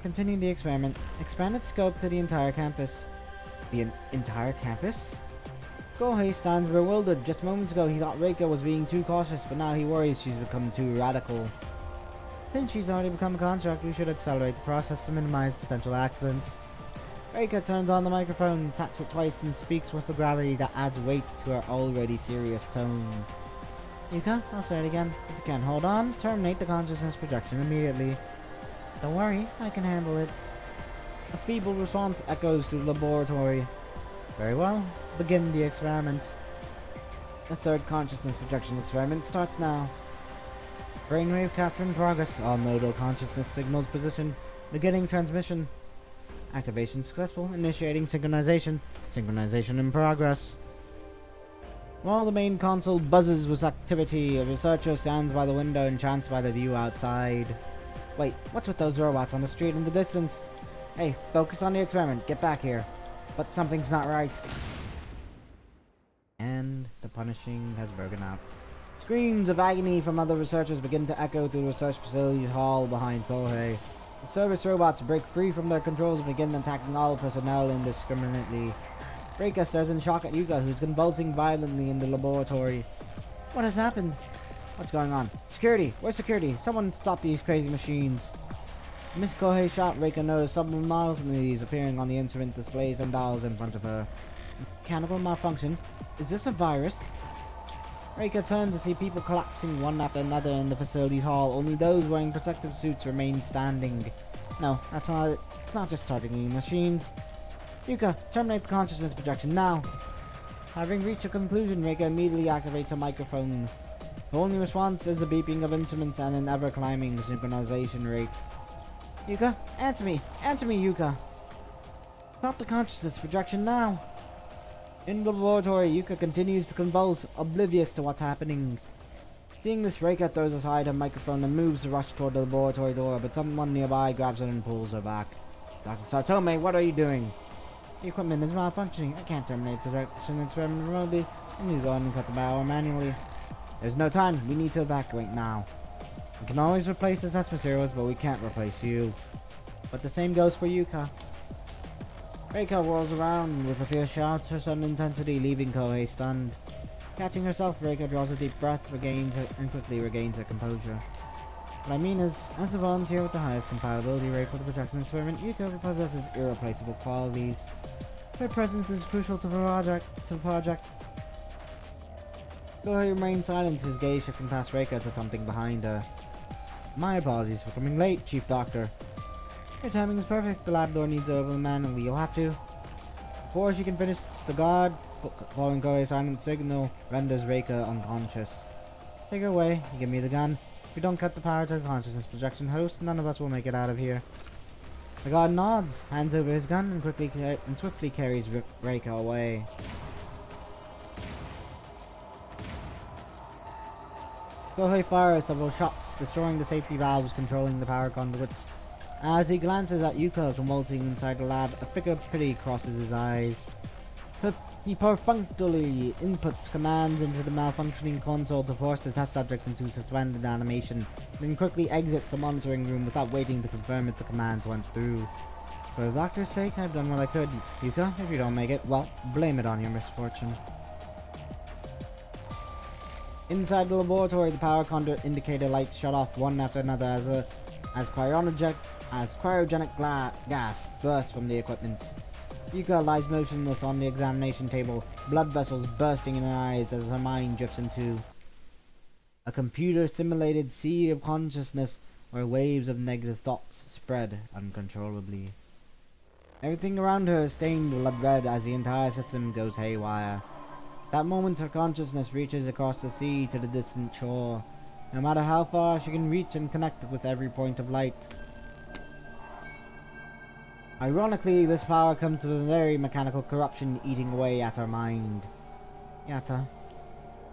Continuing the experiment, expand its scope to the entire campus. The entire campus? Kohei stands bewildered. Just moments ago he thought Reika was being too cautious, but now he worries she's become too radical. Since she's already become a construct, we should accelerate the process to minimize potential accidents. Reika turns on the microphone, taps it twice, and speaks with a gravity that adds weight to her already serious tone. Yuka, I'll say it again. If you can hold on, terminate the consciousness projection immediately. Don't worry, I can handle it. A feeble response echoes through the laboratory. Very well, begin the experiment. The third consciousness projection experiment starts now. Brainwave capture in progress. All nodal consciousness signals position. Beginning transmission. Activation successful. Initiating synchronization. Synchronization in progress. While the main console buzzes with activity, a researcher stands by the window entranced by the view outside. Wait, what's with those robots on the street in the distance? Hey, focus on the experiment. Get back here. But something's not right. And the punishing has broken out. Screams of agony from other researchers begin to echo through the research facility hall behind Kohei. The service robots break free from their controls and begin attacking all personnel indiscriminately. Reika stares in shock at Yuka, who's convulsing violently in the laboratory. What has happened? What's going on? Security! Where's security? Someone stop these crazy machines! Miss Kohei shot. Reika noticed subnormalities appearing on the instrument displays and dials in front of her. Mechanical malfunction? Is this a virus? Reika turns to see people collapsing one after another in the facility's hall. Only those wearing protective suits remain standing. No, that's not it. It's not just starting the machines. Yuka, terminate the consciousness projection now. Having reached a conclusion, Reika immediately activates a microphone. The only response is the beeping of instruments and an ever-climbing synchronization rate. Yuka, answer me! Answer me, Yuka! Stop the consciousness projection now! In the laboratory, Yuka continues to convulse, oblivious to what's happening. Seeing this, Reika throws aside her microphone and moves to rush toward the laboratory door, but someone nearby grabs her and pulls her back. Dr. Sartome, what are you doing? The equipment is malfunctioning. I can't terminate projection experiment remotely. I need to go and cut the power manually. There's no time. We need to evacuate now. We can always replace the test materials, but we can't replace you. But the same goes for Yuka. Reika whirls around with a fierce shout, her sudden intensity leaving Kohei stunned. Catching herself, Reika draws a deep breath, and quickly regains her composure. What I mean is, as a volunteer with the highest compatibility rate for the projection experiment, Yuka possesses irreplaceable qualities. Her presence is crucial to the project. Kohei remains silent, his gaze shifting past Reika to something behind her. My apologies for coming late, Chief Doctor. Your timing is perfect. The lab door needs to open manually. You'll have to. Before she can finish, the guard, following Kohei's silent signal, renders Reika unconscious. Take her away. You give me the gun. If we don't cut the power to the consciousness projection host, none of us will make it out of here. The guard nods, hands over his gun, and swiftly carries Reika away. Kohei fires several shots, destroying the safety valves controlling the power conduits. As he glances at Yuka convulsing inside the lab, a flicker of pity crosses his eyes. He perfunctorily inputs commands into the malfunctioning console to force the test subject into suspended animation, then quickly exits the monitoring room without waiting to confirm if the commands went through. For the doctor's sake, I've done what I could. Yuka, if you don't make it, well, blame it on your misfortune. Inside the laboratory, the power conduit indicator lights shut off one after another as cryogenic gas bursts from the equipment. Yuka lies motionless on the examination table, blood vessels bursting in her eyes as her mind drifts into a computer-simulated sea of consciousness where waves of negative thoughts spread uncontrollably. Everything around her is stained blood red as the entire system goes haywire. That moment her consciousness reaches across the sea to the distant shore. No matter how far, she can reach and connect with every point of light. Ironically, this power comes from a very mechanical corruption eating away at her mind. Yatta.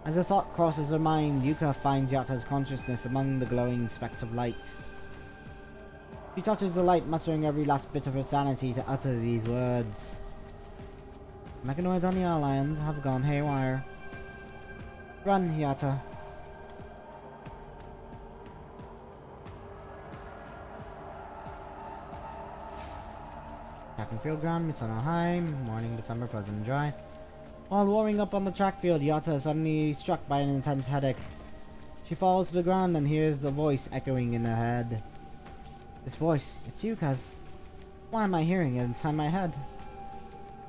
As a thought crosses her mind, Yuka finds Yatta's consciousness among the glowing specks of light. She touches the light, mustering every last bit of her sanity to utter these words. Mechanoids on the Alliance have gone haywire. Run, Yatta. Track and field ground, Mitsuno High, morning, December, pleasant and dry. While warming up on the track field, Yatta is suddenly struck by an intense headache. She falls to the ground and hears the voice echoing in her head. This voice, it's Yuka's. Why am I hearing it inside my head?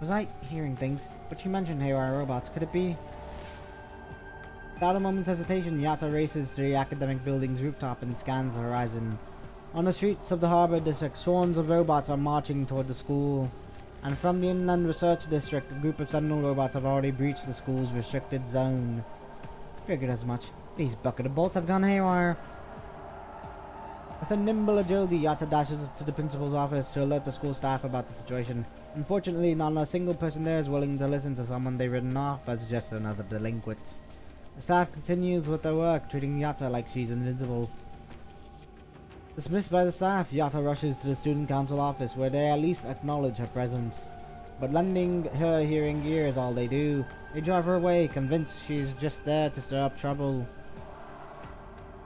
Was I hearing things? But you mentioned haywire robots, could it be? Without a moment's hesitation, Yatta races to the academic building's rooftop and scans the horizon. On the streets of the harbor district, swarms of robots are marching toward the school. And from the inland research district, a group of sentinel robots have already breached the school's restricted zone. Figured as much. These bucket of bolts have gone haywire. With a nimble agility, Yatta dashes to the principal's office to alert the school staff about the situation. Unfortunately, not a single person there is willing to listen to someone they've written off as just another delinquent. The staff continues with their work, treating Yatta like she's invincible. Dismissed by the staff, Yatta rushes to the student council office where they at least acknowledge her presence. But lending her hearing gear is all they do. They drive her away, convinced she's just there to stir up trouble.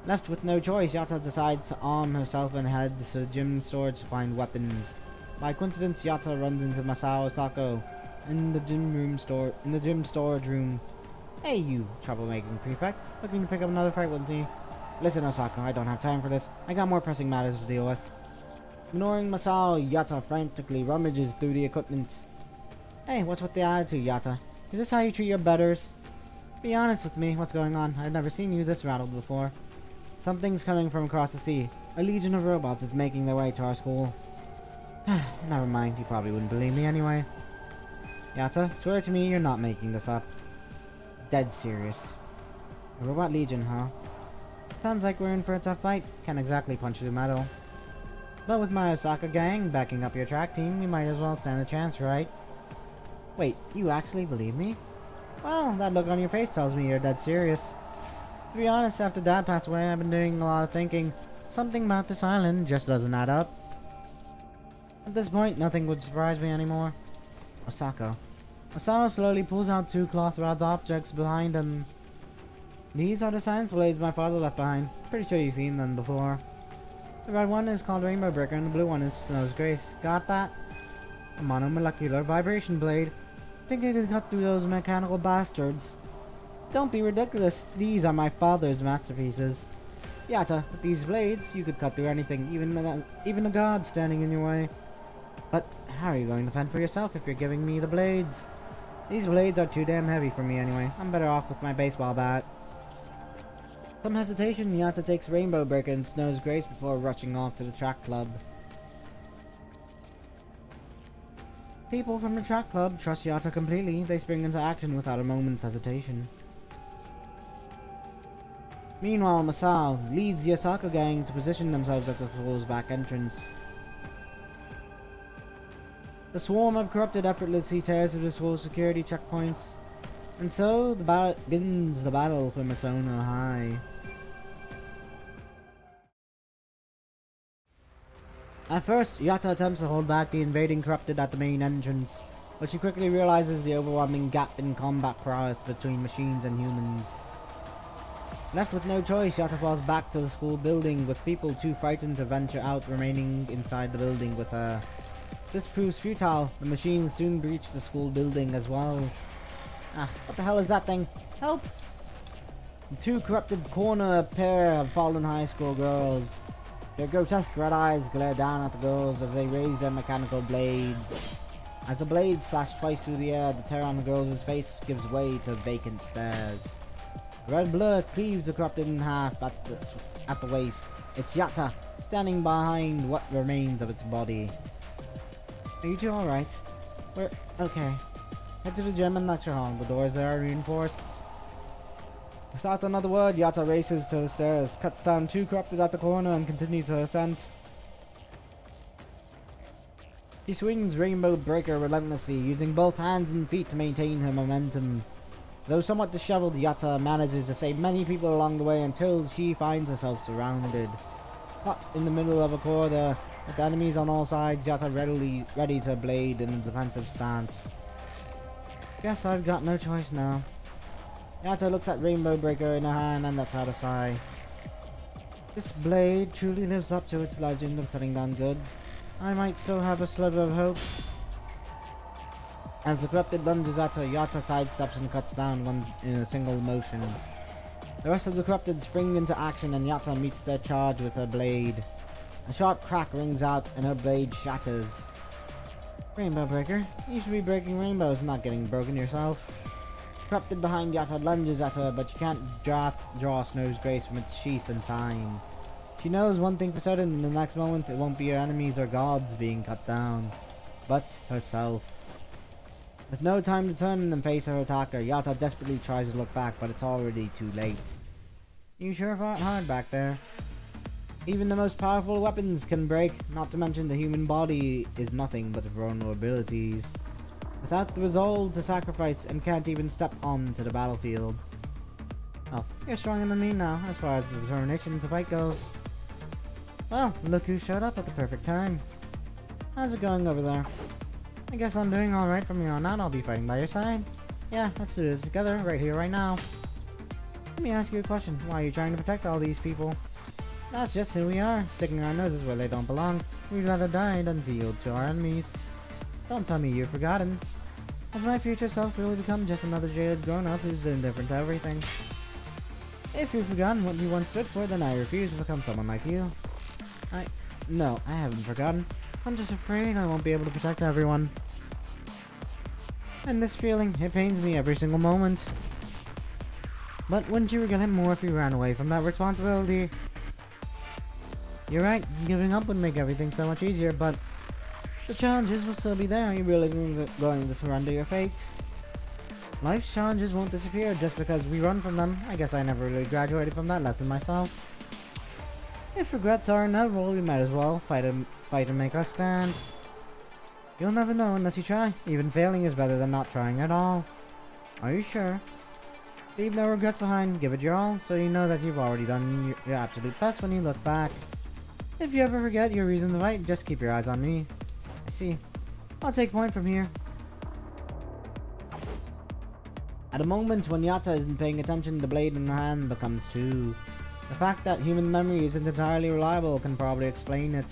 Left with no choice, Yatta decides to arm herself and heads to the gym storage to find weapons. By coincidence, Yatta runs into Masao Sako in the gym storage room. Hey, you troublemaking prefect, looking to pick up another fight with me? Listen, Osaka, I don't have time for this. I got more pressing matters to deal with. Ignoring Masao, Yatta frantically rummages through the equipment. Hey, what's with the attitude, Yatta? Is this how you treat your betters? Be honest with me, what's going on? I've never seen you this rattled before. Something's coming from across the sea. A legion of robots is making their way to our school. Never mind, you probably wouldn't believe me anyway. Yatta, swear to me you're not making this up. Dead serious. A robot legion, huh? Sounds like we're in for a tough fight. Can't exactly punch through metal. But with my Osaka gang backing up your track team, we might as well stand a chance, right? Wait, you actually believe me? Well, that look on your face tells me you're dead serious. To be honest, after Dad passed away, I've been doing a lot of thinking. Something about this island just doesn't add up. At this point, nothing would surprise me anymore. Osaka. Masao slowly pulls out two cloth-wrapped objects behind him. These are the science blades my father left behind. Pretty sure you've seen them before. The red one is called Rainbow Breaker and the blue one is Snow's Grace. Got that? A monomolecular vibration blade. Think I could cut through those mechanical bastards? Don't be ridiculous. These are my father's masterpieces. Yatta, with these blades, you could cut through anything, even the gods standing in your way. But how are you going to fend for yourself if you're giving me the blades? These blades are too damn heavy for me anyway. I'm better off with my baseball bat. Some hesitation, Yatta takes Rainbow Breaker and Snow's Grace before rushing off to the track club. People from the track club trust Yatta completely. They spring into action without a moment's hesitation. Meanwhile, Masao leads the Osaka gang to position themselves at the school's back entrance. The swarm of corrupted effortlessly tears through the school's security checkpoints, and so begins the battle for Masona High. At first, Yatta attempts to hold back the invading corrupted at the main entrance, but she quickly realizes the overwhelming gap in combat prowess between machines and humans. Left with no choice, Yatta falls back to the school building, with people too frightened to venture out, remaining inside the building with her. This proves futile. The machines soon breach the school building as well. Ah, what the hell is that thing? Help! The two corrupted corner a pair of fallen high school girls. Their grotesque red eyes glare down at the girls as they raise their mechanical blades. As the blades flash twice through the air, the terror on the girls' face gives way to vacant stares. Red blood cleaves the corrupted in half at the waist. It's Yatta, standing behind what remains of its body. Are you two alright? We're okay. Head to the gym and lecture hall. The doors there are reinforced. Without another word, Yatta races to the stairs, cuts down two corrupted at the corner, and continues her ascent. She swings Rainbow Breaker relentlessly, using both hands and feet to maintain her momentum. Though somewhat disheveled, Yatta manages to save many people along the way until she finds herself surrounded. Caught in the middle of a corridor, with enemies on all sides, Yatta readies her blade in a defensive stance. Guess I've got no choice now. Yatta looks at Rainbow Breaker in her hand and lets out a sigh. This blade truly lives up to its legend of cutting down goods. I might still have a sliver of hope. As the corrupted lunges at her, Yatta sidesteps and cuts down one in a single motion. The rest of the corrupted spring into action and Yatta meets their charge with her blade. A sharp crack rings out and her blade shatters. Rainbow Breaker, you should be breaking rainbows, not getting broken yourself. Corrupted behind Yatta lunges at her, but she can't draw Snow's Grace from its sheath in time. She knows one thing for certain: in the next moment it won't be her enemies or gods being cut down, but herself. With no time to turn and face her attacker, Yatta desperately tries to look back, but it's already too late. You sure fought hard back there. Even the most powerful weapons can break, not to mention the human body is nothing but vulnerabilities. Without the resolve to sacrifice and can't even step onto the battlefield. Oh, you're stronger than me now, as far as the determination to fight goes. Well, look who showed up at the perfect time. How's it going over there? I guess I'm doing alright from here on out. I'll be fighting by your side. Yeah, let's do this together, right here, right now. Let me ask you a question. Why are you trying to protect all these people? That's just who we are, sticking our noses where they don't belong. We'd rather die than to yield to our enemies. Don't tell me you've forgotten. Has my future self really become just another jaded grown-up who's indifferent to everything? If you've forgotten what you once stood for, then I refuse to become someone like you. No, I haven't forgotten. I'm just afraid I won't be able to protect everyone. And this feeling, it pains me every single moment. But wouldn't you regret it more if you ran away from that responsibility? You're right, giving up would make everything so much easier, but the challenges will still be there. Are you really going to surrender your fate? Life's challenges won't disappear just because we run from them. I guess I never really graduated from that lesson myself. If regrets are inevitable, we might as well fight and make our stand. You'll never know unless you try. Even failing is better than not trying at all. Are you sure? Leave no regrets behind. Give it your all, so you know that you've already done your absolute best when you look back. If you ever forget your reason to fight, just keep your eyes on me. I see. I'll take point from here. At a moment when Yata isn't paying attention, the blade in her hand becomes two. The fact that human memory isn't entirely reliable can probably explain it.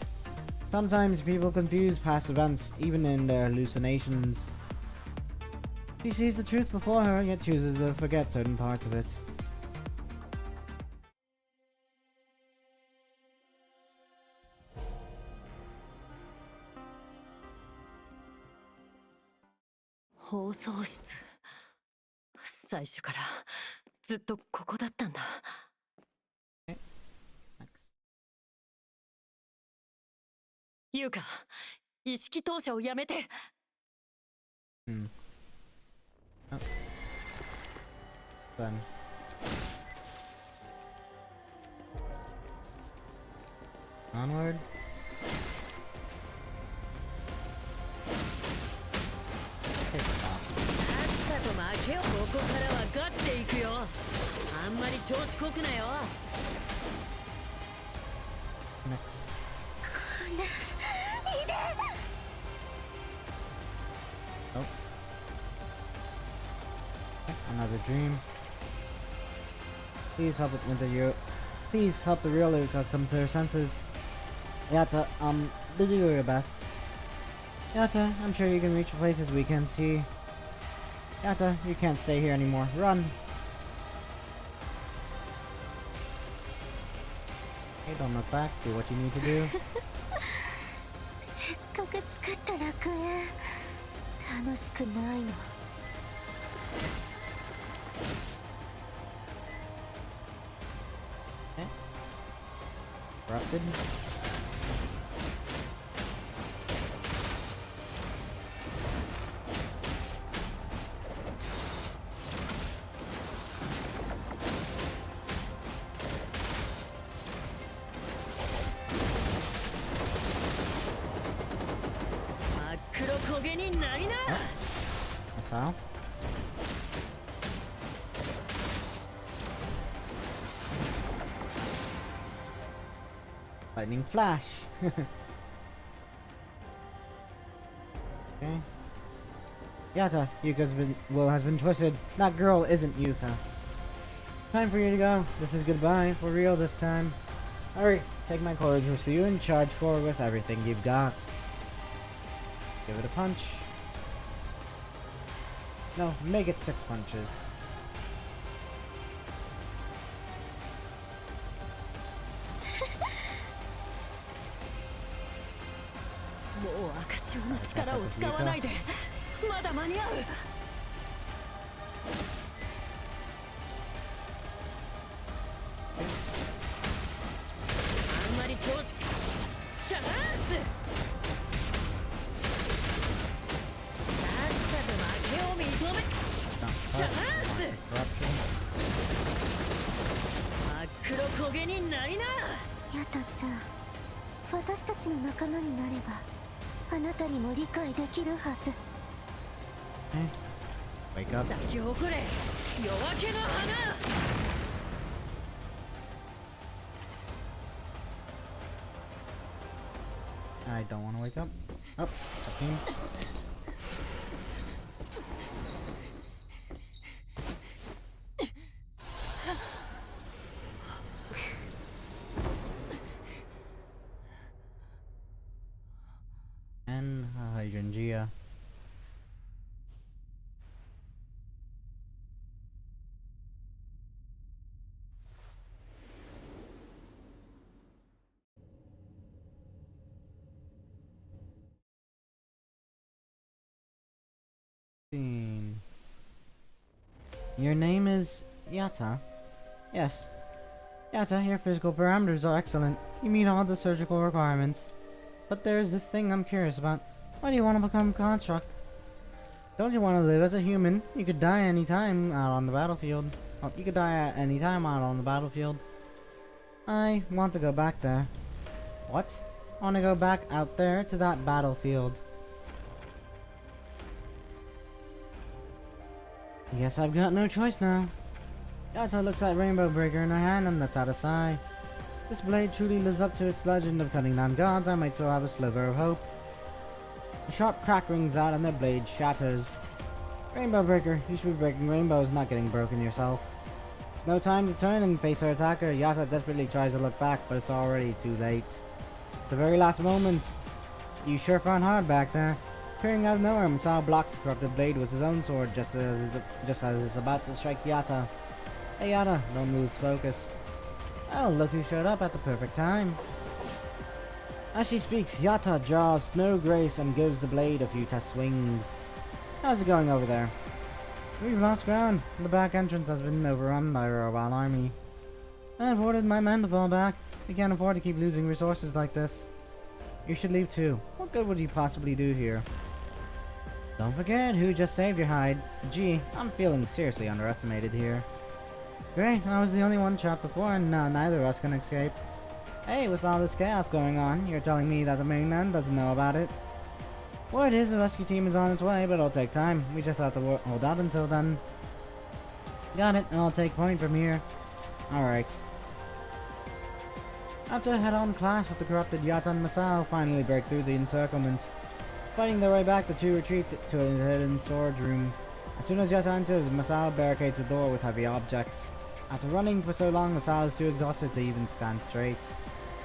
Sometimes people confuse past events, even in their hallucinations. She sees the truth before her, yet chooses to forget certain parts of it. Next. 最初からずっとここだったんだ。優香、意識投射をやめて。Then. Onward. Take the box. さっさと負けよ。ここからはガチで行くよ。あんまり調子こくなよ。Next. Oh. Another dream. Please help the real Yuka come to her senses. Yata, did you do your best? Yata, I'm sure you can reach places we can't see. Yata, you can't stay here anymore. Run! Hey, don't look back. Do what you need to do. せっかく作った楽園楽しくないの。Corrupted. That's how. Lightning flash. Okay. Yata, Yuka's will has been twisted. That girl isn't Yuka. Time for you to go. This is goodbye for real this time. Alright, take my courage with you and charge forward with everything you've got. Give it a punch. No, make it 6 punches. 私たちの仲間になればあなたにも理解できるはず。 Wake up. 咲き誇れ夜明けの花。 I don't want to wake up. Oh, cutscene. And hydrangea. Your name is Yata? Yes. Yata, your physical parameters are excellent. You meet all the surgical requirements. But there's this thing I'm curious about. Why do you want to become a construct? Don't you want to live as a human? You could die any time out on the battlefield. Oh, you could die at any time out on the battlefield. I want to go back there. What? I want to go back out there to that battlefield. Guess I've got no choice now. Yata looks at Rainbow Breaker in her hand and lets out a sigh. This blade truly lives up to its legend of cutting down gods. I might still have a sliver of hope. A sharp crack rings out and the blade shatters. Rainbow Breaker, you should be breaking rainbows, not getting broken yourself. No time to turn and face her attacker. Yata desperately tries to look back, but it's already too late. The very last moment. You sure found hard back there. Appearing out of nowhere, Masao blocks the corrupted blade with his own sword just as it's about to strike Yata. Hey Yata, don't lose focus. Oh, look who showed up at the perfect time. As she speaks, Yata draws Snow Grace and gives the blade a few test swings. How's it going over there? We've lost ground. The back entrance has been overrun by a robot army. I've ordered my men to fall back. We can't afford to keep losing resources like this. You should leave too. What good would you possibly do here? Don't forget who just saved your hide. Gee, I'm feeling seriously underestimated here. Great, I was the only one trapped before and now neither of us can escape. Hey, with all this chaos going on, you're telling me that the main man doesn't know about it? Word is the rescue team is on its way, but it'll take time. We just have to hold out until then. Got it, I'll take point from here. Alright. After a head-on clash with the corrupted Yata and Masao finally break through the encirclement. Fighting their way back, the two retreat to a hidden storage room. As soon as Yata enters, Masao barricades the door with heavy objects. After running for so long, Masao is too exhausted to even stand straight.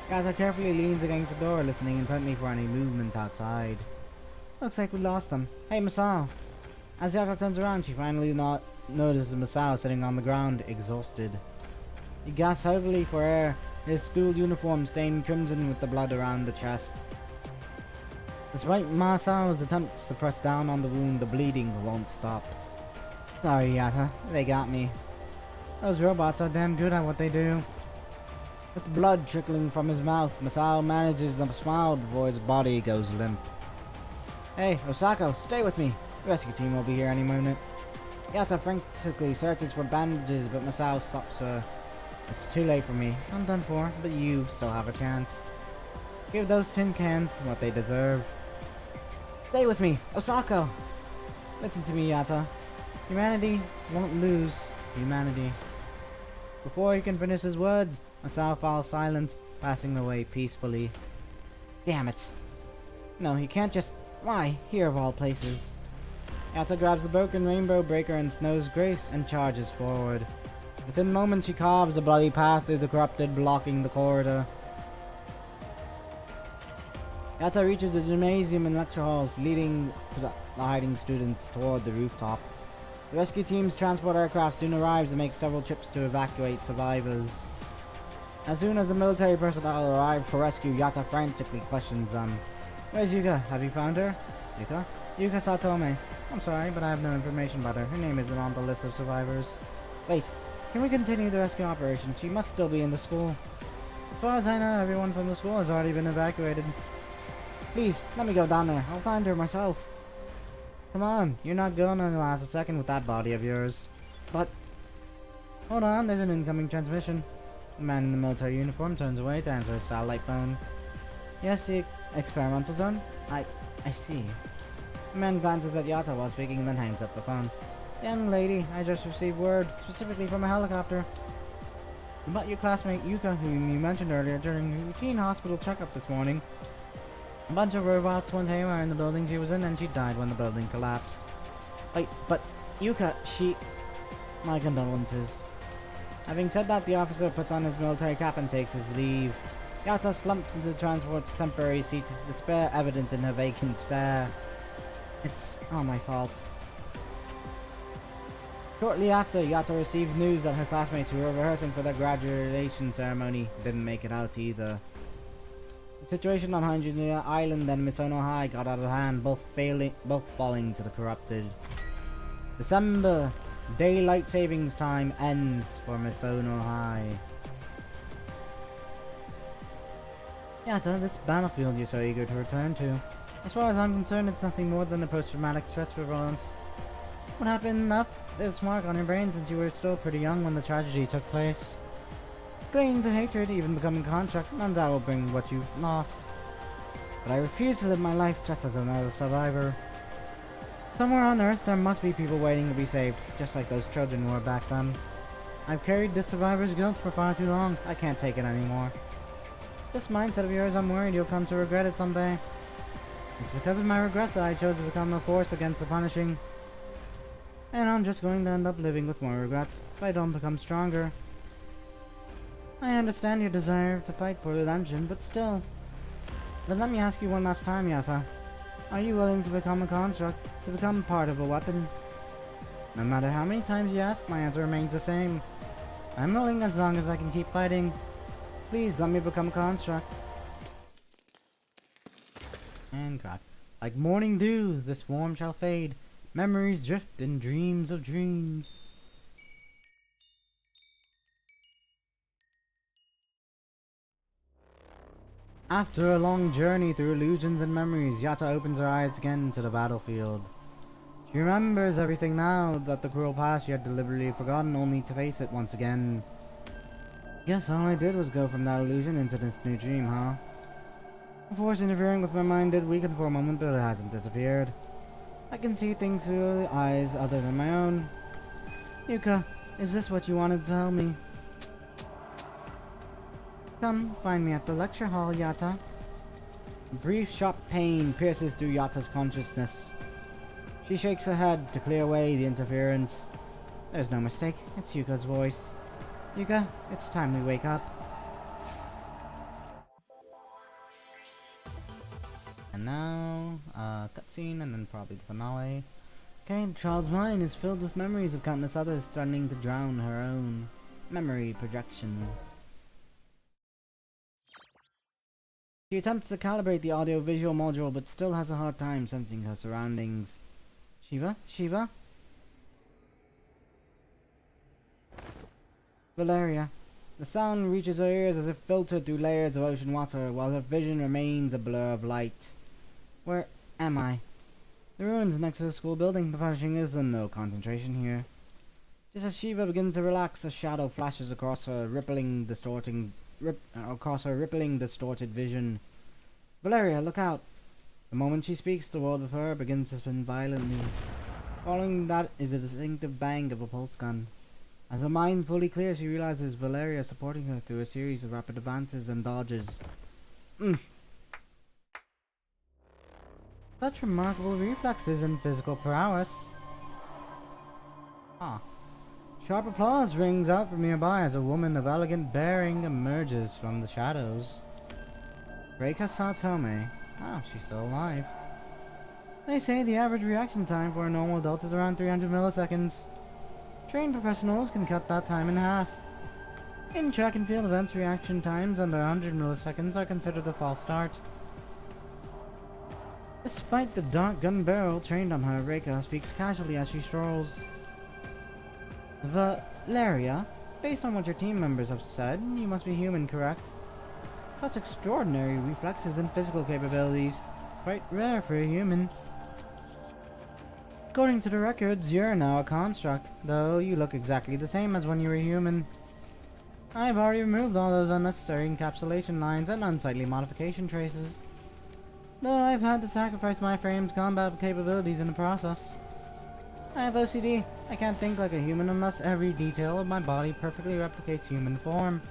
Yata carefully leans against the door, listening intently for any movement outside. Looks like we lost them. Hey Masao! As Yata turns around, she finally notices Masao sitting on the ground, exhausted. He gasps heavily for air, his school uniform stained crimson with the blood around the chest. Despite Masao's attempts to press down on the wound, the bleeding won't stop. Sorry, Yata. They got me. Those robots are damn good at what they do. With blood trickling from his mouth, Masao manages to smile before his body goes limp. Hey, Osako, stay with me. The rescue team will be here any moment. Yata frantically searches for bandages, but Masao stops her. It's too late for me. I'm done for, but you still have a chance. Give those tin cans what they deserve. Stay with me, Osako! Listen to me, Yata. Humanity won't lose humanity. Before he can finish his words, Masao falls silent, passing away peacefully. Damn it. No, he can't just... Why? Here of all places. Yata grabs the broken Rainbow Breaker and Snow's Grace and charges forward. Within moments, she carves a bloody path through the corrupted, blocking the corridor. Yata reaches the gymnasium and lecture halls, leading to the hiding students toward the rooftop. The rescue team's transport aircraft soon arrives and makes several trips to evacuate survivors. As soon as the military personnel arrive for rescue, Yata frantically questions them. Where's Yuka? Have you found her? Yuka? Yuka Satome. I'm sorry, but I have no information about her. Her name isn't on the list of survivors. Wait, can we continue the rescue operation? She must still be in the school. As far as I know, everyone from the school has already been evacuated. Please, let me go down there. I'll find her myself. Come on, you're not gonna last a second with that body of yours. But... Hold on, there's an incoming transmission. The man in the military uniform turns away to answer his satellite phone. Yes, the experimental zone? I see. The man glances at Yata while speaking and then hangs up the phone. Young lady, I just received word, specifically from a helicopter, about your classmate Yuka, whom you mentioned earlier during a routine hospital checkup this morning. A bunch of robots went haywire in the building she was in, and she died when the building collapsed. Wait, but Yuka, she... My condolences. Having said that, the officer puts on his military cap and takes his leave. Yata slumps into the transport's temporary seat, despair evident in her vacant stare. It's all my fault. Shortly after, Yata received news that her classmates who were rehearsing for their graduation ceremony didn't make it out either. The situation on Hanjunia Island and Misono High got out of hand, both falling to the corrupted. December. Daylight savings time ends for Misono High. Yata, this battlefield you're so eager to return to. As far as I'm concerned, it's nothing more than a post-traumatic stress response. What happened left its mark on your brain since you were still pretty young when the tragedy took place. Clinging to hatred, even becoming contract, none of that will bring what you've lost. But I refuse to live my life just as another survivor. Somewhere on Earth, there must be people waiting to be saved, just like those children were back then. I've carried this survivor's guilt for far too long. I can't take it anymore. This mindset of yours, I'm worried you'll come to regret it someday. It's because of my regrets that I chose to become a force against the punishing. And I'm just going to end up living with more regrets if I don't become stronger. I understand your desire to fight for redemption, but still. But let me ask you one last time, Yata. Are you willing to become a construct, to become part of a weapon? No matter how many times you ask, my answer remains the same. I'm willing as long as I can keep fighting. Please let me become a construct. And crack. Like morning dew, this warm shall fade. Memories drift in dreams of dreams. After a long journey through illusions and memories, Yata opens her eyes again to the battlefield. She remembers everything now that the cruel past she had deliberately forgotten, only to face it once again. Guess all I did was go from that illusion into this new dream, huh? The force interfering with my mind did weaken for a moment, but it hasn't disappeared. I can see things through eyes other than my own. Yuka, is this what you wanted to tell me? Come, find me at the lecture hall, Yata. A brief, sharp pain pierces through Yata's consciousness. She shakes her head to clear away the interference. There's no mistake, it's Yuka's voice. Yuka, it's time we wake up. And now, cutscene and then probably the finale. Okay, the child's mind is filled with memories of countless others threatening to drown her own. Memory projection. She attempts to calibrate the audio-visual module, but still has a hard time sensing her surroundings. Shiva? Shiva? Valeria. The sound reaches her ears as if filtered through layers of ocean water, while her vision remains a blur of light. Where am I? The ruins next to the school building. The punishing is in no concentration here. Just as Shiva begins to relax, a shadow flashes across her, rippling, distorted vision. Valeria, look out! The moment she speaks, the world of her begins to spin violently. Following that is a distinctive bang of a pulse gun. As her mind fully clears, she realizes Valeria supporting her through a series of rapid advances and dodges. Such remarkable reflexes and physical prowess. Sharp applause rings out from nearby as a woman of elegant bearing emerges from the shadows. Reika Satome. She's still alive. They say the average reaction time for a normal adult is around 300 milliseconds. Trained professionals can cut that time in half. In track and field events, reaction times under 100 milliseconds are considered a false start. Despite the dark gun barrel trained on her, Reika speaks casually as she strolls. Valeria, based on what your team members have said, you must be human, correct? Such extraordinary reflexes and physical capabilities. Quite rare for a human. According to the records, you're now a construct, though you look exactly the same as when you were human. I've already removed all those unnecessary encapsulation lines and unsightly modification traces. Though I've had to sacrifice my frame's combat capabilities in the process. I have OCD. I can't think like a human unless every detail of my body perfectly replicates human form.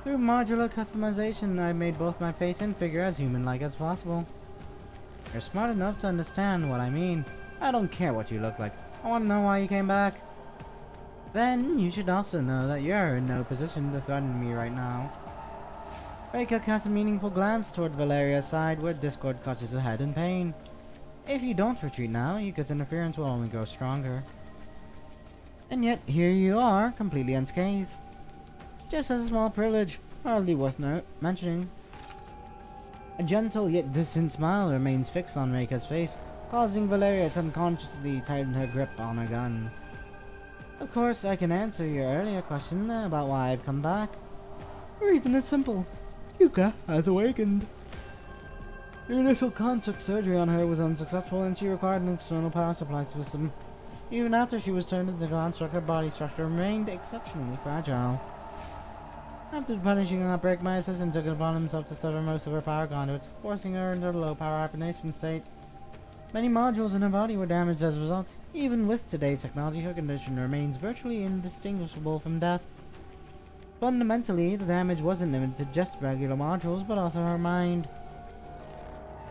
Through modular customization, I've made both my face and figure as human-like as possible. You're smart enough to understand what I mean. I don't care what you look like. I want to know why you came back. Then, you should also know that you're in no position to threaten me right now. Reika casts a meaningful glance toward Valeria's side, where Discord clutches her head in pain. If you don't retreat now, Yuka's interference will only grow stronger. And yet, here you are, completely unscathed. Just as a small privilege, hardly worth mentioning. A gentle yet distant smile remains fixed on Reika's face, causing Valeria to unconsciously tighten her grip on her gun. Of course, I can answer your earlier question about why I've come back. The reason is simple. Yuka has awakened. Your initial construct surgery on her was unsuccessful and she required an external power supply system. Even after she was turned into construct, her body structure remained exceptionally fragile. After the punishing outbreak, my assistant took it upon himself to sever most of her power conduits, forcing her into the low power hibernation state. Many modules in her body were damaged as a result. Even with today's technology, her condition remains virtually indistinguishable from death. Fundamentally, the damage wasn't limited to just regular modules, but also her mind.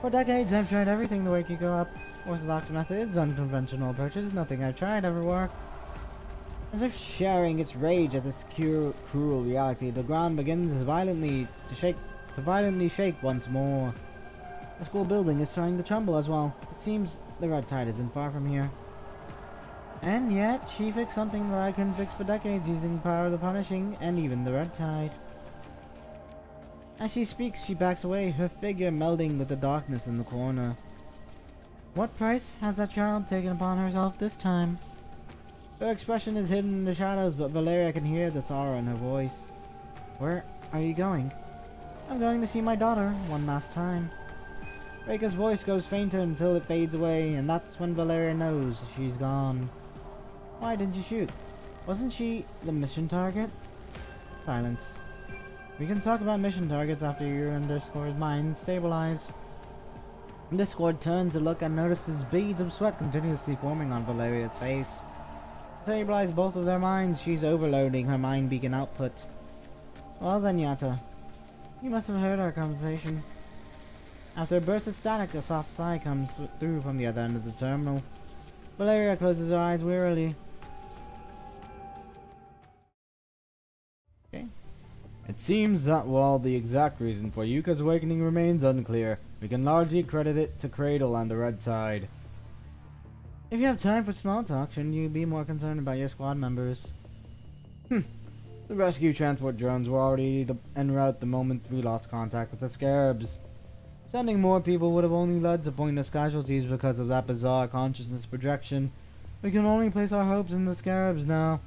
For decades, I've tried everything to wake Yuko up. Orthodox methods, unconventional approaches, nothing I've tried ever worked. As if sharing its rage at this cruel reality, the ground begins violently shake once more. The school building is starting to tremble as well. It seems the red tide isn't far from here. And yet, she fixed something that I couldn't fix for decades using the power of the punishing and even the red tide. As she speaks, she backs away, her figure melding with the darkness in the corner. What price has that child taken upon herself this time? Her expression is hidden in the shadows, but Valeria can hear the sorrow in her voice. Where are you going? I'm going to see my daughter one last time. Reika's voice goes fainter until it fades away, and that's when Valeria knows she's gone. Why didn't you shoot? Wasn't she the mission target? Silence. We can talk about mission targets after your and Discord's minds stabilize. Discord turns to look and notices beads of sweat continuously forming on Valeria's face. To stabilize both of their minds, she's overloading her mind beacon output. Well then, Yata. You must have heard our conversation. After a burst of static, a soft sigh comes through from the other end of the terminal. Valeria closes her eyes wearily. Okay. It seems that while the exact reason for Yuka's awakening remains unclear, we can largely credit it to Cradle and the Red Tide. If you have time for small talk, shouldn't you be more concerned about your squad members? The rescue transport drones were already en route the moment we lost contact with the Scarabs. Sending more people would have only led to pointless casualties because of that bizarre consciousness projection. We can only place our hopes in the Scarabs now.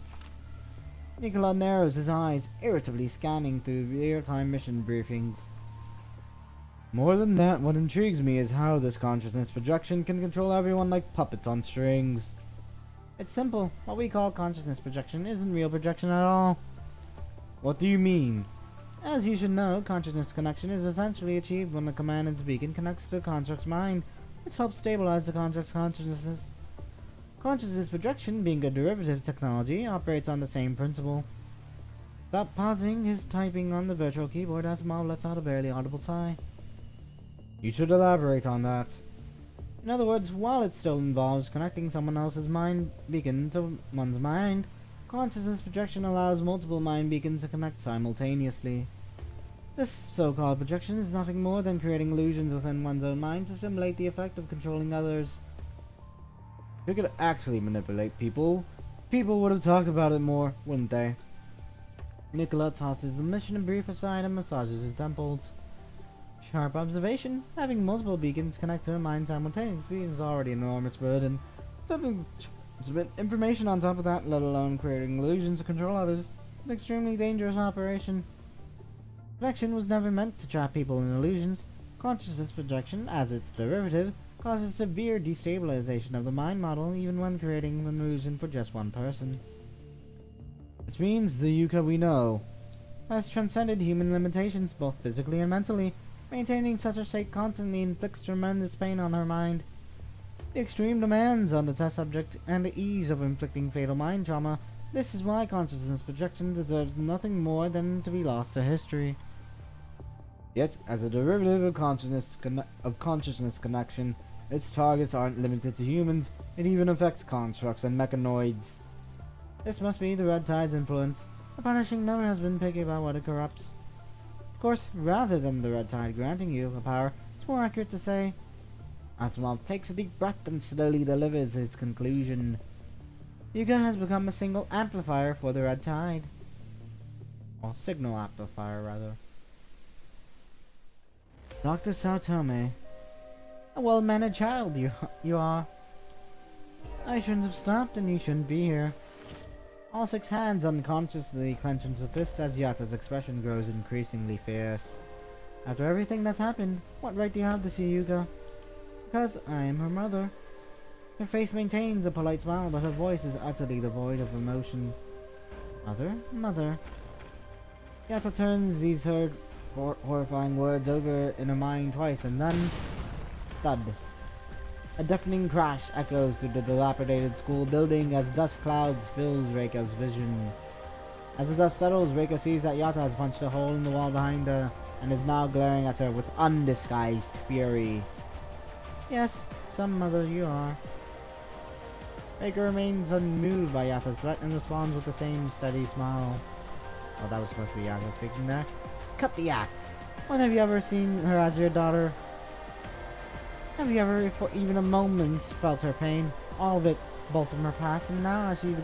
Nicola narrows his eyes, irritably scanning through real-time mission briefings. More than that, what intrigues me is how this consciousness projection can control everyone like puppets on strings. It's simple. What we call consciousness projection isn't real projection at all. What do you mean? As you should know, consciousness connection is essentially achieved when the command and beacon connects to the construct's mind, which helps stabilize the construct's consciousness. Consciousness projection, being a derivative technology, operates on the same principle. Without pausing his typing on the virtual keyboard, Asimov lets out a barely audible sigh. You should elaborate on that. In other words, while it still involves connecting someone else's mind beacon to one's mind, consciousness projection allows multiple mind beacons to connect simultaneously. This so-called projection is nothing more than creating illusions within one's own mind to simulate the effect of controlling others. If you could actually manipulate people, people would have talked about it more, wouldn't they? Nicola tosses the mission brief aside and massages his temples. Sharp observation. Having multiple beacons connect to a mind simultaneously is already an enormous burden. Transmit information on top of that, let alone creating illusions to control others, is an extremely dangerous operation. Projection was never meant to trap people in illusions. Consciousness projection, as its derivative, causes severe destabilization of the mind model even when creating an illusion for just one person. Which means the Yuka we know has transcended human limitations both physically and mentally. Maintaining such a state constantly inflicts tremendous pain on her mind. The extreme demands on the test subject and the ease of inflicting fatal mind trauma. This is why consciousness projection deserves nothing more than to be lost to history. Yet, as a derivative of consciousness connection, its targets aren't limited to humans. It even affects constructs and mechanoids. This must be the Red Tide's influence. The Punishing never has been picky about what it corrupts. Of course, rather than the Red Tide granting you a power, it's more accurate to say Asimov takes a deep breath and slowly delivers his conclusion. Yuka has become a single amplifier for the Red Tide. Or signal amplifier, rather. Dr. Saotome, a well-mannered child you are. I shouldn't have stopped and you shouldn't be here. All six hands unconsciously clench into fists as Yata's expression grows increasingly fierce. After everything that's happened, what right do you have to see Yuka? Because I am her mother. Her face maintains a polite smile, but her voice is utterly devoid of emotion. Mother? Mother. Yata turns these horrifying words over in her mind twice, and then thud. A deafening crash echoes through the dilapidated school building as dust clouds fills Reika's vision. As the dust settles, Reika sees that Yata has punched a hole in the wall behind her and is now glaring at her with undisguised fury. Yes, some mother you are. Reika remains unmoved by Yata's threat and responds with the same steady smile. Oh, that was supposed to be Yata speaking there. Cut the act. When have you ever seen her as your daughter? Have you ever, for even a moment, felt her pain? All of it, both from her past and now, as she's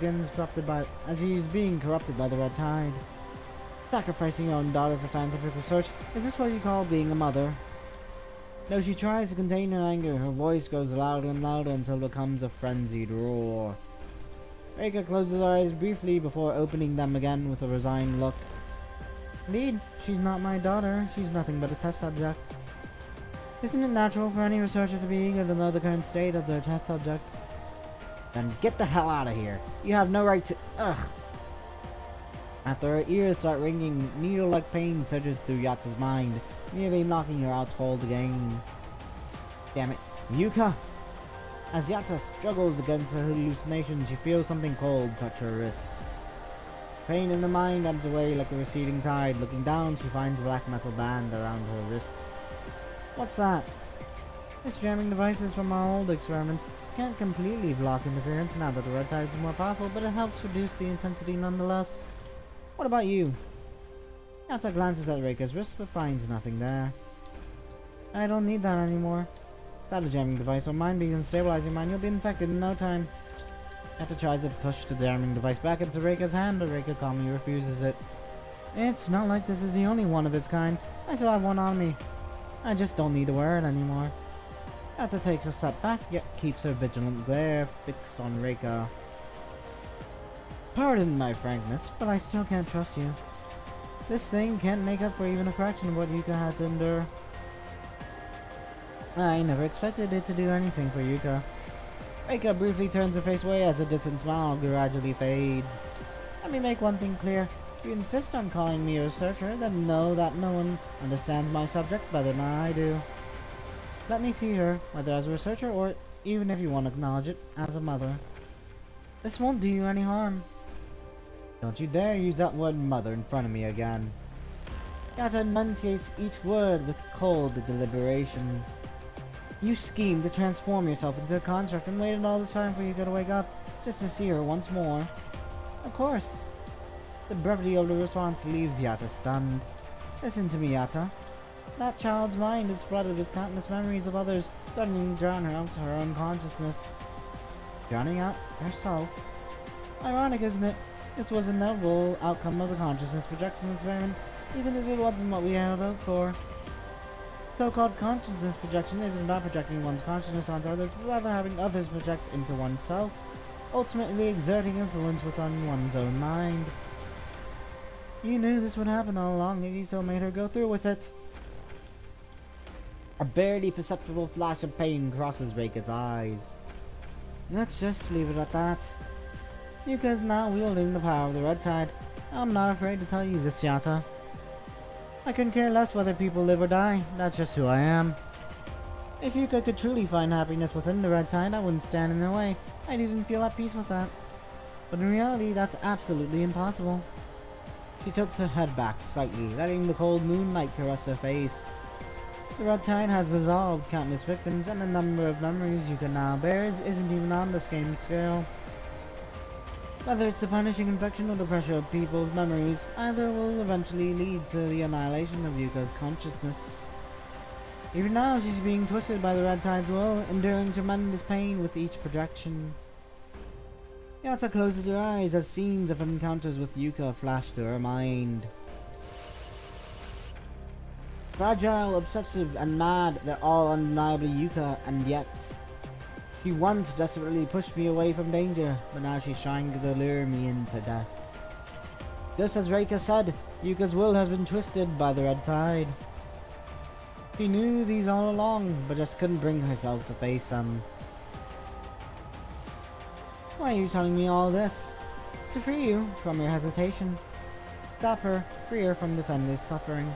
being corrupted by the Red Tide. Sacrificing your own daughter for scientific research, is this what you call being a mother? Though she tries to contain her anger, her voice grows louder and louder until it becomes a frenzied roar. Reika closes her eyes briefly before opening them again with a resigned look. Indeed, she's not my daughter. She's nothing but a test subject. Isn't it natural for any researcher to be eager to know the current state of their test subject? Then get the hell out of here. You have no right to— Ugh. After her ears start ringing, needle-like pain surges through Yata's mind, nearly knocking her out cold again. Damn it. Yuka! As Yata struggles against her hallucination, she feels something cold touch her wrist. Pain in the mind ebbs away like a receding tide. Looking down, she finds a black metal band around her wrist. What's that? This jamming device is from our old experiments. Can't completely block interference now that the Red Tide is more powerful, but it helps reduce the intensity nonetheless. What about you? Yata glances at Reika's wrist but finds nothing there. I don't need that anymore. Without a jamming device or mind being unstabilized your mind, you'll be infected in no time. Yata tries to push the jamming device back into Reika's hand, but Reika calmly refuses it. It's not like this is the only one of its kind. I still have one on me. I just don't need to wear it anymore. Yata takes a step back, yet keeps her vigilant glare fixed on Reika. Pardon my frankness, but I still can't trust you. This thing can't make up for even a fraction of what Yuka had to endure. I never expected it to do anything for Yuka. Reika briefly turns her face away as a distant smile gradually fades. Let me make one thing clear. If you insist on calling me a researcher, then know that no one understands my subject better than I do. Let me see her, whether as a researcher or, even if you want to acknowledge it, as a mother. This won't do you any harm. Don't you dare use that word mother in front of me again. Yata enunciates each word with cold deliberation. You schemed to transform yourself into a construct and waited all this time for you to wake up, just to see her once more. Of course. The brevity of the response leaves Yata stunned. Listen to me, Yata. That child's mind is flooded with countless memories of others, threatening to drown her out to her own consciousness. Drowning out herself. Ironic, isn't it? This was an inevitable outcome of the consciousness projection experiment, even if it wasn't what we had hoped for. So-called consciousness projection isn't about projecting one's consciousness onto others, but rather having others project into oneself, ultimately exerting influence within one's own mind. You knew this would happen all along, yet you still made her go through with it. A barely perceptible flash of pain crosses Reika's eyes. Let's just leave it at that. Yuka is now wielding the power of the Red Tide. I'm not afraid to tell you this, Yata. I couldn't care less whether people live or die. That's just who I am. If Yuka could truly find happiness within the Red Tide, I wouldn't stand in her way. I'd even feel at peace with that. But in reality, that's absolutely impossible. She tilts her head back slightly, letting the cold moonlight caress her face. The Red Tide has dissolved countless victims, and the number of memories Yuka now bears isn't even on the same scale. Whether it's the punishing infection or the pressure of people's memories, either will eventually lead to the annihilation of Yuka's consciousness. Even now, she's being twisted by the Red Tide's will, enduring tremendous pain with each projection. Yata closes her eyes as scenes of encounters with Yuka flash to her mind. Fragile, obsessive, and mad, they're all undeniably Yuka, and yet... She once desperately pushed me away from danger, but now she's trying to lure me into death. Just as Reika said, Yuka's will has been twisted by the Red Tide. She knew these all along, but just couldn't bring herself to face them. Why are you telling me all this? To free you from your hesitation. Stop her, free her from this endless suffering.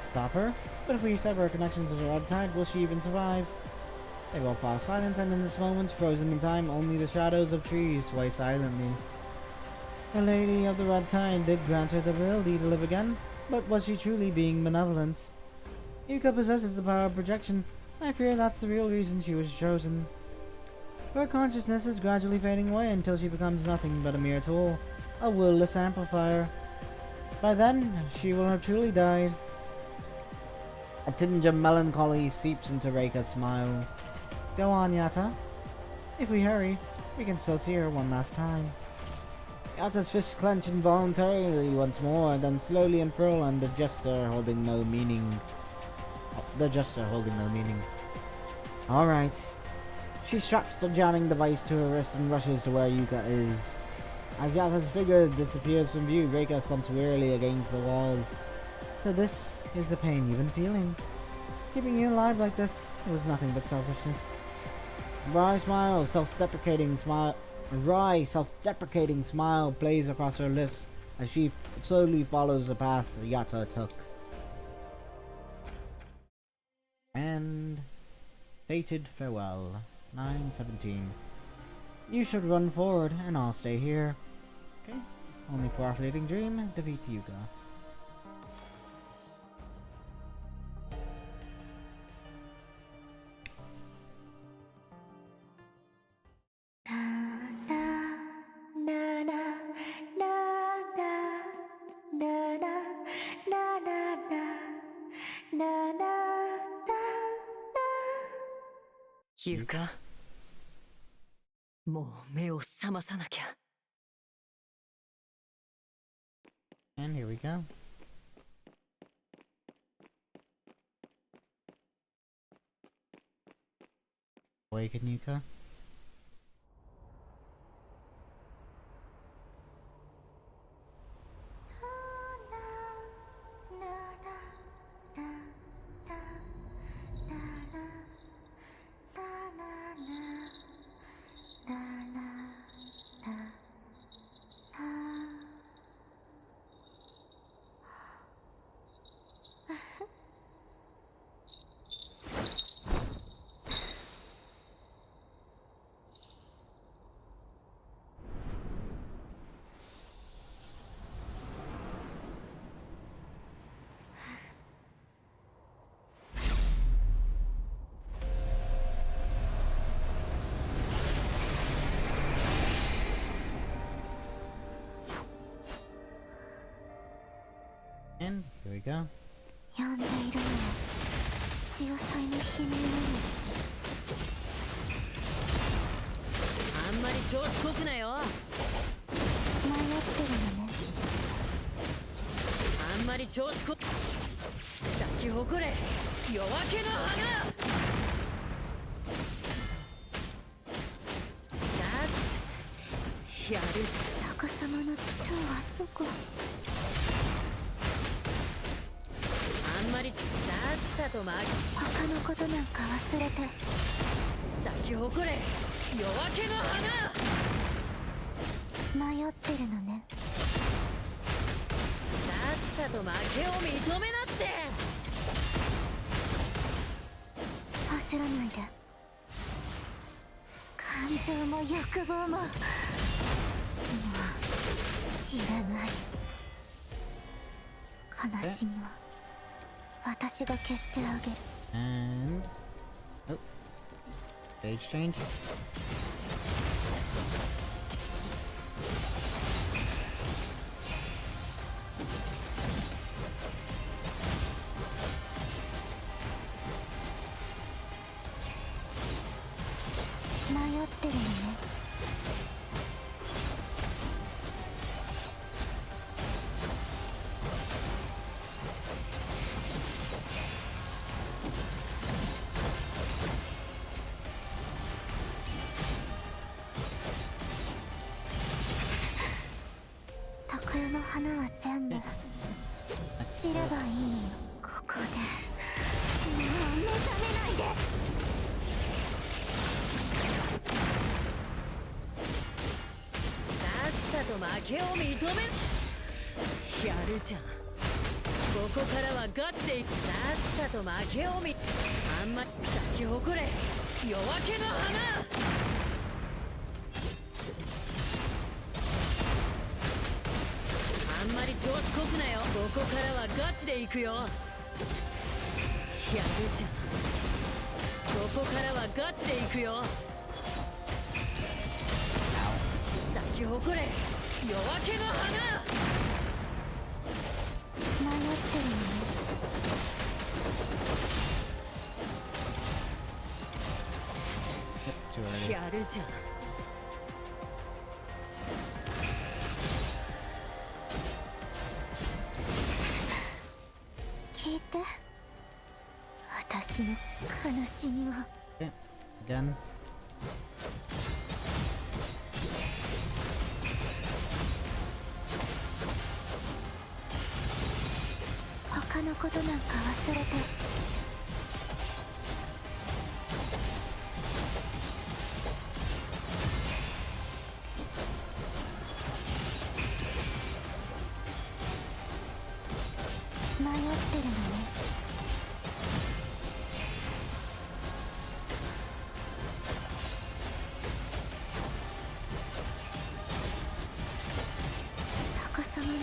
Stop her? But if we sever her connection to the Red Tide, will she even survive? They both fall silent, and in this moment, frozen in time, only the shadows of trees sway silently. The Lady of the Red Tide did grant her the ability to live again, but was she truly being benevolent? Yuka possesses the power of projection. I fear that's the real reason she was chosen. Her consciousness is gradually fading away until she becomes nothing but a mere tool, a will-less amplifier. By then, she will have truly died. A tinge of melancholy seeps into Reika's smile. Go on, Yata. If we hurry, we can still see her one last time. Yata's fists clench involuntarily once more, then slowly unfurl, and the gesture holding no meaning. Alright. She straps the jamming device to her wrist and rushes to where Yuka is. As Yata's figure disappears from view, Reika slumps wearily against the wall. So this is the pain you've been feeling. Keeping you alive like this was nothing but selfishness. A wry, self-deprecating smile plays across her lips as she slowly follows the path Yata took. And fated farewell. 9:17. You should run forward, and I'll stay here. Okay. Only for our fleeting dream, defeat Yuka.ゆか、もう目を覚まさなきゃ。And here we go. Awaken Yuka. And here we go. 呼んでいるのは潮騒の悲鳴なの。あんまり調子こくなよ。迷ってるのね。あんまり調子こ咲き誇れ夜明けの花。さあやる。逆さまの蝶はどこ？あんまりさっさと他のことなんか忘れて咲き誇れ夜明けの花。迷ってるのね。さっさと負けを認めなって。焦らないで。感情も欲望ももういらない。悲しみは私が消してあげる。 And oh, stage change. 迷ってるのね。高山の花は全部散ればいいのよ。ここでもう目覚めないで。さっさと負けを認め。やるじゃん。ここからはガチでいく。さっさと負けをあんまり咲き誇れ夜明けの花。あんまり調子こくなよ。ここからはガチでいくよ。やるじゃん。ここからはガチでいくよ。咲き誇れ夜明けの花。迷ってるのね。Too early. やるじゃん。聞いて、私の悲しみを。 Okay, again. 他のことなんか忘れて。迷ってるのね。逆さまの蝶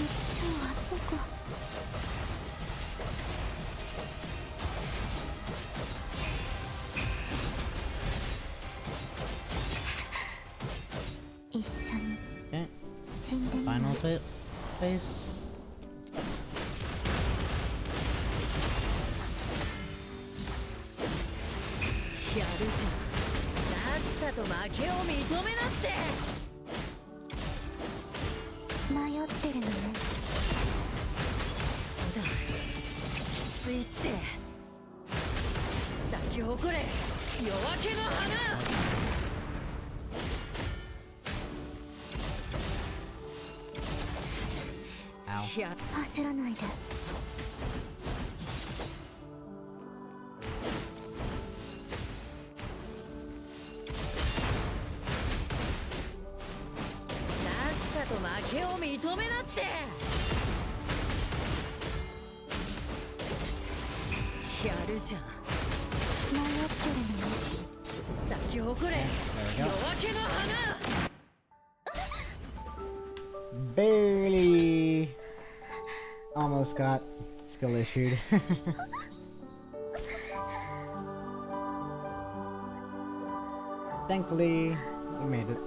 はどこ。一緒に Okay, 死んでみない。 final phase. やるじゃん。さっさと負けを認めなって。迷ってるのね。だきついって。咲き誇れ夜明けの花。や焦らないで。さっさと負けを認めなって。やるじゃん。迷ってるのね。咲き誇れ There 夜 we go. 明けの花。 Barely. Almost got skill issued. Thankfully, we made it.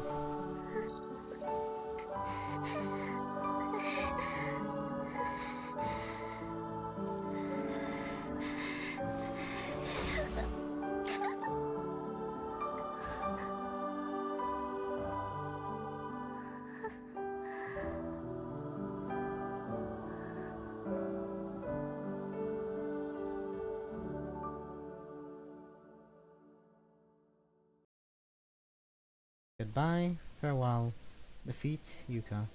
Goodbye, farewell, defeat Yuka.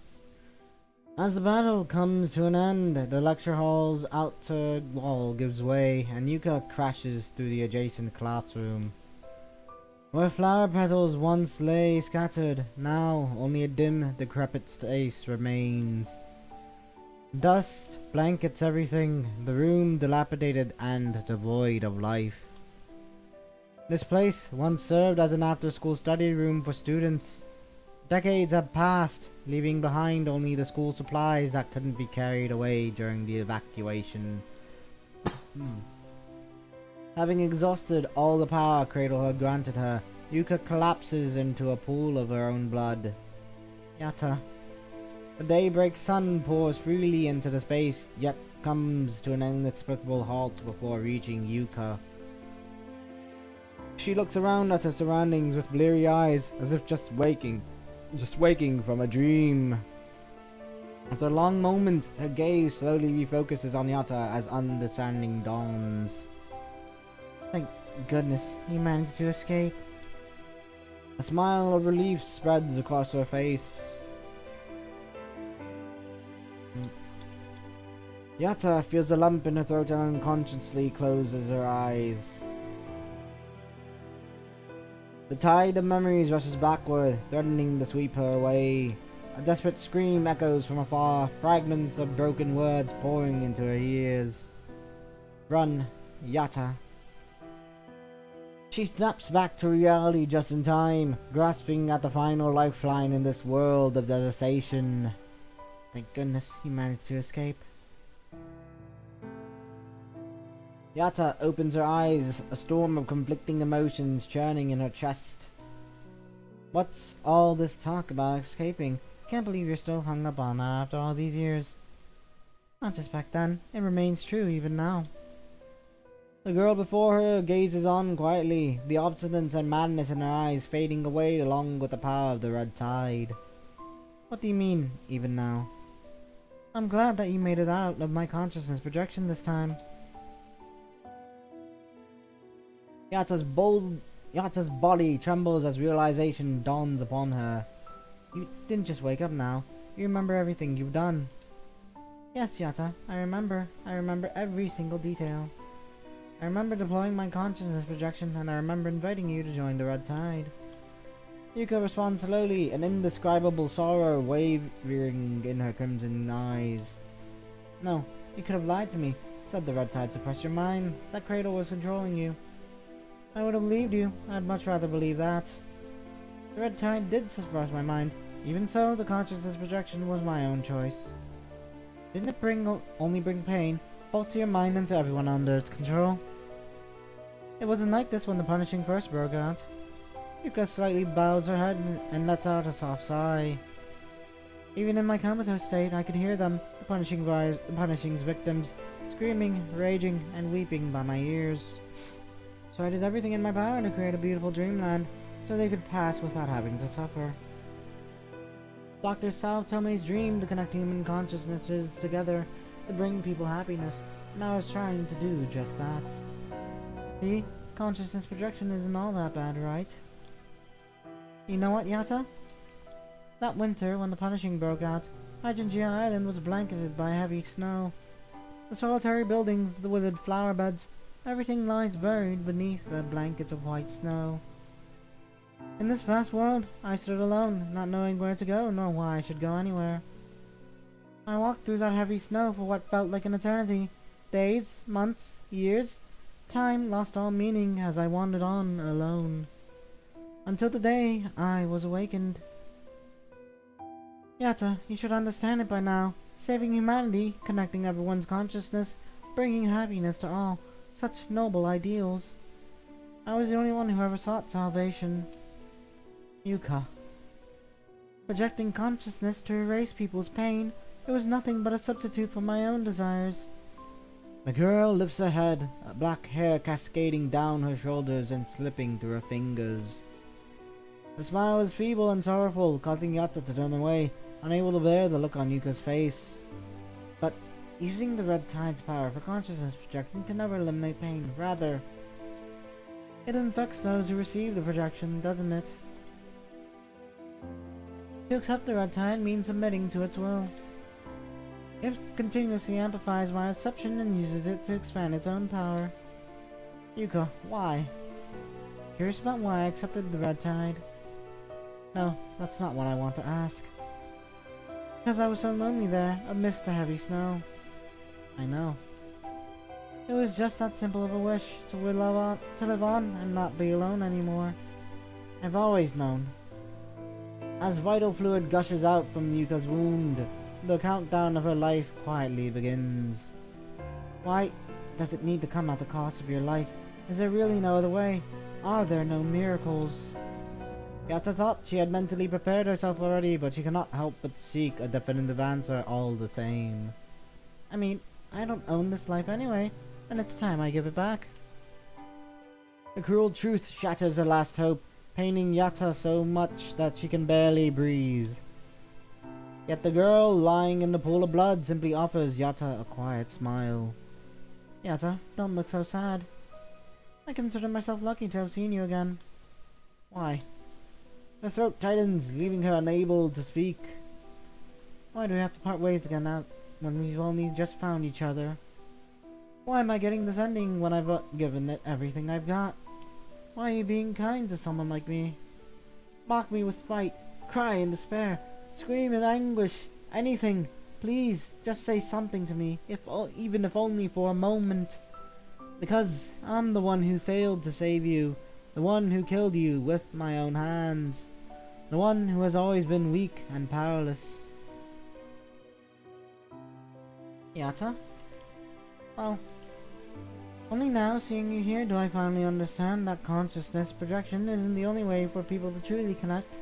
As the battle comes to an end, the lecture hall's outer wall gives way and Yuka crashes through the adjacent classroom. Where flower petals once lay scattered, now only a dim, decrepit space remains. Dust blankets everything, the room dilapidated and devoid of life. This place once served as an after-school study room for students. Decades have passed, leaving behind only the school supplies that couldn't be carried away during the evacuation. Having exhausted all the power Cradle had granted her, Yuka collapses into a pool of her own blood. Yatta. The daybreak sun pours freely into the space, yet comes to an inexplicable halt before reaching Yuka. She looks around at her surroundings with bleary eyes, as if just waking from a dream. After a long moment, her gaze slowly refocuses on Yatta as understanding dawns. Thank goodness he managed to escape. A smile of relief spreads across her face. Yatta feels a lump in her throat and unconsciously closes her eyes. The tide of memories rushes backward, threatening to sweep her away. A desperate scream echoes from afar, fragments of broken words pouring into her ears. Run, Yatta. She snaps back to reality just in time, grasping at the final lifeline in this world of devastation. Thank goodness he managed to escape. Yatta opens her eyes, a storm of conflicting emotions churning in her chest. What's all this talk about escaping? Can't believe you're still hung up on that after all these years. Not just back then, it remains true even now. The girl before her gazes on quietly, the obstinance and madness in her eyes fading away along with the power of the red tide. What do you mean, even now? I'm glad that you made it out of my consciousness projection this time. Yatta's body trembles as realization dawns upon her. You didn't just wake up now. You remember everything you've done. Yes, Yatta, I remember. I remember every single detail. I remember deploying my consciousness projection, and I remember inviting you to join the Red Tide. Yuka responds slowly, an indescribable sorrow wavering in her crimson eyes. No, you could have lied to me, said the Red Tide suppressed your mind. That cradle was controlling you. I would have believed you. I'd much rather believe that. The Red Tide did suppress my mind. Even so, the consciousness projection was my own choice. Didn't it only bring pain, both to your mind and to everyone under its control? It wasn't like this when the punishing first broke out. Yuka slightly bows her head and lets out a soft sigh. Even in my comatose state, I could hear them, the punishing's victims, screaming, raging, and weeping by my ears. So I did everything in my power to create a beautiful dreamland, so they could pass without having to suffer. Dr. Sao Tome's dream to connect human consciousnesses together to bring people happiness, and I was trying to do just that. See? Consciousness projection isn't all that bad, right? You know what, Yatta? That winter, when the punishing broke out, Hydrangea Island was blanketed by heavy snow. The solitary buildings, the withered flower beds, everything lies buried beneath the blankets of white snow. In this vast world, I stood alone, not knowing where to go, nor why I should go anywhere. I walked through that heavy snow for what felt like an eternity. Days, months, years. Time lost all meaning as I wandered on alone. Until the day I was awakened. Yatta, you should understand it by now. Saving humanity, connecting everyone's consciousness, bringing happiness to all. Such noble ideals. I was the only one who ever sought salvation. Yuka. Projecting consciousness to erase people's pain, it was nothing but a substitute for my own desires. The girl lifts her head, black hair cascading down her shoulders and slipping through her fingers. The smile is feeble and sorrowful, causing Yatta to turn away, unable to bear the look on Yuka's face. But using the Red Tide's power for consciousness projection can never eliminate pain. Rather, it infects those who receive the projection, doesn't it? To accept the Red Tide means submitting to its will. It continuously amplifies my perception and uses it to expand its own power. Yuka, why? Curious about why I accepted the red tide? No, that's not what I want to ask. Because I was so lonely there, amidst the heavy snow. I know. It was just that simple of a wish, to live on and not be alone anymore. I've always known. As vital fluid gushes out from Yuka's wound, the countdown of her life quietly begins. Why does it need to come at the cost of your life? Is there really no other way? Are there no miracles? Yata thought she had mentally prepared herself already, but she cannot help but seek a definitive answer all the same. I mean, I don't own this life anyway, and it's time I give it back. The cruel truth shatters her last hope, paining Yata so much that she can barely breathe. Yet the girl lying in the pool of blood simply offers Yata a quiet smile. Yata, don't look so sad. I consider myself lucky to have seen you again. Why? Her throat tightens, leaving her unable to speak. Why do we have to part ways again now when we've only just found each other? Why am I getting this ending when I've given it everything I've got? Why are you being kind to someone like me? Mock me with spite, cry in despair, scream in anguish, anything. Please, just say something to me, even if only for a moment. Because I'm the one who failed to save you, the one who killed you with my own hands, the one who has always been weak and powerless. Yata? Well, only now, seeing you here, do I finally understand that consciousness projection isn't the only way for people to truly connect.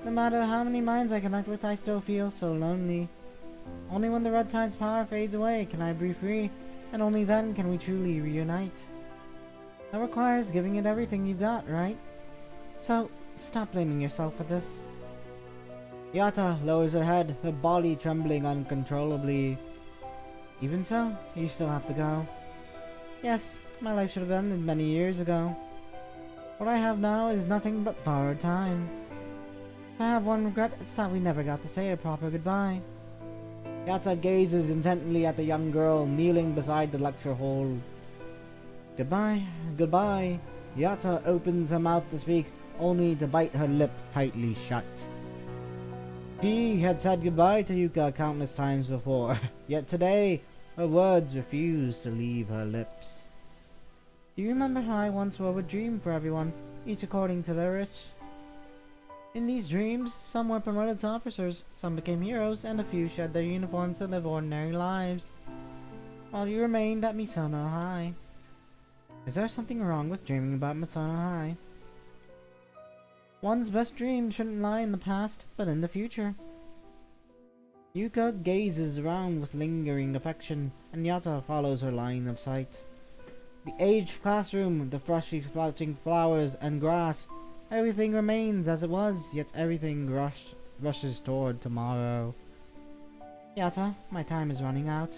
No matter how many minds I connect with, I still feel so lonely. Only when the red tide's power fades away can I breathe free, and only then can we truly reunite. That requires giving it everything you've got, right? So, stop blaming yourself for this. Yata lowers her head, her body trembling uncontrollably. Even so, you still have to go. Yes, my life should have ended many years ago. What I have now is nothing but borrowed time. If I have one regret, it's that we never got to say a proper goodbye. Yata gazes intently at the young girl kneeling beside the lecture hall. Goodbye, goodbye. Yata opens her mouth to speak, only to bite her lip tightly shut. She had said goodbye to Yuka countless times before, yet today her words refused to leave her lips. Do you remember how I once wove a dream for everyone, each according to their wish? In these dreams, some were promoted to officers, some became heroes, and a few shed their uniforms to live ordinary lives, while you remained at Misono High. Is there something wrong with dreaming about Misono High? One's best dream shouldn't lie in the past, but in the future. Yuka gazes around with lingering affection, and Yata follows her line of sight. The aged classroom, the freshly sprouting flowers and grass, everything remains as it was, yet everything rushes toward tomorrow. Yata, my time is running out.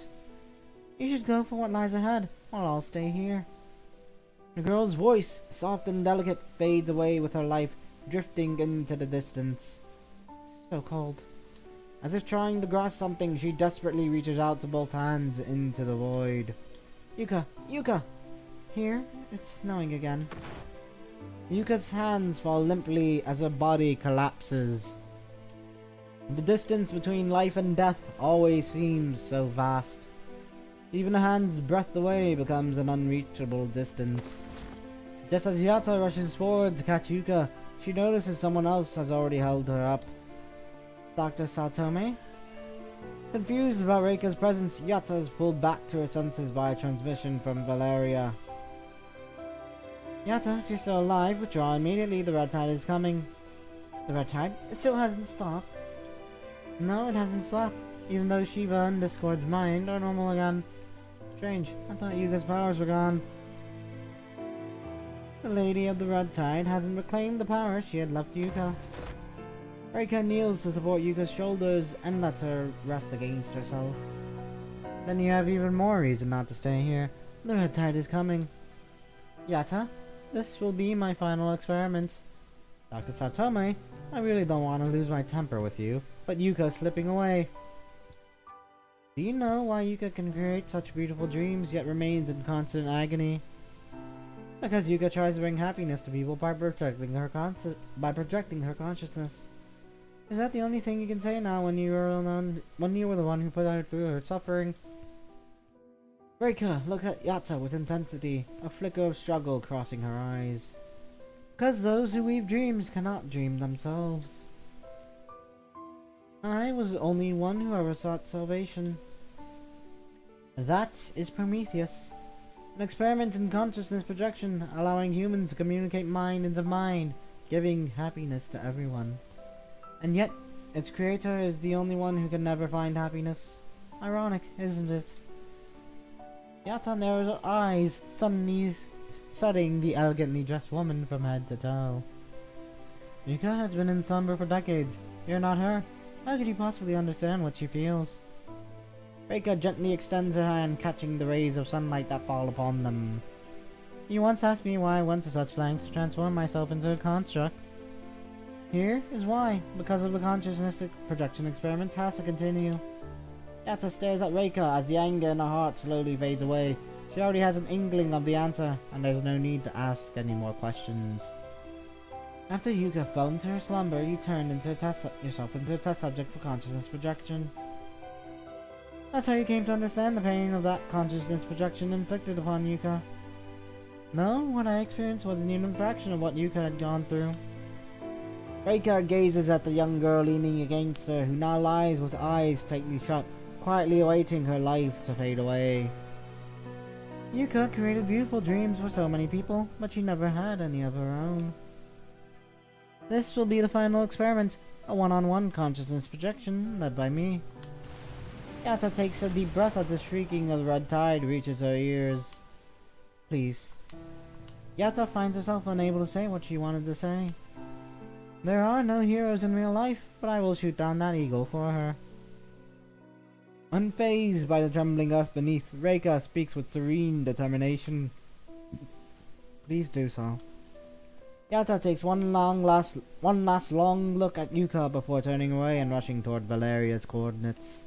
You should go for what lies ahead, while I'll stay here. The girl's voice, soft and delicate, fades away with her life, drifting into the distance. So cold. As if trying to grasp something, she desperately reaches out to both hands into the void. Yuka! Yuka! Here, it's snowing again. Yuka's hands fall limply as her body collapses. The distance between life and death always seems so vast. Even a hand's breadth away becomes an unreachable distance. Just as Yata rushes forward to catch Yuka, she notices someone else has already held her up. Dr. Satome? Confused about Reika's presence, Yata is pulled back to her senses by a transmission from Valeria. Yata, if you're still alive, withdraw immediately. The red tide is coming. The red tide? It still hasn't stopped. No, it hasn't stopped. Even though Shiva and Discord's mind are normal again. Strange. I thought Yuka's powers were gone. The Lady of the Red Tide hasn't reclaimed the power she had left Yuka. Reika kneels to support Yuka's shoulders and lets her rest against herself. Then you have even more reason not to stay here. The red tide is coming. Yata, this will be my final experiment. Dr. Satome, I really don't want to lose my temper with you, but Yuka's slipping away. Do you know why Yuka can create such beautiful dreams yet remains in constant agony? Because Yuka tries to bring happiness to people by projecting her consciousness. Is that the only thing you can say now when you were the one who put her through her suffering? Reika looked at Yata with intensity, a flicker of struggle crossing her eyes. Because those who weave dreams cannot dream themselves. I was the only one who ever sought salvation. That is Prometheus. An experiment in consciousness projection, allowing humans to communicate mind into mind, giving happiness to everyone. And yet, its creator is the only one who can never find happiness. Ironic, isn't it? Yata narrows her eyes, suddenly studying the elegantly dressed woman from head to toe. Yuka has been in slumber for decades. You're not her. How could you possibly understand what she feels? Reika gently extends her hand, catching the rays of sunlight that fall upon them. You once asked me why I went to such lengths to transform myself into a construct. Here is why. Because of the consciousness projection experiment has to continue. Yata stares at Reika as the anger in her heart slowly fades away. She already has an inkling of the answer, and there's no need to ask any more questions. After Yuka fell into her slumber, you turned yourself into a test subject for consciousness projection. That's how you came to understand the pain of that consciousness projection inflicted upon Yuka. No, what I experienced wasn't even a fraction of what Yuka had gone through. Reika gazes at the young girl leaning against her, who now lies with eyes tightly shut, quietly awaiting her life to fade away. Yuka created beautiful dreams for so many people, but she never had any of her own. This will be the final experiment, a one-on-one consciousness projection led by me. Yata takes a deep breath as the shrieking of the red tide reaches her ears. Please. Yata finds herself unable to say what she wanted to say. There are no heroes in real life, but I will shoot down that eagle for her. Unfazed by the trembling earth beneath, Reika speaks with serene determination. Please do so. Yata takes one last long look at Yuka before turning away and rushing toward Valeria's coordinates.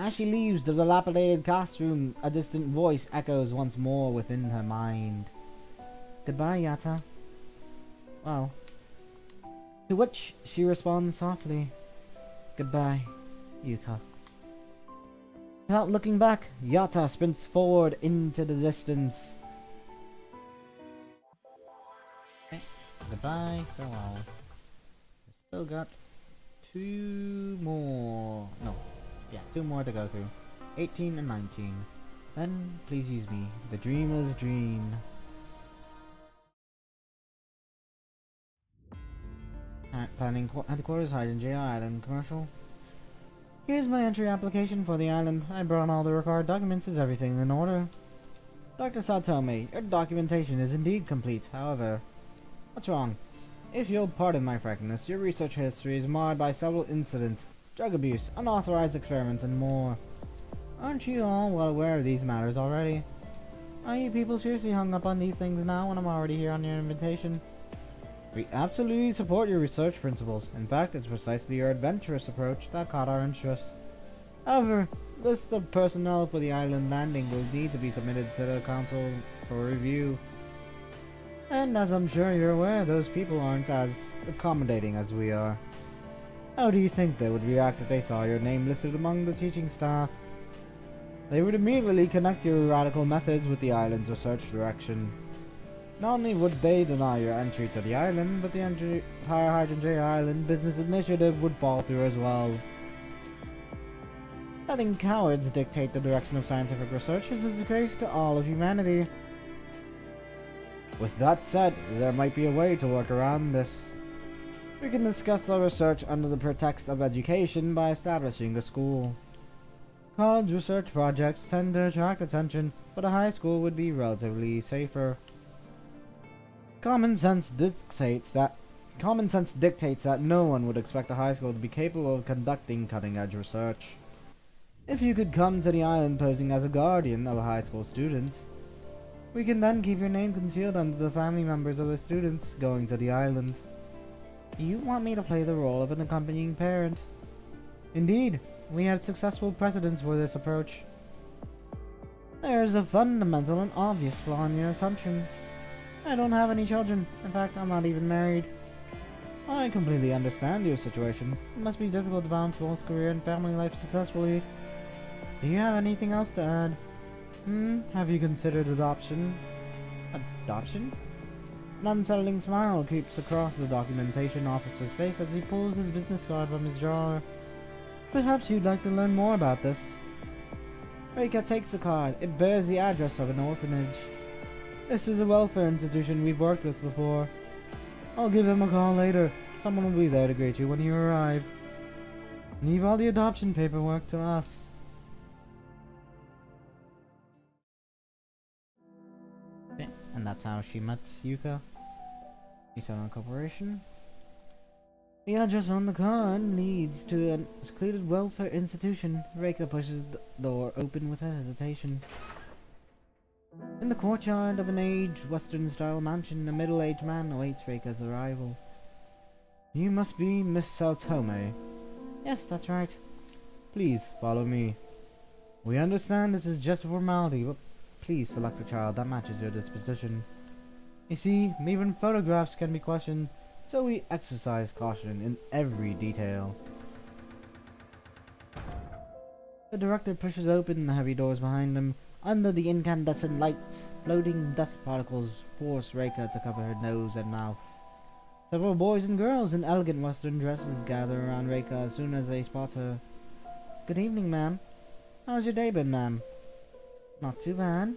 As she leaves the dilapidated classroom, a distant voice echoes once more within her mind. Goodbye, Yata. Well. To which she responds softly. Goodbye, Yuka. Without looking back, Yata sprints forward into the distance. Okay. Goodbye, farewell. Still got two more. No. Yeah, two more to go through. 18 and 19. Then, please use me. The dreamer's dream. Planning headquarters, Hydrogen JR Island commercial. Here's my entry application for the island. I brought all the required documents. Is everything in order? Dr. Satome, your documentation is indeed complete. However, what's wrong? If you'll pardon my frankness, your research history is marred by several incidents. Drug abuse, unauthorized experiments, and more. Aren't you all well aware of these matters already? Are you people seriously hung up on these things now when I'm already here on your invitation? We absolutely support your research principles. In fact, it's precisely your adventurous approach that caught our interest. However, list of personnel for the island landing will need to be submitted to the council for review. And as I'm sure you're aware, those people aren't as accommodating as we are. How do you think they would react if they saw your name listed among the teaching staff? They would immediately connect your radical methods with the island's research direction. Not only would they deny your entry to the island, but the entire Hydrogen J Island business initiative would fall through as well. Letting cowards dictate the direction of scientific research is a disgrace to all of humanity. With that said, there might be a way to work around this. We can discuss our research under the pretext of education by establishing a school. College research projects tend to attract attention, but a high school would be relatively safer. Common sense dictates that no one would expect a high school to be capable of conducting cutting-edge research. If you could come to the island posing as a guardian of a high school student, we can then keep your name concealed under the family members of the students going to the island. You want me to play the role of an accompanying parent? Indeed, we have successful precedents for this approach. There's a fundamental and obvious flaw in your assumption. I don't have any children. In fact, I'm not even married. I completely understand your situation. It must be difficult to balance both career and family life successfully. Do you have anything else to add? Have you considered adoption? Adoption? An unsettling smile creeps across the documentation officer's face as he pulls his business card from his drawer. Perhaps you'd like to learn more about this. Reika takes the card. It bears the address of an orphanage. This is a welfare institution we've worked with before. I'll give them a call later. Someone will be there to greet you when you arrive. Leave all the adoption paperwork to us. Okay, and that's how she met Yuka. Nissan Corporation. The address on the card leads to a secluded welfare institution. Reika pushes the door open with hesitation. In the courtyard of an aged Western-style mansion, a middle-aged man awaits Reika's arrival. You must be Miss Saotome. Yes, that's right. Please, follow me. We understand this is just a formality, but please select a child that matches your disposition. You see, even photographs can be questioned, so we exercise caution in every detail. The director pushes open the heavy doors behind him. Under the incandescent lights, floating dust particles force Reika to cover her nose and mouth. Several boys and girls in elegant western dresses gather around Reika as soon as they spot her. Good evening, ma'am. How's your day been, ma'am? Not too bad.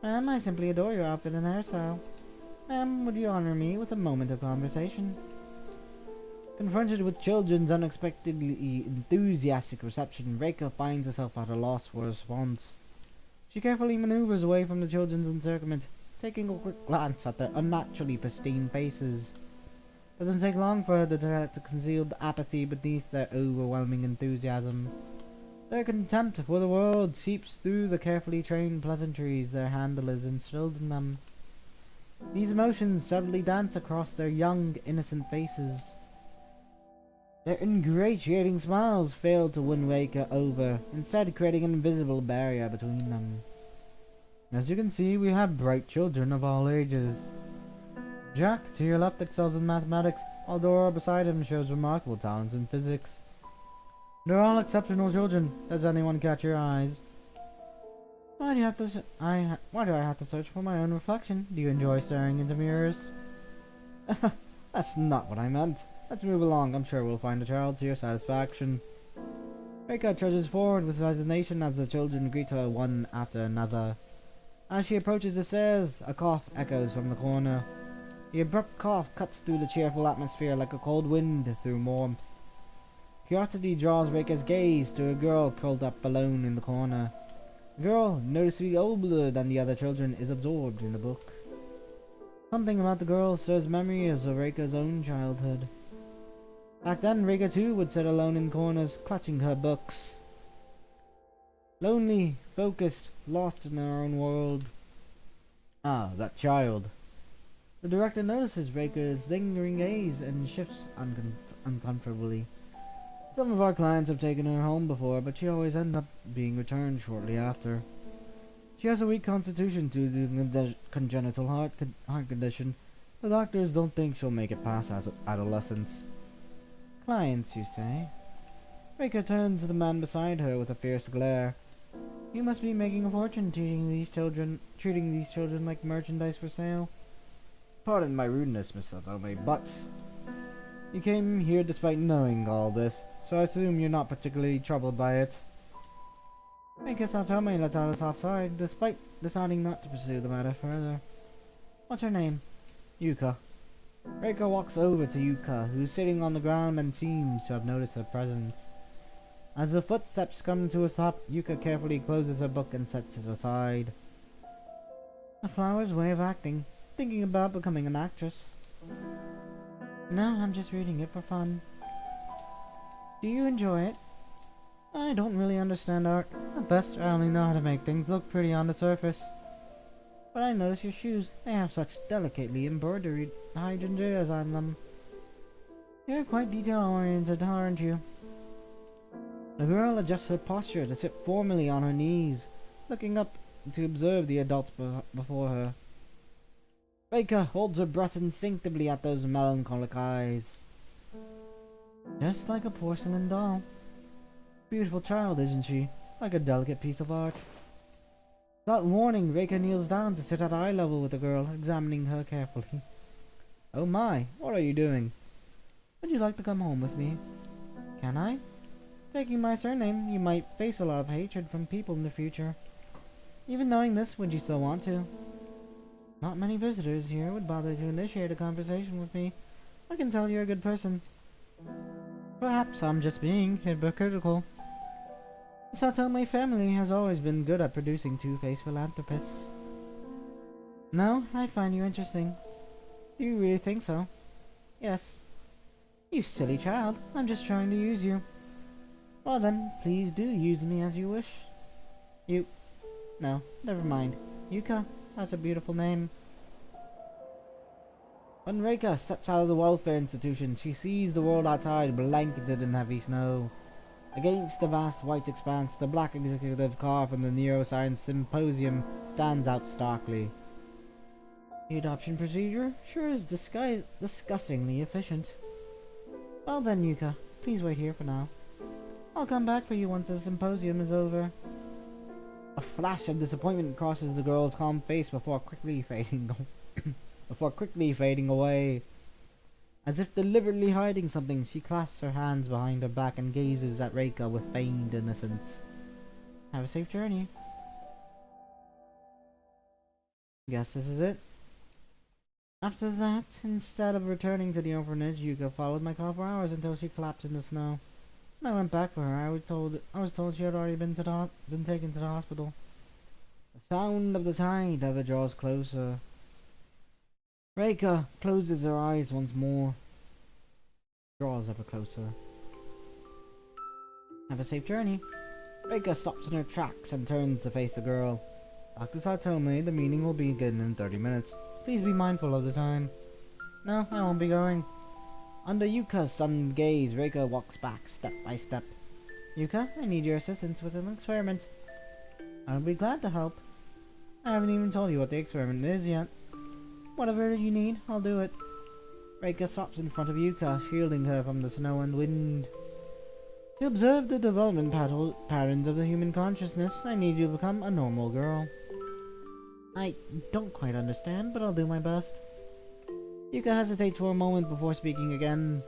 Ma'am, I simply adore your outfit and hairstyle. Ma'am, would you honor me with a moment of conversation? Confronted with children's unexpectedly enthusiastic reception, Reika finds herself at a loss for a response. She carefully maneuvers away from the children's encirclement, taking a quick glance at their unnaturally pristine faces. Doesn't take long for her to detect the concealed apathy beneath their overwhelming enthusiasm. Their contempt for the world seeps through the carefully trained pleasantries their handlers instilled in them. These emotions subtly dance across their young, innocent faces. Their ingratiating smiles fail to win Reika over, instead creating an invisible barrier between them. As you can see, we have bright children of all ages. Jack, to your left, excels in mathematics, while Dora beside him shows remarkable talent in physics. They're all exceptional children. Does anyone catch your eyes? Why do I have to search for my own reflection? Do you enjoy staring into mirrors? That's not what I meant. Let's move along. I'm sure we'll find a child to your satisfaction. Reika trudges forward with resignation as the children greet her one after another. As she approaches the stairs, a cough echoes from the corner. The abrupt cough cuts through the cheerful atmosphere like a cold wind through warmth. Curiosity draws Reika's gaze to a girl curled up alone in the corner. The girl, noticeably older than the other children, is absorbed in a book. Something about the girl stirs memories of Reika's own childhood. Back then, Reika too would sit alone in corners, clutching her books. Lonely, focused, lost in her own world. Ah, that child. The director notices Reika's lingering gaze and shifts uncomfortably. Some of our clients have taken her home before, but she always ends up being returned shortly after. She has a weak constitution due to the congenital heart condition. The doctors don't think she'll make it past adolescence. Clients, you say? Reika turns to the man beside her with a fierce glare. You must be making a fortune treating these children like merchandise for sale. Pardon my rudeness, Miss Saotome, but you came here despite knowing all this, so I assume you're not particularly troubled by it. Reika Saotome lets out a soft sigh, despite deciding not to pursue the matter further. What's her name? Yuka. Reika walks over to Yuka, who's sitting on the ground and seems to have noticed her presence. As the footsteps come to a stop, Yuka carefully closes her book and sets it aside. A flower's way of acting, thinking about becoming an actress. No, I'm just reading it for fun. Do you enjoy it? I don't really understand art. At best, I only know how to make things look pretty on the surface. But I notice your shoes. They have such delicately embroidered hydrangeas on them. You're quite detail-oriented, aren't you? The girl adjusts her posture to sit formally on her knees, looking up to observe the adults before her. Reika holds her breath instinctively at those melancholic eyes. Just like a porcelain doll. Beautiful child, isn't she? Like a delicate piece of art. Without warning, Reika kneels down to sit at eye level with the girl, examining her carefully. Oh my, what are you doing? Would you like to come home with me? Can I? Taking my surname, you might face a lot of hatred from people in the future. Even knowing this, would you still want to? Not many visitors here would bother to initiate a conversation with me. I can tell you're a good person. Perhaps I'm just being hypocritical. The Satome family has always been good at producing two-faced philanthropists. No, I find you interesting. Do you really think so? Yes. You silly child, I'm just trying to use you. Well then, please do use me as you wish. No, never mind. Yuka, that's a beautiful name. When Reika steps out of the welfare institution, she sees the world outside blanketed in heavy snow. Against the vast white expanse, the black executive car from the Neuroscience Symposium stands out starkly. The adoption procedure sure is disgustingly efficient. Well then, Yuka, please wait here for now. I'll come back for you once the symposium is over. A flash of disappointment crosses the girl's calm face before quickly fading away. As if deliberately hiding something, she clasps her hands behind her back and gazes at Reika with feigned innocence. Have a safe journey. Guess this is it. After that, instead of returning to the orphanage, Yuka followed my car for hours until she collapsed in the snow. When I went back for her, I was told she had already been taken to the hospital. The sound of the tide ever draws closer. Reika closes her eyes once more. Draws ever closer. Have a safe journey. Reika stops in her tracks and turns to face the girl. Dr. Satome, the meeting will begin in 30 minutes. Please be mindful of the time. No, I won't be going. Under Yuka's stunned gaze, Reika walks back step by step. Yuka, I need your assistance with an experiment. I'll be glad to help. I haven't even told you what the experiment is yet. Whatever you need, I'll do it. Reika stops in front of Yuka, shielding her from the snow and wind. To observe the development patterns of the human consciousness, I need you to become a normal girl. I don't quite understand, but I'll do my best. Yuka hesitates for a moment before speaking again.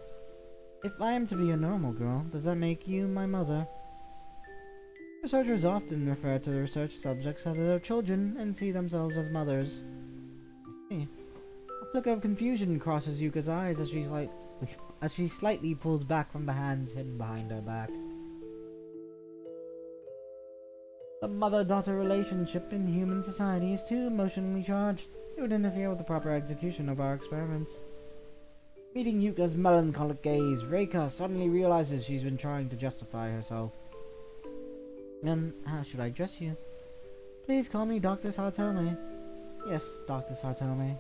If I am to be a normal girl, does that make you my mother? Researchers often refer to the research subjects as their children and see themselves as mothers. I see. A flicker of confusion crosses Yuka's eyes as she slightly pulls back from the hands hidden behind her back. The mother-daughter relationship in human society is too emotionally charged. It would interfere with the proper execution of our experiments. Meeting Yuka's melancholic gaze, Reika suddenly realizes she's been trying to justify herself. Then, how should I address you? Please call me Dr. Satome. Yes, Dr. Satome.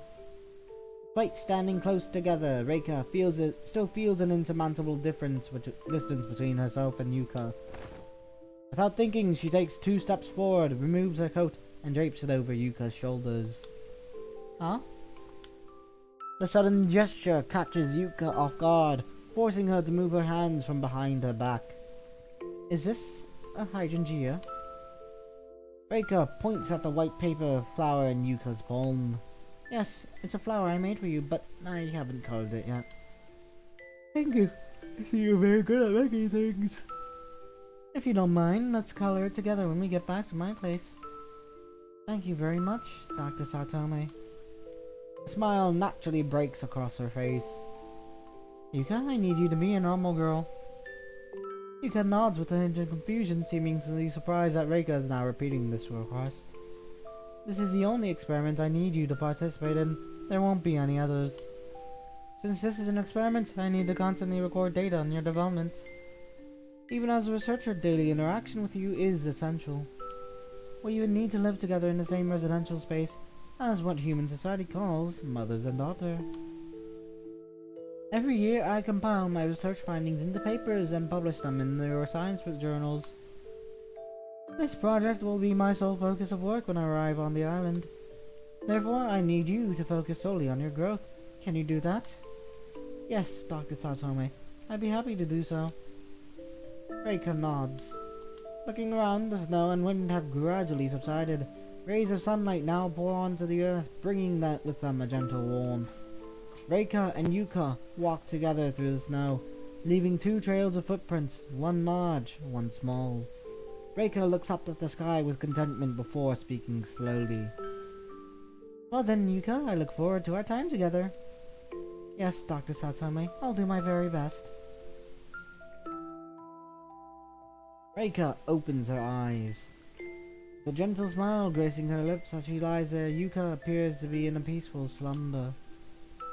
Despite standing close together, Reika still feels an insurmountable distance between herself and Yuka. Without thinking, she takes 2 steps forward, removes her coat, and drapes it over Yuka's shoulders. Huh? The sudden gesture catches Yuka off guard, forcing her to move her hands from behind her back. Is this a hydrangea? Reika points at the white paper flower in Yuka's palm. Yes, it's a flower I made for you, but I haven't colored it yet. Thank you. I see you're very good at making things. If you don't mind, let's color it together when we get back to my place. Thank you very much, Dr. Satome. A smile naturally breaks across her face. Yuka, I need you to be a normal girl. Yuka nods with a hint of confusion, seemingly surprised that Reika is now repeating this request. This is the only experiment I need you to participate in. There won't be any others. Since this is an experiment, I need to constantly record data on your development. Even as a researcher, daily interaction with you is essential. We would need to live together in the same residential space as what human society calls mothers and daughter. Every year I compile my research findings into papers and publish them in neuroscience journals. This project will be my sole focus of work when I arrive on the island. Therefore, I need you to focus solely on your growth. Can you do that? Yes, Dr. Satsome. I'd be happy to do so. Reika nods. Looking around, the snow and wind have gradually subsided. Rays of sunlight now pour onto the earth, bringing that with them a gentle warmth. Reika and Yuka walk together through the snow, leaving two trails of footprints, one large, one small. Reika looks up at the sky with contentment before speaking slowly. Well then, Yuka, I look forward to our time together. Yes, Dr. Satsome, I'll do my very best. Reika opens her eyes. The gentle smile gracing her lips as she lies there, Yuka appears to be in a peaceful slumber.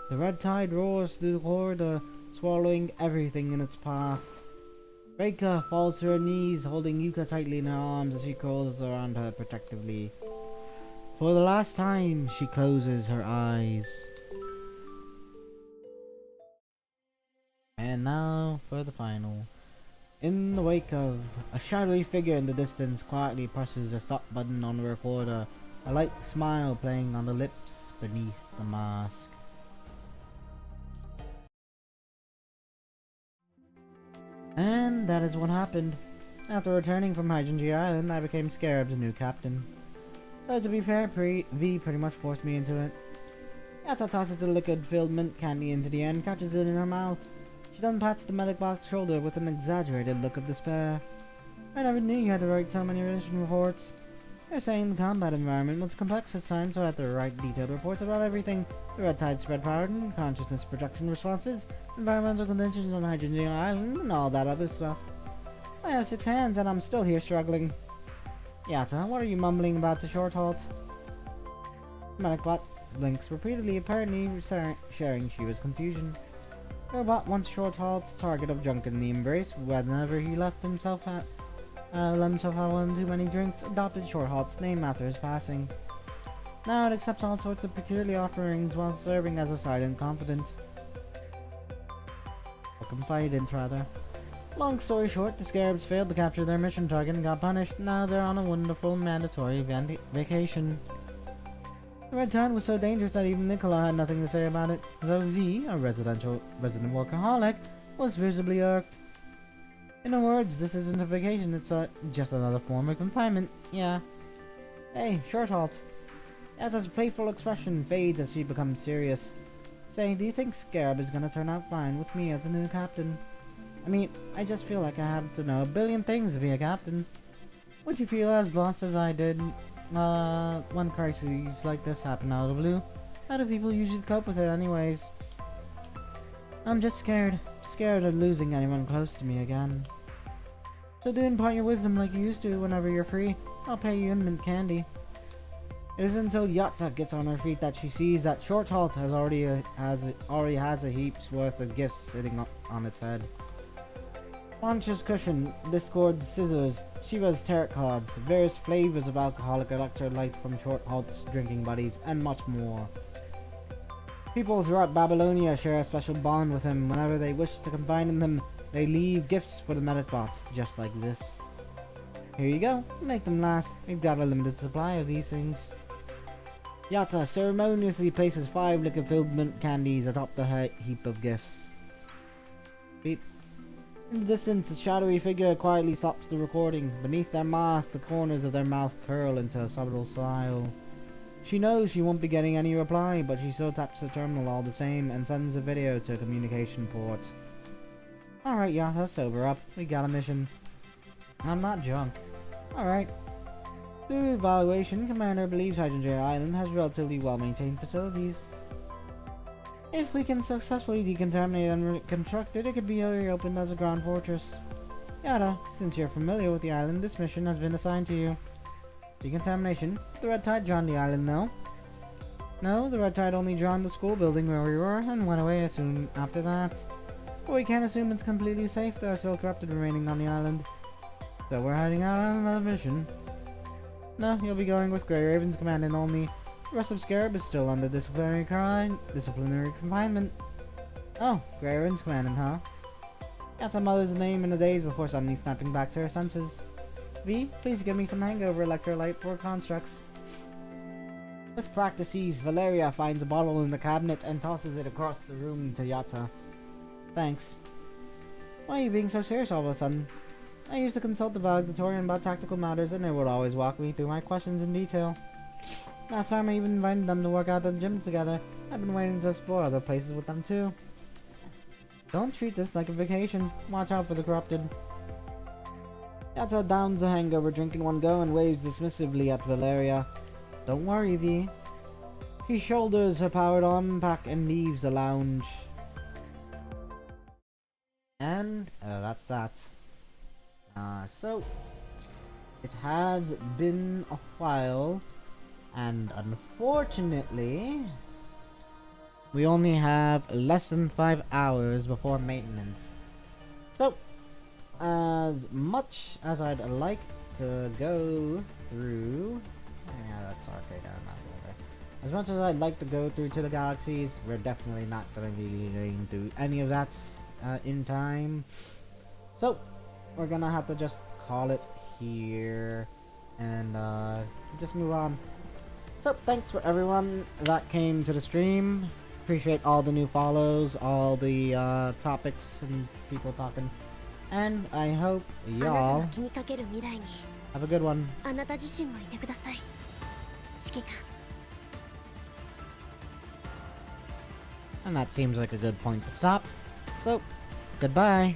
The red tide roars through the corridor, swallowing everything in its path. Reika falls to her knees, holding Yuka tightly in her arms as she curls around her protectively. For the last time, she closes her eyes. And now for the final. In the wake of, a shadowy figure in the distance quietly presses the stop button on the recorder, a light smile playing on the lips beneath the mask. And that is what happened. After returning from Hydrangea Island, I became Scarab's new captain. Though to be fair, V pretty much forced me into it. Yata tosses the liquid-filled mint candy into the air and catches it in her mouth. She then pats the medic box shoulder with an exaggerated look of despair. I never knew you had to write so many mission reports. They're saying the combat environment was complex this time, so I had to write detailed reports about everything. The red tide spread pattern, consciousness projection responses, environmental conditions on Hydrangea Island, and all that other stuff. I have 6 hands and I'm still here struggling. Yata, what are you mumbling about to short halt? Medicbot blinks repeatedly, apparently sharing Shiva's confusion. Robot once short halt's target of junk in the embrace whenever he left himself at one too many drinks, adopted short halt's name after his passing. Now it accepts all sorts of peculiar offerings while serving as a silent confidant. Or confidant, rather. Long story short, the Scarabs failed to capture their mission target and got punished. Now they're on a wonderful mandatory vacation. The red tide was so dangerous that even Nicola had nothing to say about it, though V, a resident workaholic, was visibly irked. In other words, this isn't a vacation, it's just another form of confinement, yeah. Hey, short halt. Yata's playful expression fades as she becomes serious. Say, do you think Scarab is gonna turn out fine with me as a new captain? I mean, I just feel like I have to know a billion things to be a captain. Would you feel as lost as I did when crises like this happen out of the blue? How do people usually cope with it anyways? I'm just scared of losing anyone close to me again. So do impart your wisdom like you used to whenever you're free. I'll pay you in mint candy. It isn't until Yatta gets on her feet that she sees that Short Halt already has a heap's worth of gifts sitting on its head. Launcher's cushion, Discord's scissors, Shiva's tarot cards, various flavors of alcoholic electrolyte from Short Halt's drinking buddies, and much more. People throughout Babylonia share a special bond with him. Whenever they wish to confide in them, they leave gifts for the Medicbot, just like this. Here you go, make them last. We've got a limited supply of these things. Yatta ceremoniously places 5 liquor-filled mint candies atop the heap of gifts. Beep. In the distance, a shadowy figure quietly stops the recording. Beneath their mask, the corners of their mouth curl into a subtle smile. She knows she won't be getting any reply, but she still taps the terminal all the same and sends a video to a communication port. Alright, Yatta, sober up. We got a mission. I'm not drunk. Alright. Through evaluation, Commander believes Hydrangea Island has relatively well-maintained facilities. If we can successfully decontaminate and reconstruct it, it could be reopened as a ground fortress. Yada, since you're familiar with the island, this mission has been assigned to you. Decontamination. The red tide drowned the island, though. No, the red tide only drowned the school building where we were and went away soon after that. But we can't assume it's completely safe. There are still corrupted remaining on the island. So we're heading out on another mission. No, you'll be going with Grey Raven's command and only. The rest of Scarab is still under disciplinary confinement. Oh, Grey Raven's commanding, huh? Got some mother's name in the days before suddenly snapping back to her senses. V, please give me some hangover electrolyte for constructs. With practices, Valeria finds a bottle in the cabinet and tosses it across the room to Yata. Thanks. Why are you being so serious all of a sudden? I used to consult the valedictorian about tactical matters and they would always walk me through my questions in detail. Last time I even invited them to work out at the gym together. I've been waiting to explore other places with them too. Don't treat this like a vacation. Watch out for the corrupted. Yata downs the hangover drink in one go and waves dismissively at Valeria. Don't worry, V. She shoulders her powered arm pack and leaves the lounge. And that's that. So it has been a while, and unfortunately, we only have less than 5 hours before maintenance. So, as much as I'd like to go through, yeah, that's arcade down that over. As much as I'd like to go through to the galaxies, we're definitely not going to be going through any of that in time. So, we're gonna have to just call it here and just move on. So, thanks for everyone that came to the stream. Appreciate all the new follows, all the topics and people talking. And I hope y'all have a good one. And that seems like a good point to stop. So, goodbye.